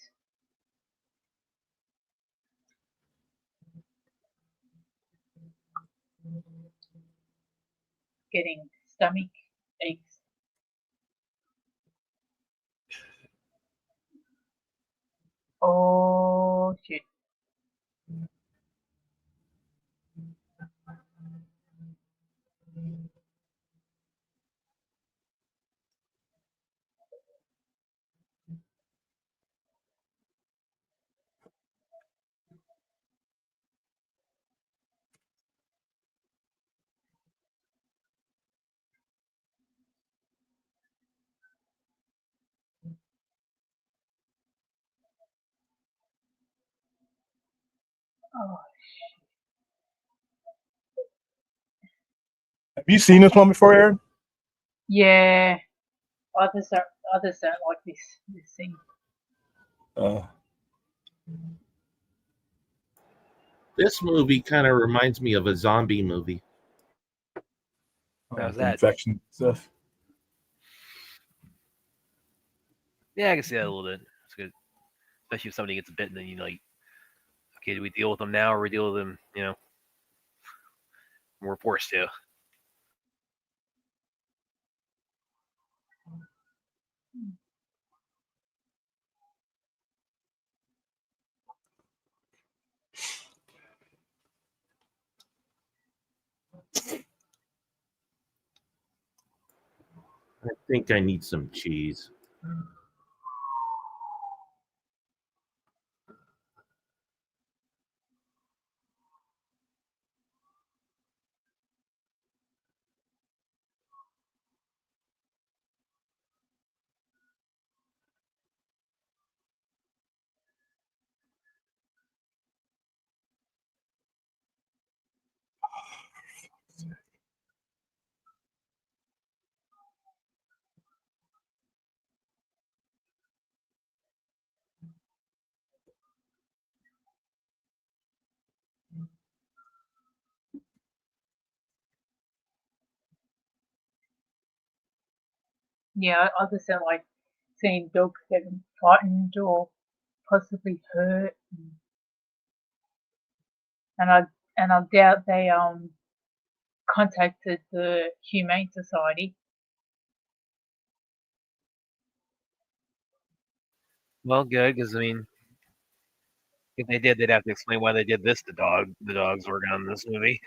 Getting stomach aches. Oh shit. Oh Have you seen this one before, Aaron? yeah. Others don't like this thing. This movie kind of reminds me of a zombie movie. How's that? Infection stuff. Yeah, I can see that a little bit. It's good, especially if somebody gets bitten. Then you like, okay, do we deal with them now, or we deal with them, when we're forced to? think I need some cheese. Yeah, I just don't like seeing dogs getting frightened or possibly hurt, and I doubt they contacted the Humane Society. Well, good, because I mean, if they did, they'd have to explain why they did this to the dogs working on this movie.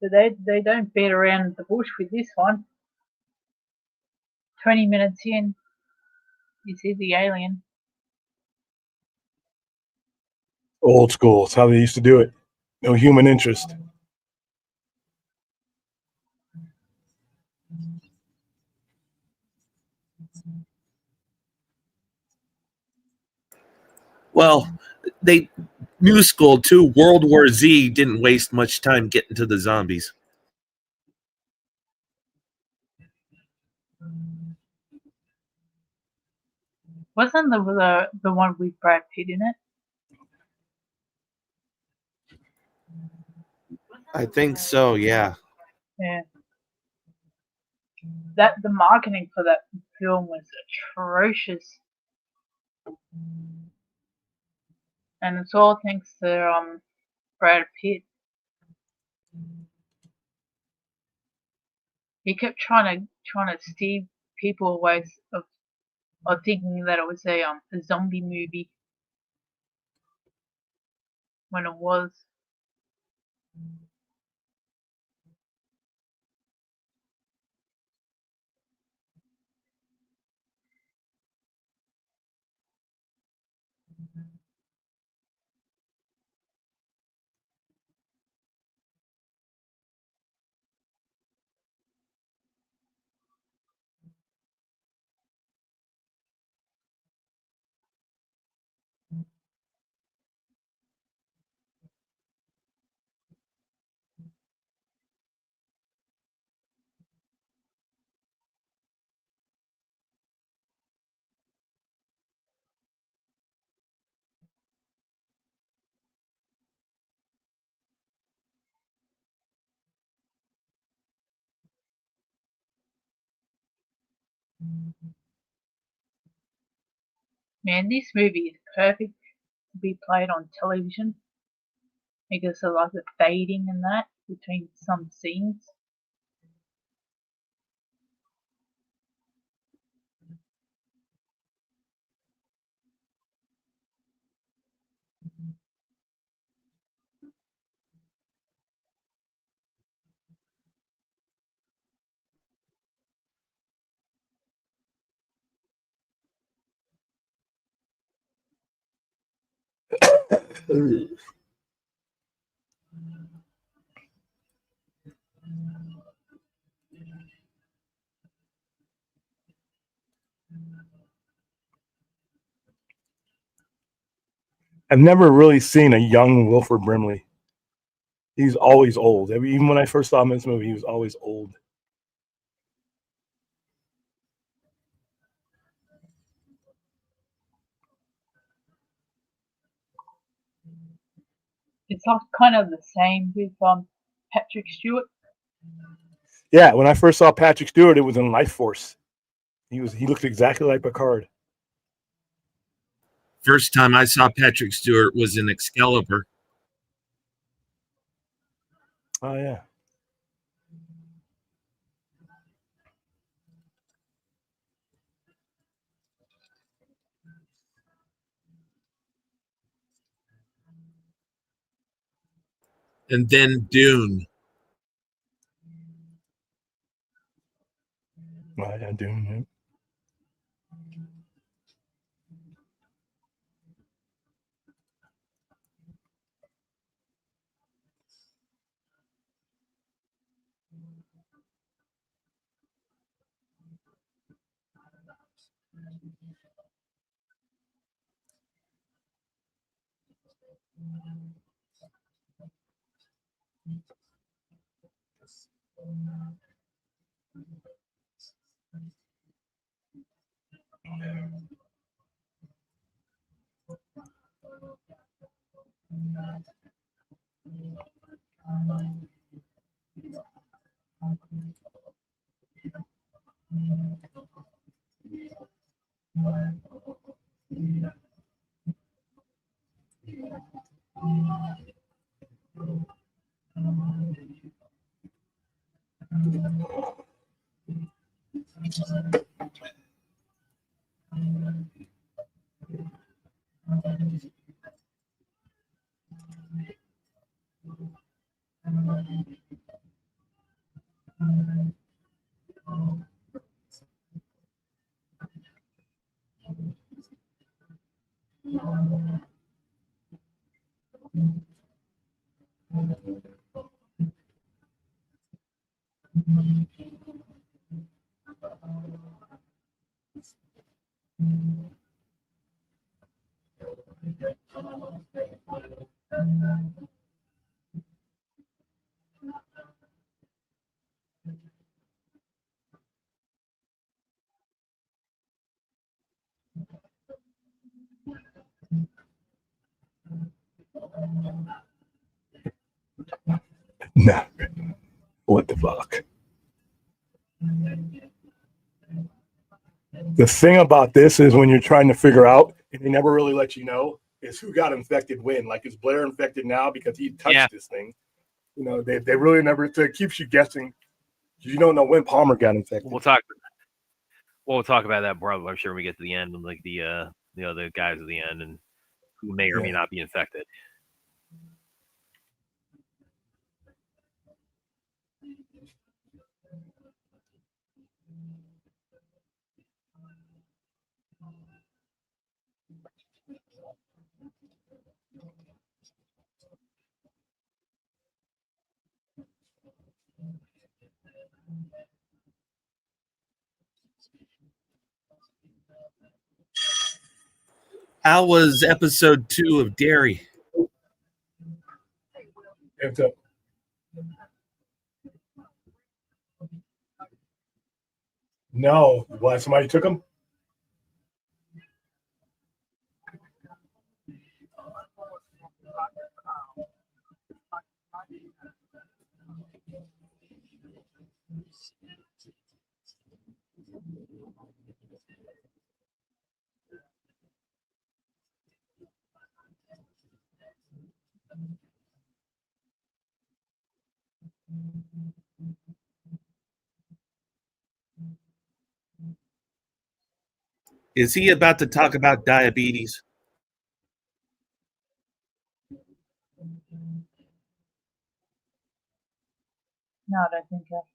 So they don't beat around the bush with this one. 20 minutes in, you see the alien. Old school. It's how they used to do it. No human interest. Well, they new school too. World War Z didn't waste much time getting to the zombies. Wasn't the one with Brad Pitt in it? I think so, yeah. Yeah. That the marketing for that film was atrocious, and it's all thanks to Brad Pitt. He kept trying to steer people away of thinking that it was a zombie movie when it was. Man, this movie is perfect to be played on television because of like the fading and that between some scenes. I've never really seen a young Wilford Brimley. He's always old. I mean, even when I first saw him in this movie, he was always old. It's like kind of the same with Patrick Stewart. Yeah, when I first saw Patrick Stewart, it was in Life Force. He looked exactly like Picard. First time I saw Patrick Stewart was in Excalibur. Oh yeah. And then Dune. Oh, yeah, Dune. Yeah. Nah. What the fuck? The thing about this is when you're trying to figure out, and they never really let you know, is who got infected when. Like, is Blair infected now because he touched this thing? You know, they really never. It keeps you guessing. You don't know when Palmer got infected. We'll talk about that, bro. I'm sure when we get to the end and like the the guys at the end and who may or may not be infected. How was episode 2 of Dairy? No, why somebody took him? Is he about to talk about diabetes? No, I don't think so.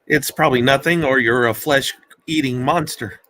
it's probably nothing, or you're a flesh eating monster.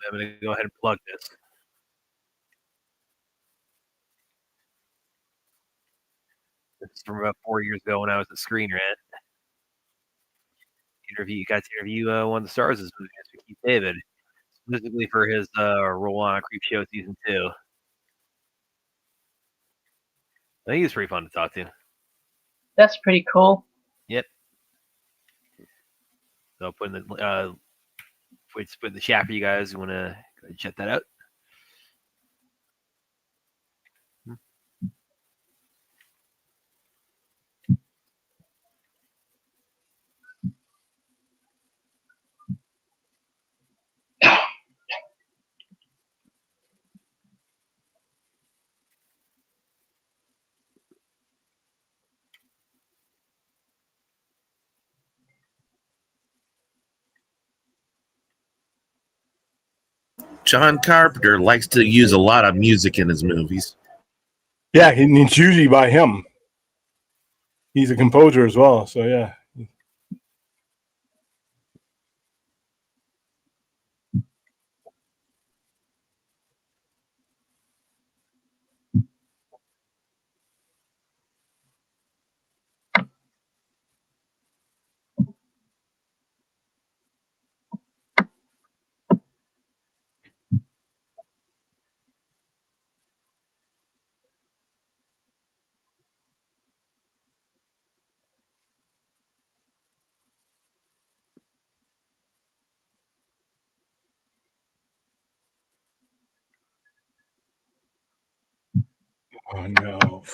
I'm going to go ahead and plug this. This is from about 4 years ago when I was at Screen Rant. Got to interview one of the stars of this movie, Mr. Keith David, specifically for his role on Creep Show Season 2. I think he was pretty fun to talk to. That's pretty cool. Yep. So I'll put in the put in the chat for you guys who want to check that out. John Carpenter likes to use a lot of music in his movies. Yeah, it's usually by him. He's a composer as well, so yeah. Oh no.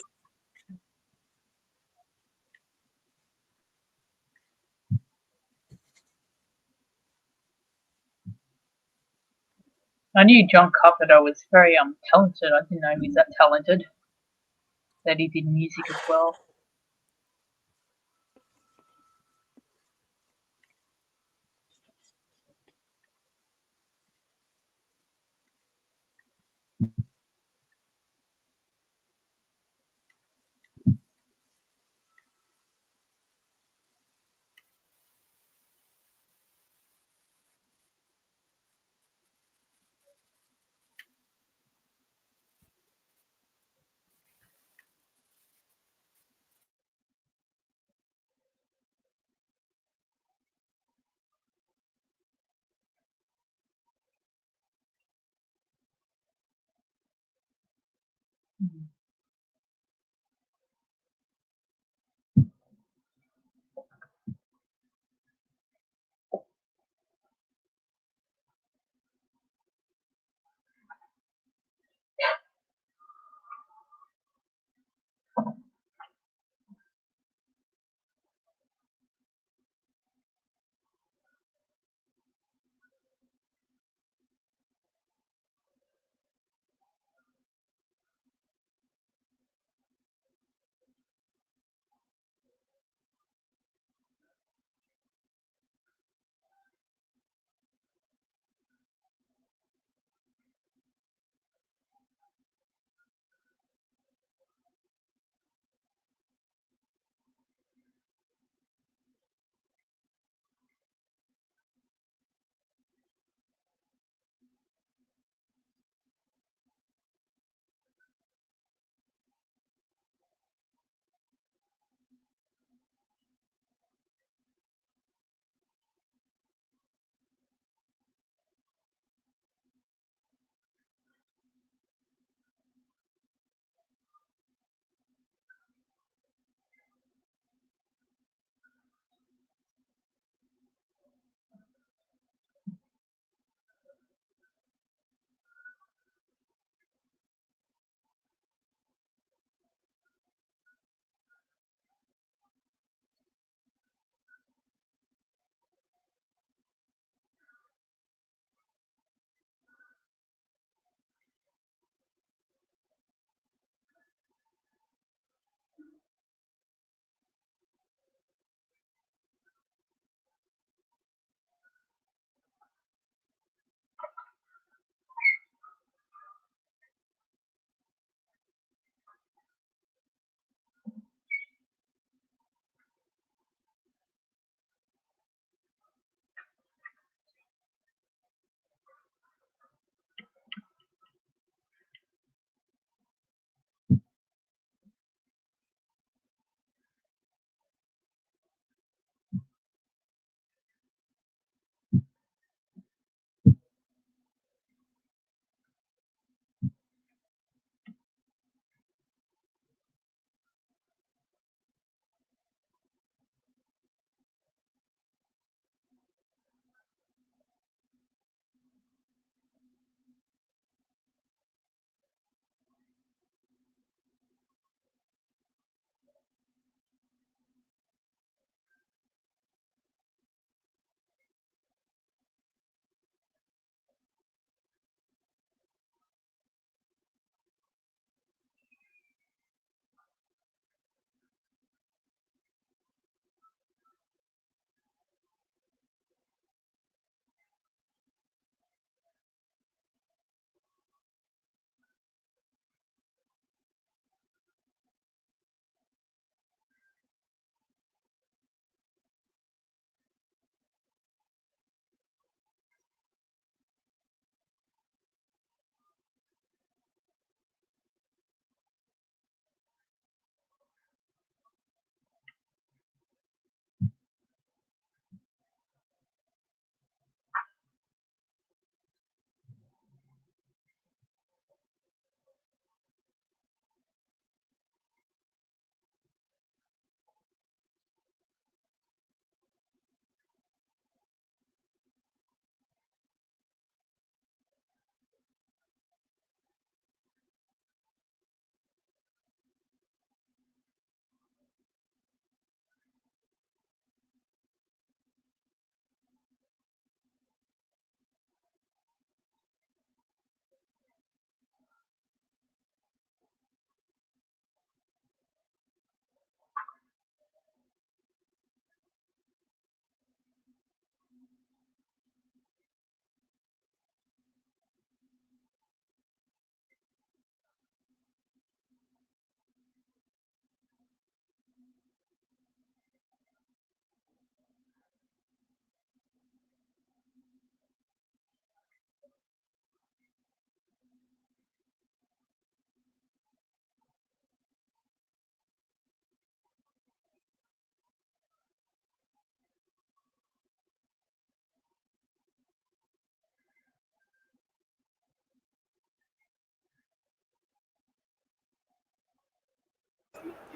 I knew John Carpenter was very talented. I didn't know he was that talented. That he did music as well.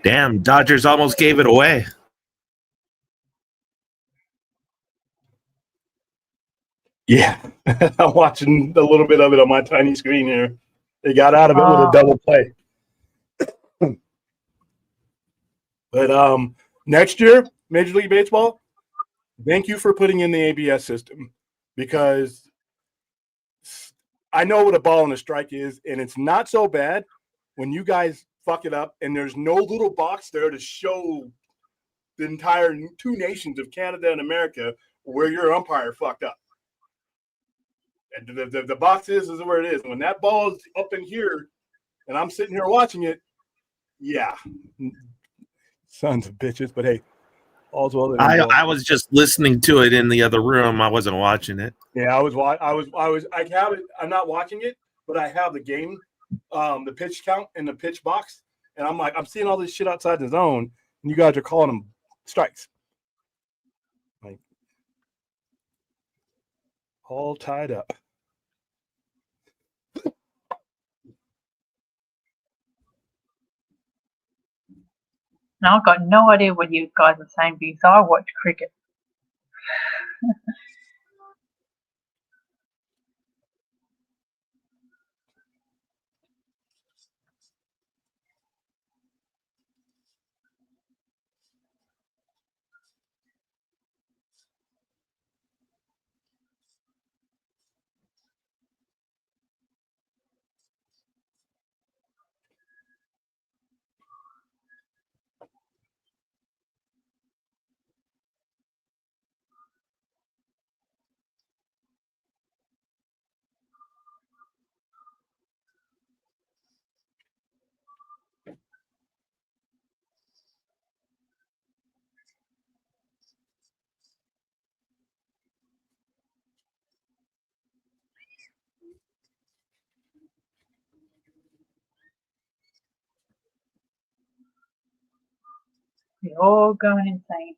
Damn, Dodgers almost gave it away. Yeah, I'm watching a little bit of it on my tiny screen here. They got out of it with a Oh. double play. But next year, Major League Baseball, thank you for putting in the ABS system, because I know what a ball and a strike is, and it's not so bad when you guys fuck it up and there's no little box there to show the entire two nations of Canada and America where your umpire fucked up. And the box is where it is. And when that ball is up in here and I'm sitting here watching it, yeah. Sons of bitches. But hey, all's well that ends well. I was just listening to it in the other room. I wasn't watching it. Yeah, I have it. I'm not watching it, but I have the game, the pitch count and the pitch box. And I'm like, I'm seeing all this shit outside the zone, and you guys are calling them strikes. Like, all tied up. Now I've got no idea what you guys are saying because I watch cricket. You're all going insane.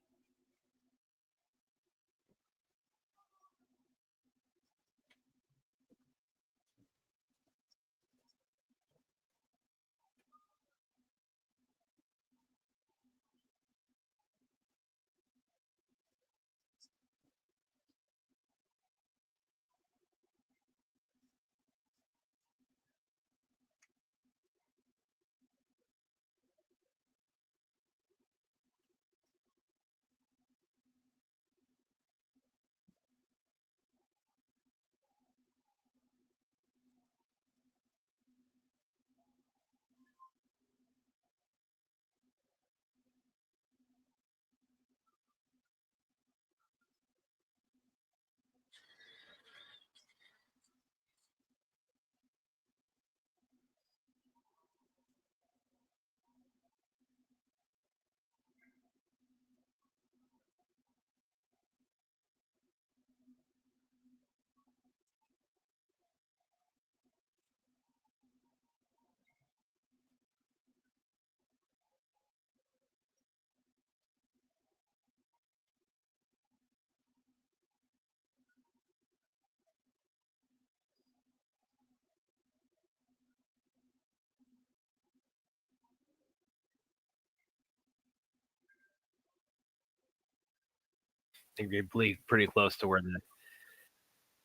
I think you're pretty close to where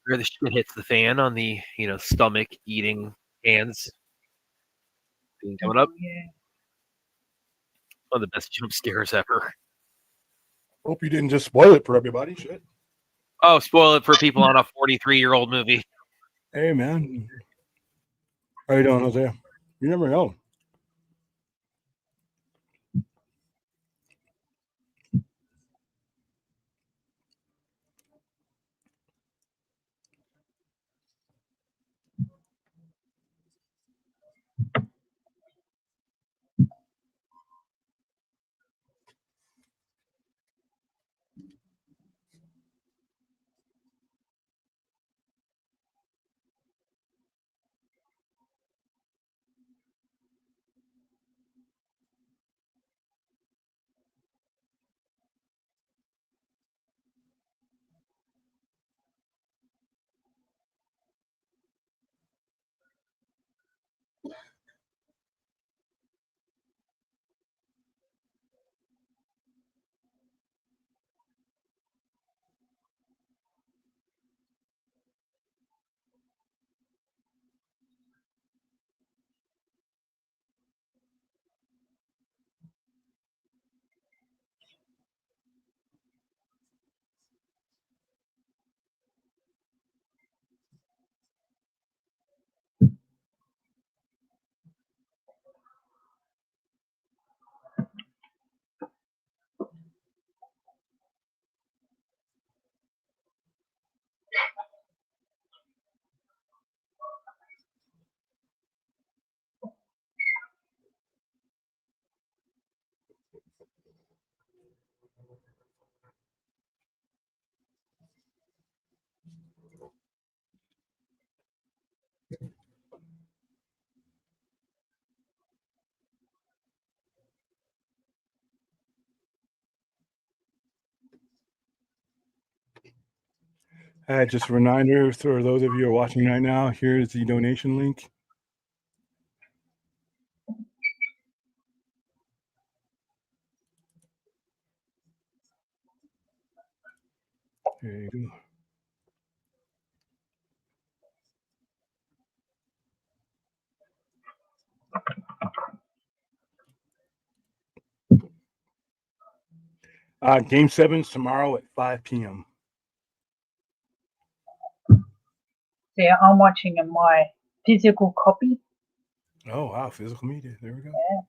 the shit hits the fan on the stomach eating hands thing coming up. Yeah. One of the best jump scares ever. Hope you didn't just spoil it for everybody. Shit. Oh, spoil it for people on a 43-year-old movie. Hey, man. How you doing, Jose? You never know. Just a reminder for those of you who are watching right now, here's the donation link. There you go. Game 7's tomorrow at 5 p.m. See, I'm watching in my physical copy. Oh, wow. Physical media. There we go. Yeah.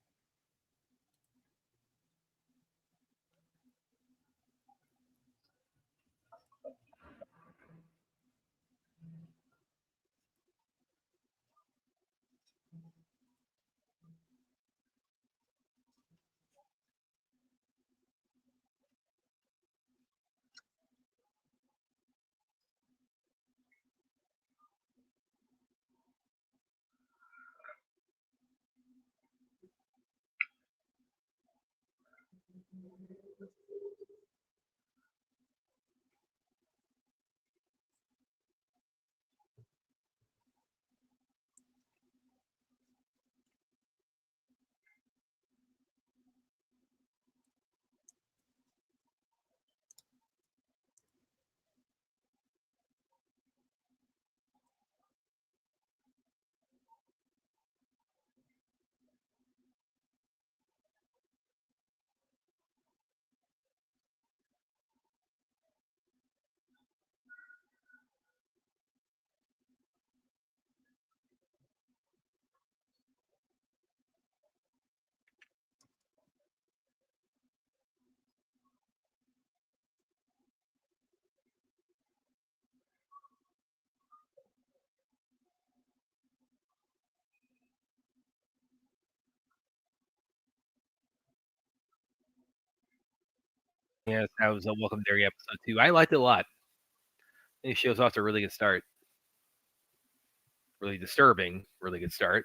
Yeah, that was a Welcome Dairy episode 2. I liked it a lot. It shows off to a really good start. Really disturbing, really good start.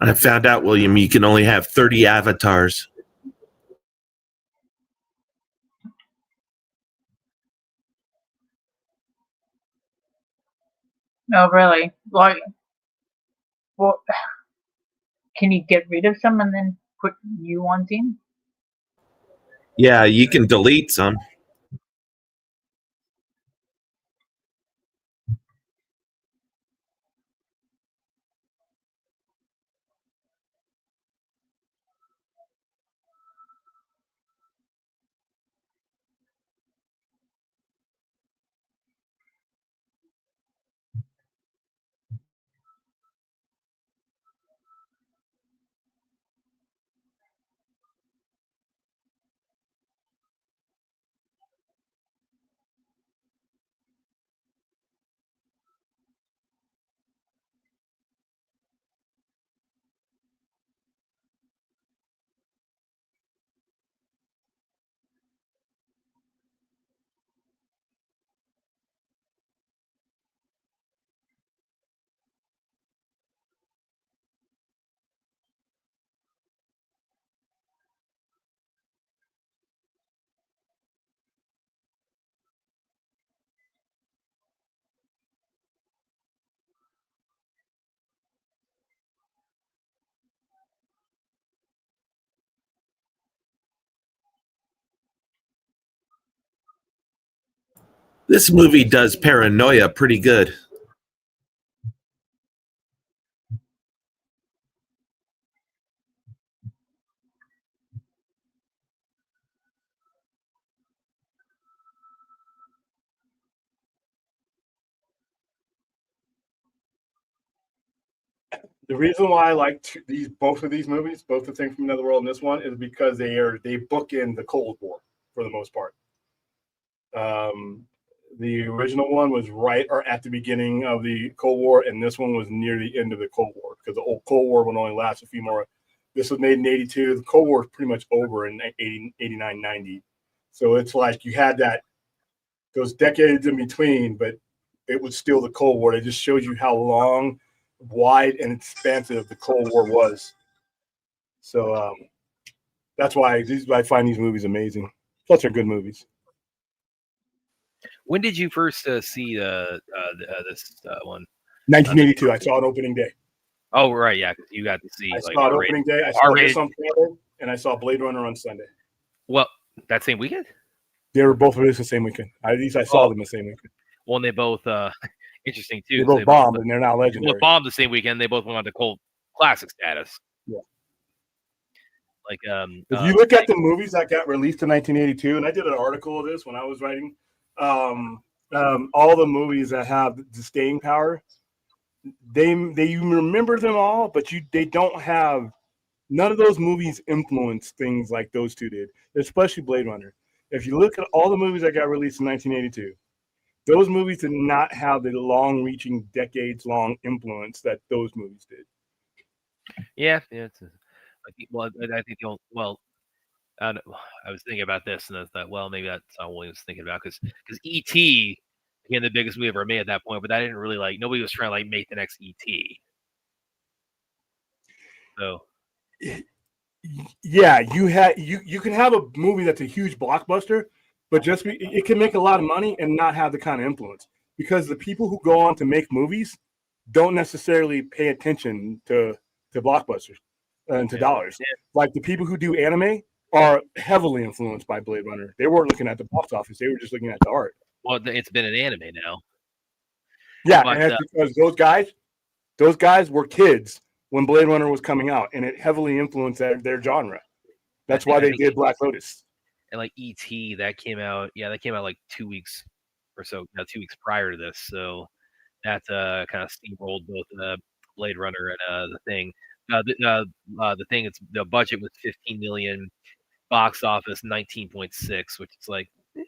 I found out, William, you can only have 30 avatars. No, really. Like, what? Can you get rid of some and then put new ones in? Yeah, you can delete some. This movie does paranoia pretty good. The reason why I like both of these movies, both The Thing from Another World and this one, is because they book in the Cold War for the most part. The original one was right or at the beginning of the Cold War, and this one was near the end of the Cold War because the old Cold War would only last a few more. This was made in 82. The Cold War was pretty much over in 89, 90. So it's like you had those decades in between, but it was still the Cold War. It just shows you how long, wide, and expansive the Cold War was. So that's why I find these movies amazing. Plus, they're good movies. When did you first see this one? 1982. I saw it opening day. Oh, right, yeah, because you got to see. I saw it opening day. I saw this on Friday, and I saw Blade Runner on Sunday. Well, that same weekend? They were both released the same weekend. At least I saw them the same weekend. Well, and they both interesting too. They both bombed, and they're not legendary. They both bombed the same weekend. They both went on to cult classic status. Yeah. Like if you look at the movies that got released in 1982, and I did an article of this when I was writing, all the movies that have the staying power, you remember them all, but they don't have. None of those movies influence things like those two did, especially Blade Runner. If you look at all the movies that got released in 1982, those movies did not have the long-reaching, decades-long influence that those movies did. Yeah. Well, I think I was thinking about this, and I thought, well, maybe that's not what I was thinking about, because E.T. became the biggest movie ever made at that point, but that didn't really nobody was trying to make the next E.T. So. Yeah, you can have a movie that's a huge blockbuster, but it can make a lot of money and not have the kind of influence, because the people who go on to make movies don't necessarily pay attention to blockbusters and to dollars. Yeah. Like the people who do anime are heavily influenced by Blade Runner. They weren't looking at the box office; they were just looking at the art. Well, it's been an anime now. Yeah, but, and that's because those guys were kids when Blade Runner was coming out, and it heavily influenced their genre. That's why they did Black Lotus. And like E.T., that came out 2 weeks or so, 2 weeks prior to this. So that kind of steamrolled both Blade Runner and the Thing. The Thing, the budget was $15 million, box office 19.6, which is like, it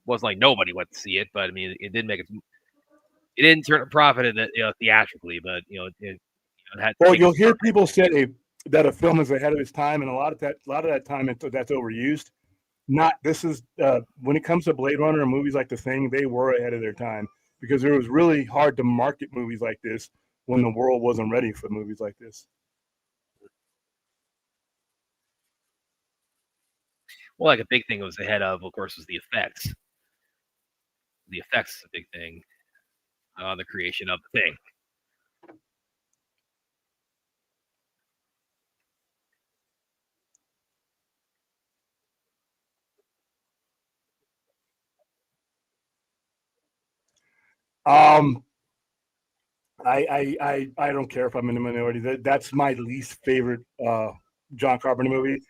wasn't like nobody went to see it, but I mean, it did make it. It didn't turn a profit in it, theatrically, but well, you'll hear people say that a film is ahead of its time, and a lot of that time that's overused. This is when it comes to Blade Runner and movies like The Thing, they were ahead of their time, because it was really hard to market movies like this when the world wasn't ready for movies like this. Well, like a big thing it was ahead of course, was the effects. The effects is a big thing. The creation of The Thing. I don't care if I'm in the minority. That's my least favorite John Carpenter movie,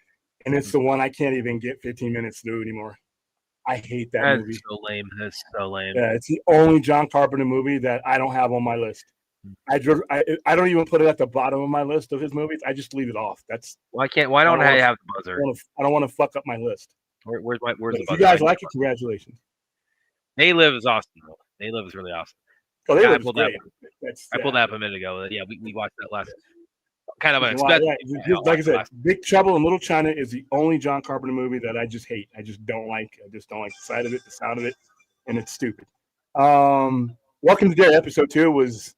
and it's the one I can't even get 15 minutes through anymore. I hate that movie. So lame. That's so lame. Yeah, it's the only John Carpenter movie that I don't have on my list. I don't even put it at the bottom of my list of his movies. I just leave it off. Why don't I have the buzzer? I don't want to fuck up my list. Where's the buzzer? If you guys like it, congratulations. They Live is awesome. They Live is really awesome. Oh, They Live is great. I pulled that up a minute ago. Yeah, we watched that last. Kind of unexpected. Like I said, Big Trouble in Little China is the only John Carpenter movie that I just hate. I just don't like. I just don't like the sight of it, the sound of it, and it's stupid. Welcome to Dare. Episode 2 was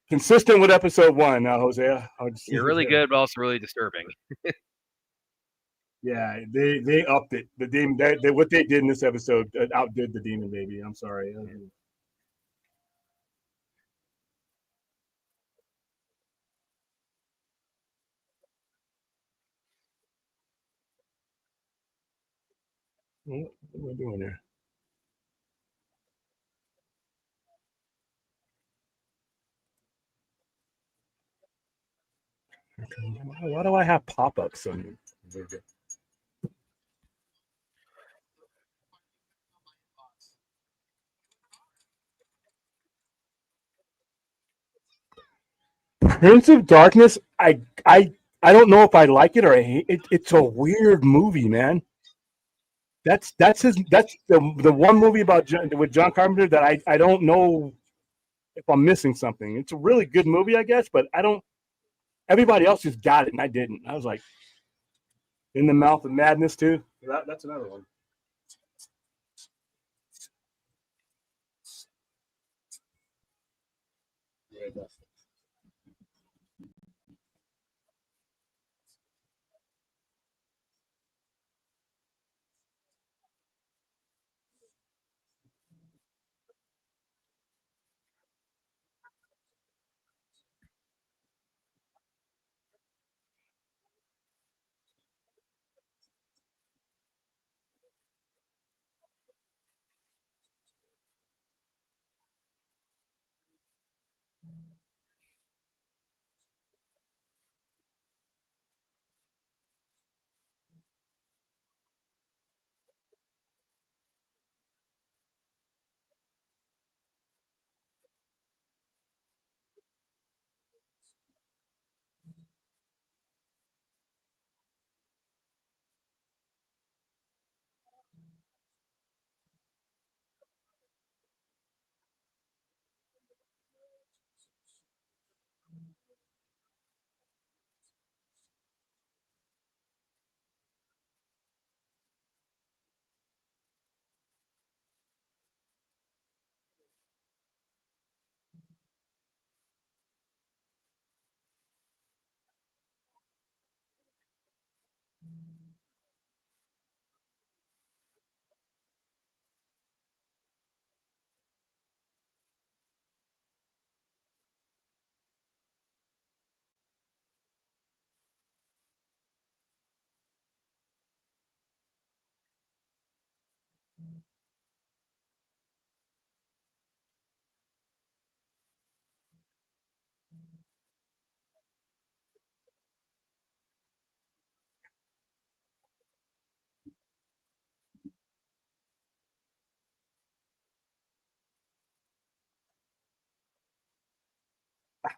consistent with episode 1. Now, Hosea, you're really good, but also really disturbing. Yeah, they upped it. The demon, what they did in this episode outdid the Demon Baby. I'm sorry. What am I doing there? Why do I have pop-ups on? Prince of Darkness. I don't know if I like it or I hate it. It's a weird movie, man. That's the one movie about with John Carpenter that I don't know if I'm missing something. It's a really good movie, I guess, but I don't. Everybody else just got it, and I didn't. I was like, In the Mouth of Madness too. That's another one.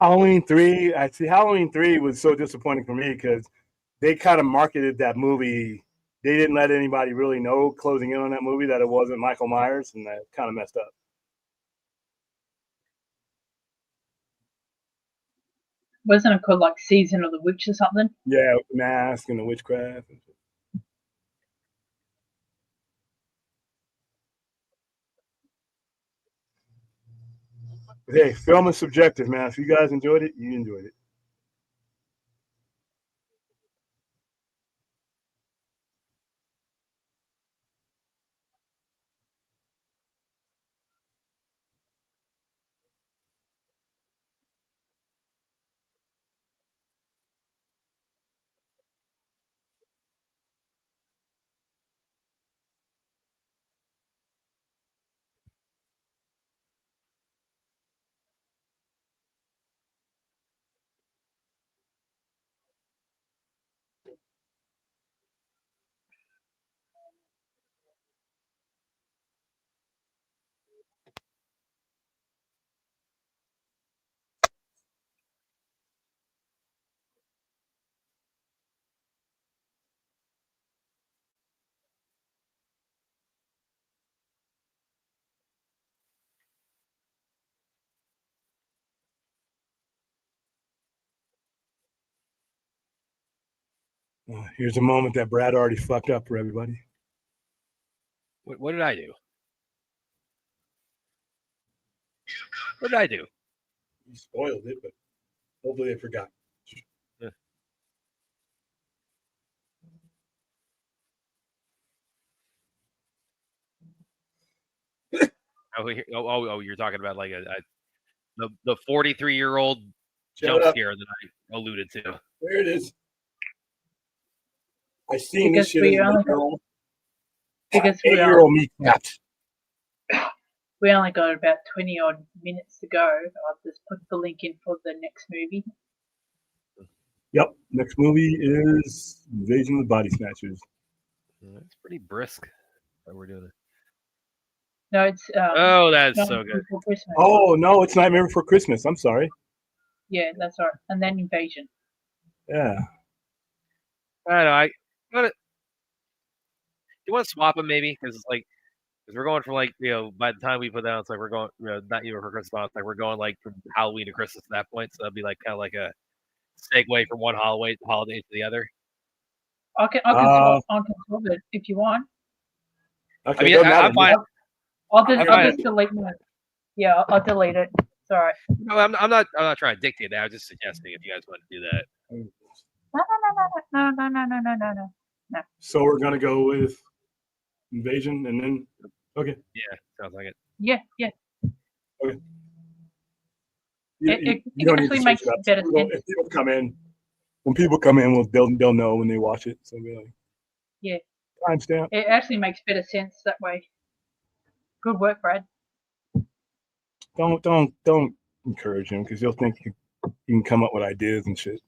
Halloween 3. I see. Halloween 3 was so disappointing for me because they kind of marketed that movie. They didn't let anybody really know closing in on that movie that it wasn't Michael Myers, and that kind of messed up. Wasn't it called like Season of the Witch or something? Yeah, with the mask and the witchcraft. But hey, film is subjective, man. If you guys enjoyed it, you enjoyed it. Here's a moment that Brad already fucked up for everybody. What did I do? What did I do? You spoiled it, but hopefully they forgot. You're talking about like the 43-year-old jump scare that I alluded to. There it is. I seen Because this shit we as only an girl. Because we 8-year-old me cat. we only got about 20 odd minutes to go. I'll just put the link in for the next movie. Yep. Next movie is Invasion of the Body Snatchers. It's pretty brisk that we're doing it. No, it's Oh, that's Nightmare so good. Before Christmas. Oh no, it's Nightmare Before Christmas. I'm sorry. Yeah, that's right. And then Invasion. Yeah. I don't know. I want to. You want to swap them maybe because it's like because we're going from like by the time we put that, it's like we're going not even for Christmas. It's like we're going like from Halloween to Christmas at that point. So that'd be like kind of like a segue from one holiday to the other. I can swap it if you want. Okay. I mean, I'm fine. I'll just delete my. Yeah, I'll delete it. It's all right. No, I'm not trying to dictate that. I was just suggesting if you guys want to do that. No. So we're gonna go with Invasion, and then okay. Yeah, sounds like it. Yeah. Okay. It don't need actually to makes search it up. better People- sense. If people come in, when people come in, they'll know when they watch it. So be like, Yeah. timestamp. It actually makes better sense that way. Good work, Brad. Don't encourage him because he'll think you can come up with ideas and shit.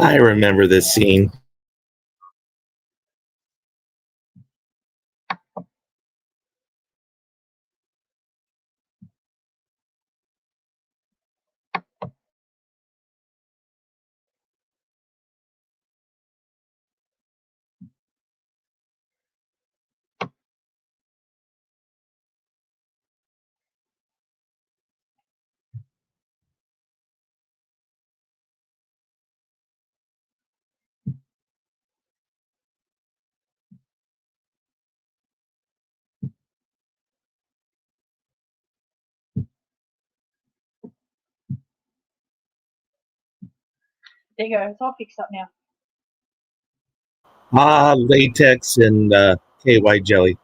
I remember this scene. There you go. It's all fixed up now. Latex and KY jelly.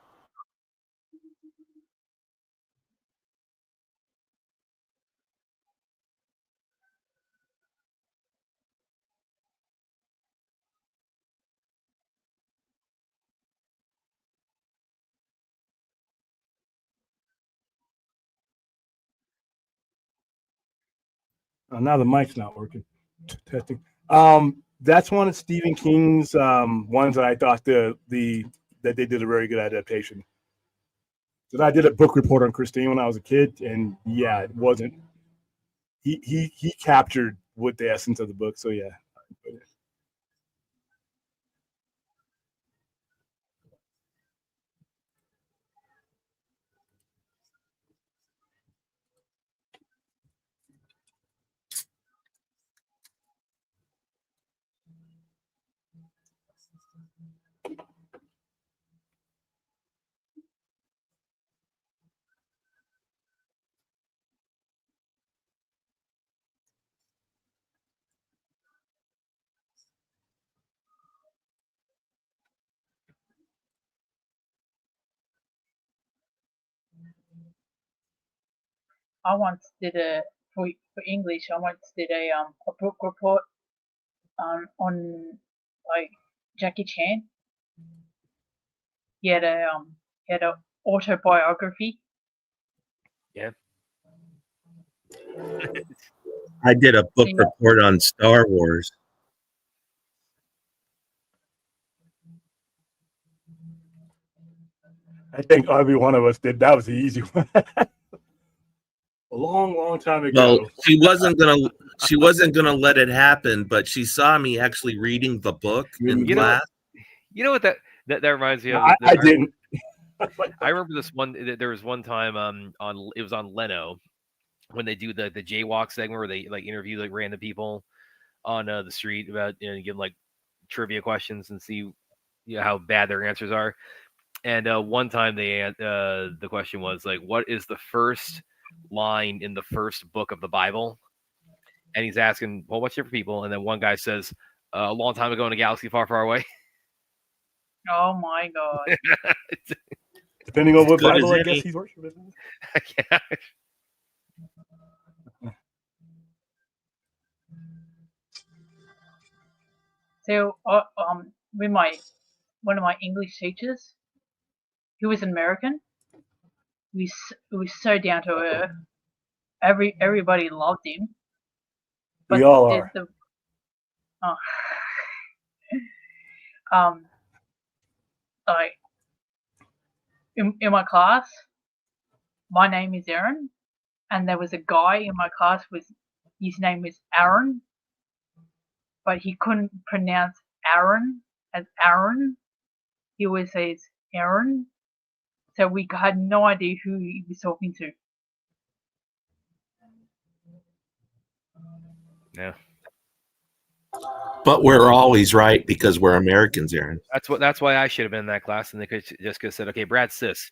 Now the mic's not working. Testing. That's one of Stephen King's ones that I thought that they did a very good adaptation. Because I did a book report on Christine when I was a kid, and yeah, it wasn't. He captured what the essence of the book. So yeah. I once did for English. I once did a book report on like Jackie Chan. He had a autobiography. Yeah. I did a book Yeah. report on Star Wars. I think every one of us did. That was the easy one. A long time ago. Well, she wasn't gonna She wasn't going to let it happen, but she saw me actually reading the book in You know, class. you know what that reminds me of? I didn't. I remember this one. There was one time on it was on Leno when they do the jaywalk segment where they like interview like random people on the street about give them like trivia questions and see how bad their answers are. And one time the question was like, what is the first line in the first book of the Bible? And he's asking a whole bunch of different people, and then one guy says, "A long time ago in a galaxy far, far away." Oh my god. Depending on what Good as Bible, I any. guess he's worshiping. Yeah. So, with one of my English teachers, he was an American. He was so down to earth. Everybody loved him. We all are. Oh, um, like in my class, my name is Aaron, and there was a guy in my class his name was Aaron, but he couldn't pronounce Aaron as Aaron. He always says Aaron, so we had no idea who he was talking to. Yeah. But we're always right because we're Americans, Aaron. That's why I should have been in that class, and they could have said, "Okay, Brad cis."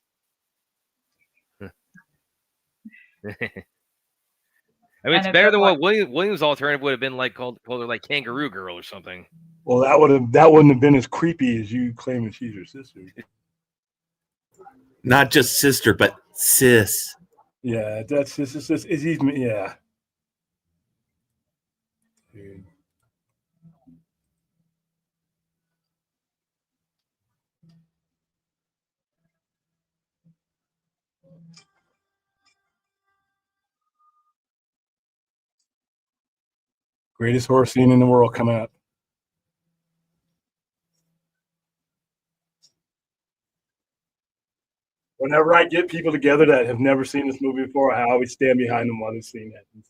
I mean, it's better than what Williams' alternative would have been like called her like Kangaroo Girl or something. Well, that wouldn't have been as creepy as you claiming she's your sister. Not just sister, but sis. Yeah, that's just it's even yeah. Dude. Greatest horror scene in the world coming up. Whenever I get people together that have never seen this movie before, I always stand behind them while this scene happens.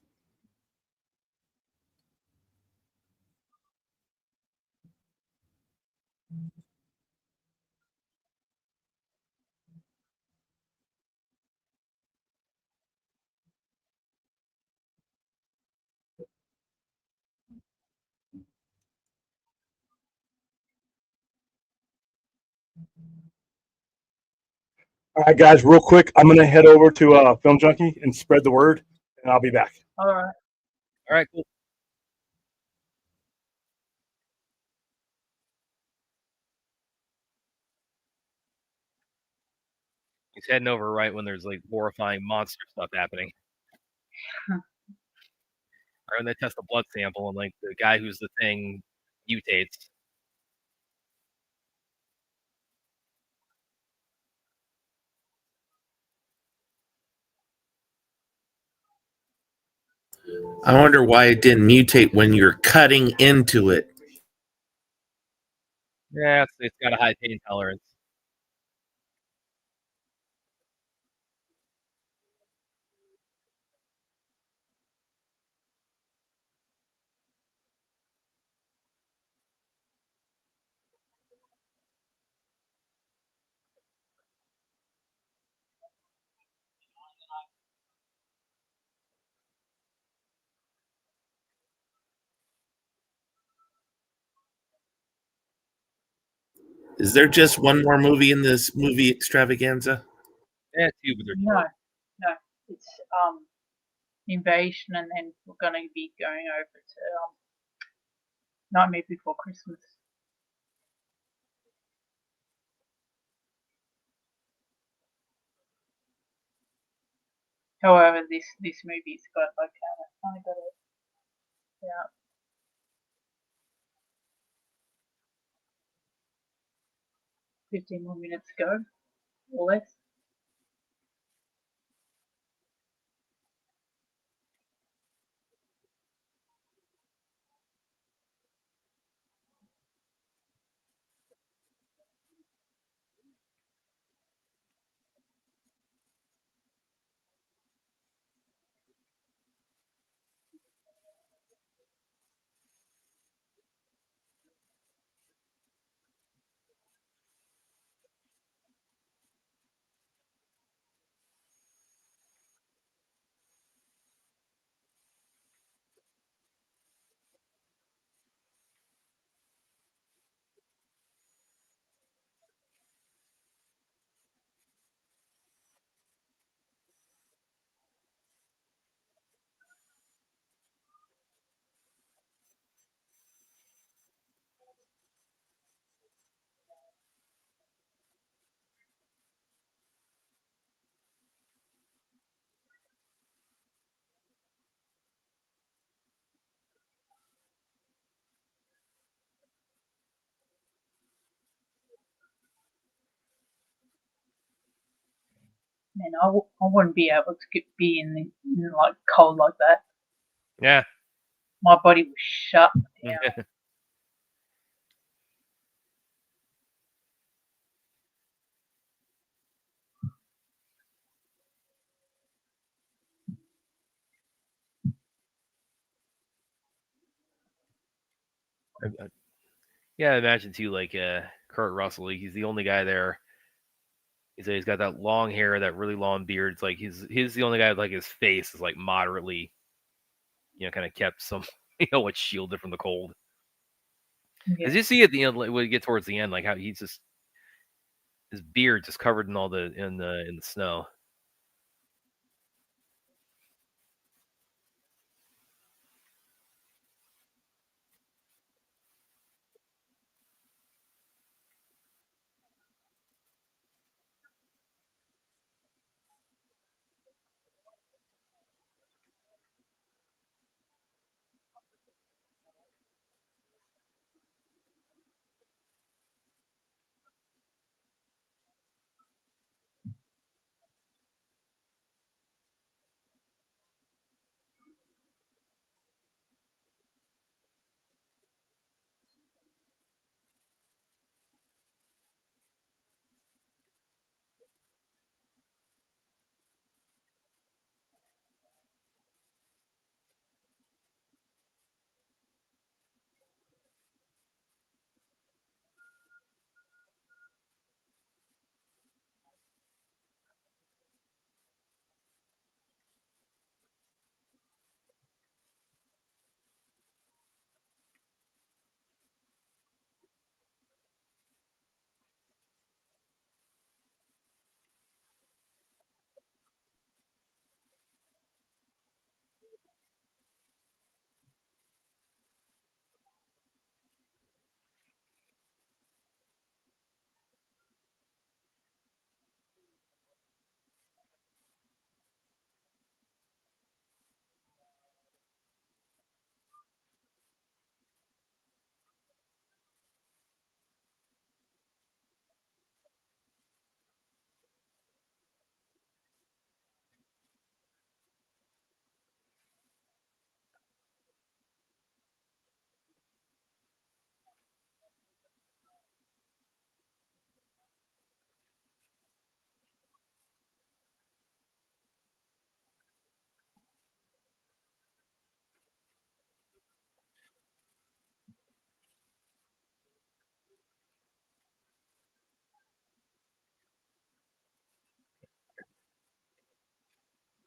All right, guys, real quick, I'm going to head over to Film Junkie and spread the word, and I'll be back. All right. All right, cool. He's heading over right when there's like horrifying monster stuff happening. Or when they test the blood sample and like the guy who's the thing mutates. I wonder why it didn't mutate when you're cutting into it. Yeah, it's got a high pain tolerance. Is there just one more movie in this movie extravaganza? Yeah, two, but they're No, it's Invasion, and then we're gonna be going over to Nightmare Before Christmas. However, this movie's got like only got a 15 more minutes to go, or less. Man, I wouldn't be able to be in like cold like that. Yeah. My body was shut down. Yeah, I imagine too, like Kurt Russell, he's the only guy there. He's got that long hair, that really long beard. It's like he's the only guy with like his face is like moderately, kind of kept some, what shielded from the cold. Yeah. As you see at the end, when we get towards the end, like how he's just his beard just covered in all in the snow.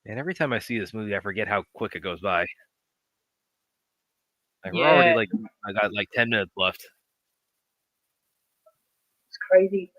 And every time I see this movie, I forget how quick it goes by. Like we're already Yeah, I got like 10 minutes left. it's crazy.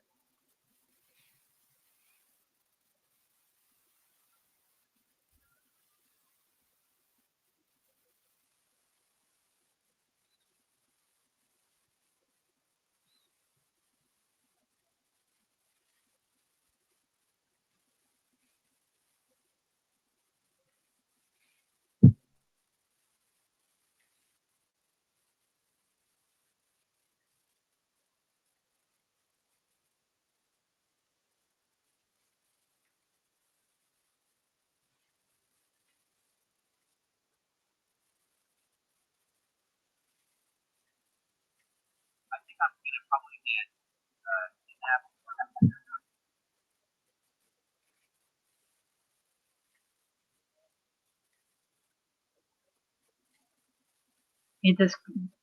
It's just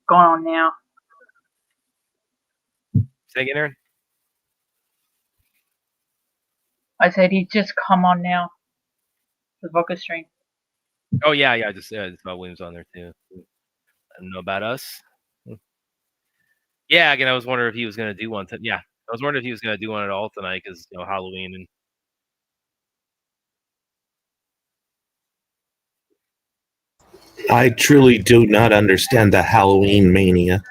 gone on now. Say again, Aaron? I said he's just come on now. The vodka stream. Oh yeah, I just it's about Williams on there too. I don't know about us. Yeah, again, I was wondering if he was gonna do one. Yeah, I was wondering if he was gonna do one at all tonight because Halloween and. I truly do not understand the Halloween mania.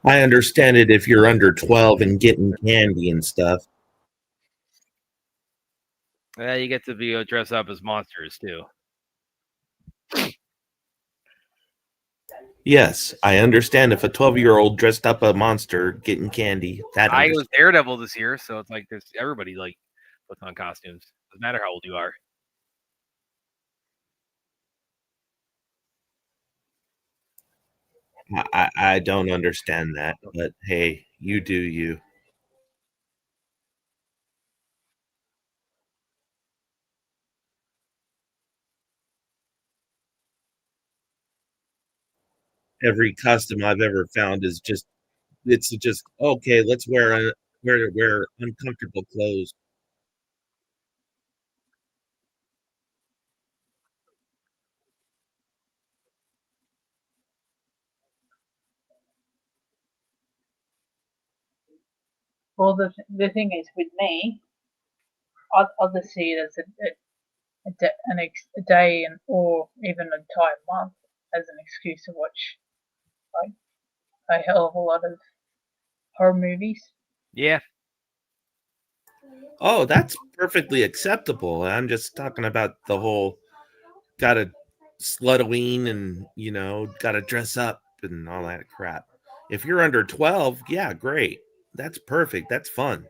I understand it if you're under 12 and getting candy and stuff. Yeah, you get to be dressed up as monsters too. Yes, I understand if a 12-year-old dressed up a monster getting candy. That I was Daredevil this year, so it's like there's everybody like puts on costumes. Doesn't matter how old you are. I don't understand that, but hey, you do you. Every costume I've ever found is just it's just okay. Let's wear uncomfortable clothes. Well, the thing is with me, I'll just see it as a day and or even an entire month as an excuse to watch like a hell of a lot of horror movies. Yeah. Oh, that's perfectly acceptable. I'm just talking about the whole gotta slutoween and gotta dress up and all that crap. If you're under 12, yeah, great. That's perfect. That's fun.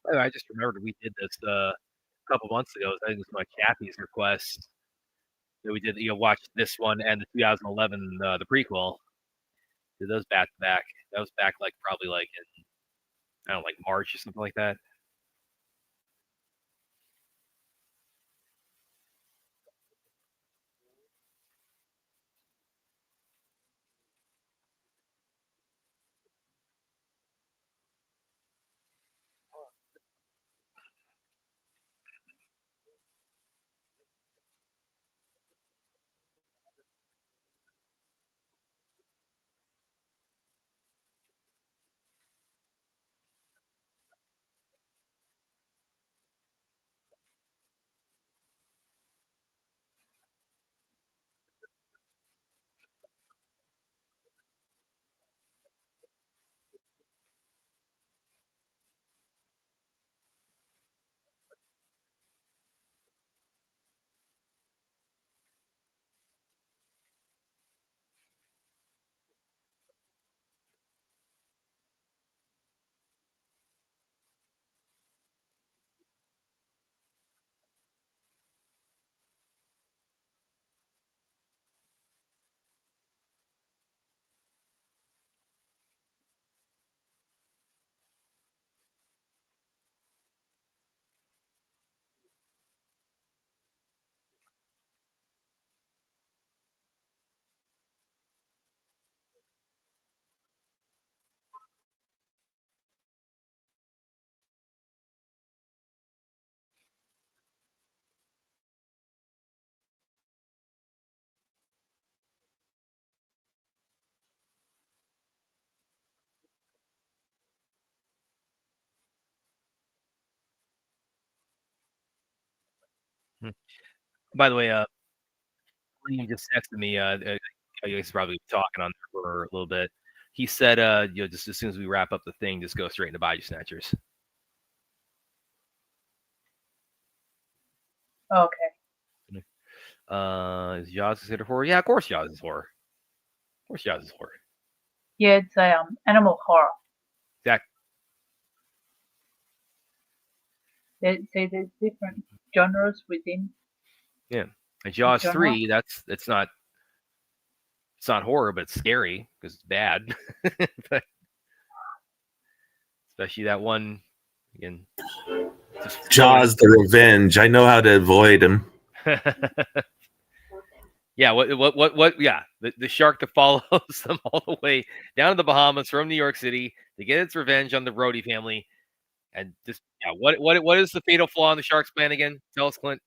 By the way, I just remembered we did this a couple months ago. I think it was my Chappie's request that we did. Watch this one and the 2011 the prequel. Did those back to back. That was back like probably like in I don't know, like March or something like that. By the way, Liam just texted me. He's probably talking on there for a little bit. He said, just as soon as we wrap up the thing, just go straight into Bayou Snatchers. Okay. Is Jaws considered horror? Yeah, of course Jaws is horror. Of course Jaws is horror. Yeah, it's a animal horror. Exactly. There's different genres within. Yeah. And Jaws genre. 3, it's not horror, but it's scary because it's bad. But especially that one again. Jaws the Revenge. I know how to avoid him. Yeah, what yeah, the shark that follows them all the way down to the Bahamas from New York City to get its revenge on the Brody family. And just what is the fatal flaw in the shark's plan again? Tell us, Clint.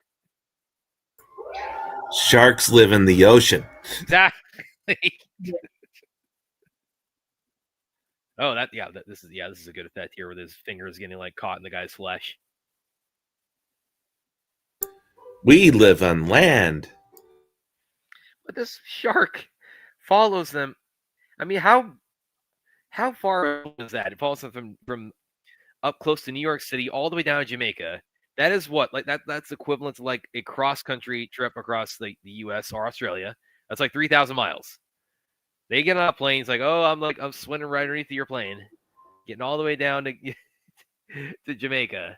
Sharks live in the ocean. Exactly. Yeah. Oh, this is a good effect here with his fingers getting like caught in the guy's flesh. We live on land. But this shark follows them. I mean, how far is that? It follows them from up close to New York City all the way down to Jamaica. That is what, like that's equivalent to like a cross country trip across the US or Australia. That's like 3,000 miles. They get on a plane. It's like, oh, I'm swimming right underneath your plane, getting all the way down to to Jamaica,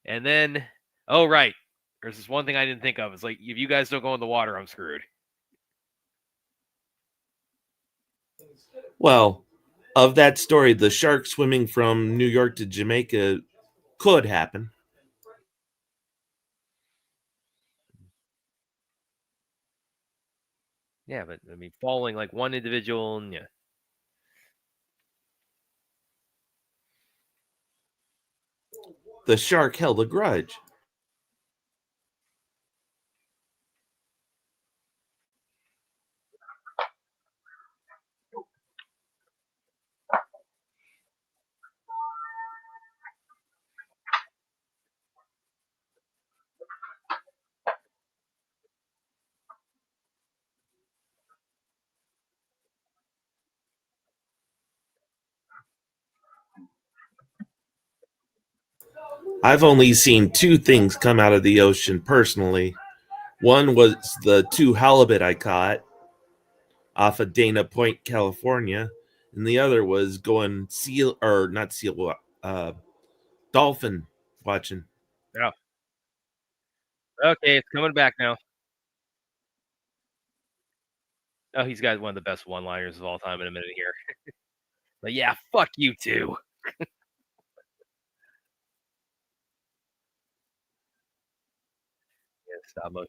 and then oh right, there's this one thing I didn't think of. It's like if you guys don't go in the water, I'm screwed. Well, of that story, the shark swimming from New York to Jamaica could happen. Yeah, but I mean, following like one individual, and yeah. The shark held a grudge. I've only seen two things come out of the ocean personally. One was the two halibut I caught off of Dana Point, California, and the other was going dolphin watching. Yeah. Okay, it's coming back now. Oh, he's got one of the best one-liners of all time in a minute here. But yeah, fuck you too. Yeah, stop motion.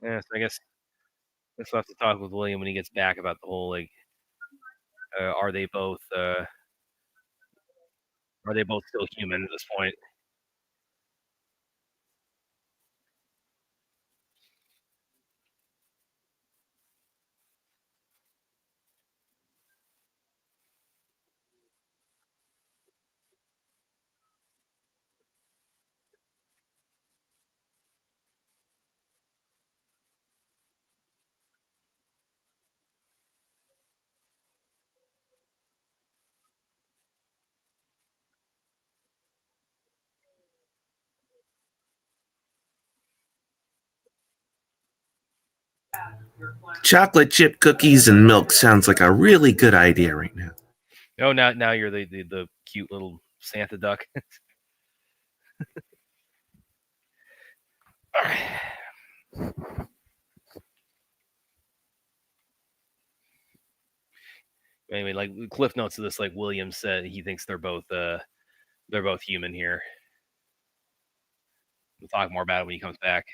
Yeah, so I guess we'll have to talk with William when he gets back about the whole like, are they both still human at this point? Chocolate chip cookies and milk sounds like a really good idea right now. Oh, now you're the cute little Santa duck. Anyway, like cliff notes of this, like William said, he thinks they're both human here. We'll talk more about it when he comes back.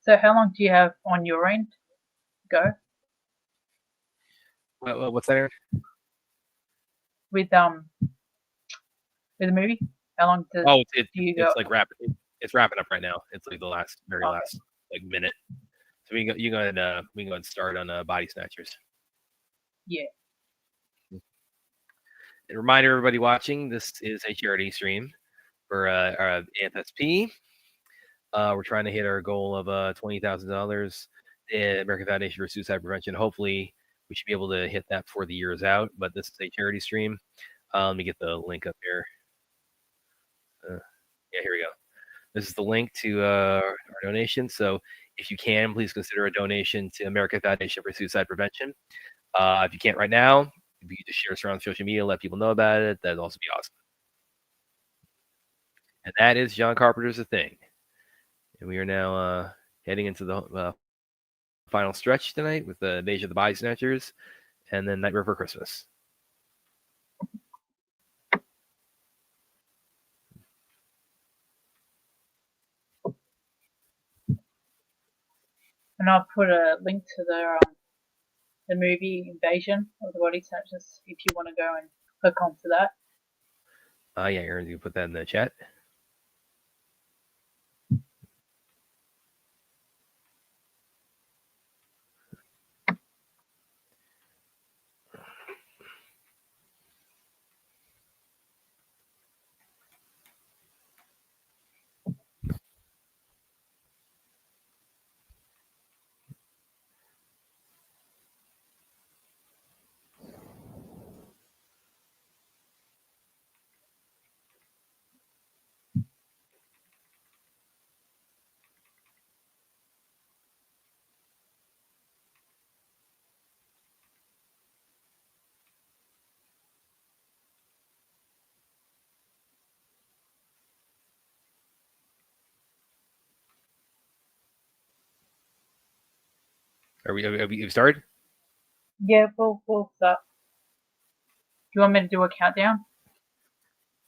So how long do you have on your end? Go What's that, Aaron? with the movie. How long do you go? It's like wrapping. It's wrapping up right now. It's like the very Okay. last like minute. So we can go ahead and start on Body Snatchers. Yeah. A reminder, everybody watching, this is a charity stream for AFSP. We're trying to hit our goal of $20,000 in American Foundation for Suicide Prevention. Hopefully, we should be able to hit that before the year is out. But this is a charity stream. Let me get the link up here. Yeah, here we go. This is the link to our donation. So if you can, please consider a donation to American Foundation for Suicide Prevention. If you can't right now, if you could just share us around social media, let people know about it, that'd also be awesome. And that is John Carpenter's A Thing. And we are now heading into the final stretch tonight with the Invasion of the Body Snatchers and then Night River Christmas. And I'll put a link to the movie Invasion of the Body Snatchers if you want to go and click onto that. Yeah, Aaron, you put that in the chat. Have we started? Yeah, we'll start. Do you want me to do a countdown?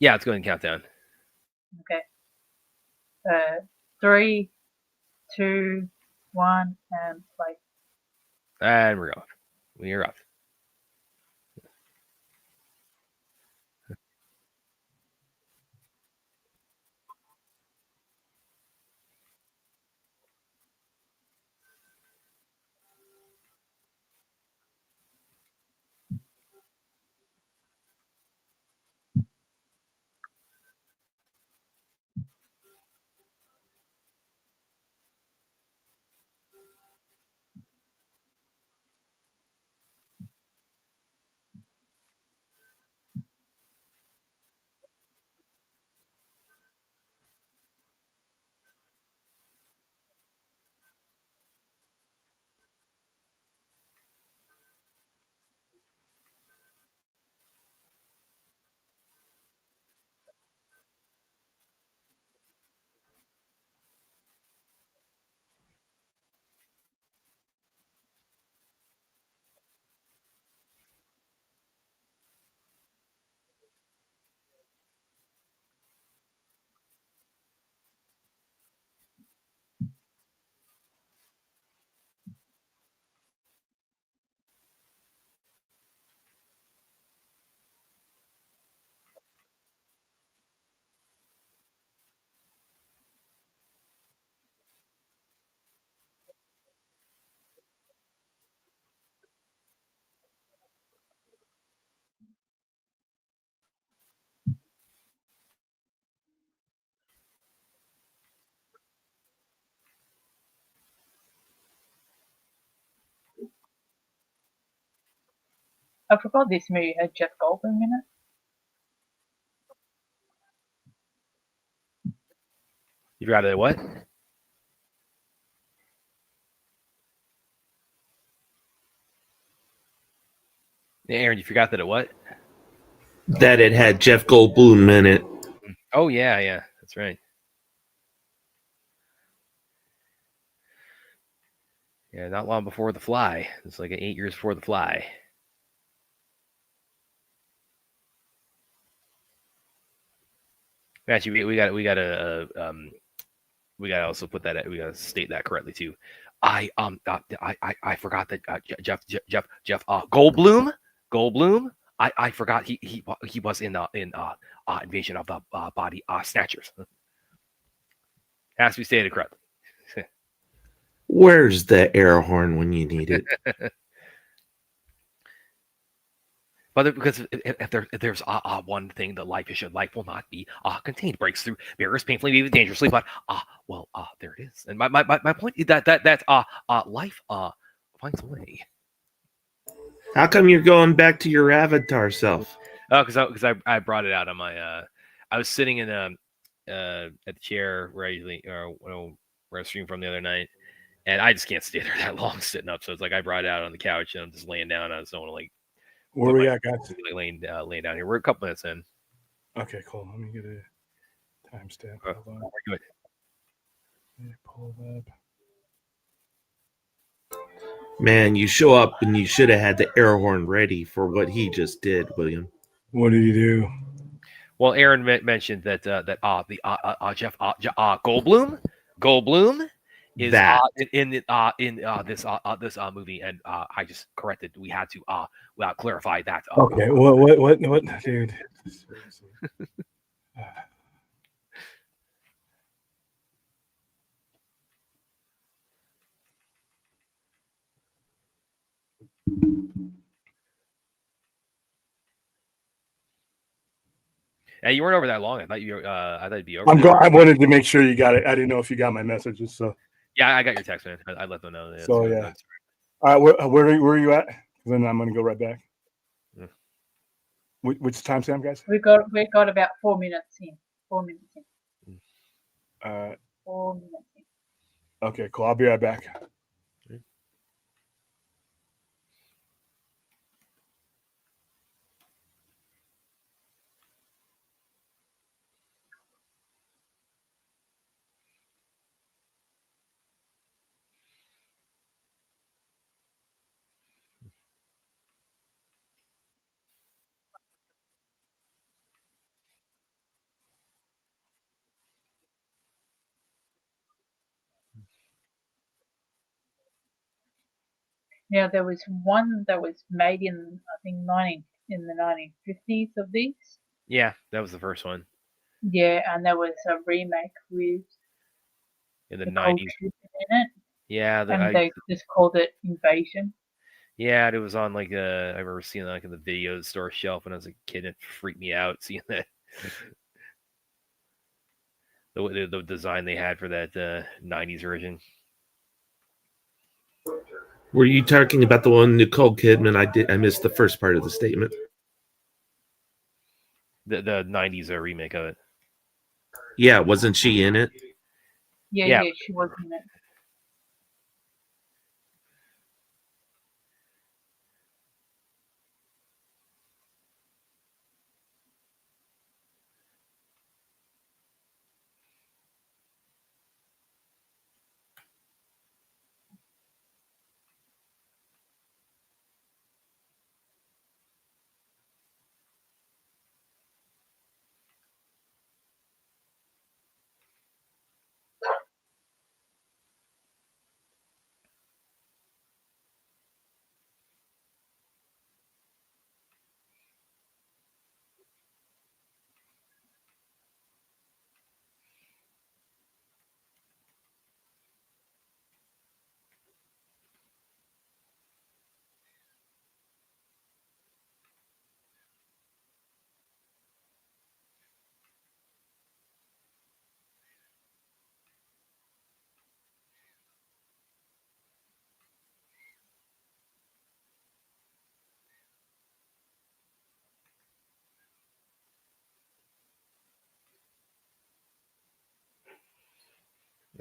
Yeah, let's go ahead and count down. Okay. 3, 2, 1, and play. And we're off. We are off. I forgot this movie had Jeff Goldblum in it. You'd rather what? Yeah, Aaron, you forgot that it what? That it had Jeff Goldblum in it. Oh yeah, that's right. Yeah, not long before The Fly. It's like 8 years before The Fly. Actually, we got a we gotta also put that. We gotta state that correctly too. I forgot that Jeff Goldblum. I forgot he was in Invasion of the Body Snatchers. Has to be stated correctly. Where's the air horn when you need it? But because if there's one thing that life will not be contained, breaks through barriers painfully, even dangerously. But there it is. And my point is that life finds a way. How come you're going back to your avatar self? Oh, because I brought it out on my. I was sitting in at the chair where I usually where I streamed from the other night, and I just can't stay there that long sitting up. So it's like I brought it out on the couch and I'm just laying down. I just don't want to like. Where we at, guys? Laying down here. We're a couple minutes in. Okay, cool. Let me get a timestamp. Hold on. We're good. Let me pull it up. Man, you show up and you should have had the air horn ready for what he just did, William. What did he do? Well, Aaron mentioned that Jeff Goldblum is in this movie, and I just corrected. We had to clarify that. Okay, what, dude? Hey, you weren't over that long. I thought you. I thought you'd be over. I wanted to make sure you got it. I didn't know if you got my messages. So yeah, I got your text, man. I let them know. So yeah. All right, where are you at? Then I'm gonna go right back. Yeah. Which timestamp, guys? We got about 4 minutes in. 4 minutes in. 4 minutes in. Okay, cool. I'll be right back. Now there was one that was made in I think in the 1950s of these. Yeah, that was the first one. Yeah, and there was a remake with in the Nicole 90s. Kidman in it. Yeah, And they just called it Invasion. Yeah, it was on like I remember seeing like in the video store shelf when I was a kid. It freaked me out seeing that. The design they had for that 90s version. Were you talking about the one Nicole Kidman? I missed the first part of the statement. The 90s remake of it. Yeah, wasn't she in it? Yeah, she was in it.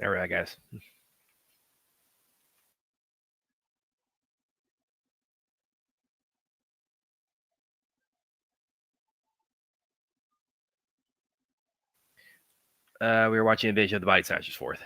All right, guys. We were watching Invasion of the Body Snatchers 4th.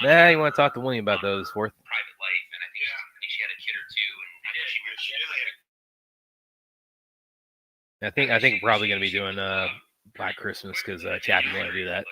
Yeah, you want to talk to William about those, Fourth? I think we're probably going to be doing Black Christmas because Chappie wanted to do that.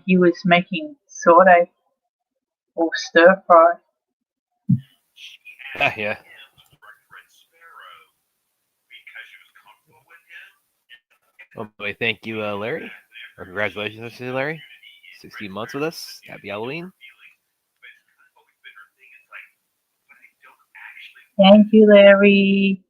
He was making saute or stir fry. Yeah. Well, boy, thank you, Larry. Or congratulations to you, Larry. 16 months with us. Happy Halloween. Thank you, Larry.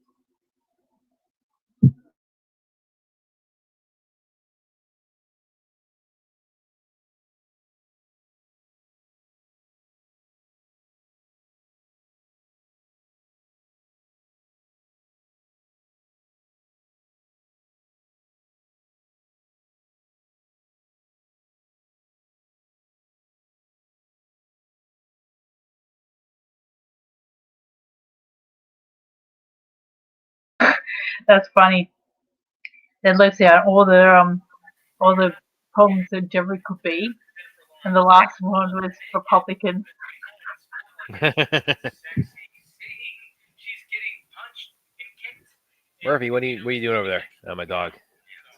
That's funny. It lists out all the problems that Jeffrey could be, and the last one was Republican. Murphy, what are you doing over there? Oh, my dog.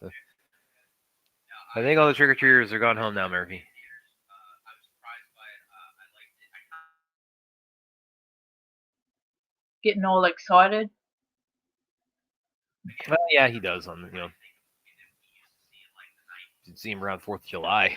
So, I think all the trick or treaters are gone home now, Murphy. Getting all excited. Well, yeah, he does. You see him around 4th of July.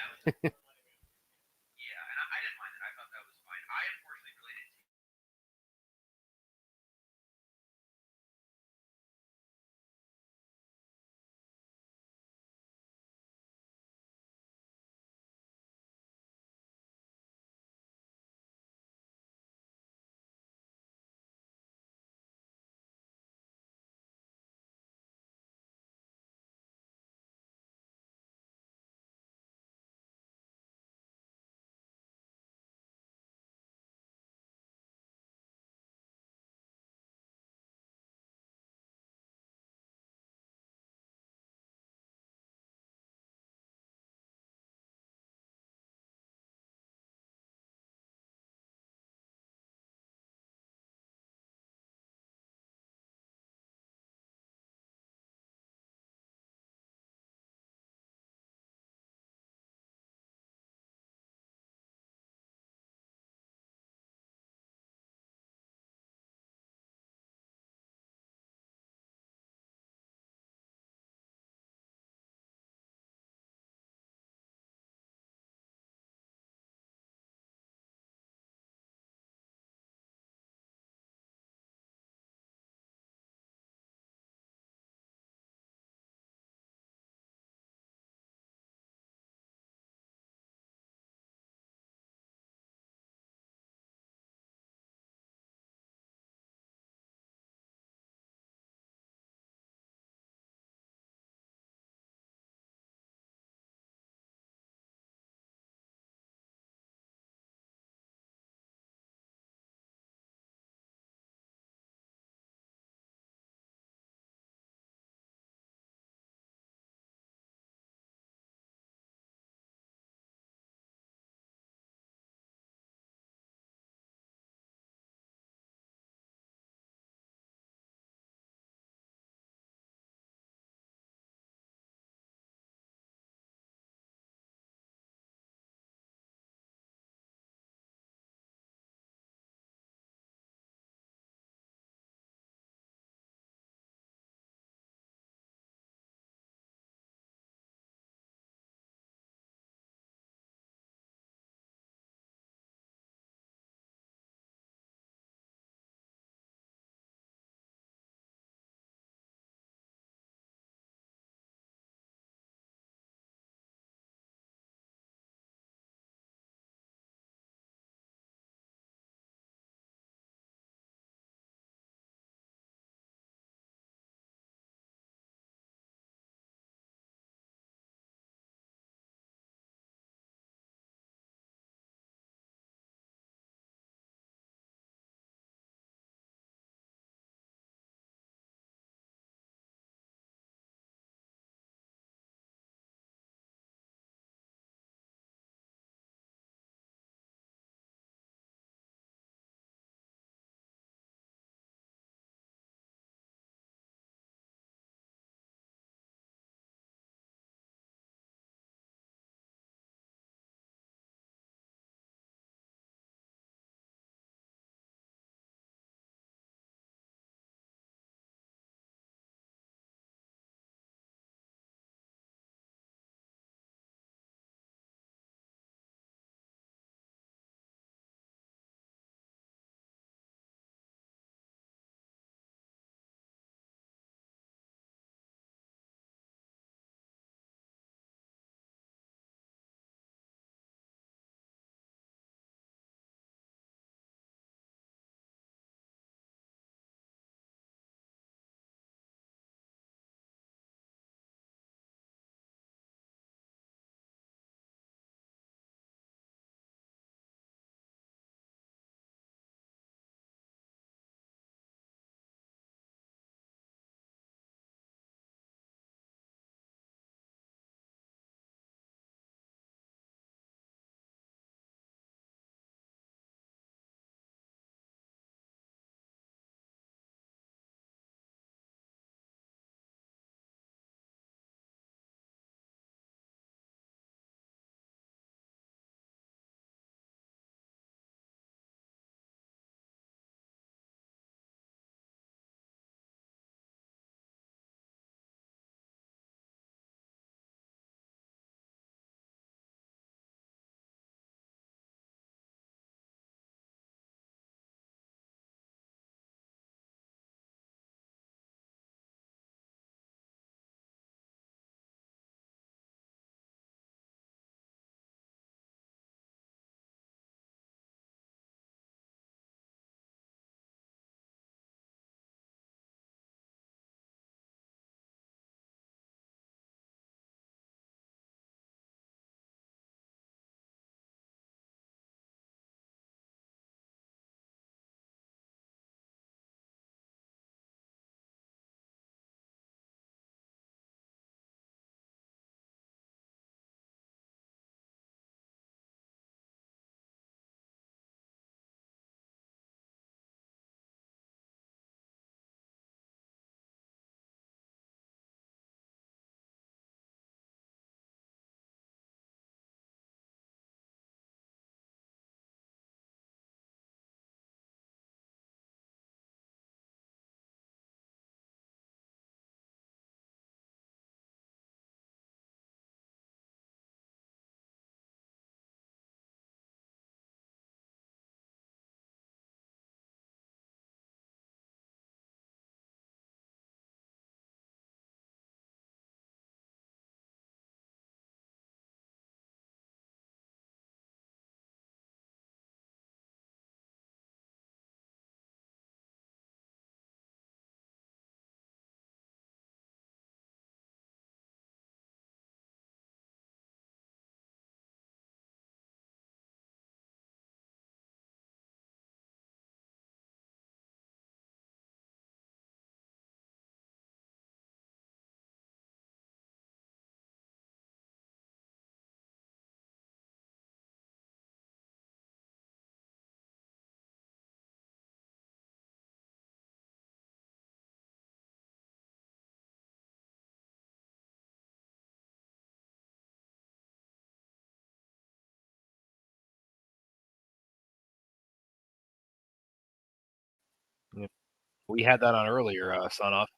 We had that on earlier, Son Off.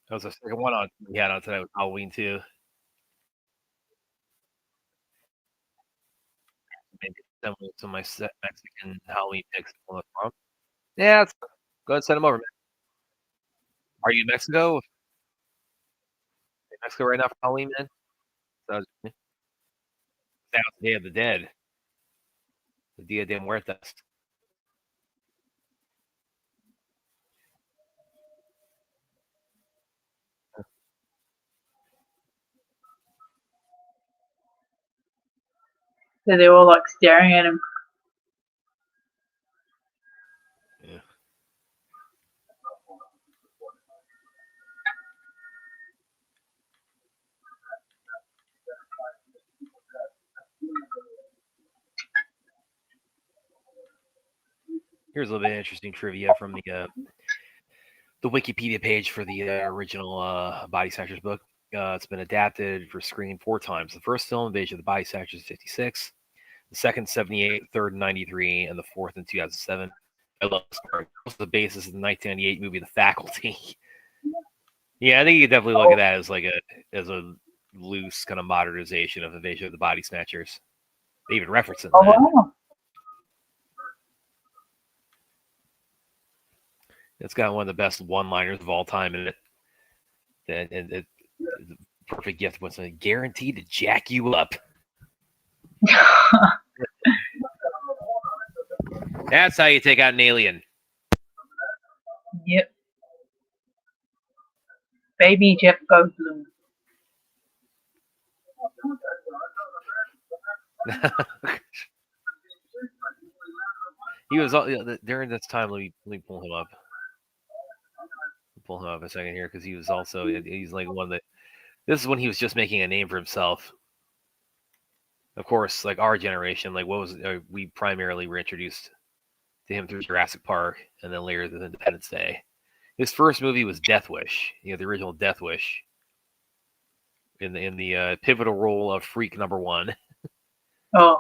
That was the second one on we had on tonight with Halloween too. Maybe some of my Mexican Halloween picks. Yeah, go ahead and send them over, man. Are you in Mexico? In Mexico right now for Halloween, man? So, now it's the Day of the Dead. The Dia de Muertos. So they're all like staring at him. Yeah. Here's a little bit of interesting trivia from the Wikipedia page for the original Body Snatchers book. It's been adapted for screen 4 times. The first film, Invasion of the Body Snatchers, 56. The second, 78. Third, 93. And the fourth in 2007. I love the story. Also the basis of the 1998 movie, The Faculty. Yeah, I think you can definitely look at that as like a loose kind of modernization of Invasion of the Body Snatchers. They even reference it in that. Wow. It's got one of the best one-liners of all time in it. And the perfect gift was guaranteed to jack you up. That's how you take out an alien. Yep. Baby Jeff Goldblum. He was during this time. Let me pull him up. Pull him up a second here because he was also he's like one that. This is when he was just making a name for himself. Of course, like our generation, like what was we primarily were introduced to him through Jurassic Park, and then later the Independence Day. His first movie was Death Wish, the original Death Wish, in the pivotal role of Freak Number 1. Oh.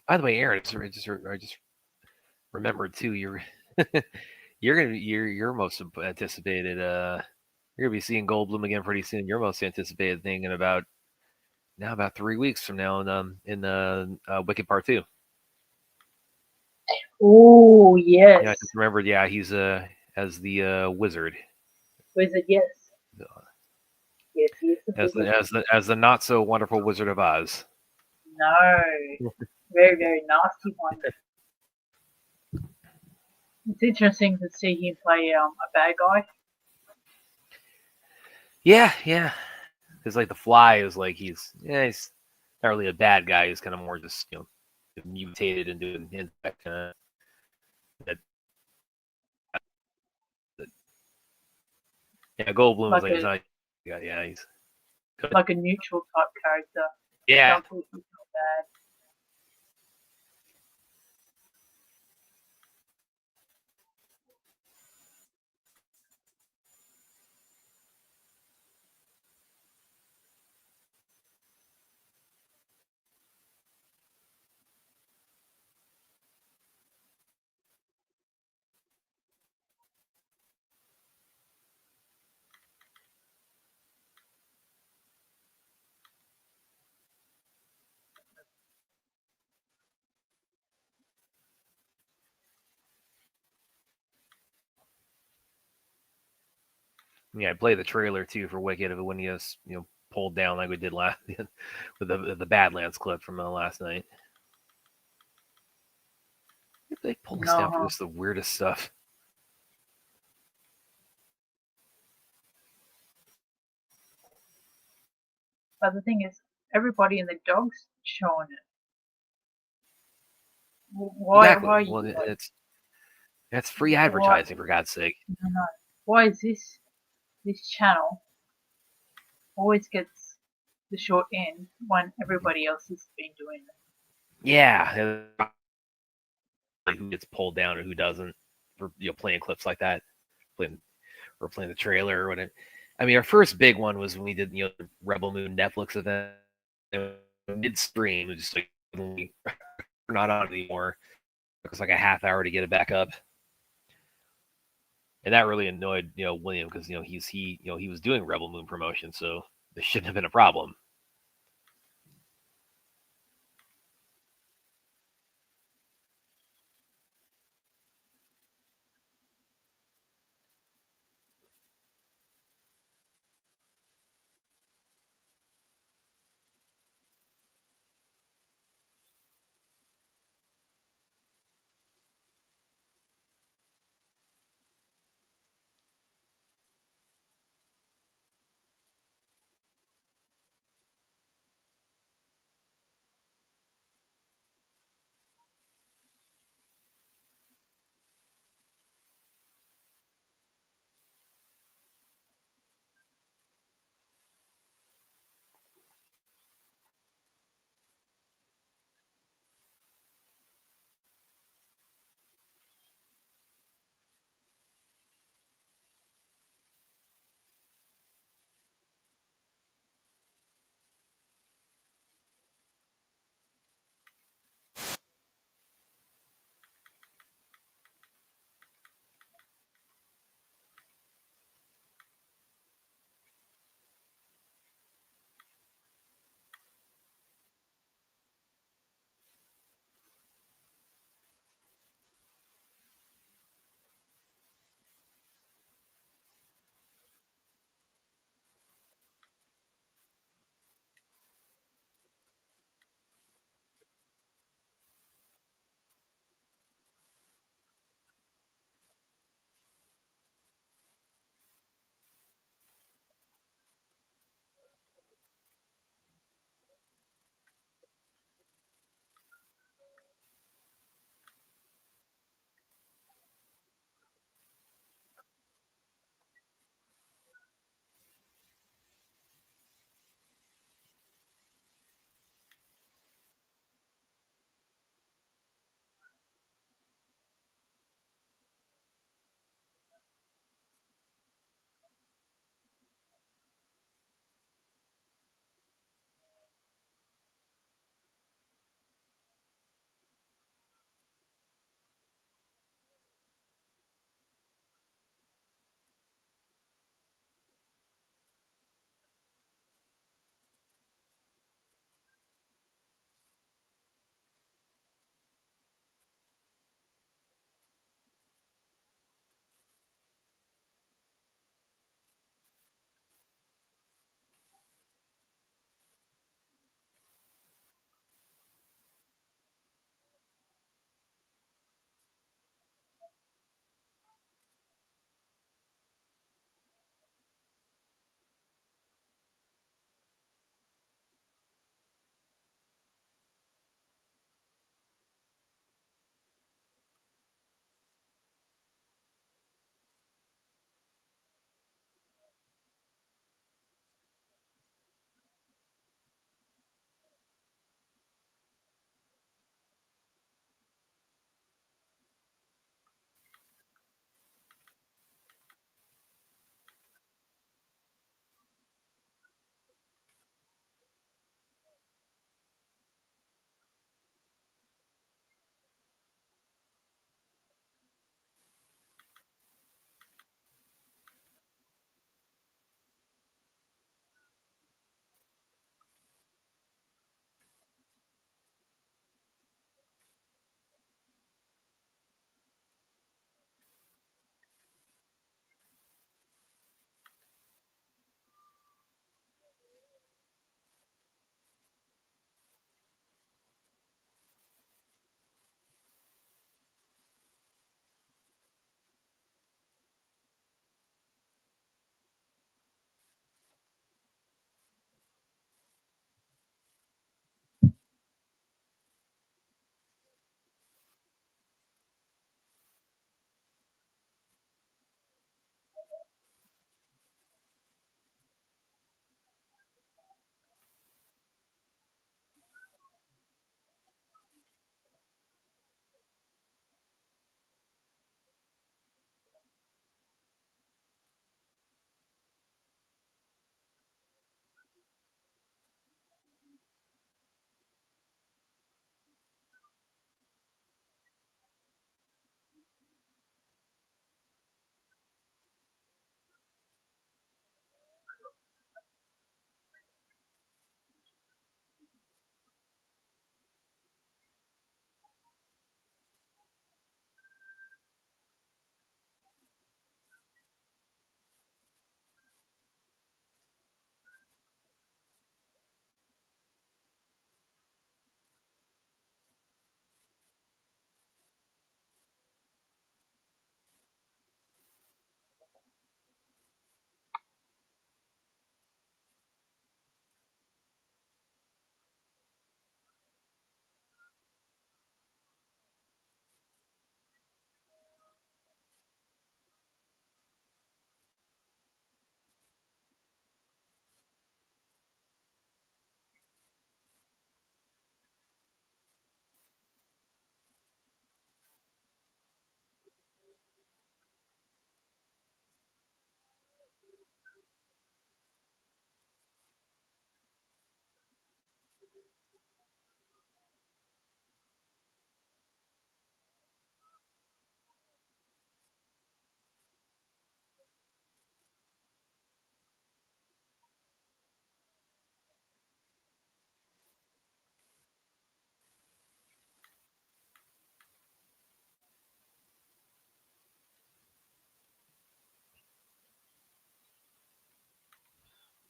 By the way, Aaron, I just remembered too. Your most anticipated. You're gonna be seeing Goldblum again pretty soon. Your most anticipated thing in about 3 weeks from now in Wicked Part 2. Oh yes. Yeah, I just remembered. Yeah, he's as the wizard. Wizard, yes. Yes, he is the As wizard. the not so wonderful Wizard of Oz. No. Very, very nasty one. It's interesting to see him play a bad guy. Yeah, yeah. Because like the Fly is like he's not really a bad guy. He's kind of more just mutated into an insect. Yeah, Goldblum Like is like he's a not. Yeah, he's good. like a neutral type character. Yeah. Not good, not bad. Yeah, I played the trailer too for Wicked when he was pulled down like we did last with the Badlands clip from last night. They pull us down for just the weirdest stuff. But the thing is, everybody in the dog's showing it. Why? Exactly. Why? Well, it's free advertising for God's sake. No. Why is this channel always gets the short end when everybody else has been doing it? Yeah, who gets pulled down and who doesn't for playing clips like that, playing the trailer or whatever. I mean, our first big one was when we did the Rebel Moon Netflix event midstream. It was just like we're not on anymore. It was like a half hour to get it back up, and that really annoyed William because he was doing Rebel Moon promotion, so this shouldn't have been a problem.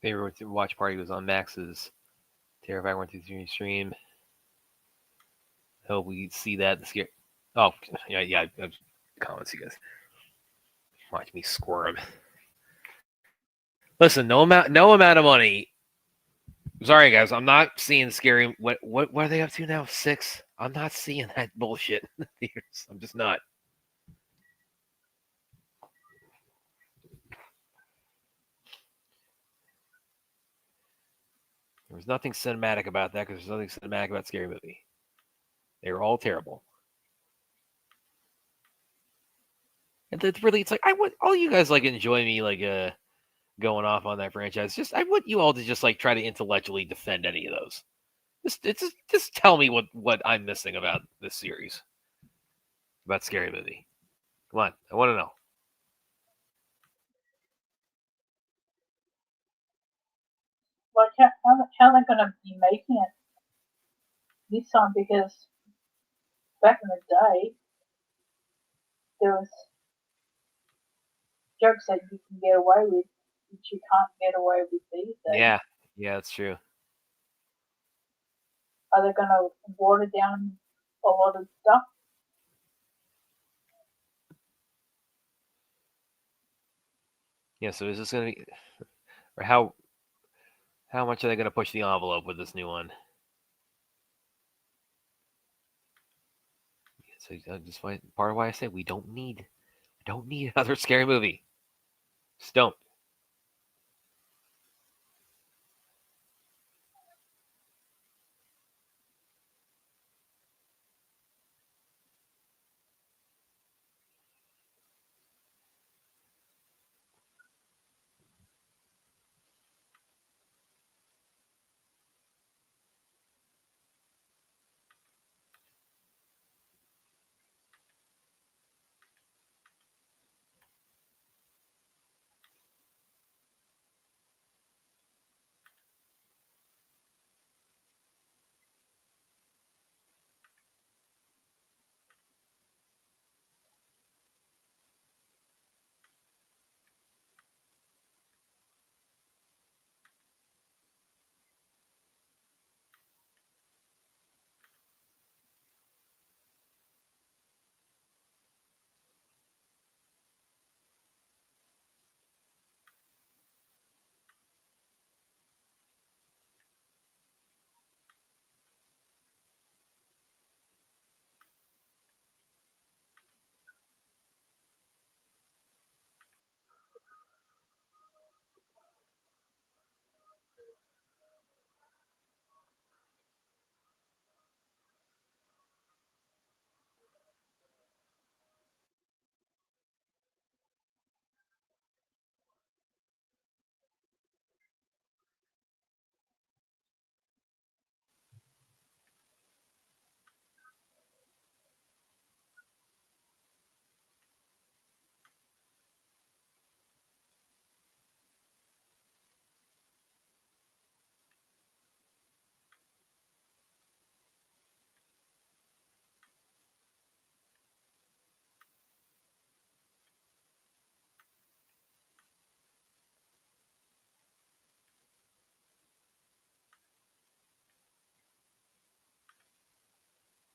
Favorite watch party was on Max's Terrifier 123 stream. Hope we see that this year. Oh, yeah. Comments, you guys. Watch me squirm. Listen, no amount of money. Sorry, guys, I'm not seeing scary. What are they up to now? 6. I'm not seeing that bullshit in the theaters. I'm just not. There was nothing cinematic about that because there's nothing cinematic about Scary Movie. They were all terrible. And it's like I want all you guys like enjoy me like going off on that franchise. Just I want you all to just like try to intellectually defend any of those. Just tell me what I'm missing about this series. About Scary Movie. Come on, I want to know. Like how they're going to be making it this time, because back in the day there was jokes that you can get away with which you can't get away with these days. Yeah, that's true. Are they going to water down a lot of stuff? Yeah, so is this going to be, or how much are they going to push the envelope with this new one? So just part of why I say we don't need another Scary Movie. Just don't.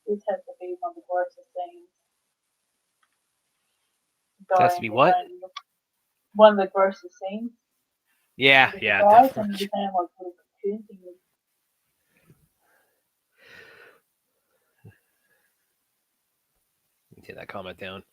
This has to be one of the grossest things It has to be what? One of the grossest scenes. Yeah, With yeah, the guys definitely. and the kind of like little cartoon things. Let me take that comment down.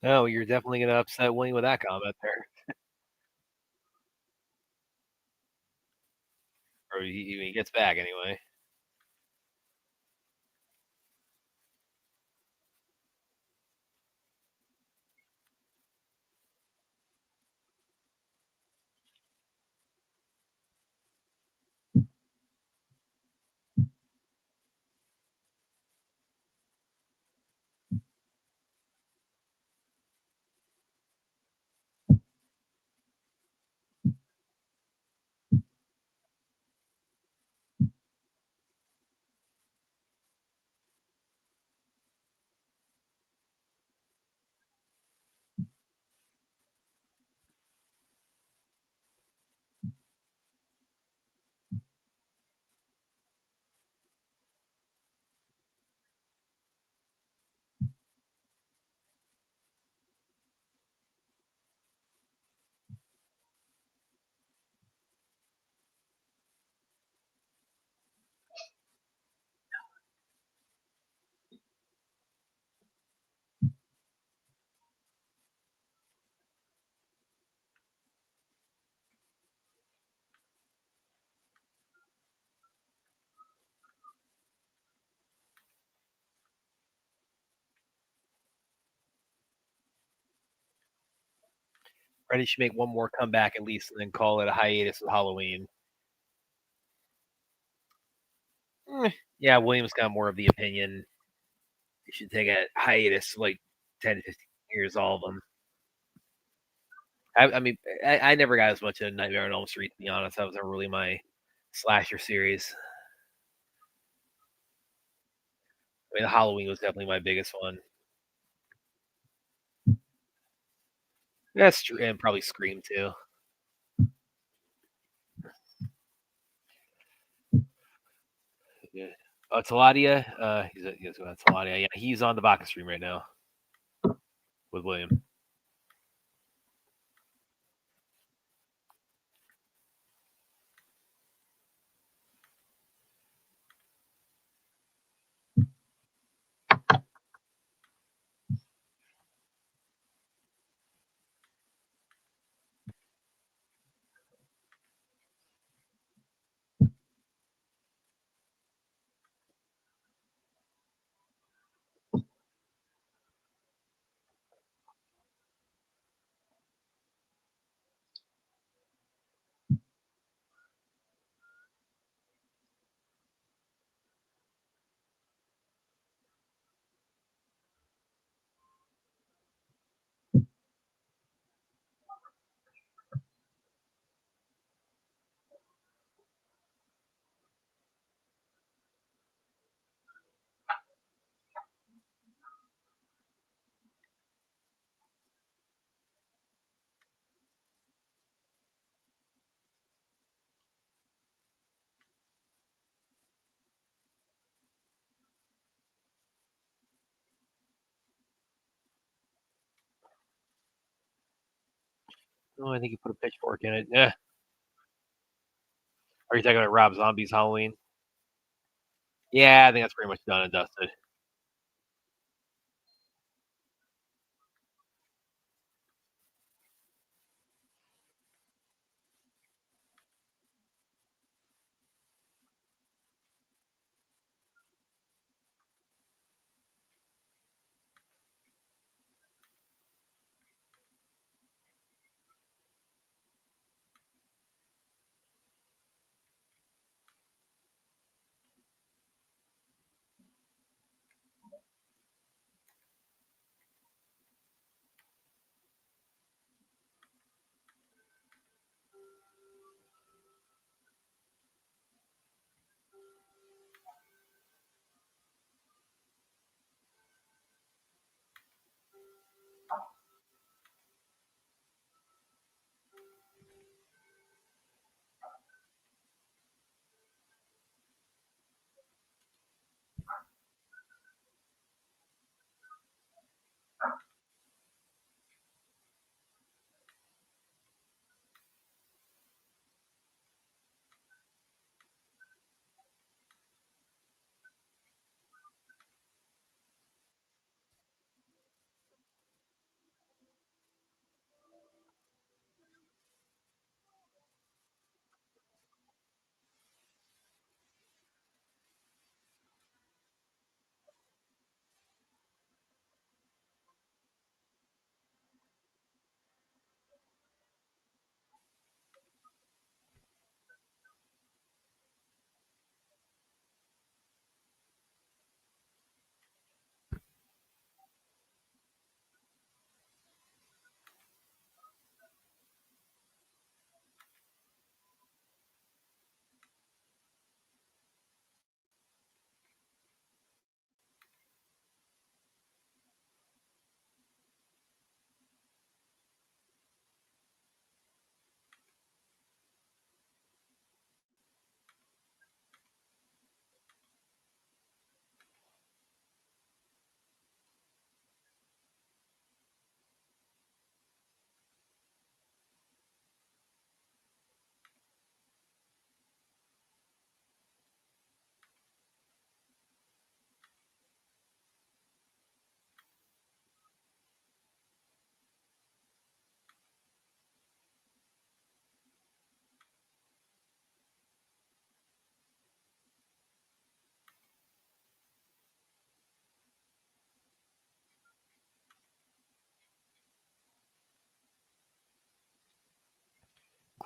No, you're definitely going to upset William with that comment there. Or he gets back anyway. Freddie should make one more comeback at least and then call it a hiatus with Halloween. Yeah, Williams got more of the opinion. You should take a hiatus like 10 to 15 years, all of them. I mean, I never got as much of Nightmare on Elm Street, to be honest. That was never really my slasher series. I mean, Halloween was definitely my biggest one. That's true, and probably Scream too. Yeah. Taladia, he's Taladia. Yeah, he's on the Vodka stream right now with William. Oh, I think he put a pitchfork in it. Yeah. Are you talking about Rob Zombie's Halloween? Yeah, I think that's pretty much done and dusted.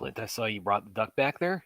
Clint, I saw you brought the duck back there.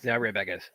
Yeah, right back, guys.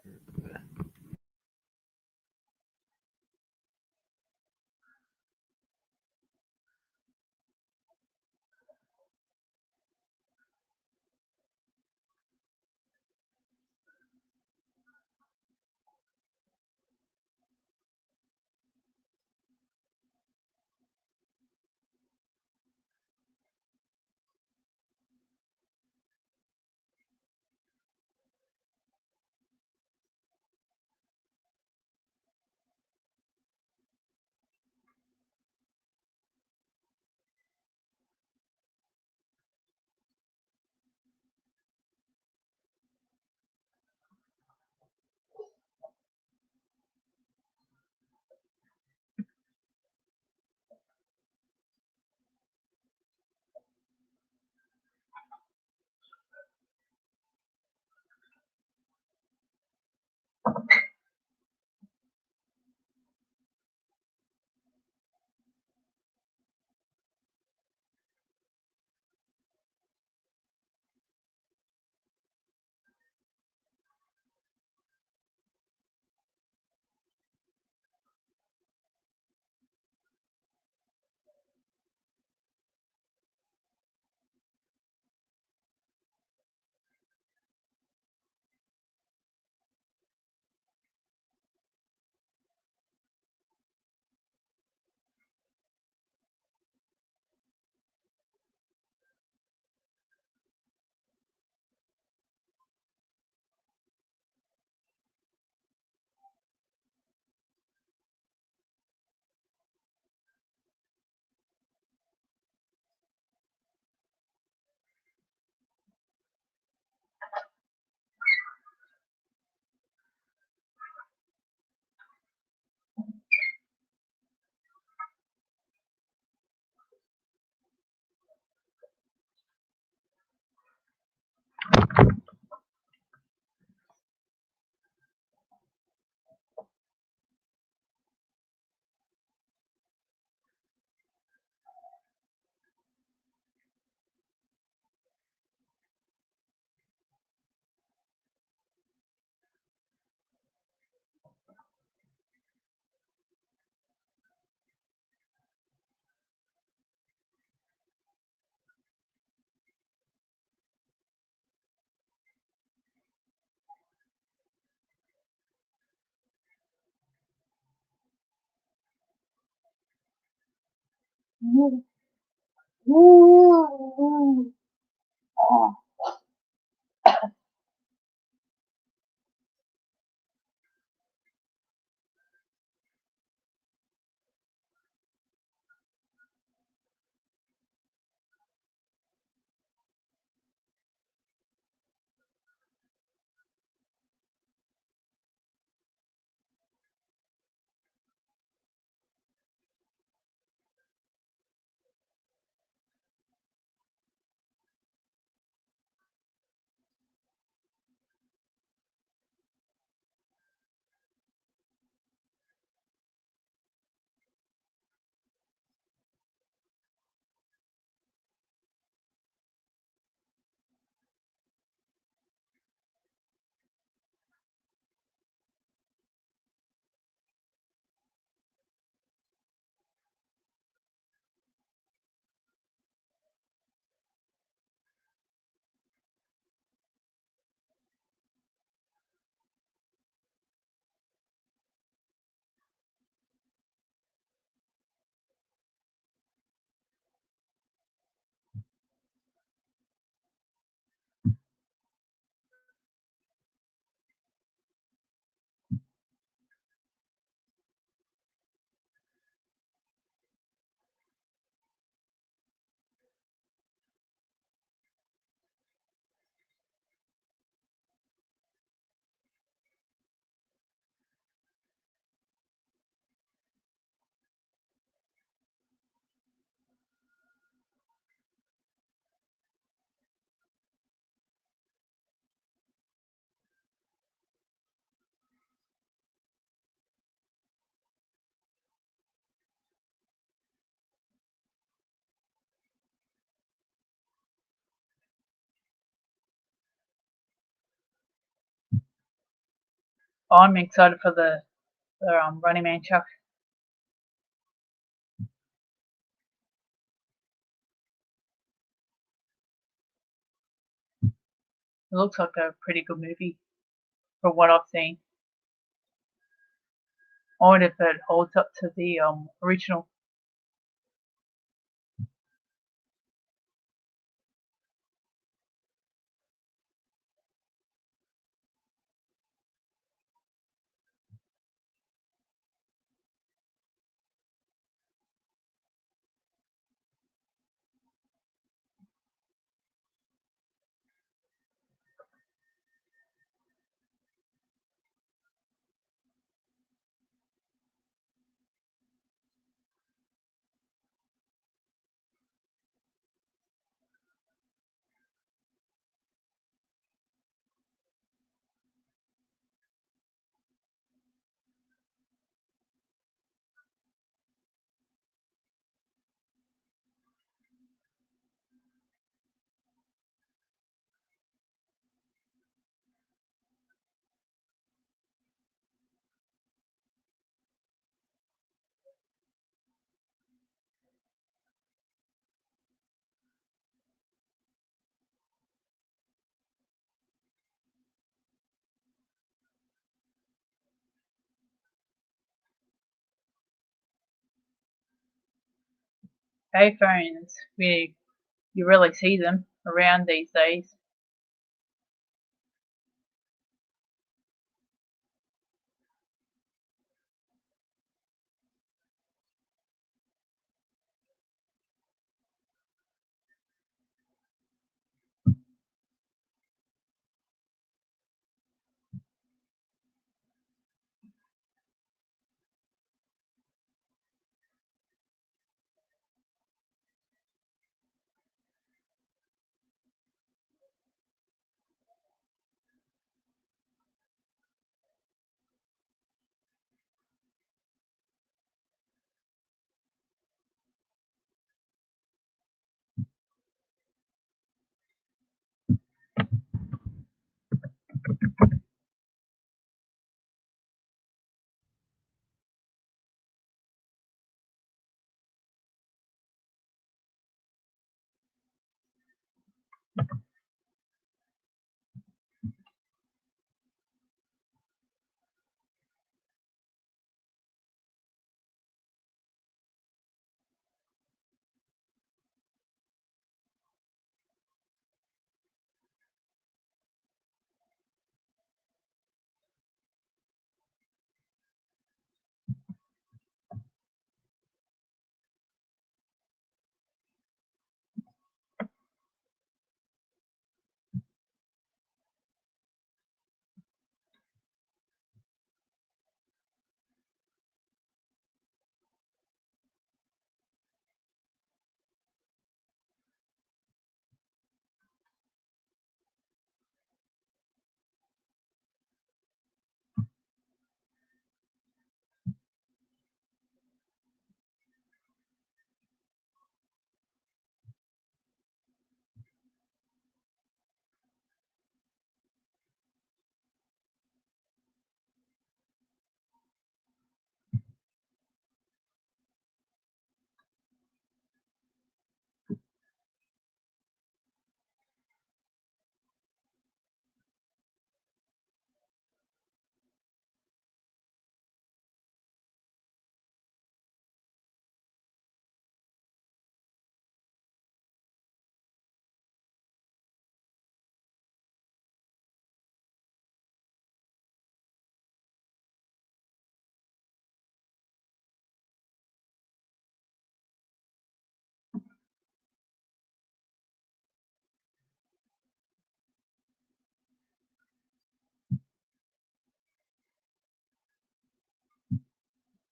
I'm excited for the Running Man Chuck. It looks like a pretty good movie from what I've seen. I wonder if it holds up to the original. Payphones, you really see them around these days.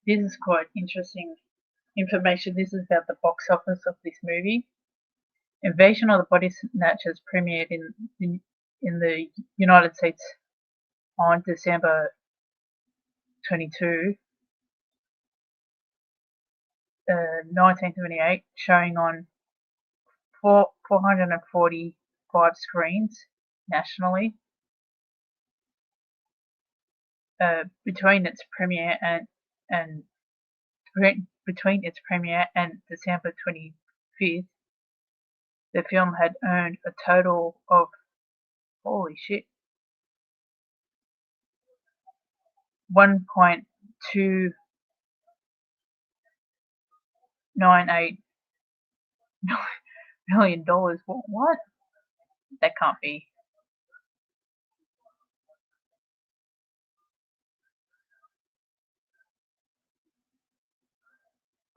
This is quite interesting information. This is about the box office of this movie. Invasion of the Body Snatchers premiered in the United States on December 22, 1978, showing on 445 screens nationally. Between its premiere and December 25th, the film had earned a total of, holy shit, $1.298 million. What? That can't be.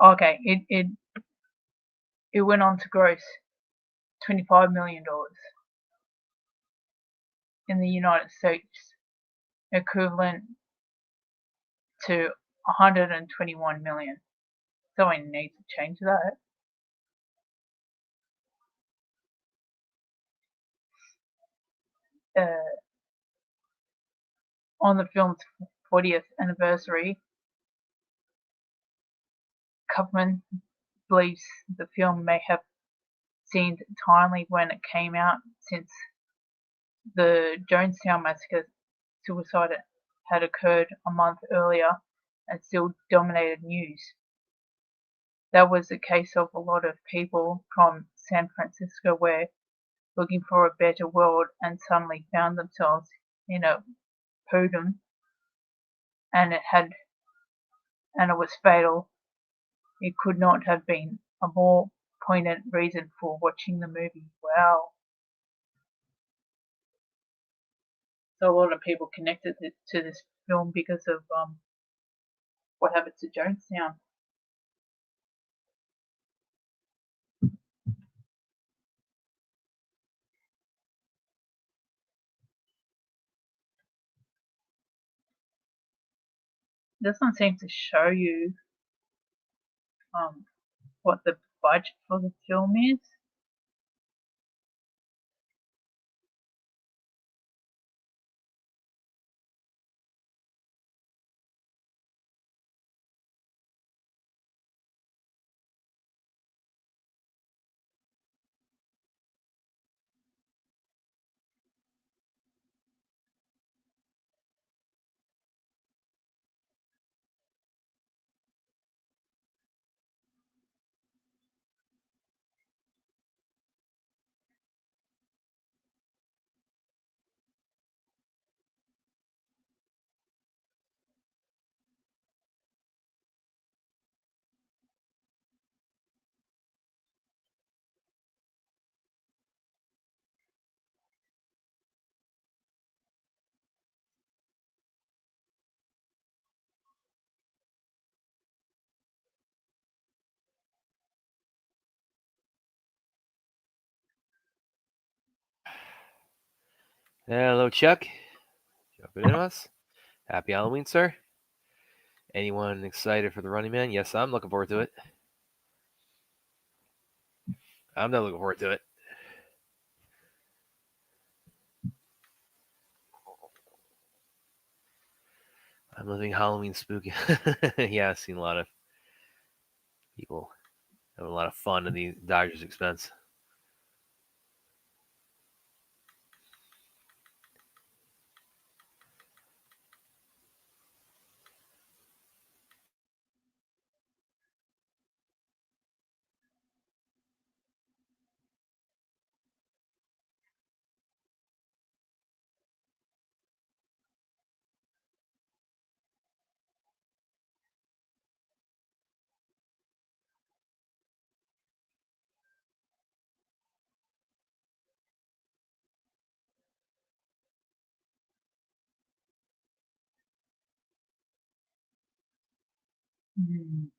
Okay, it went on to gross $25 million in the United States, equivalent to 121 million. Someone needs to change that. On the film's 40th anniversary, Kaufman believes the film may have seemed timely when it came out, since the Jonestown Massacre suicide had occurred a month earlier and still dominated news. That was the case of a lot of people from San Francisco were looking for a better world and suddenly found themselves in a podium, and it was fatal. It could not have been a more poignant reason for watching the movie. Wow. So a lot of people connected to this film because of what happened to Jonestown. Doesn't seem to show you what the budget for the film is. Hello, Chuck. Jumping in us. Happy Halloween, sir. Anyone excited for the Running Man? Yes, I'm looking forward to it. I'm not looking forward to it. I'm living Halloween spooky. Yeah, I've seen a lot of people having a lot of fun at the Dodgers' expense. Mm.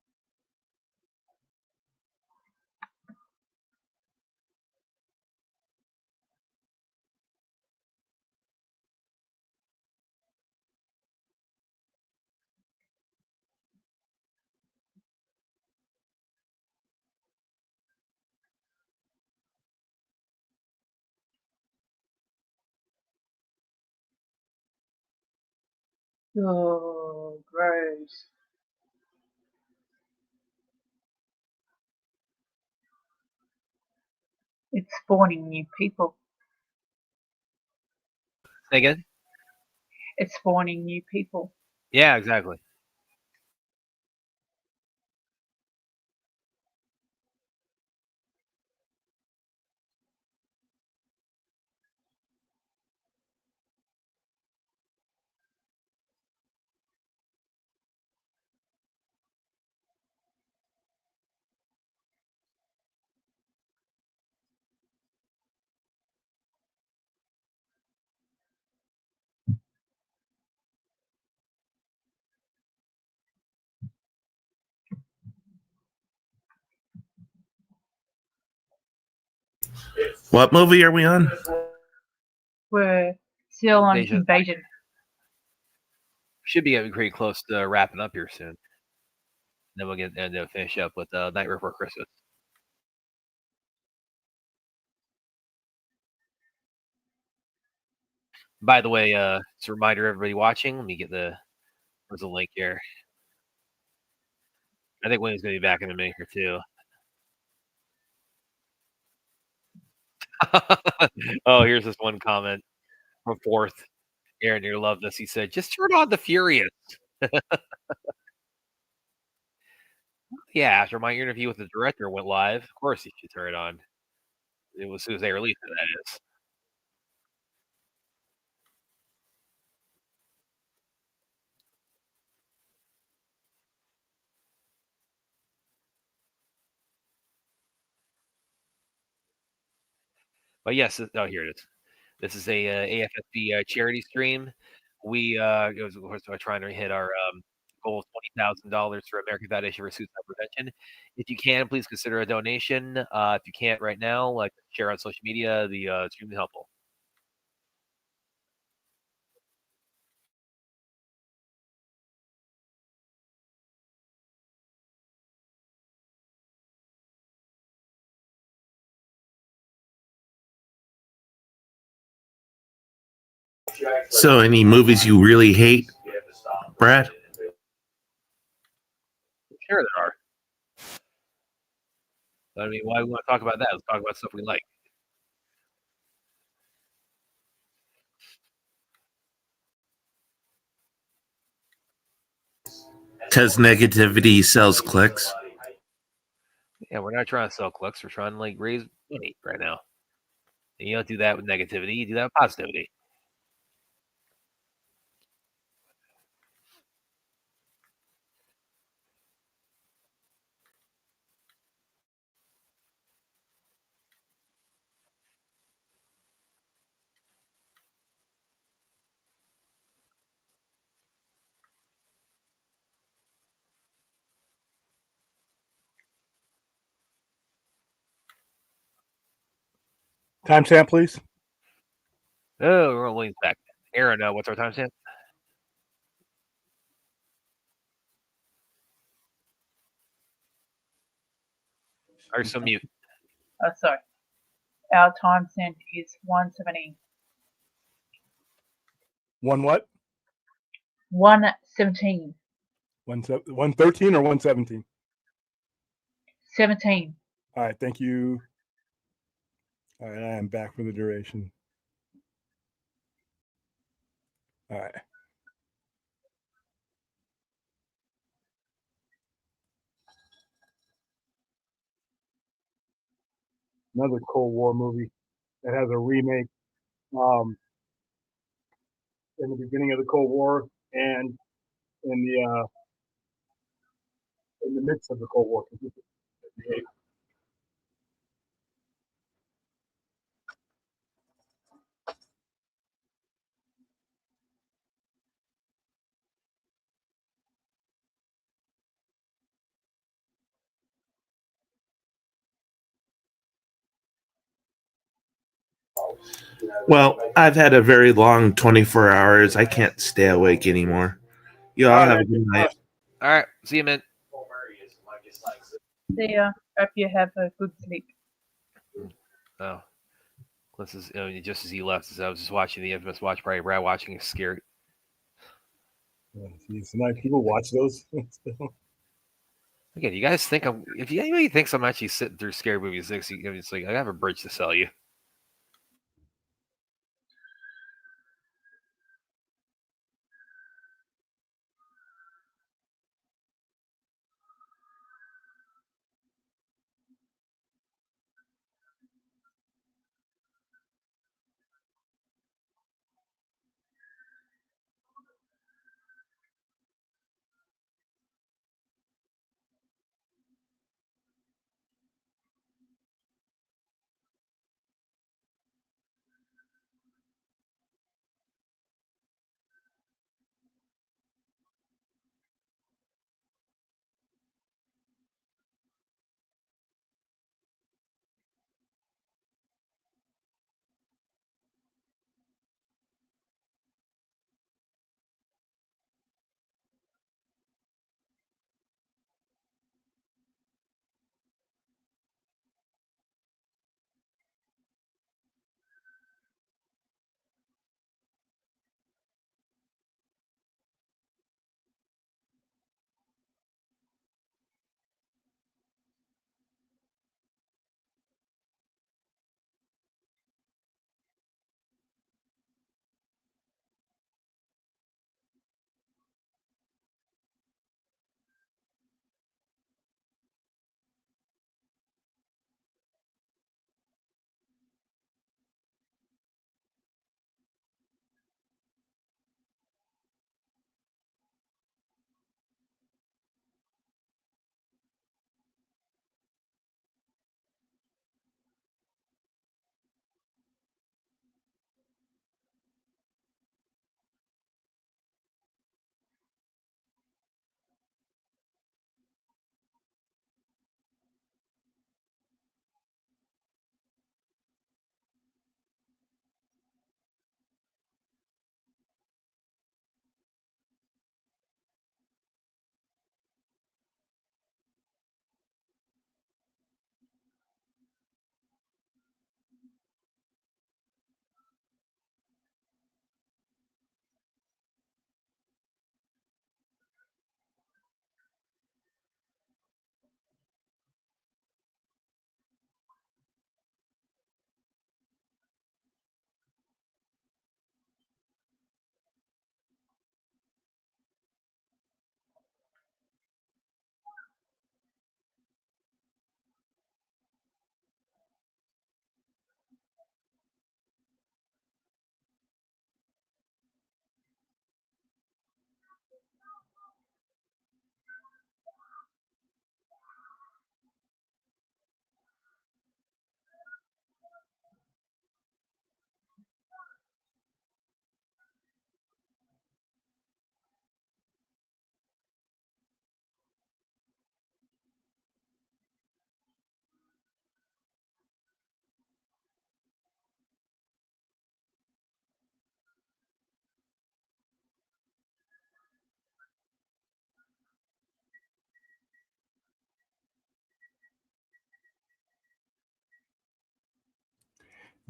Oh, gross. It's spawning new people. Say again? It's spawning new people. Yeah, exactly. What movie are we on? We're still on Invasion. Invasion. Should be getting pretty close to wrapping up here soon. Then we'll get and finish up with Night Before Christmas. By the way, just a reminder, everybody watching. Let me get there's a link here. I think William's gonna be back in a minute or two. Oh, here's this one comment from Fourth. Aaron, you love this. He said, "Just turn on the Furious." Yeah, after my interview with the director went live, of course you should turn it on. It was as soon as they released it, that is. But yes, oh here it is. This is a AFSP charity stream. It was, of course, we're trying to hit our goal of $20,000 for American Foundation for Suicide Prevention. If you can, please consider a donation. If you can't right now, like share on social media, the extremely helpful. So, any movies you really hate, Brad? Sure, there are. But, I mean, why do we want to talk about that? Let's talk about stuff we like. Because negativity sells clicks. Yeah, we're not trying to sell clicks. We're trying to like raise money right now. And you don't do that with negativity. You do that with positivity. Timestamp, please. Oh, we're only back. Aaron, what's our timestamp? Are you still mute? Oh, sorry. Our timestamp is 1:17. One what? 1:17. 113 or 117? 17. All right, thank you. All right, I am back for the duration. All right. Another Cold War movie that has a remake in the beginning of the Cold War and in the midst of the Cold War. Well, I've had a very long 24 hours. I can't stay awake anymore. You all have a good night. All right. See you, man. See ya. Hope you have a good sleep. Oh. This is just as he left, I was just watching the infamous watch party. Brad watching is scary. See, sometimes people watch those. Again, you guys think if anybody thinks I'm actually sitting through Scary Movie 6, it's like I have a bridge to sell you.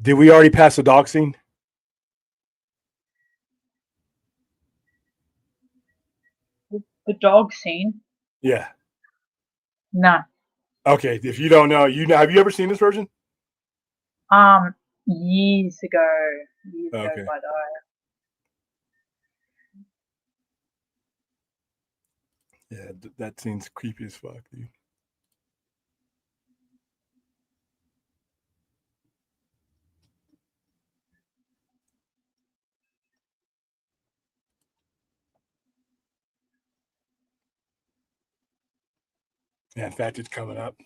Did we already pass the dog scene? The dog scene? Yeah. No. Okay. If you don't know, have you ever seen this version? Years ago. Okay. But Yeah, that scene's creepy as fuck, dude. Yeah, in fact, it's coming up.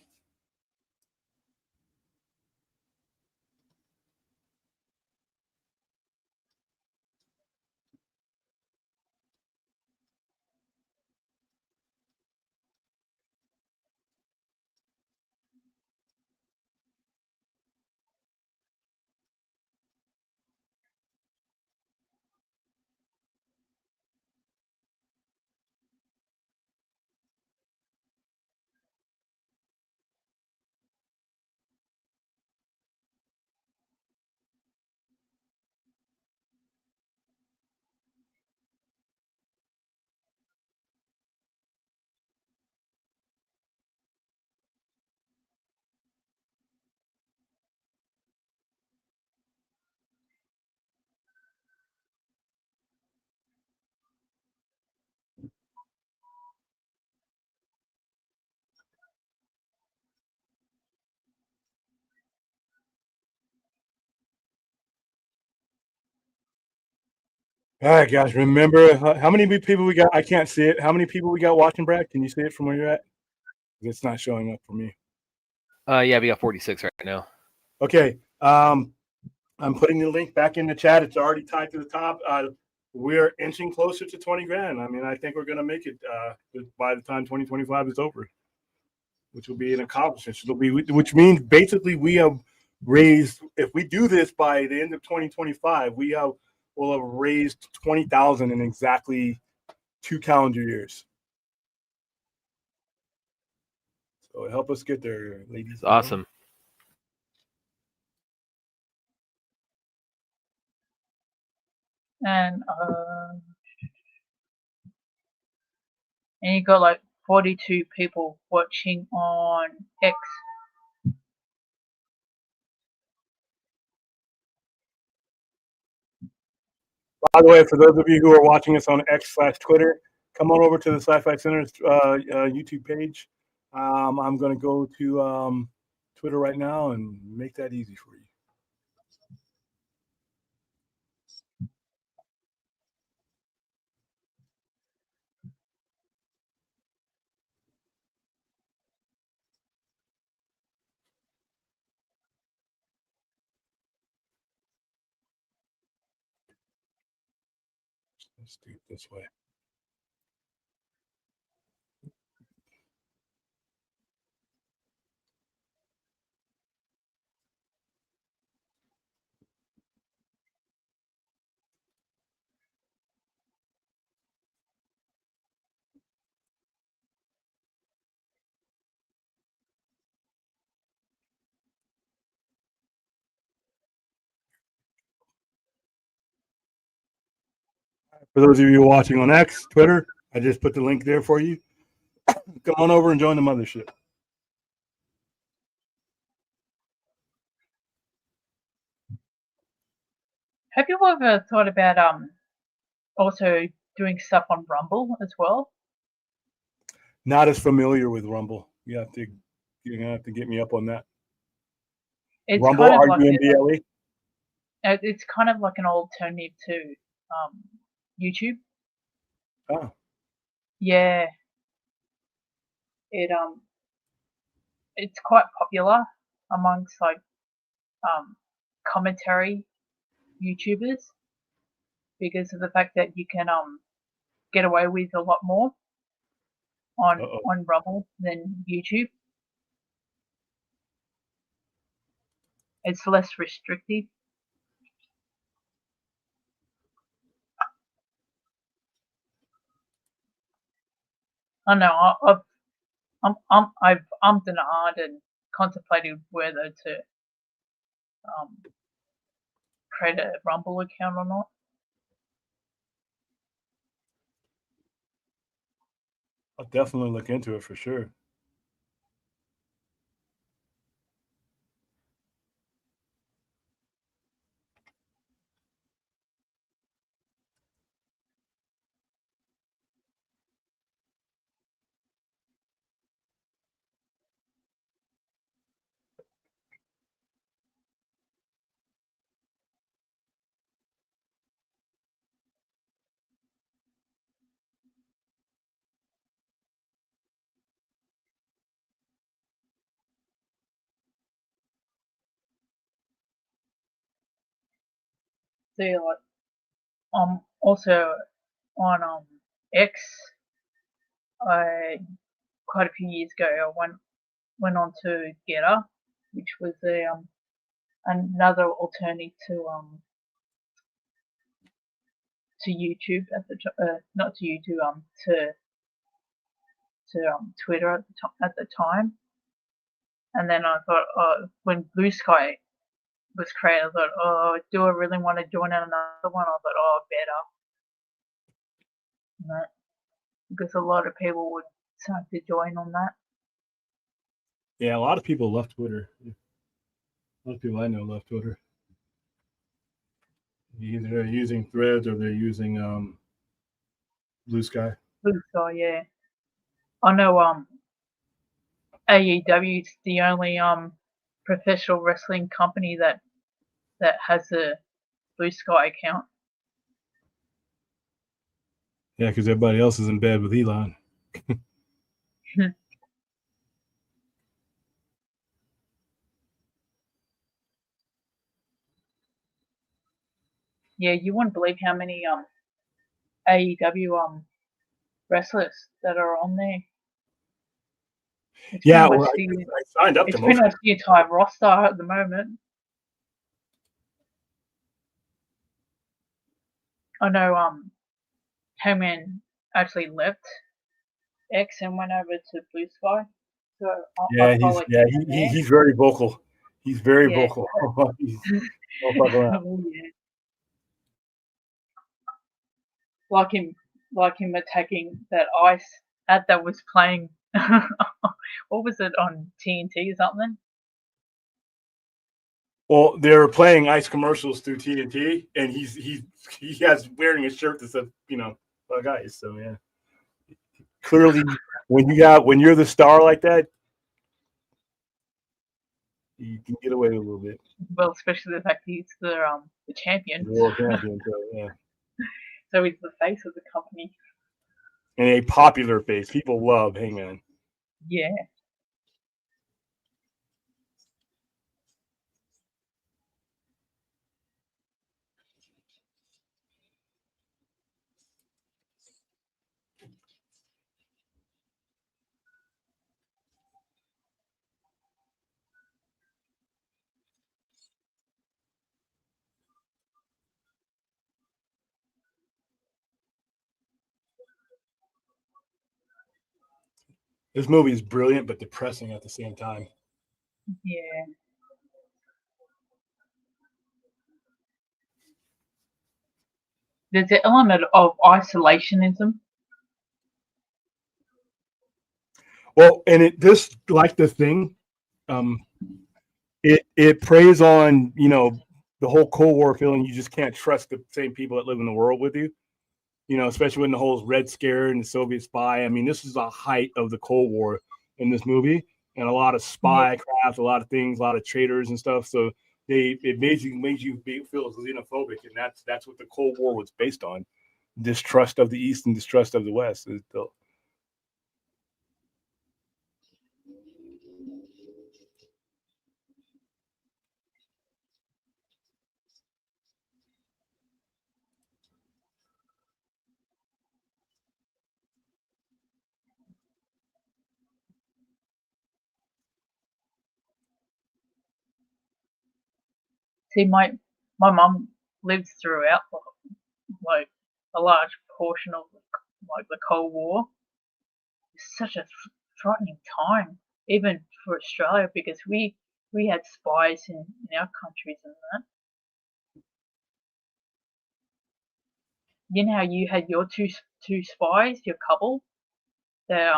All right, guys. Remember how many people we got? I can't see it. How many people we got watching, Brad? Can you see it from where you're at? It's not showing up for me. Yeah, we got 46 right now. Okay. I'm putting the link back in the chat. It's already tied to the top. We're inching closer to 20 grand. I mean, I think we're going to make it by the time 2025 is over, which will be an accomplishment. Which means basically we have raised, if we do this by the end of 2025, will have raised 20,000 in exactly 2 calendar years. So help us get there, ladies. Awesome. And you got like 42 people watching on X. By the way, for those of you who are watching us on X/Twitter, come on over to the Sci-Fi Center's YouTube page. I'm going to go to Twitter right now and make that easy for you. Let's do it this way. For those of you watching on X, Twitter, I just put the link there for you. Come on over and join the mothership. Have you ever thought about also doing stuff on Rumble as well? Not as familiar with Rumble. You're gonna have to get me up on that. It's Rumble, kind of like RUMBLE? it's kind of like an alternative to YouTube. Oh. Yeah. It's quite popular amongst like commentary YouTubers because of the fact that you can get away with a lot more on Rumble than YouTube. It's less restrictive. I know I've ummed and ahed and contemplated whether to create a Rumble account or not. I'll definitely look into it for sure. So like also on X, I quite a few years ago I went on to Getter, which was another alternative to YouTube at the not to YouTube to Twitter at the time. And then I thought, when Blue Sky was created, I thought, oh, do I really want to join another one? I thought, oh, better. Because a lot of people would start to join on that. Yeah, a lot of people left Twitter. A lot of people I know left Twitter. Either they're using Threads or they're using Blue Sky. Blue Sky, yeah. I know AEW is the only professional wrestling company that has a Blue Sky account. Yeah, because everybody else is in bed with Elon. Yeah, you wouldn't believe how many AEW wrestlers that are on there. It's Yeah, pretty well, much I signed up to it's most pretty of much the entire roster at the moment. I know Heyman actually left X and went over to Blue Sky. So I follow him in there. he's very vocal. He's very Yeah. vocal. Don't fuck around. Oh, yeah. Like him attacking that ice ad that was playing. What was it on TNT or something? Well, they're playing ice commercials through TNT, and he has wearing a shirt that says, "Fuck ice." So yeah, clearly, when you're the star like that, you can get away with a little bit. Well, especially the fact he's the champion. World champion, so yeah, So he's the face of the company. and a popular face. People love Hangman. Yeah. This movie is brilliant but depressing at the same time. Yeah. There's an element of isolationism. Well, and this like the thing, it preys on the whole Cold War feeling. You just can't trust the same people that live in the world with you. Especially when the whole Red Scare and the Soviet spy. I mean, this is the height of the Cold War in this movie, and a lot of spy craft, a lot of things, a lot of traitors and stuff. So it made you feel xenophobic, and that's what the Cold War was based on: distrust of the East and distrust of the West. See, my mum lived throughout like a large portion of like the Cold War. It's such a frightening time, even for Australia, because we had spies in our countries and that. You know how you had your two spies, your couple? They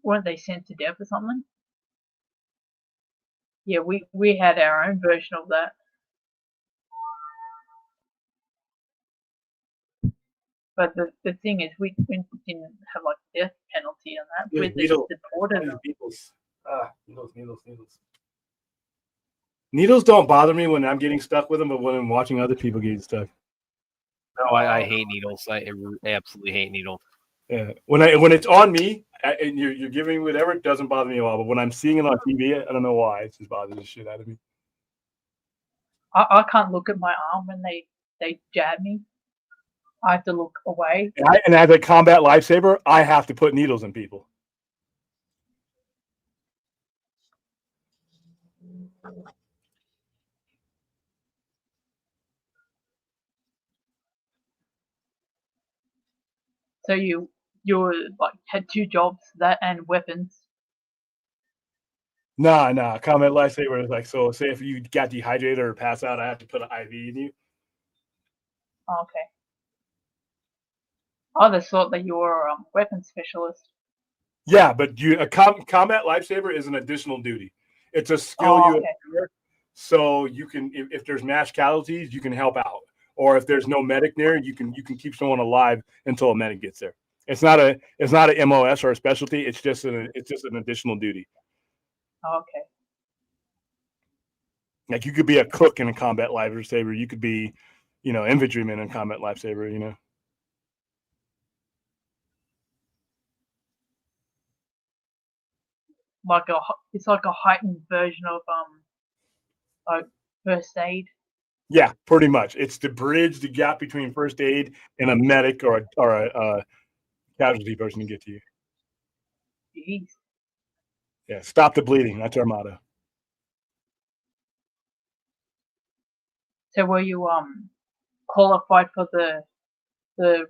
weren't they sent to death or something? Yeah, we had our own version of that. But the thing is, we didn't have like death penalty on that. We just deported them. Needles. Needles don't bother me when I'm getting stuck with them, but when I'm watching other people getting stuck. No, I hate needles. I absolutely hate needles. Yeah, when it's on me and you're giving me whatever, it doesn't bother me at all. But when I'm seeing it on TV, I don't know why it just bothers the shit out of me. I can't look at my arm when they jab me. I have to look away. And as a combat lifesaver, I have to put needles in people. So you like had two jobs, that and weapons. Nah. Combat lifesaver is like, so say if you got dehydrated or pass out, I have to put an IV in you. Oh, okay. I just thought that you were a weapons specialist. Yeah, but a combat lifesaver is an additional duty. It's a skill you acquire, so you can if there's mass casualties, you can help out. Or if there's no medic near, you can keep someone alive until a medic gets there. It's not a MOS or a specialty. It's just an additional duty. Okay. Like you could be a cook in a combat lifesaver. You could be, infantryman in combat lifesaver. it's like a heightened version of like first aid. Yeah, pretty much. It's to bridge the gap between first aid and a medic or a casualty person to get to you. Jeez. Yeah, stop the bleeding. That's our motto. So were you qualified for the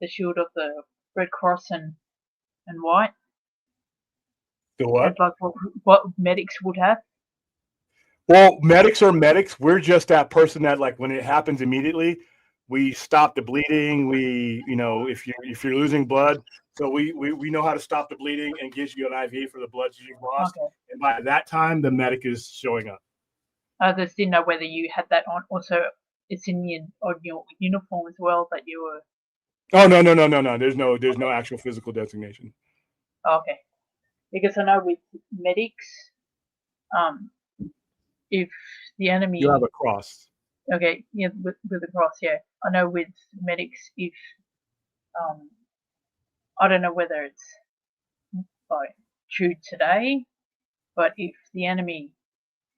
shield of the Red Cross and white? The what? As like what medics would have? Well, medics are medics. We're just that person that, like, when it happens immediately, we stop the bleeding. We, if you're losing blood, so we know how to stop the bleeding and gives you an IV for the blood you've lost. Okay. And by that time, the medic is showing up. I just didn't know whether you had that on. Also, it's in your uniform as well that you were. Oh no. There's no actual physical designation. Okay. Because I know with medics, if the enemy. You have a cross. Okay, yeah, with the cross, yeah. I know with medics, if I don't know whether it's like true today, but if the enemy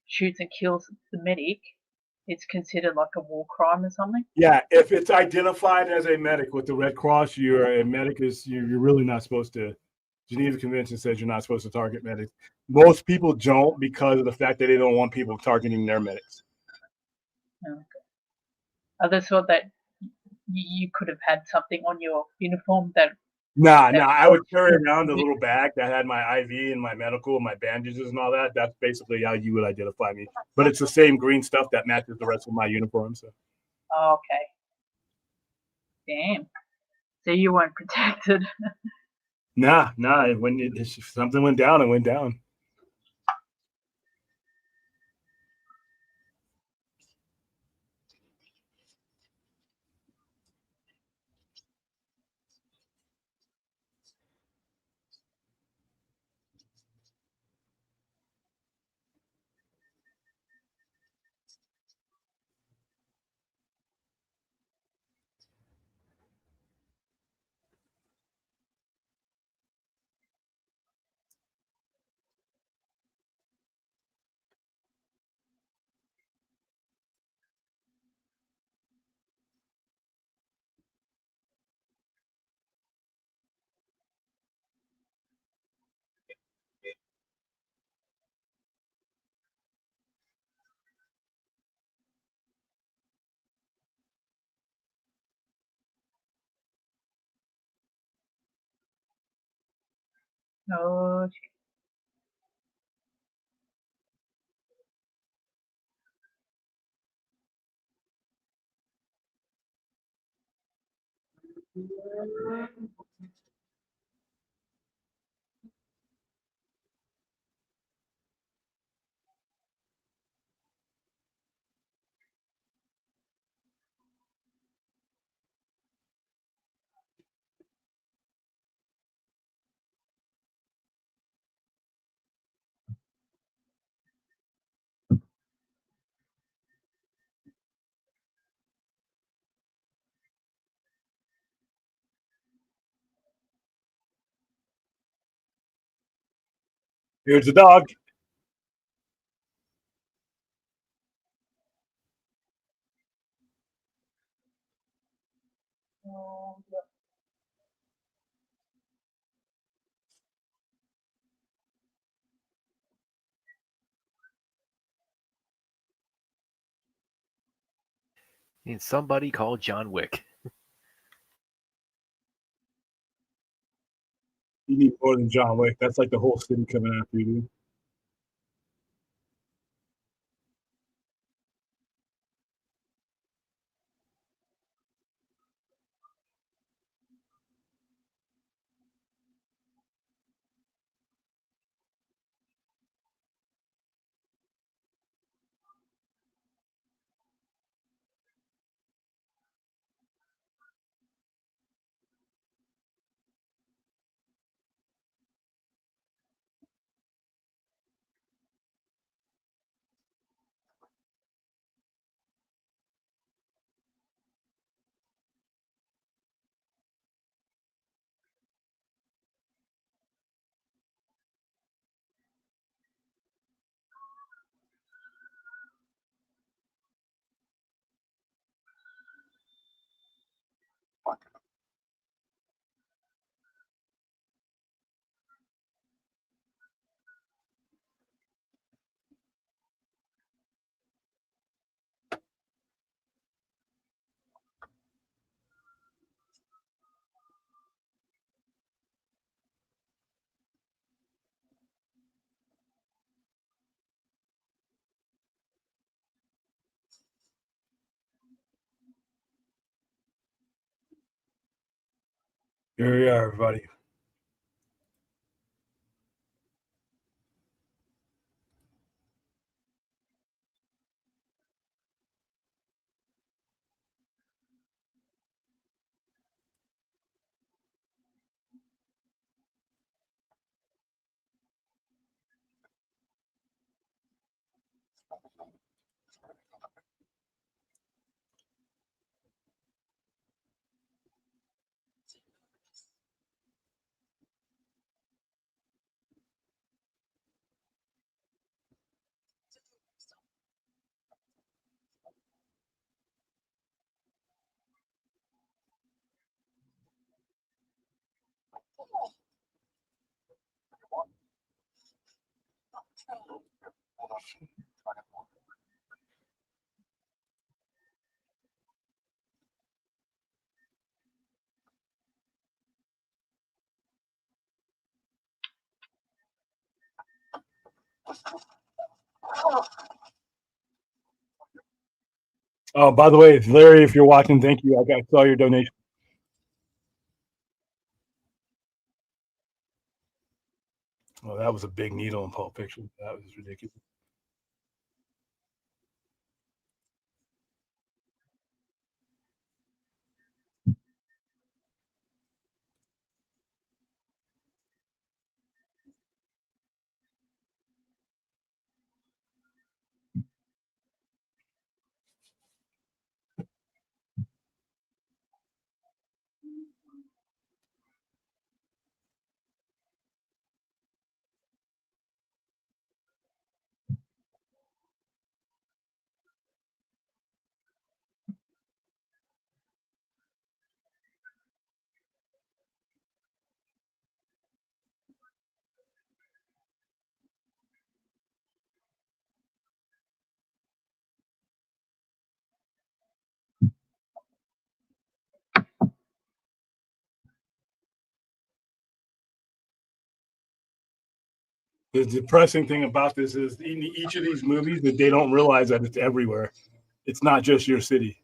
shoots and kills the medic, it's considered like a war crime or something. Yeah, if it's identified as a medic with the Red Cross, you're a medic. You're really not supposed to. Geneva Convention says you're not supposed to target medics. Most people don't because of the fact that they don't want people targeting their medics. Okay. I just thought that you could have had something on your uniform that. Nah. I would carry around a little bag that had my IV and my medical and my bandages and all that. That's basically how you would identify me. But it's the same green stuff that matches the rest of my uniform. So. Okay. Damn. So you weren't protected. Nah. If something went down, it went down. Oh. Here's the dog. And somebody called John Wick. You need more than John Wick. That's like the whole city coming after you, dude. Here we are, everybody. Oh, by the way, Larry, if you're watching, thank you. I saw your donation. Oh, that was a big needle in Pulp Fiction. That was ridiculous. The depressing thing about this is in each of these movies that they don't realize that it's everywhere. It's not just your city.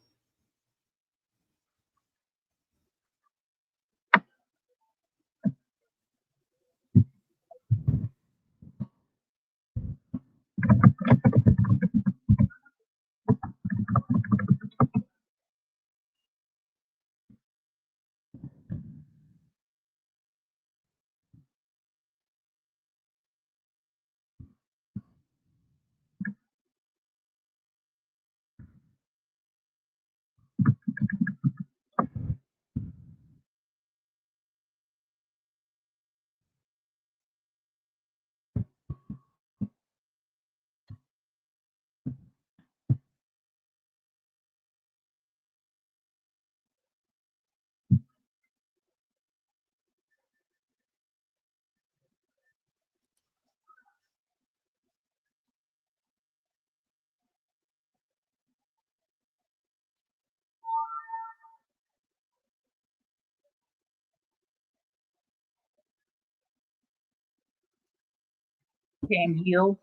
Damn heels.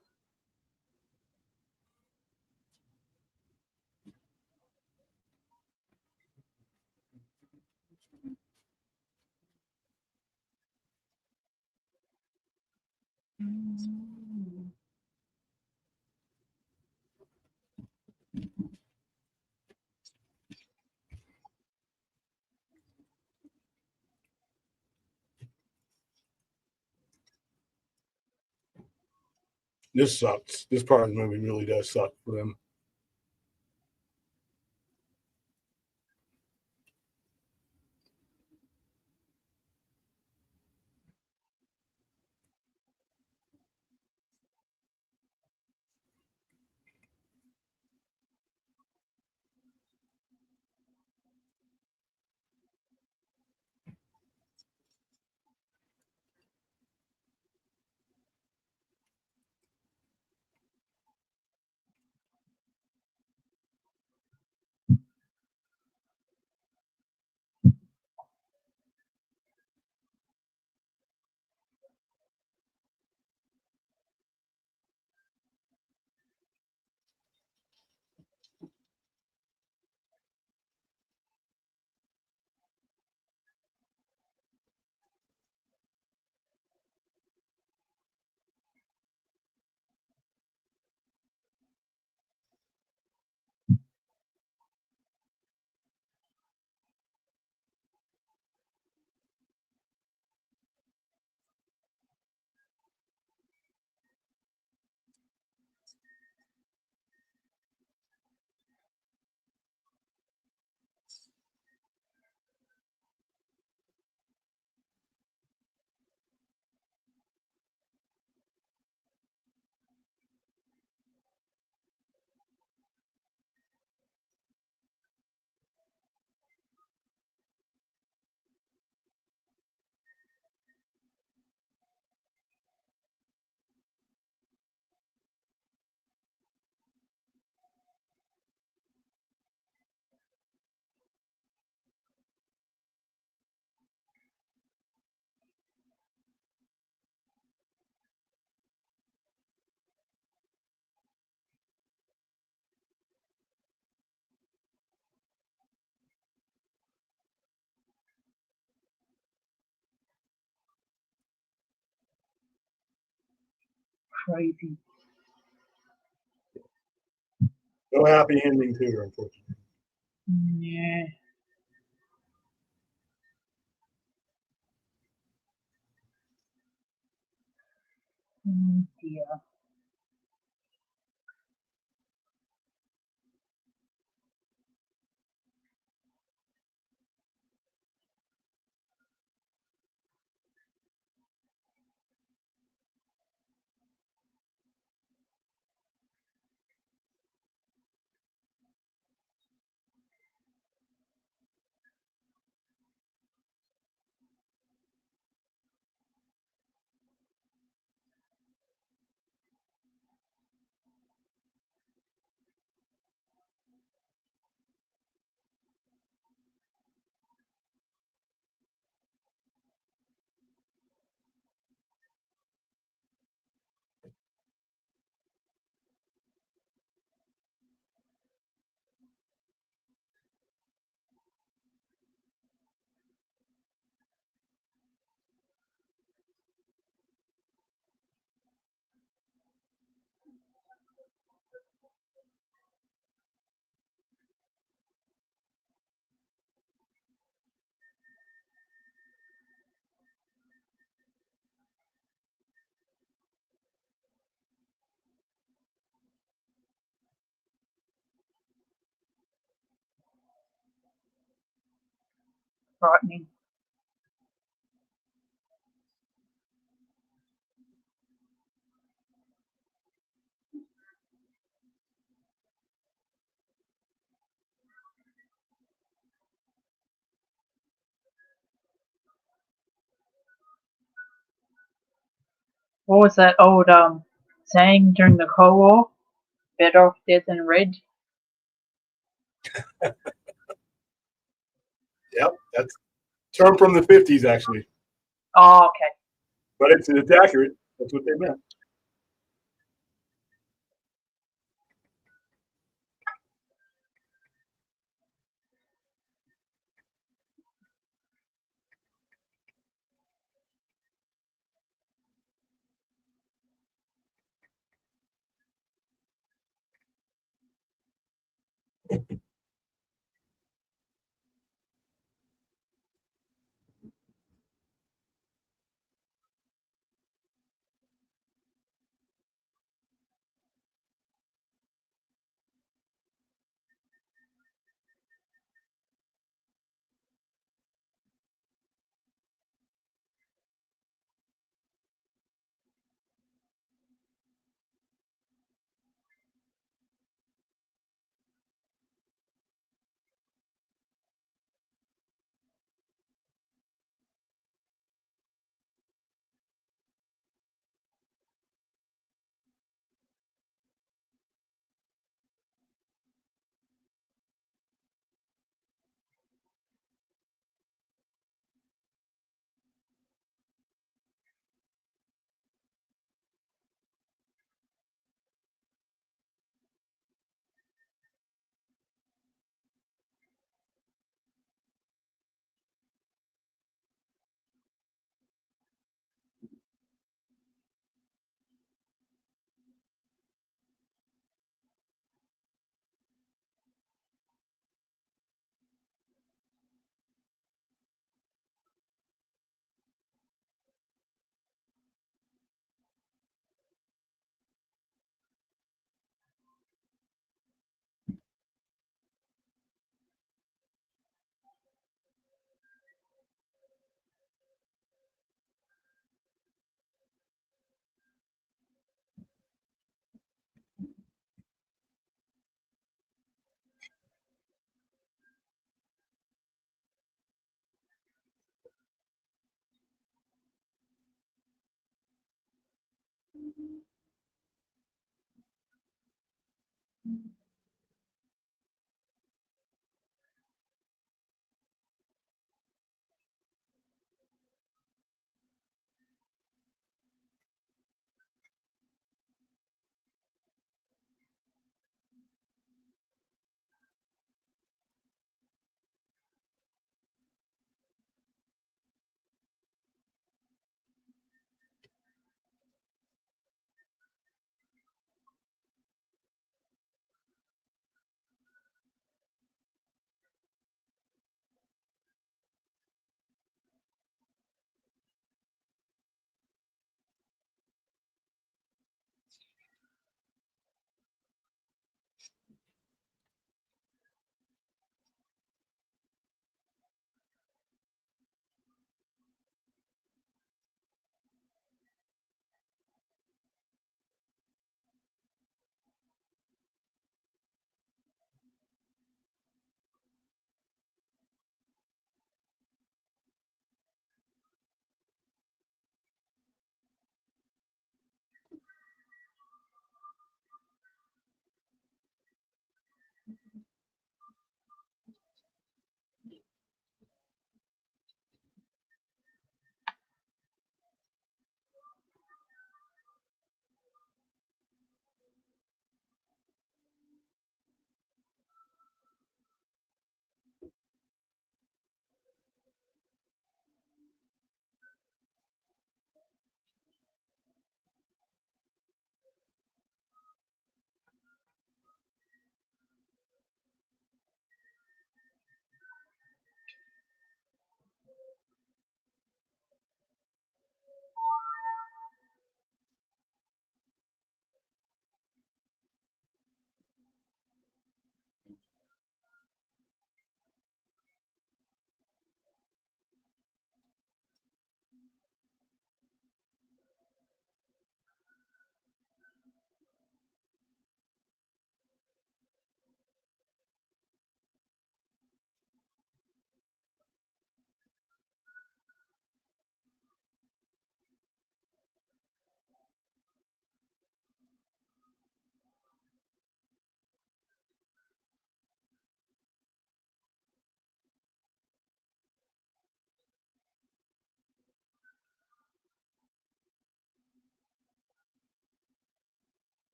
This sucks. This part of the movie really does suck for them. Crazy. No happy ending here, unfortunately. Yeah. Oh dear. Frightening. What was that old saying during the Cold War? Better off dead than red. Yep, that's a term from the 50s, actually. Oh, okay. But it's accurate. That's what they meant.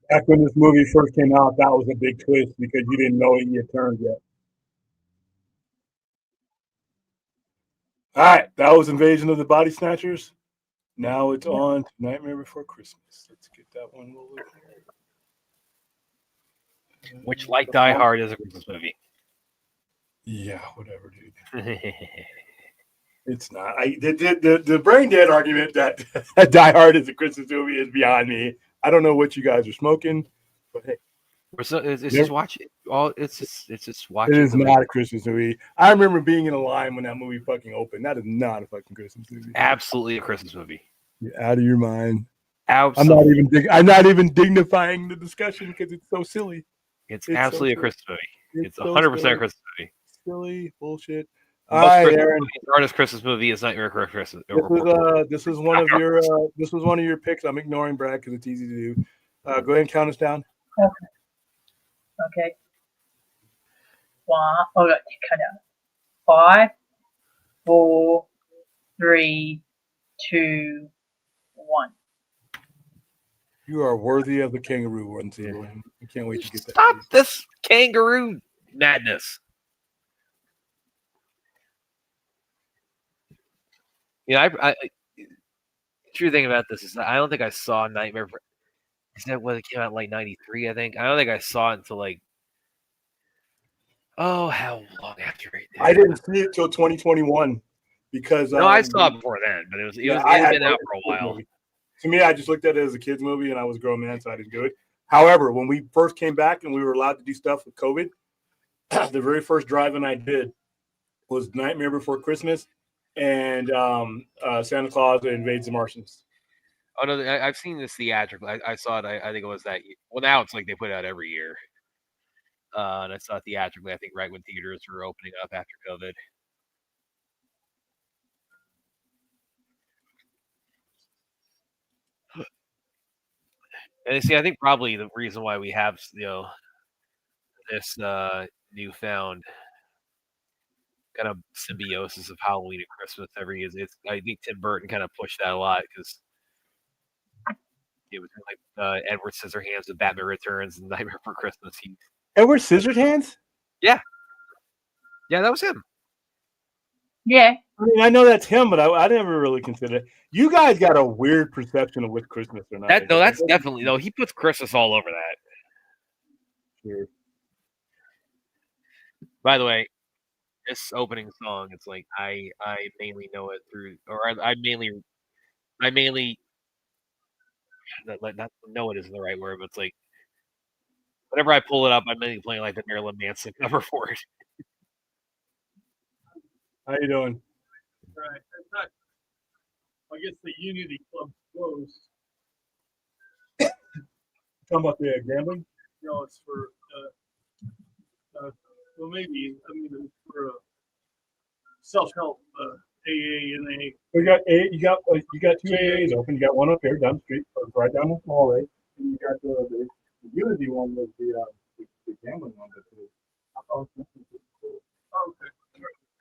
Back when this movie first came out, that was a big twist because you didn't know it yet turned yet. All right, that was Invasion of the Body Snatchers. Now it's on to Nightmare Before Christmas. Let's get that one rolling. Which, like Die Hard, is a Christmas movie. Yeah, whatever, dude. It's not. The brain dead argument that Die Hard is a Christmas movie is beyond me. I don't know what you guys are smoking, but hey, It's just watching. It's just watching. it is not a Christmas movie. I remember being in a line when that movie fucking opened. That is not a fucking Christmas movie. Absolutely a Christmas movie. You're out of your mind. Absolutely. I'm not even dignifying the discussion because it's so silly. It's absolutely so a Christmas movie. It's so 100% silly. a Christmas movie. Silly bullshit. The All most right, Christmas Aaron. movie, the hardest Christmas movie is Nightmare Before Christmas. This was one of your picks. I'm ignoring Brad because it's easy to do. Go ahead and count us down. Okay. One. Oh, got to cut out. 5, 4, 3, 2, 1. You are worthy of the kangaroo one, Zero. I can't wait to get that. Stop this kangaroo madness. Yeah, I true thing about this is that I don't think I saw Nightmare. Is that when it came out in like '93? I think I don't think I saw it until like, oh, how long after it did? I didn't see it till 2021 because No, I saw it before then, but it had been out for a while. Movie. To me, I just looked at it as a kid's movie, and I was a grown man, so I didn't do it. However, when we first came back and we were allowed to do stuff with COVID, the very first drive-in I did was Nightmare Before Christmas and Santa Claus Invades the Martians. Oh no, I've seen this theatrical. I saw it. I think it was that. Well, now it's like they put it out every year. And I saw it theatrically. I think right when theaters were opening up after COVID. And see, I think probably the reason why we have this newfound kind of symbiosis of Halloween and Christmas every year is I think Tim Burton kind of pushed that a lot because it was like Edward Scissorhands and Batman Returns and Nightmare Before Christmas. Edward Scissorhands? Yeah, that was him. Yeah. I mean, I know that's him, but I never really considered it. You guys got a weird perception of what Christmas or not. That's definitely he puts Christmas all over that. Sure. By the way, this opening song, it's like I mainly know it through, or I mainly not know it isn't the right word, but it's like whenever I pull it up, I'm mainly playing like the Marilyn Manson cover for it. How you doing? Right. I guess the Unity Club's closed. Talking about the gambling? No, it's for well, maybe it's for self-help AA and AA. You got two AAs open. You got one up here down the street, right down the hallway, and you got the Unity one was the gambling one. Oh, okay.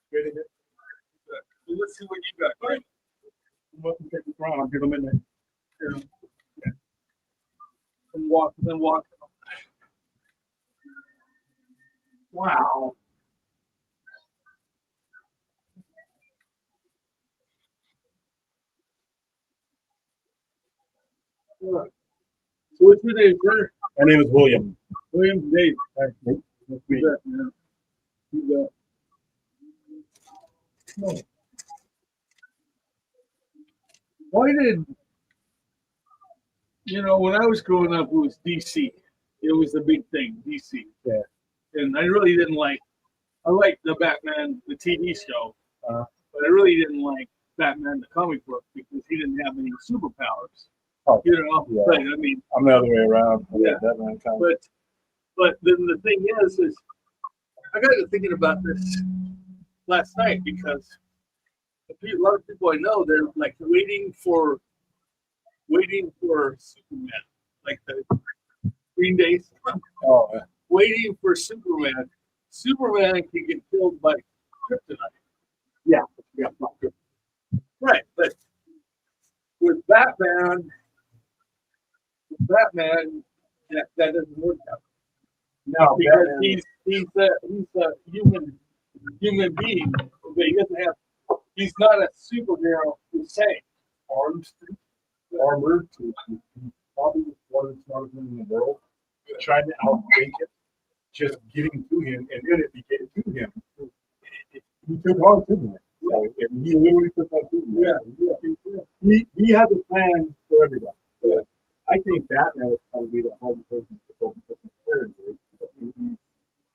Straight ahead. So let's see what you got. All right. Take this round. I'll give them in there. Yeah. And walk. Wow. So what's your name, sir? My name is William. William Dave. Nice to meet you. Why did when I was growing up, it was DC. It was the big thing, DC. Yeah. And I really didn't like. I liked the Batman, the TV show, but I really didn't like Batman, the comic book, because he didn't have any superpowers. Oh, yeah. But I mean, I'm the other way around. Yeah. Batman comic. But then the thing is I got to thinking about this last night because a lot of people I know, they're like waiting for Superman, like the Green Day. Oh, yeah. Waiting for Superman. Superman can get killed by kryptonite. Yeah. Right, but with Batman, that doesn't work out. No, Because he's a human being, but he doesn't have. He's not a superhero per se. armored to probably one of the smartest men in the world, trying to outthink it, just getting to him, and then if he get to him, he took on Superman. So, and he literally took on Superman. He has a plan for everybody. So I think Batman is probably the hardest person to focus on.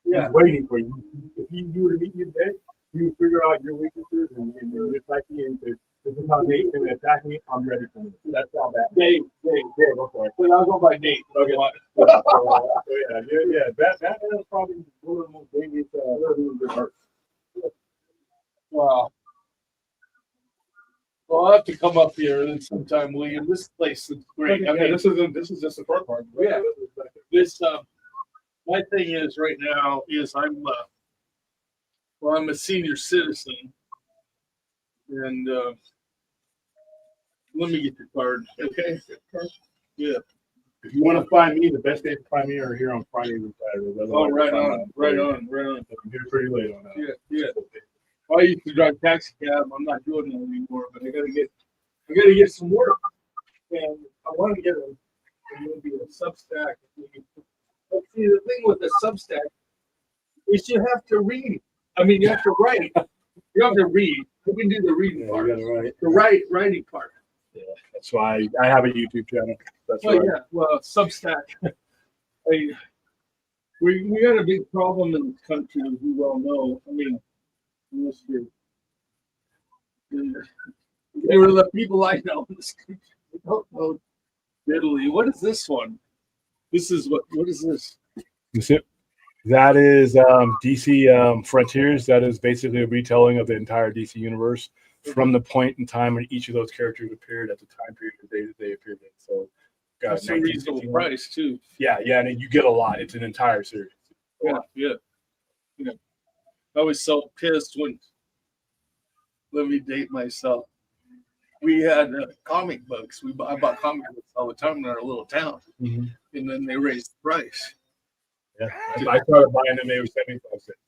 He's waiting for you. If you were to meet you today, you would figure out your weaknesses and your psyche and say, this is how Nate's going to attack me. I'm ready for you. That's how that. Dave, go for it. But I'll go by Nate. Okay. Batman is probably one of the most dangerous reverse. Wow. Well, I'll have to come up here sometime, William. This place is great. I mean, this is just the front part. Yeah. This my thing is right now is I'm a senior citizen, and let me get your card. Okay. Yeah. If you want to find me, the best day to find me are here on Friday and Saturday. Oh, right on. I'm here pretty late on that. Yeah. I used to drive taxi cab. I'm not doing that anymore, but I gotta get some work, and I want to get a Substack. But see, the thing with the Substack is you have to read. I mean, you have to write. You have to read. You can do the reading part. The writing part. Yeah, that's why I have a YouTube channel. That's well, yeah. Well, Substack. We got a big problem in this country, as you well know. I mean, in this year. They were the people I know in this country. I don't know Italy. What is this one? This is what is this? That is DC Frontiers. That is basically a retelling of the entire DC universe from the point in time when each of those characters appeared at the time period that they appeared in. So, that's a reasonable price too. Yeah, and you get a lot. It's an entire series. Yeah. I was so pissed when. Let me date myself. We had comic books. I bought comic books all the time in our little town, and then they raised the price. Yeah, I started buying them. They were 75 cents.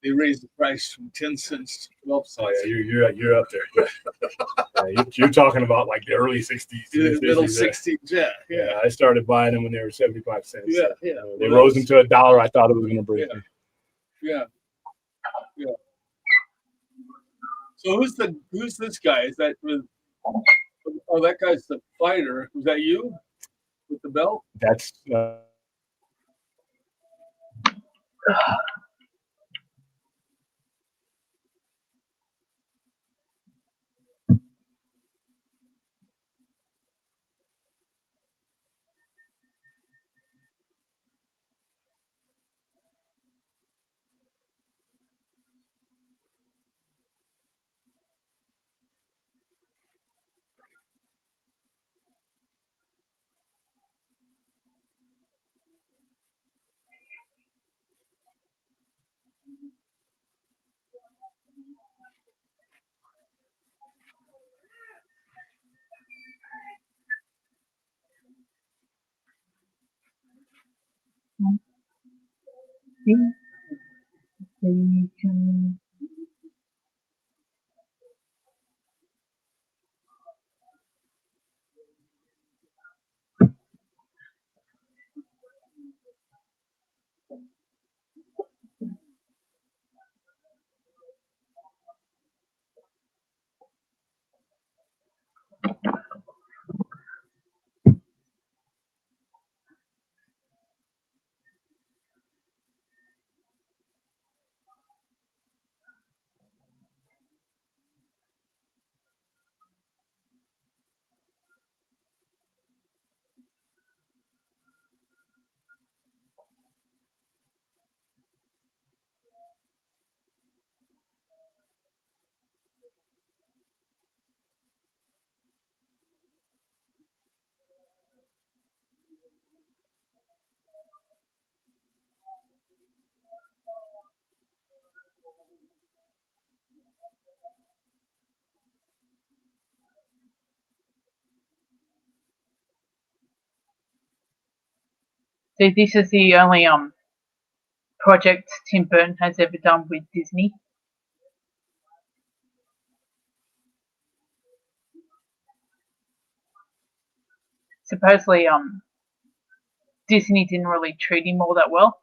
They raised the price from 10 cents to 12 cents. Oh yeah, you're up there. Yeah, you're talking about like the early 60s. Middle 60s. Yeah. I started buying them when they were 75 cents. Yeah. They rose them to $1. I thought it was going to break. Yeah. So who's this guy? Is that that guy's the fighter? Was that you with the belt? That's So this is the only project Tim Burton has ever done with Disney. Supposedly, Disney didn't really treat him all that well,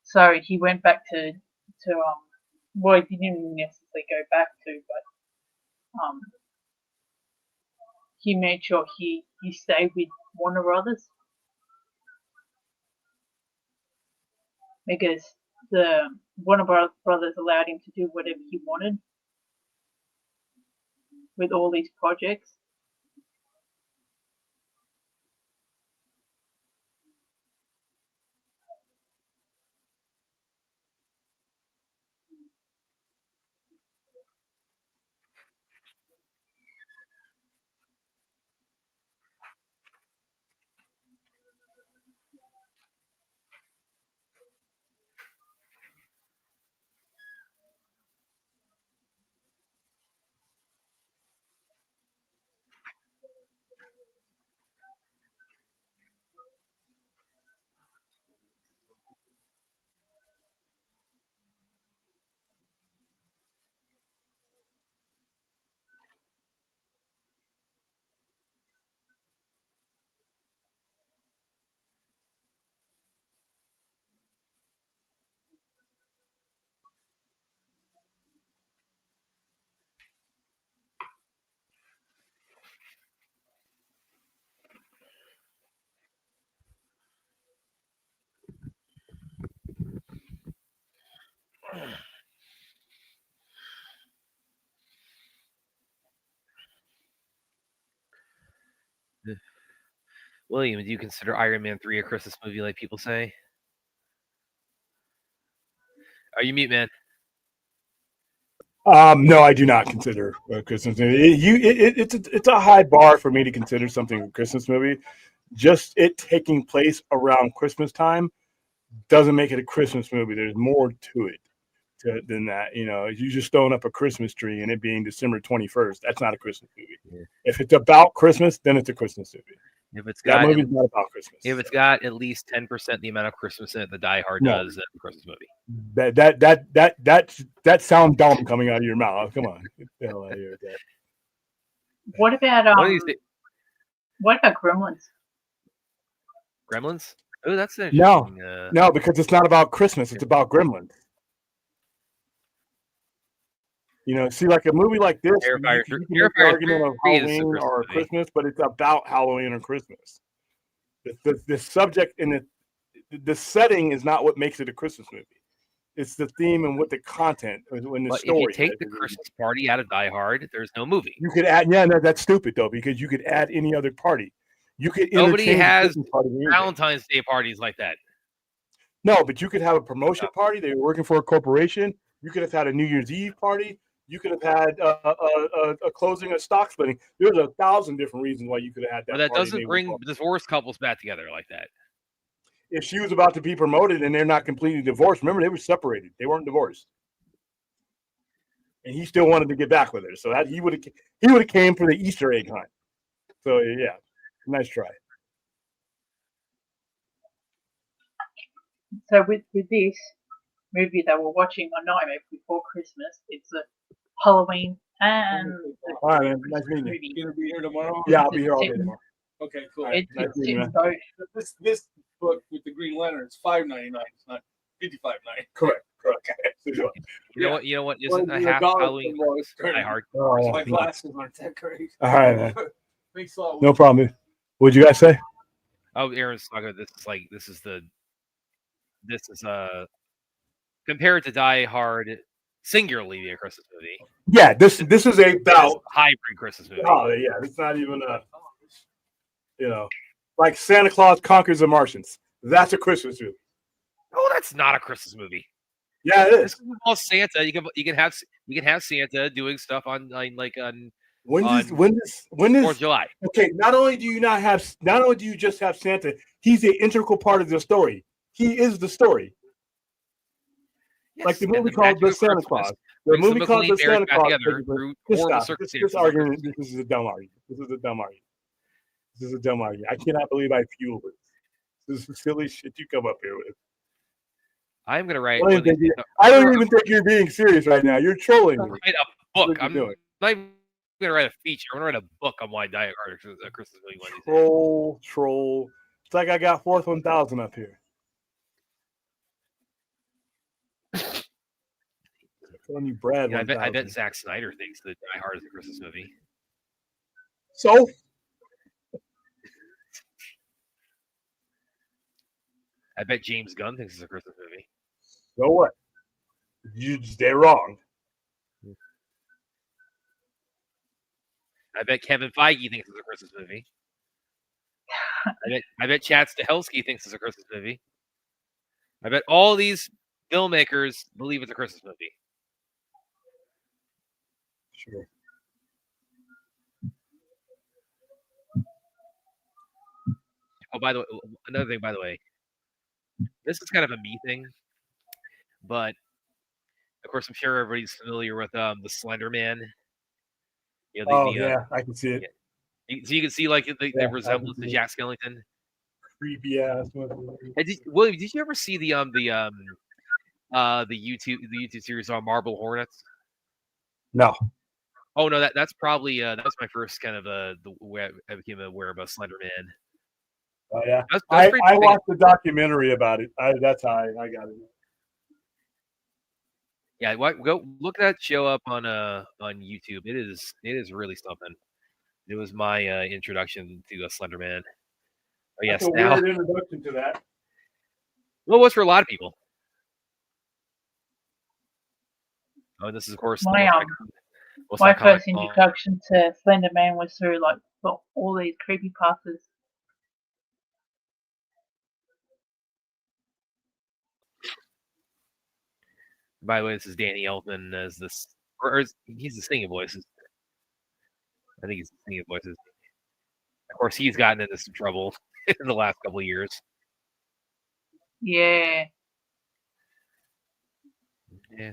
so he went back to well, he didn't necessarily go back to, but he made sure he stayed with Warner Brothers because the Warner Brothers allowed him to do whatever he wanted with all these projects. William, do you consider Iron Man 3 a Christmas movie like people say? Are you mute, man? No, I do not consider a Christmas movie. It's a high bar for me to consider something a Christmas movie. Just it taking place around Christmas time doesn't make it a Christmas movie. There's more to it than that. You know, you just throwing up a Christmas tree and it being December 21st. That's not a Christmas movie. Yeah. If it's about Christmas, then it's a Christmas movie. If it's that got movie's not about Christmas. If it's got at least 10% the amount of Christmas in it that Die Hard does, that's a Christmas movie. That sounds dumb coming out of your mouth. Come on, get the hell out of here with that. What about what about Gremlins? Gremlins? Oh, that's an no, interesting. No, because it's not about Christmas. It's about Gremlins. You know, see, like a movie like this, you can make the argument of Halloween or Christmas, but it's about Halloween or Christmas. The subject and the setting is not what makes it a Christmas movie. It's the theme and what the content when the story. If you take the Christmas party out of Die Hard, there's no movie. You could add, that's stupid though, because you could add any other party. You could nobody has Valentine's Day parties like that. No, but you could have a promotion party. They were working for a corporation. You could have had a New Year's Eve party. You could have had a closing, a stock splitting. There's 1,000 different reasons why you could have had that. But that doesn't bring divorced couples back together like that. If she was about to be promoted and they're not completely divorced, remember they were separated. They weren't divorced, and he still wanted to get back with her. So that he would have came for the Easter egg hunt. So yeah, nice try. So with this movie that we're watching on Nightmare Before Christmas, it's a Halloween and all right, man. Nice meeting you. You gonna be here tomorrow? Yeah, I'll be here all day tomorrow. Okay, cool. Right, nice this book with the Green Lantern is $5.99. It's not $55.99. Correct. You know what? Isn't a half Halloween Die Hard? My glasses aren't that great. All right, man. Thanks a lot. No problem. What'd you guys say? Oh, Aaron's talking about this is compared to Die Hard singularly a Christmas movie. Yeah, this is about hybrid Christmas movie. Oh yeah, it's not even like Santa Claus Conquers the Martians. That's a Christmas movie. Oh, that's not a Christmas movie. Yeah, it is. This is about Santa. You can have Santa doing stuff on when does 4th of July. Okay, not only do you just have Santa, he's an integral part of the story. He is the story. Yes, like the movie called The Santa Claus. The movie called The Santa Claus. This argument. This is a dumb argument. I cannot believe I fueled it. This is silly shit you come up here with. I'm gonna write. I don't even think you're being serious right now. You're trolling me. Write a book. What are you I'm doing? not even gonna write a feature. I'm gonna write a book on why Die Hard is a Christmas movie one of these days. Troll. It's like I got fourth 1,000 up here. Calling you Brad. Yeah, I 1,000. bet Zack Snyder thinks that Die Hard is a Christmas movie. So I bet James Gunn thinks it's a Christmas movie. so what? They're wrong. I bet Kevin Feige thinks it's a Christmas movie. I bet Chad Stahelski thinks it's a Christmas movie. I bet all these filmmakers believe it's a Christmas movie. Sure. Oh, by the way, another thing, by the way, this is kind of a me thing, but of course, I'm sure everybody's familiar with the Slender Man. You know, Yeah, I can see it. Yeah. So you can see like the Yeah, resemblance to Jack Skellington. Creepy ass. William, did you ever see the YouTube series on Marble Hornets? No. Oh no, that's probably that was my first kind of the way I became aware of a Slender Man. Oh yeah, That's I pretty big. watched the documentary about it. That's how I got it. Yeah, go look that show up on YouTube. It is really something. It was my introduction to a Slender Man. Oh yes, That's a now weird introduction to that. well, it was for a lot of people. Oh, this is of course my first introduction to Slender Man was through like all these creepypastas. By the way, this is Danny Elfman as this, or he's the singing voices. I think he's the singing voices. Of course, he's gotten into some trouble in the last couple of years. Yeah. Yeah.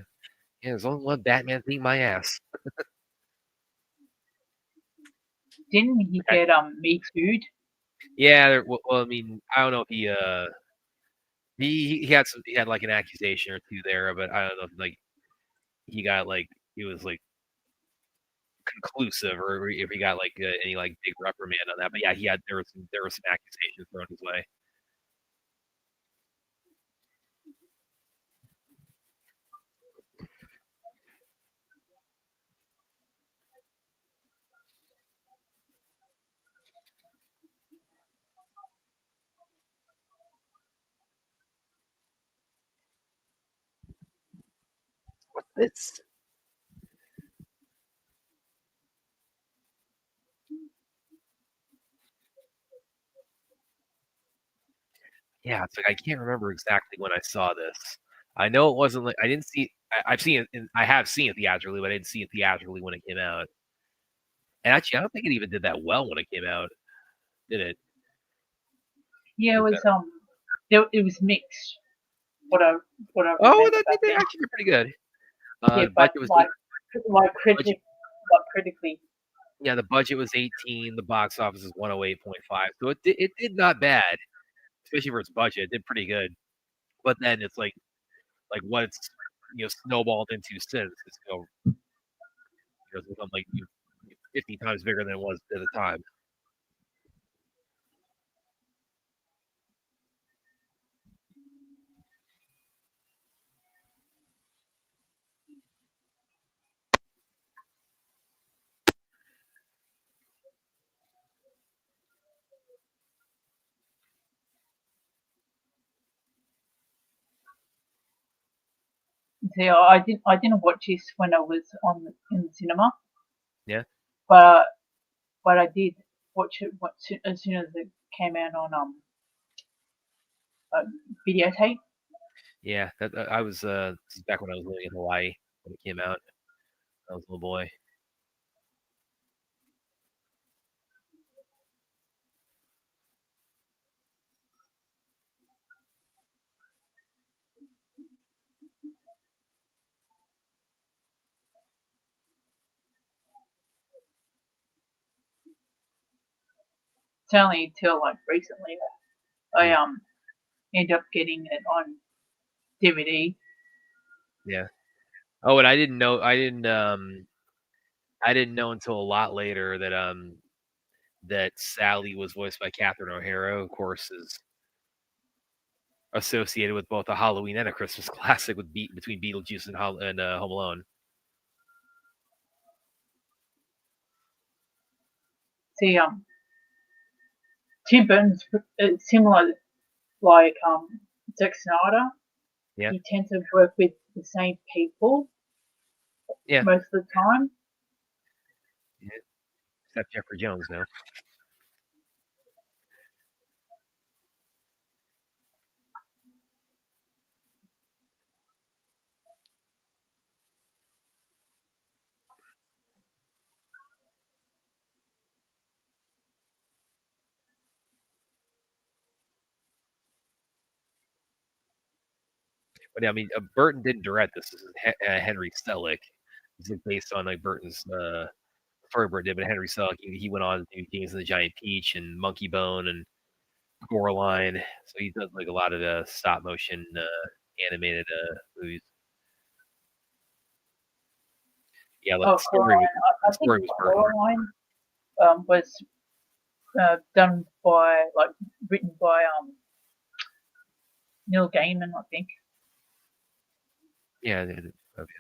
There's only one Batman thing my ass. Didn't he get Me Too'd? Yeah. Well, I mean, I don't know if he had like an accusation or two there, but I don't know if like he got like it was like conclusive or if he got like any like big reprimand on that. But yeah, there was some accusations thrown his way. What's this? Yeah, it's like I can't remember exactly when I saw this. I know it wasn't like I didn't see. I've seen it. I have seen it theatrically, but I didn't see it theatrically when it came out. And actually, I don't think it even did that well when it came out, did it? Yeah, it was it was mixed. What I Oh, they actually did pretty good. Yeah, but critically. Yeah, the budget was 18. The box office is 108.5. So it did not bad, especially for its budget. It did pretty good. But then it's like what it's snowballed into since it's it's become like 50 times bigger than it was at the time. See, I didn't watch this when I was in the cinema. Yeah. But I did watch it as soon as it came out on videotape. Yeah, I was this is back when I was living in Hawaii when it came out. I was a little boy. It's only until like recently I end up getting it on DVD. Yeah. Oh, and I didn't know until a lot later that Sally was voiced by Catherine O'Hara, of course, is associated with both a Halloween and a Christmas classic between Beetlejuice and Home Alone. See, Tim Burton's similar, like Zack Snyder. Yeah. He tends to work with the same people. Yeah. Most of the time. Yeah. Except Jeffrey Jones now. But yeah, I mean, Burton didn't direct this. This is Henry Selick. This is based on like Burton's story Burton did, but Henry Selick he went on to do James and the Giant Peach and Monkey Bone and Coraline. So he does like a lot of stop motion animated movies. Yeah, like the story was Coraline was done by written by Neil Gaiman, I think. Yeah, okay.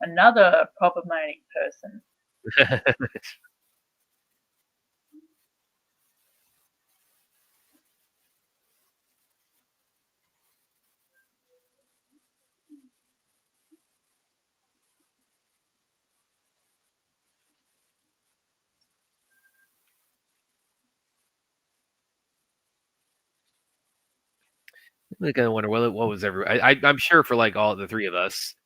Another problematic person. I kind of wonder what was I'm sure for like all the three of us,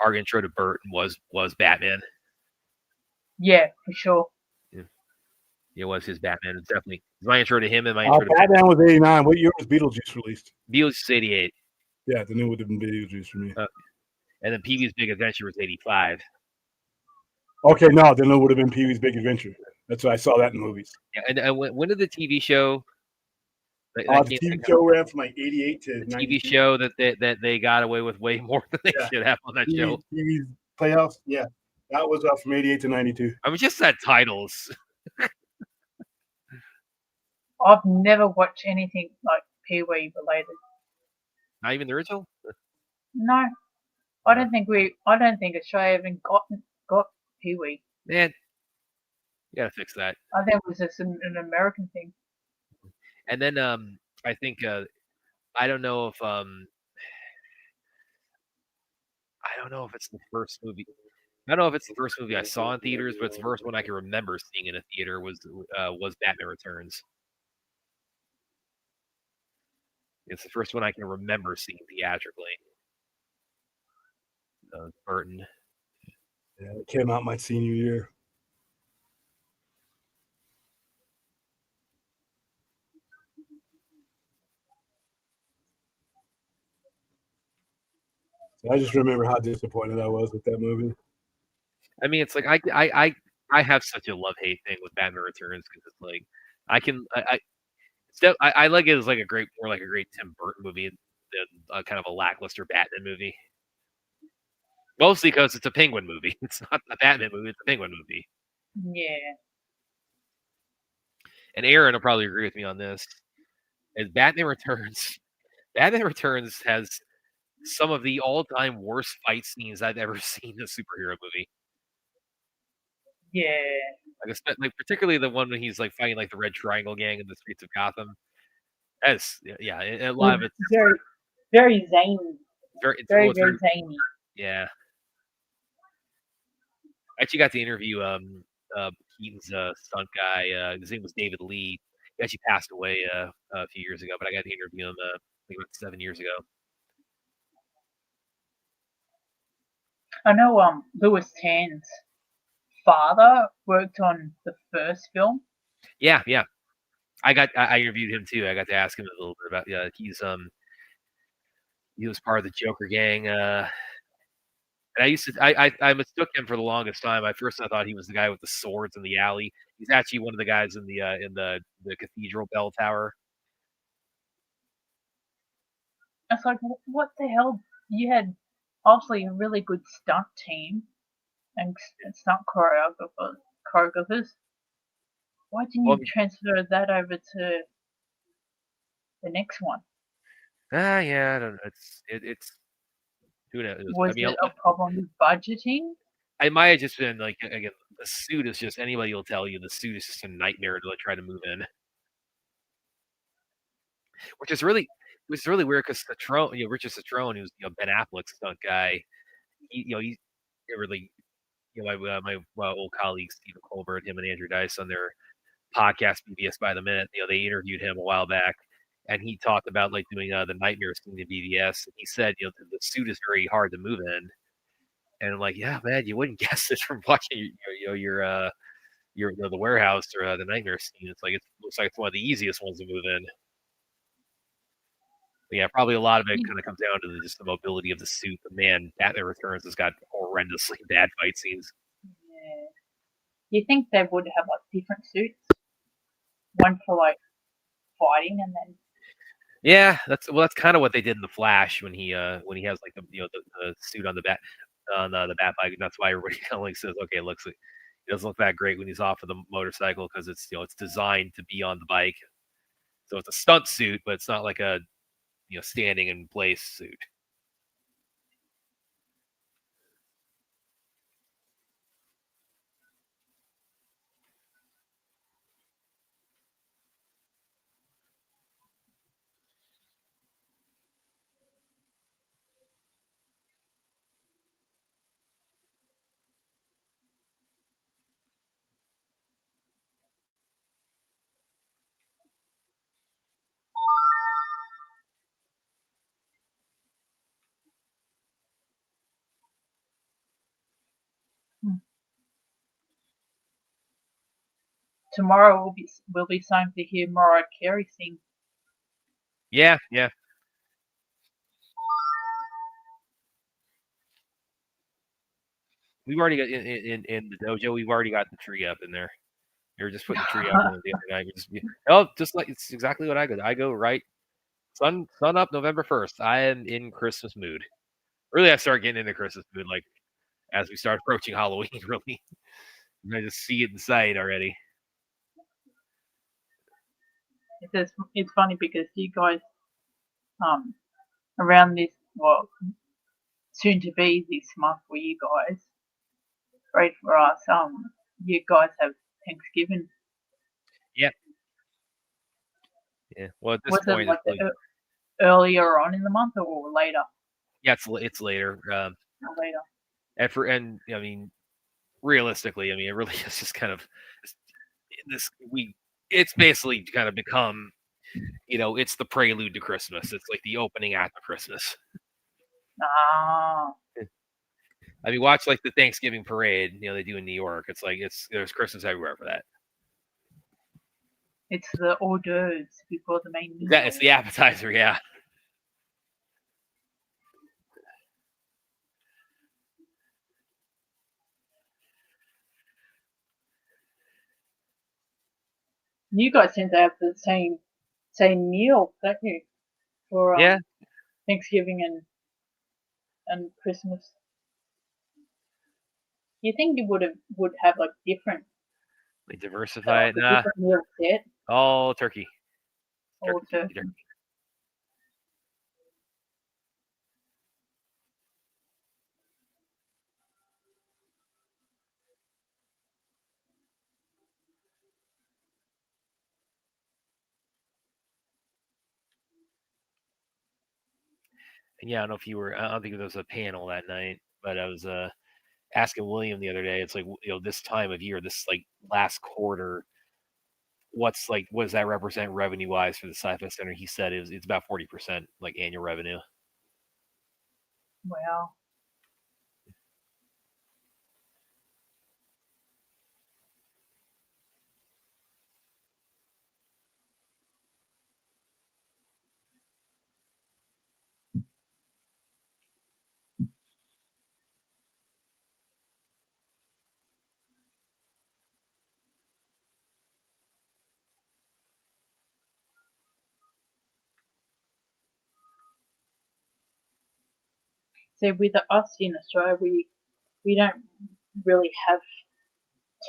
our intro to Burton was Batman. Yeah, for sure. Yeah. It was his Batman. It's definitely my intro to him and my intro to Batman was 89. What year was Beetlejuice released? Beetlejuice 88. Yeah, then it would have been Beetlejuice for me. And then Pee-wee's Big Adventure was 85. Okay, no, then it would have been Pee-wee's Big Adventure. That's why I saw that in movies. Yeah, and when did the TV show? The TV show ran from like 88 to 92. TV show that they got away with way more than they should have on that show. TV's Playhouse, yeah, that was from 88 to 92. I mean, just that titles. I've never watched anything like Pee-wee related. Not even the original? No, I don't think Australia even got Pee-wee. Man, you gotta fix that. I think it was just an American thing. And then I think I don't know if it's the first movie. I don't know if it's the first movie I saw in theaters, but it's the first one I can remember seeing in a theater was Batman Returns. It's the first one I can remember seeing theatrically. Burton. Yeah, it came out my senior year. So I just remember how disappointed I was with that movie. I mean, it's like I have such a love-hate thing with Batman Returns because it's like I like it as like a great Tim Burton movie than kind of a lackluster Batman movie. Mostly because it's a Penguin movie. It's not a Batman movie. It's a Penguin movie. Yeah. And Aaron will probably agree with me on this. As Batman Returns has some of the all-time worst fight scenes I've ever seen in a superhero movie. Yeah. Like particularly the one when he's like fighting like the Red Triangle Gang in the streets of Gotham. That's a lot of it's very zany. Very zany. Yeah. I actually got to interview Keaton's stunt guy. His name was David Lee. He actually passed away a few years ago, but I got to interview him I think about 7 years ago. I know Louis Tan's father worked on the first film. Yeah. I interviewed him too. I got to ask him a little bit about he was part of the Joker gang. And I mistook him for the longest time. At first, I thought he was the guy with the swords in the alley. He's actually one of the guys in the cathedral bell tower. It's like, what the hell? You had obviously a really good stunt team and stunt choreographers. Why didn't you transfer that over to the next one? Yeah, I don't know. It's who knows. Was it a problem with budgeting? I might have just been like, again, the suit is just, anybody will tell you the suit is just a nightmare to try to move in. Which is really, it was really weird because Citrone, Richard Citrone, who's Ben Affleck's stunt guy, he's really, my old colleague Stephen Colbert, him and Andrew Dice on their podcast BBS by the Minute, they interviewed him a while back, and he talked about like doing the nightmare scene in BBS, and he said, the suit is very hard to move in, and I'm like, yeah, man, you wouldn't guess it from watching the warehouse or the nightmare scene. It's like, it looks like it's one of the easiest ones to move in. But yeah, probably a lot of it kind of comes down to just the mobility of the suit. But man, Batman Returns has got horrendously bad fight scenes. Yeah. You think they would have like different suits? One for like fighting, and then that's kind of what they did in the Flash when he has like the suit on the bat bike. And that's why everybody kind of like says, okay, it doesn't look that great when he's off of the motorcycle because it's it's designed to be on the bike. So it's a stunt suit, but it's not like a standing in place suit. tomorrow we'll be starting to hear Mariah Carey sing. Yeah. We've already got in the dojo. We've already got the tree up in there. We were just putting the tree up the other night. Just like it's exactly what I go. I go right sun up November 1st. I am in Christmas mood. Really, I start getting into Christmas mood like as we start approaching Halloween. Really, I just see it in sight already. It's funny because you guys, around this, soon to be this month for you guys, great for us. You guys have Thanksgiving. Yep. Yeah. Well, at this Was point, it like earlier on in the month or later? Yeah, it's later. Later. And I mean, realistically, it really is just kind of it's basically kind of become, it's the prelude to Christmas. It's like the opening act of Christmas. Ah. I mean, watch like the Thanksgiving parade, they do in New York. It's like there's Christmas everywhere for that. It's the hors d'oeuvres before the main meal. Yeah, it's the appetizer, yeah. You guys tend to have the same meal, don't you? For Thanksgiving and Christmas. You think you would have like different? Like diversify it, nah. Different meal set. All turkey. All turkey. And yeah, I don't know if you were. I don't think there was a panel that night, but I was asking William the other day. It's like this time of year, this like last quarter. What does that represent revenue wise for the Sci-Fi Center? He said it's about 40% like annual revenue. Wow. So with us in Australia, we don't really have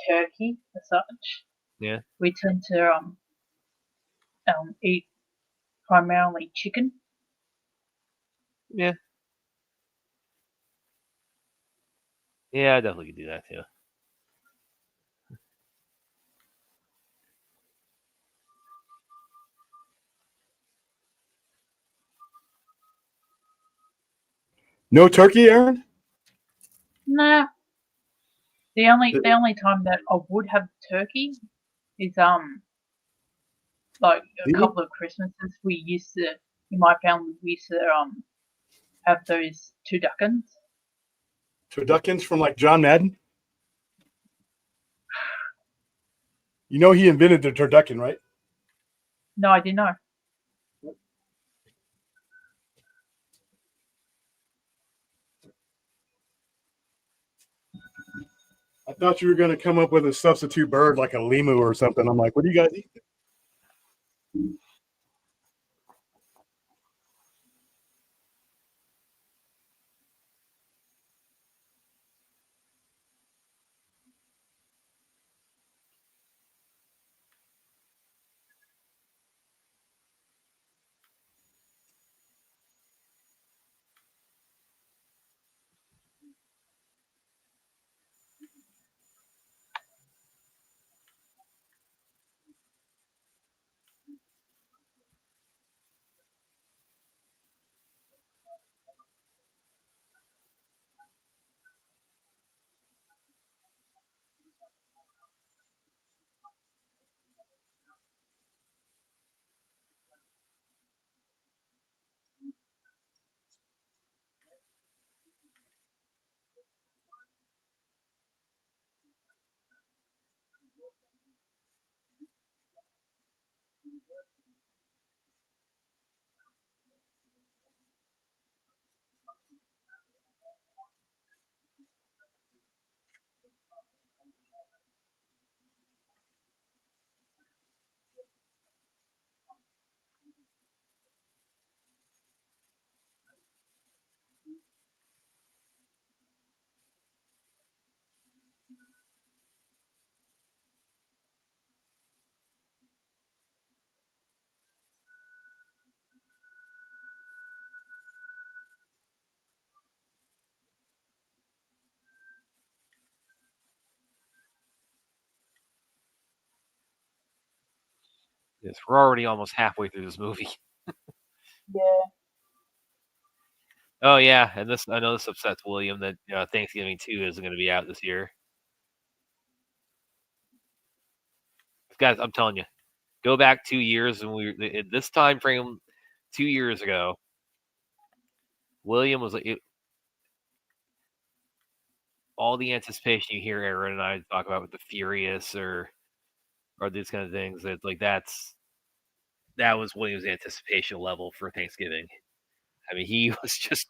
turkey as such. Yeah. We tend to eat primarily chicken. Yeah. Yeah, I definitely could do that too. No turkey, Aaron? Nah. The only time that I would have turkey is like a couple of Christmases in my family we used to have those turduckens. Turduckens from like John Madden? You know he invented the turducken, right? No, I didn't know. I thought you were going to come up with a substitute bird like a lemur or something. I'm like, what do you guys eat? Yes, we're already almost halfway through this movie. Yeah. Oh yeah, and I know this upsets William that Thanksgiving 2 isn't going to be out this year. Guys, I'm telling you, go back 2 years and at this time frame 2 years ago, William was like all the anticipation you hear Aaron and I talk about with the Furious or these kind of things. It's like that was William's anticipation level for Thanksgiving. I mean, he was just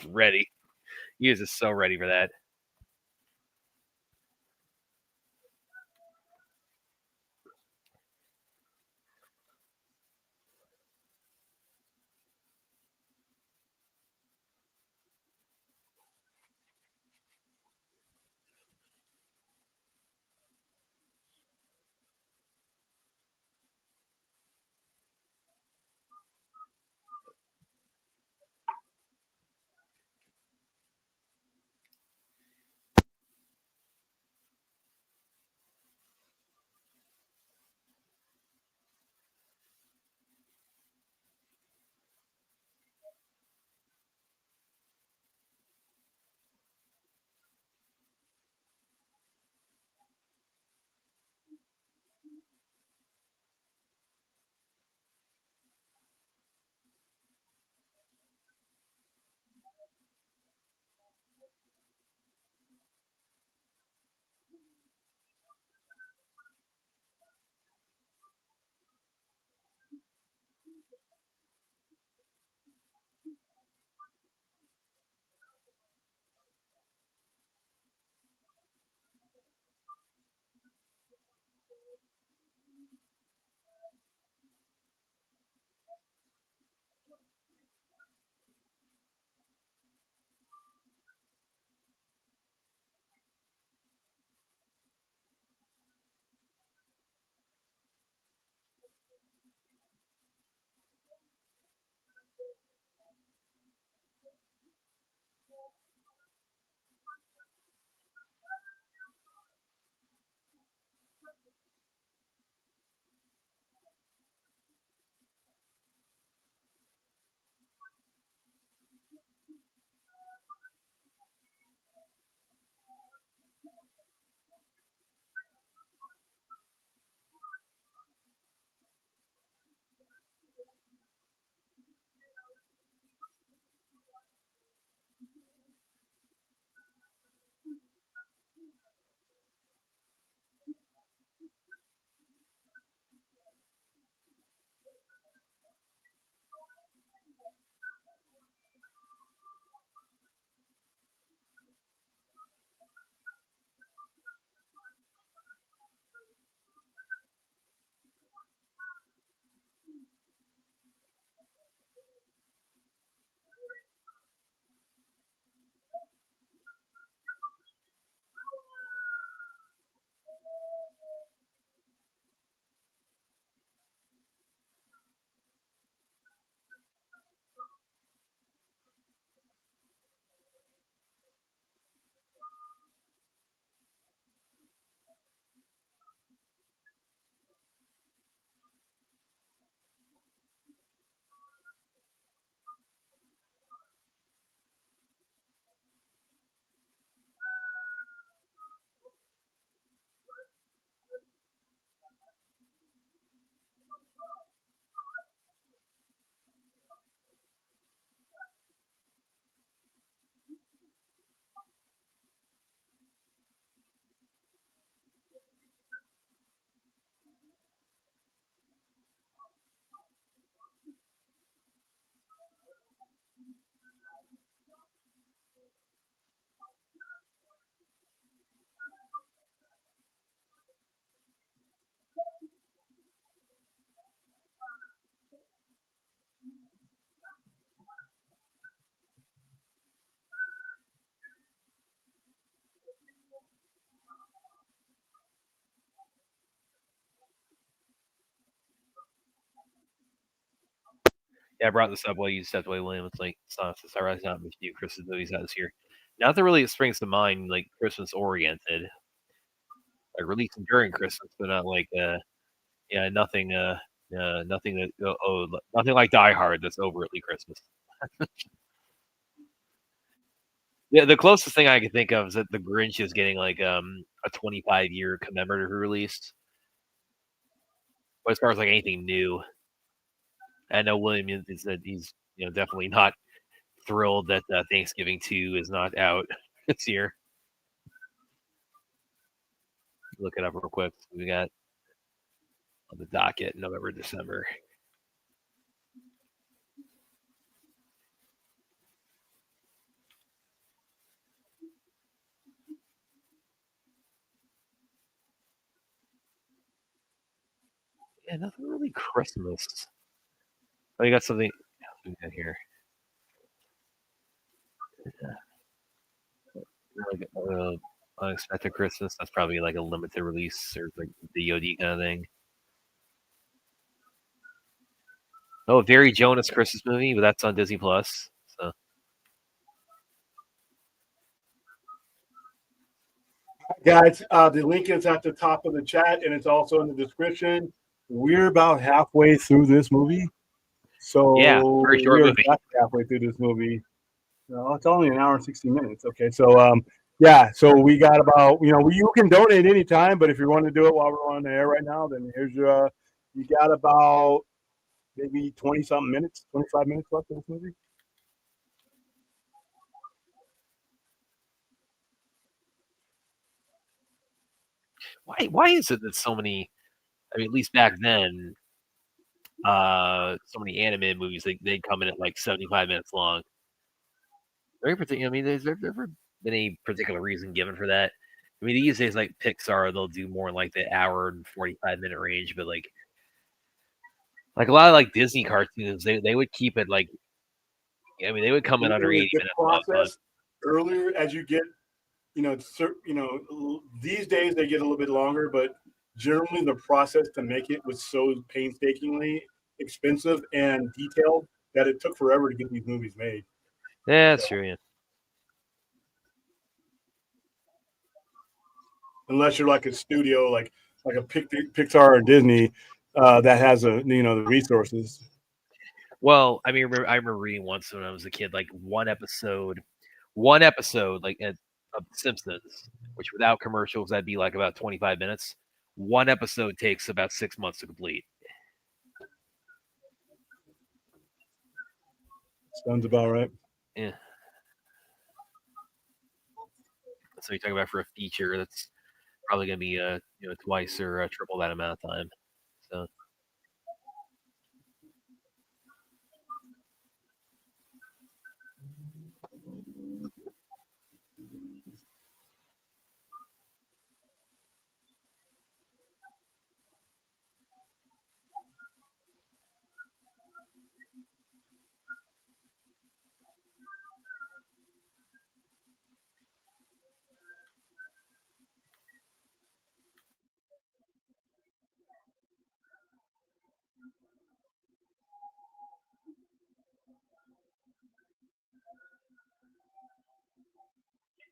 ready. He was just so ready for that. Yeah, I brought this up while you said William. It's like I realize not a few Christmas movies out this year. Not that really it springs to mind like Christmas oriented, like released during Christmas, but not like yeah, nothing nothing that nothing like Die Hard that's overtly Christmas. Yeah, the closest thing I can think of is that the Grinch is getting like a 25-year commemorative release. But as far as like anything new, I know William is that he's definitely not thrilled that Thanksgiving 2 is not out this year. Look it up real quick. We got on the docket November, December. Yeah, nothing really Christmas. Oh, you got something we got here. Like, Unexpected Christmas. That's probably like a limited release or like VOD kind of thing. Oh, Very Jonas Christmas movie, but that's on Disney Plus. So Guys, the link is at the top of the chat and it's also in the description. We're about halfway through this movie. So yeah, very short we're movie. exactly halfway through this movie. No, it's only an hour and 60 minutes. Okay, so yeah, so we got about you can donate anytime, but if you want to do it while we're on the air right now, then here's your you got about maybe 20 something minutes, 25 minutes left in this movie. Why is it that so many? I mean, at least back then, so many animated movies they'd come in at like 75 minutes long. Very particular. I mean, there's never been any particular reason given for that. I mean, these days, like Pixar, they'll do more like the hour and 45-minute range, but like a lot of like Disney cartoons, they would keep it like. I mean, they would come in under 80 The minutes. process earlier as you get, these days they get a little bit longer, but generally the process to make it was so painstakingly expensive and detailed that it took forever to get these movies made. Yeah, that's true. Yeah. Unless you're like a studio, like a Pixar or Disney that has the resources. Well, I mean, I remember reading once when I was a kid, like one episode, like of Simpsons, which without commercials that'd be like about 25 minutes. One episode takes about 6 months to complete. Sounds about right. Yeah. So you're talking about for a feature that's probably going to be twice or triple that amount of time. So.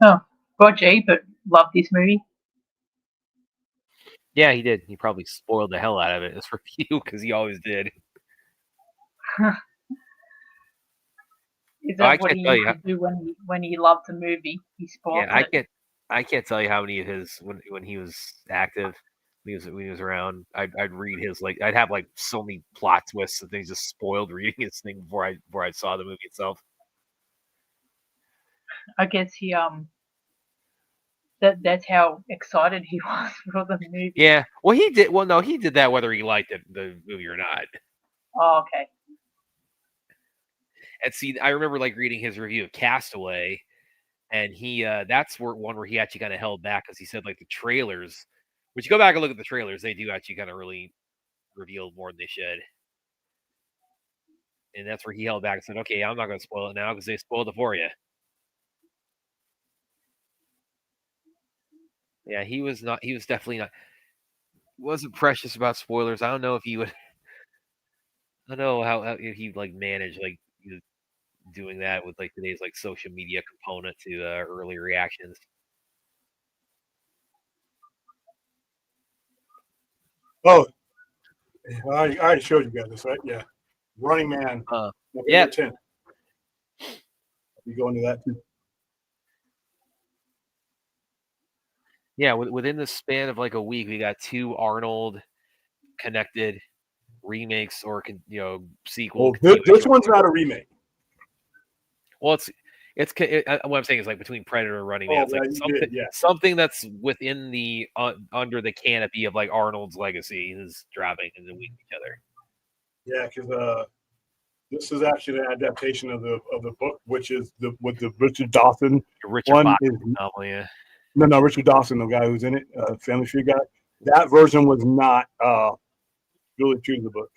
Oh, Roger Ebert loved this movie. Yeah, he did. He probably spoiled the hell out of it. It's for you because he always did. Is that what he used to do when he loved a movie? He spoiled it. I can't tell you how many of his when he was active, when he was around. I'd read his I'd have like so many plot twists and things just spoiled reading his thing before I saw the movie itself. I guess he that's how excited he was for the movie. Yeah, well he did. Well, no, he did that whether he liked the movie or not. Oh, okay. And see, I remember like reading his review of Castaway, and he that's one where he actually kind of held back because he said like the trailers, which you go back and look at the trailers, they do actually kind of really reveal more than they should. And that's where he held back and said, "Okay, I'm not going to spoil it now because they spoiled it for you." Yeah, he was not. He was definitely not. Wasn't precious about spoilers. I don't know if he would. I don't know how he like managed like doing that with like today's like social media component to early reactions. Oh, I already showed you guys this, right? Yeah. Running Man, November Yeah. 10th. You go into that too. Yeah, within the span of like a week, we got 2 Arnold connected remakes or sequel. Well, this one's not a remake. Well, what I'm saying is like between Predator and Running Man, Oh, it's like yeah, you something did, yeah. something that's within the under the canopy of like Arnold's legacy is dropping in the week each other. Yeah, because this is actually an adaptation of the book, which is with the Richard Dawson Richard one. Bachman novel, yeah. No, Richard Dawson, the guy who's in it, Family Tree guy. That version was not really true to the book.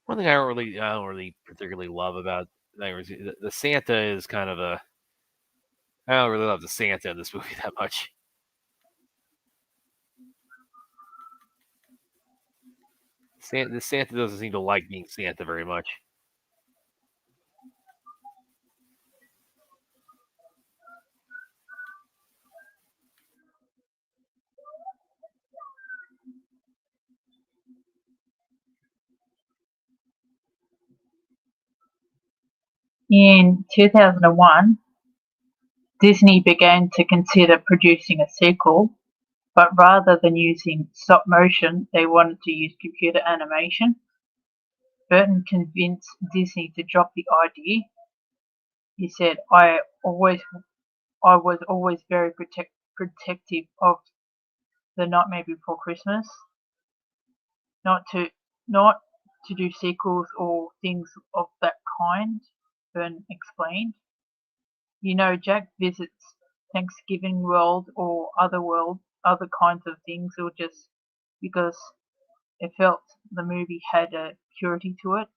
One thing I don't really particularly love about the Santa is kind of a. I don't really love the Santa in this movie that much. Santa doesn't seem to like being Santa very much. In 2001, Disney began to consider producing a sequel, but rather than using stop motion, they wanted to use computer animation. Burton convinced Disney to drop the idea. He said, I was always very protective of The Nightmare Before Christmas, not to do sequels or things of that kind, Burton explained. Jack visits Thanksgiving World or other kinds of things, or just because it felt the movie had a purity to it,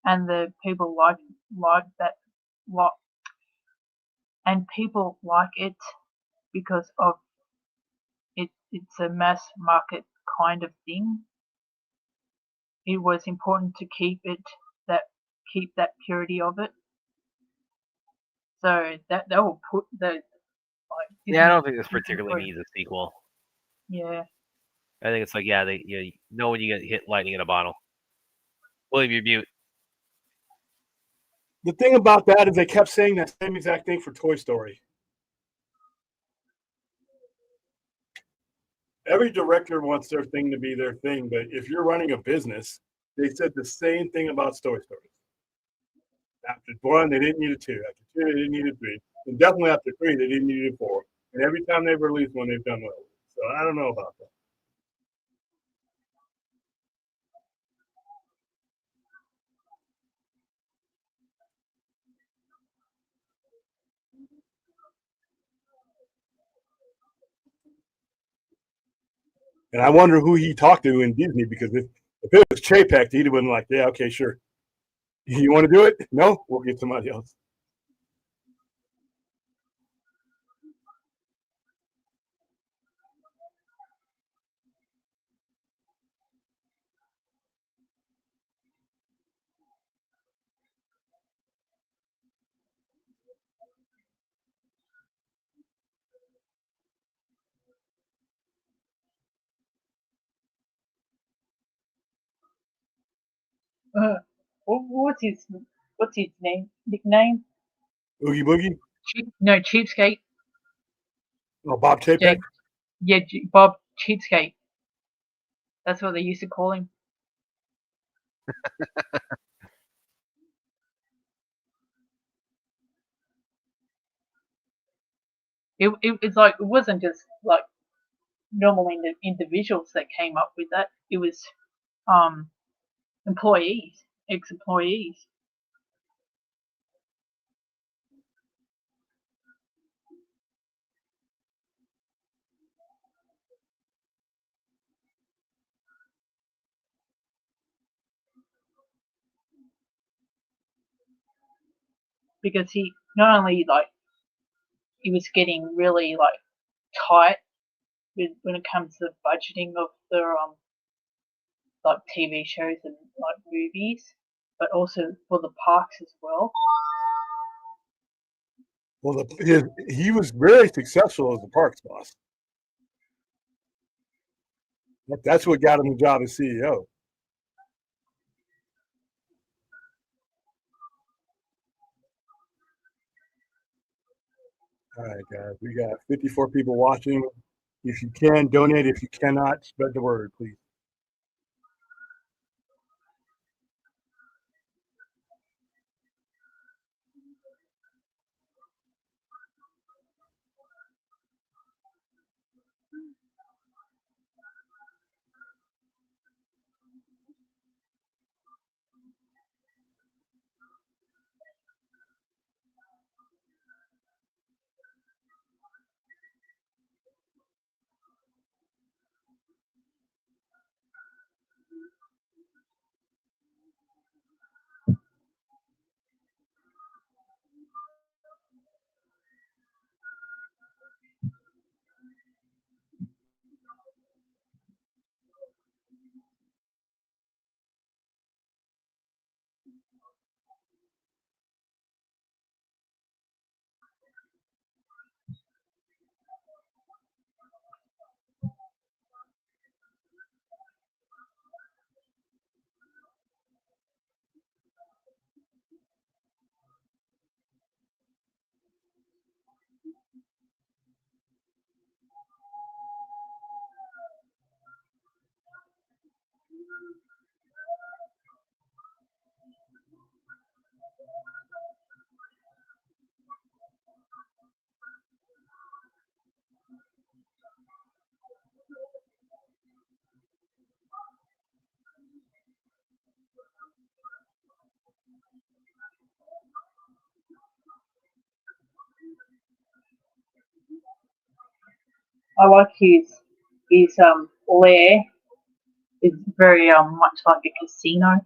and the people like that lot, and people like it because of it. It's a mass market kind of thing. It was important to keep that purity of it. So that will put the Yeah, I don't think this particularly needs a sequel. Yeah. I think it's like, yeah, you know when you get hit lightning in a bottle. William, you're mute. The thing about that is they kept saying that same exact thing for Toy Story. Every director wants their thing to be their thing, but if you're running a business, they said the same thing about Toy Story. After one, they didn't need a two. After two, they didn't need a three. And definitely after three, they didn't need a four. And every time they've released one, they've done well. So I don't know about that. And I wonder who he talked to in Disney, because if it was Chapek, he'd have been like, yeah, okay, sure. You want to do it? No, we'll get somebody else. What's his nickname? Oogie Boogie? No, Cheapskate. Oh, Bob Chapek? Yeah, Bob Cheapskate. That's what they used to call him. It's like, it wasn't just like normal individuals that came up with that. It was employees, ex-employees. Because he not only he was getting really tight when it comes to the budgeting of the TV shows and movies, but also for the parks as well. Well, he was very successful as the parks boss. That's what got him the job as CEO. All right, guys, we got 54 people watching. If you can, donate. If you cannot, spread the word, please. I like his lair is very much like a casino.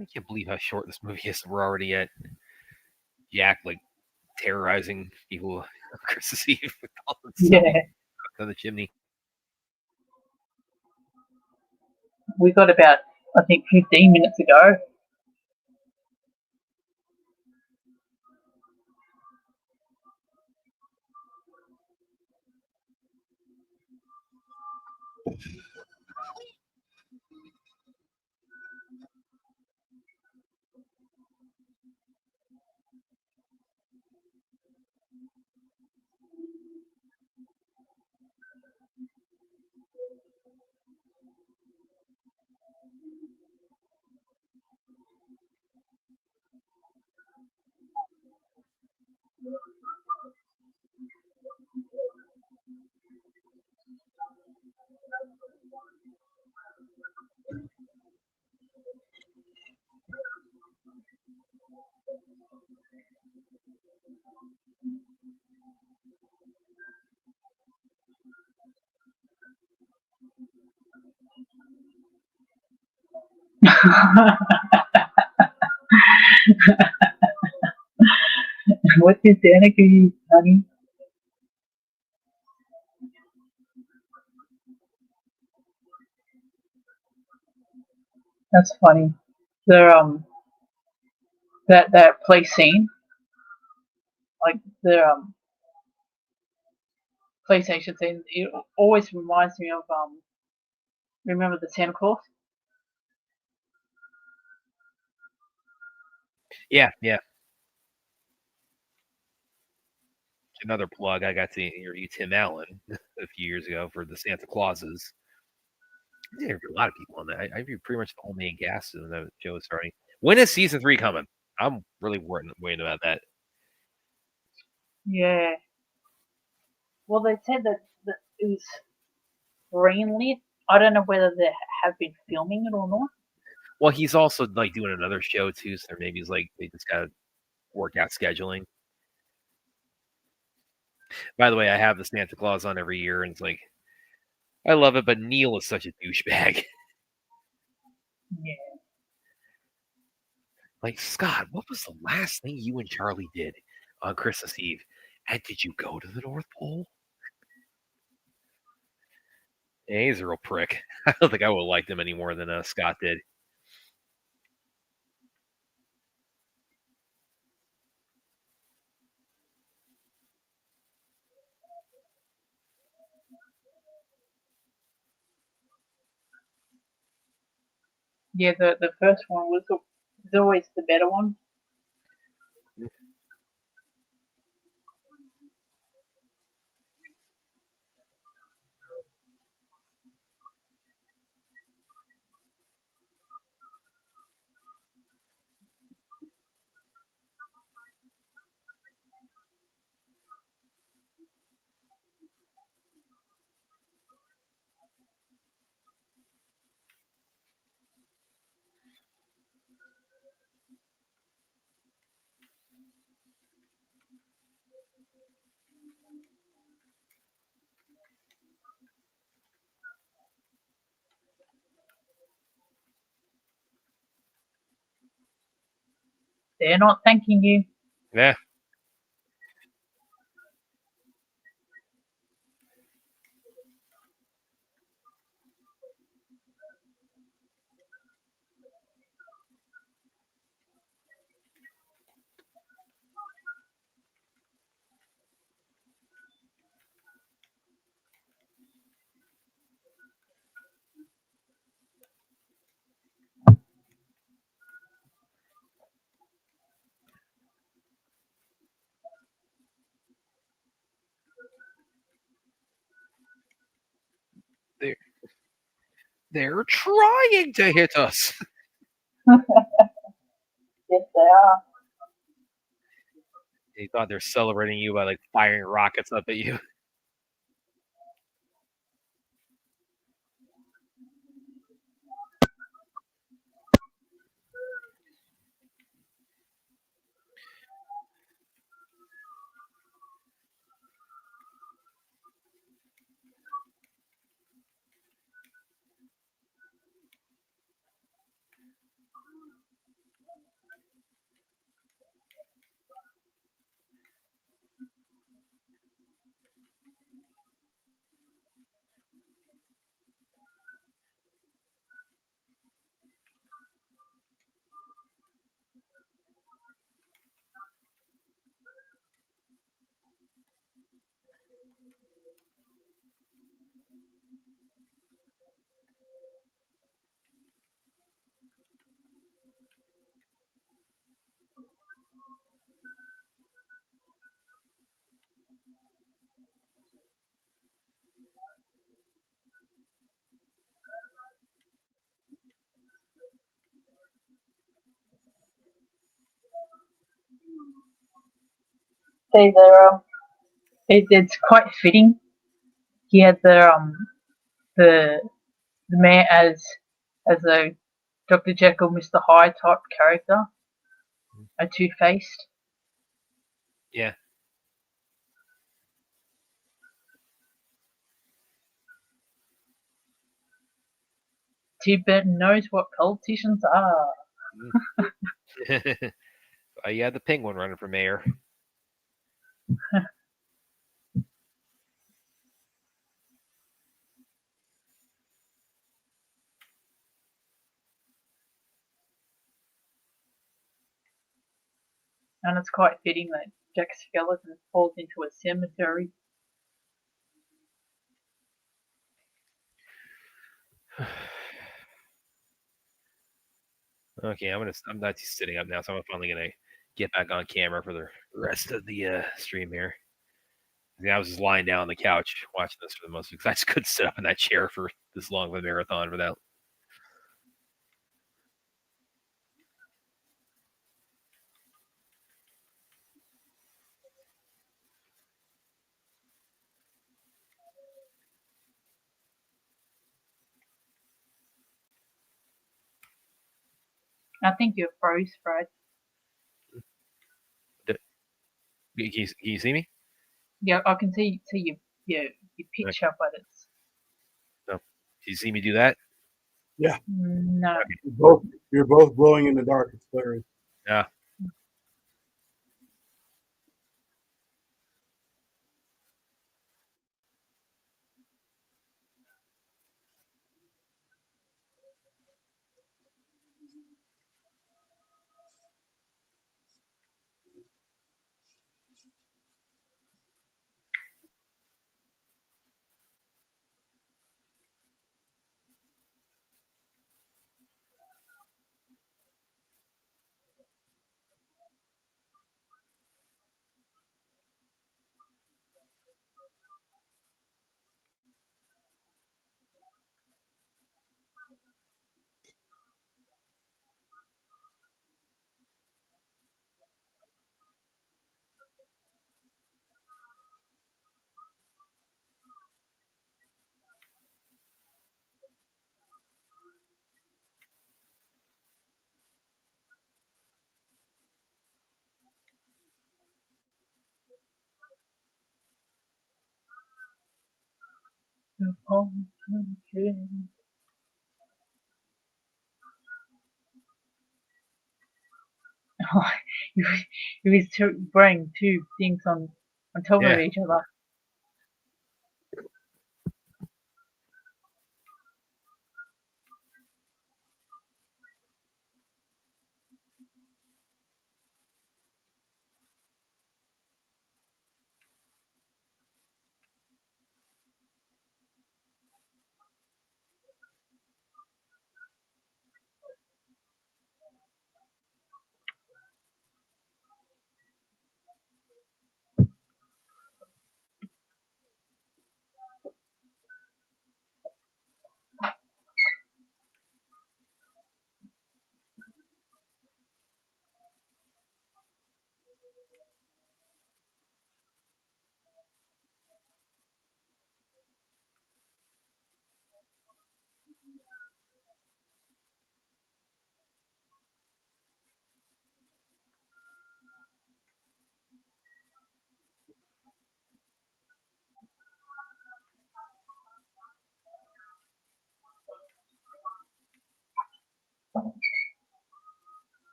I can't believe how short this movie is. We're already at Jack like terrorizing people on Christmas Eve with all the stuff Yeah, on the chimney. we got about, I think, 15 minutes ago. What's your sanity, honey? That's funny. The that play scene, like the PlayStation scene, it always reminds me of remember the Santa Claus? Yeah. Another plug. I got to interview Tim Allen a few years ago for the Santa Clauses. I interviewed a lot of people on that. I interviewed pretty much the whole main cast of the show is starting. When is season 3 coming? I'm really waiting about that. Yeah. Well, they said that it was greenlit. I don't know whether they have been filming it or not. Well, he's also like doing another show too, so maybe he's like they just got to work out scheduling. By the way, I have the Santa Claus on every year, and it's like I love it, but Neil is such a douchebag. Yeah. Like, Scott, what was the last thing you and Charlie did on Christmas Eve? And did you go to the North Pole? Yeah, he's a real prick. I don't think I would have liked him any more than Scott did. Yeah, the first one was always the better one. They're not thanking you. Yeah. They're trying to hit us. Yes, they are. They thought they're celebrating you by like firing rockets up at you. It's quite fitting. He had the man as a Dr. Jekyll, Mr. Hyde type character, a two-faced. Yeah. Tibetan knows what politicians are. You had the penguin running for mayor. And it's quite fitting that Jack Skeleton falls into a cemetery. Okay, I'm not sitting up now, so I'm finally gonna get back on camera for the rest of the stream here. I was just lying down on the couch watching this for the most, because I just couldn't sit up in that chair for this long of a marathon without. I think you're froze, Fred. Can you see me? Yeah, I can see your picture, but it's No. Do you see me do that? Yeah. no. You're both glowing in the dark. It's hilarious. Yeah. You was bringing two things on top of each other.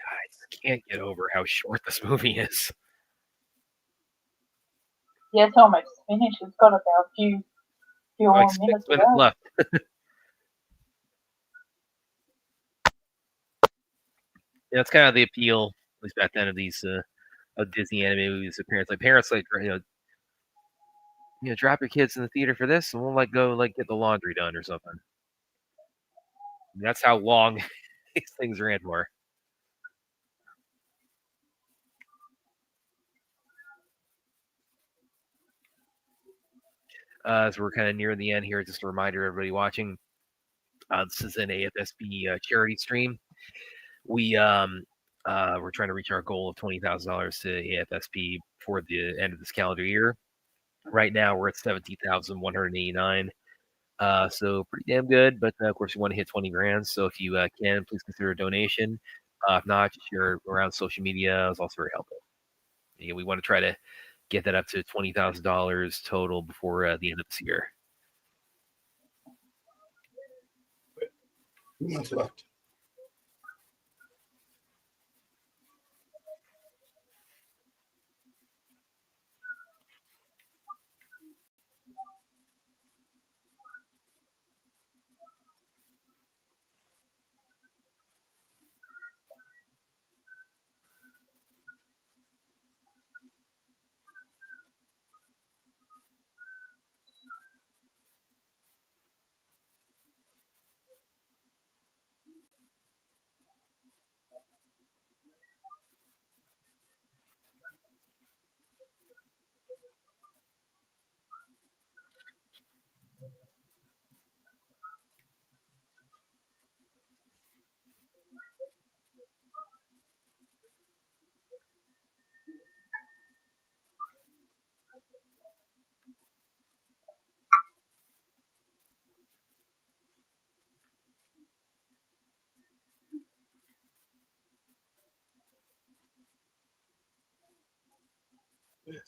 I just can't get over how short this movie is. Yeah, it's almost finished. It's got about a few more Like minutes 6 minutes left. Yeah, that's kind of the appeal, at least back then, of these of Disney animated movies. Parents like drop your kids in the theater for this, and we'll go get the laundry done or something. And that's how long these things ran for. As we're kind of near the end here, just a reminder, everybody watching, this is an AFSP charity stream. We're trying to reach our goal of $20,000 to AFSP for the end of this calendar year. Right now, we're at 17,189. So pretty damn good. But of course, you want to hit 20 grand. So if you can, please consider a donation. If not, just share around social media is also very helpful. We want to try to get that up to $20,000 total before the end of this year. 2 months left.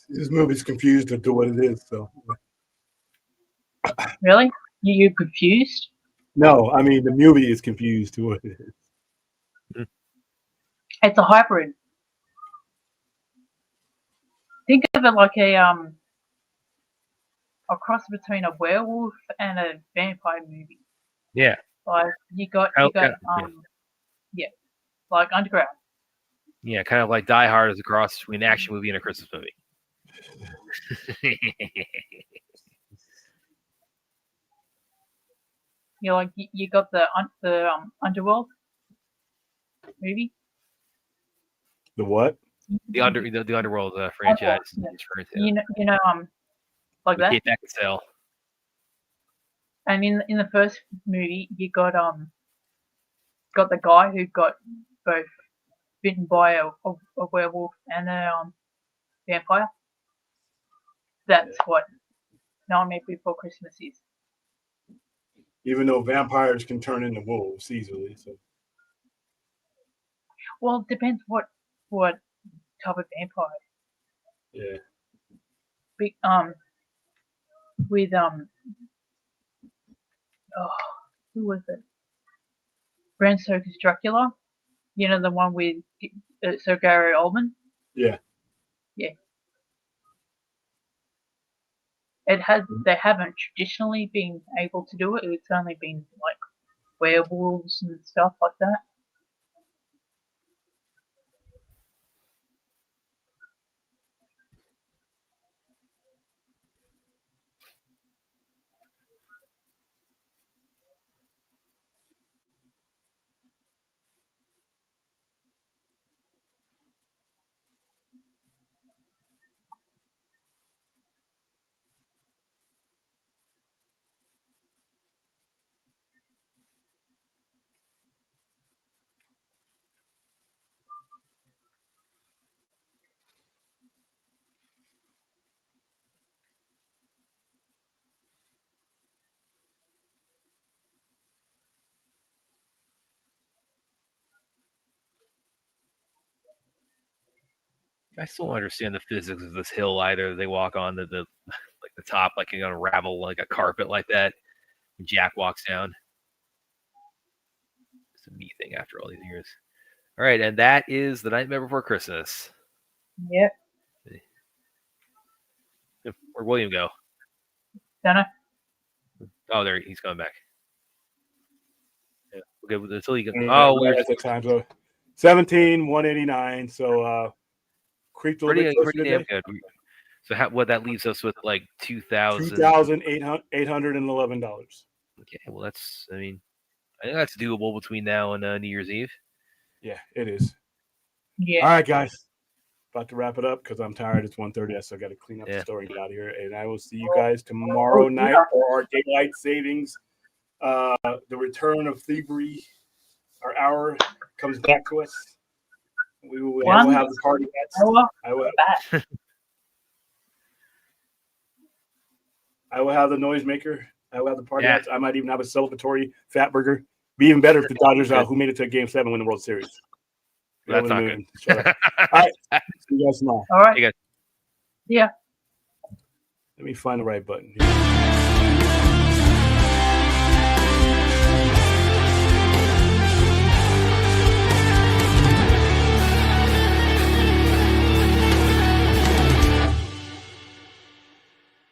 This movie's confused as to what it is. So Really? You confused? No, I mean the movie is confused to what it is. It's a hybrid. Think of it like a cross between a werewolf and a vampire movie. Yeah. Like you got yeah, like Underground. Yeah, kind of like Die Hard is a cross between an action movie and a Christmas movie. You know, like you got the Underworld movie. The what? The Underworld franchise. Yeah. You know like with that. Kate Beckinsale. And in the first movie, you got the guy who got both bitten by a werewolf and a vampire. That's what Nightmare Before Christmas is. even though vampires can turn into wolves easily, so Well, it depends what type of vampire. yeah. Big with who was it? Bram Stoker's Dracula. You know, the one with Sir Gary Oldman. Yeah. Yeah. They haven't traditionally been able to do it. It's only been like werewolves and stuff like that. I still don't understand the physics of this hill either. They walk on the like the top, like you're gonna ravel like a carpet like that. And Jack walks down. It's a neat thing after all these years. All right, and that is The Nightmare Before Christmas. Yep. Where'd William go? Dunno. Oh, there he's coming back. Yeah. Okay, until you can. Oh, we're at the time, so 17,189. So creeped a little bit closer pretty damn today. good. So what that leaves us with like $2,811. Okay, well that's I think that's doable between now and New Year's Eve. Yeah, it is. Yeah. All right, guys. about to wrap it up because I'm tired. It's 1:30, so I got to clean up Yeah. the store and get out of here. And I will see you guys tomorrow night for our daylight savings. The return of thievery. Our hour comes back to us. We will have the party next. I will have the noisemaker. I will have the party next. I might even have a celebratory fat burger. Be even better if the Dodgers who made it to Game 7 win the World Series. That's not good. Shut up. All right. See you guys tomorrow. All right. Hey, guys. Yeah. Let me find the right button here.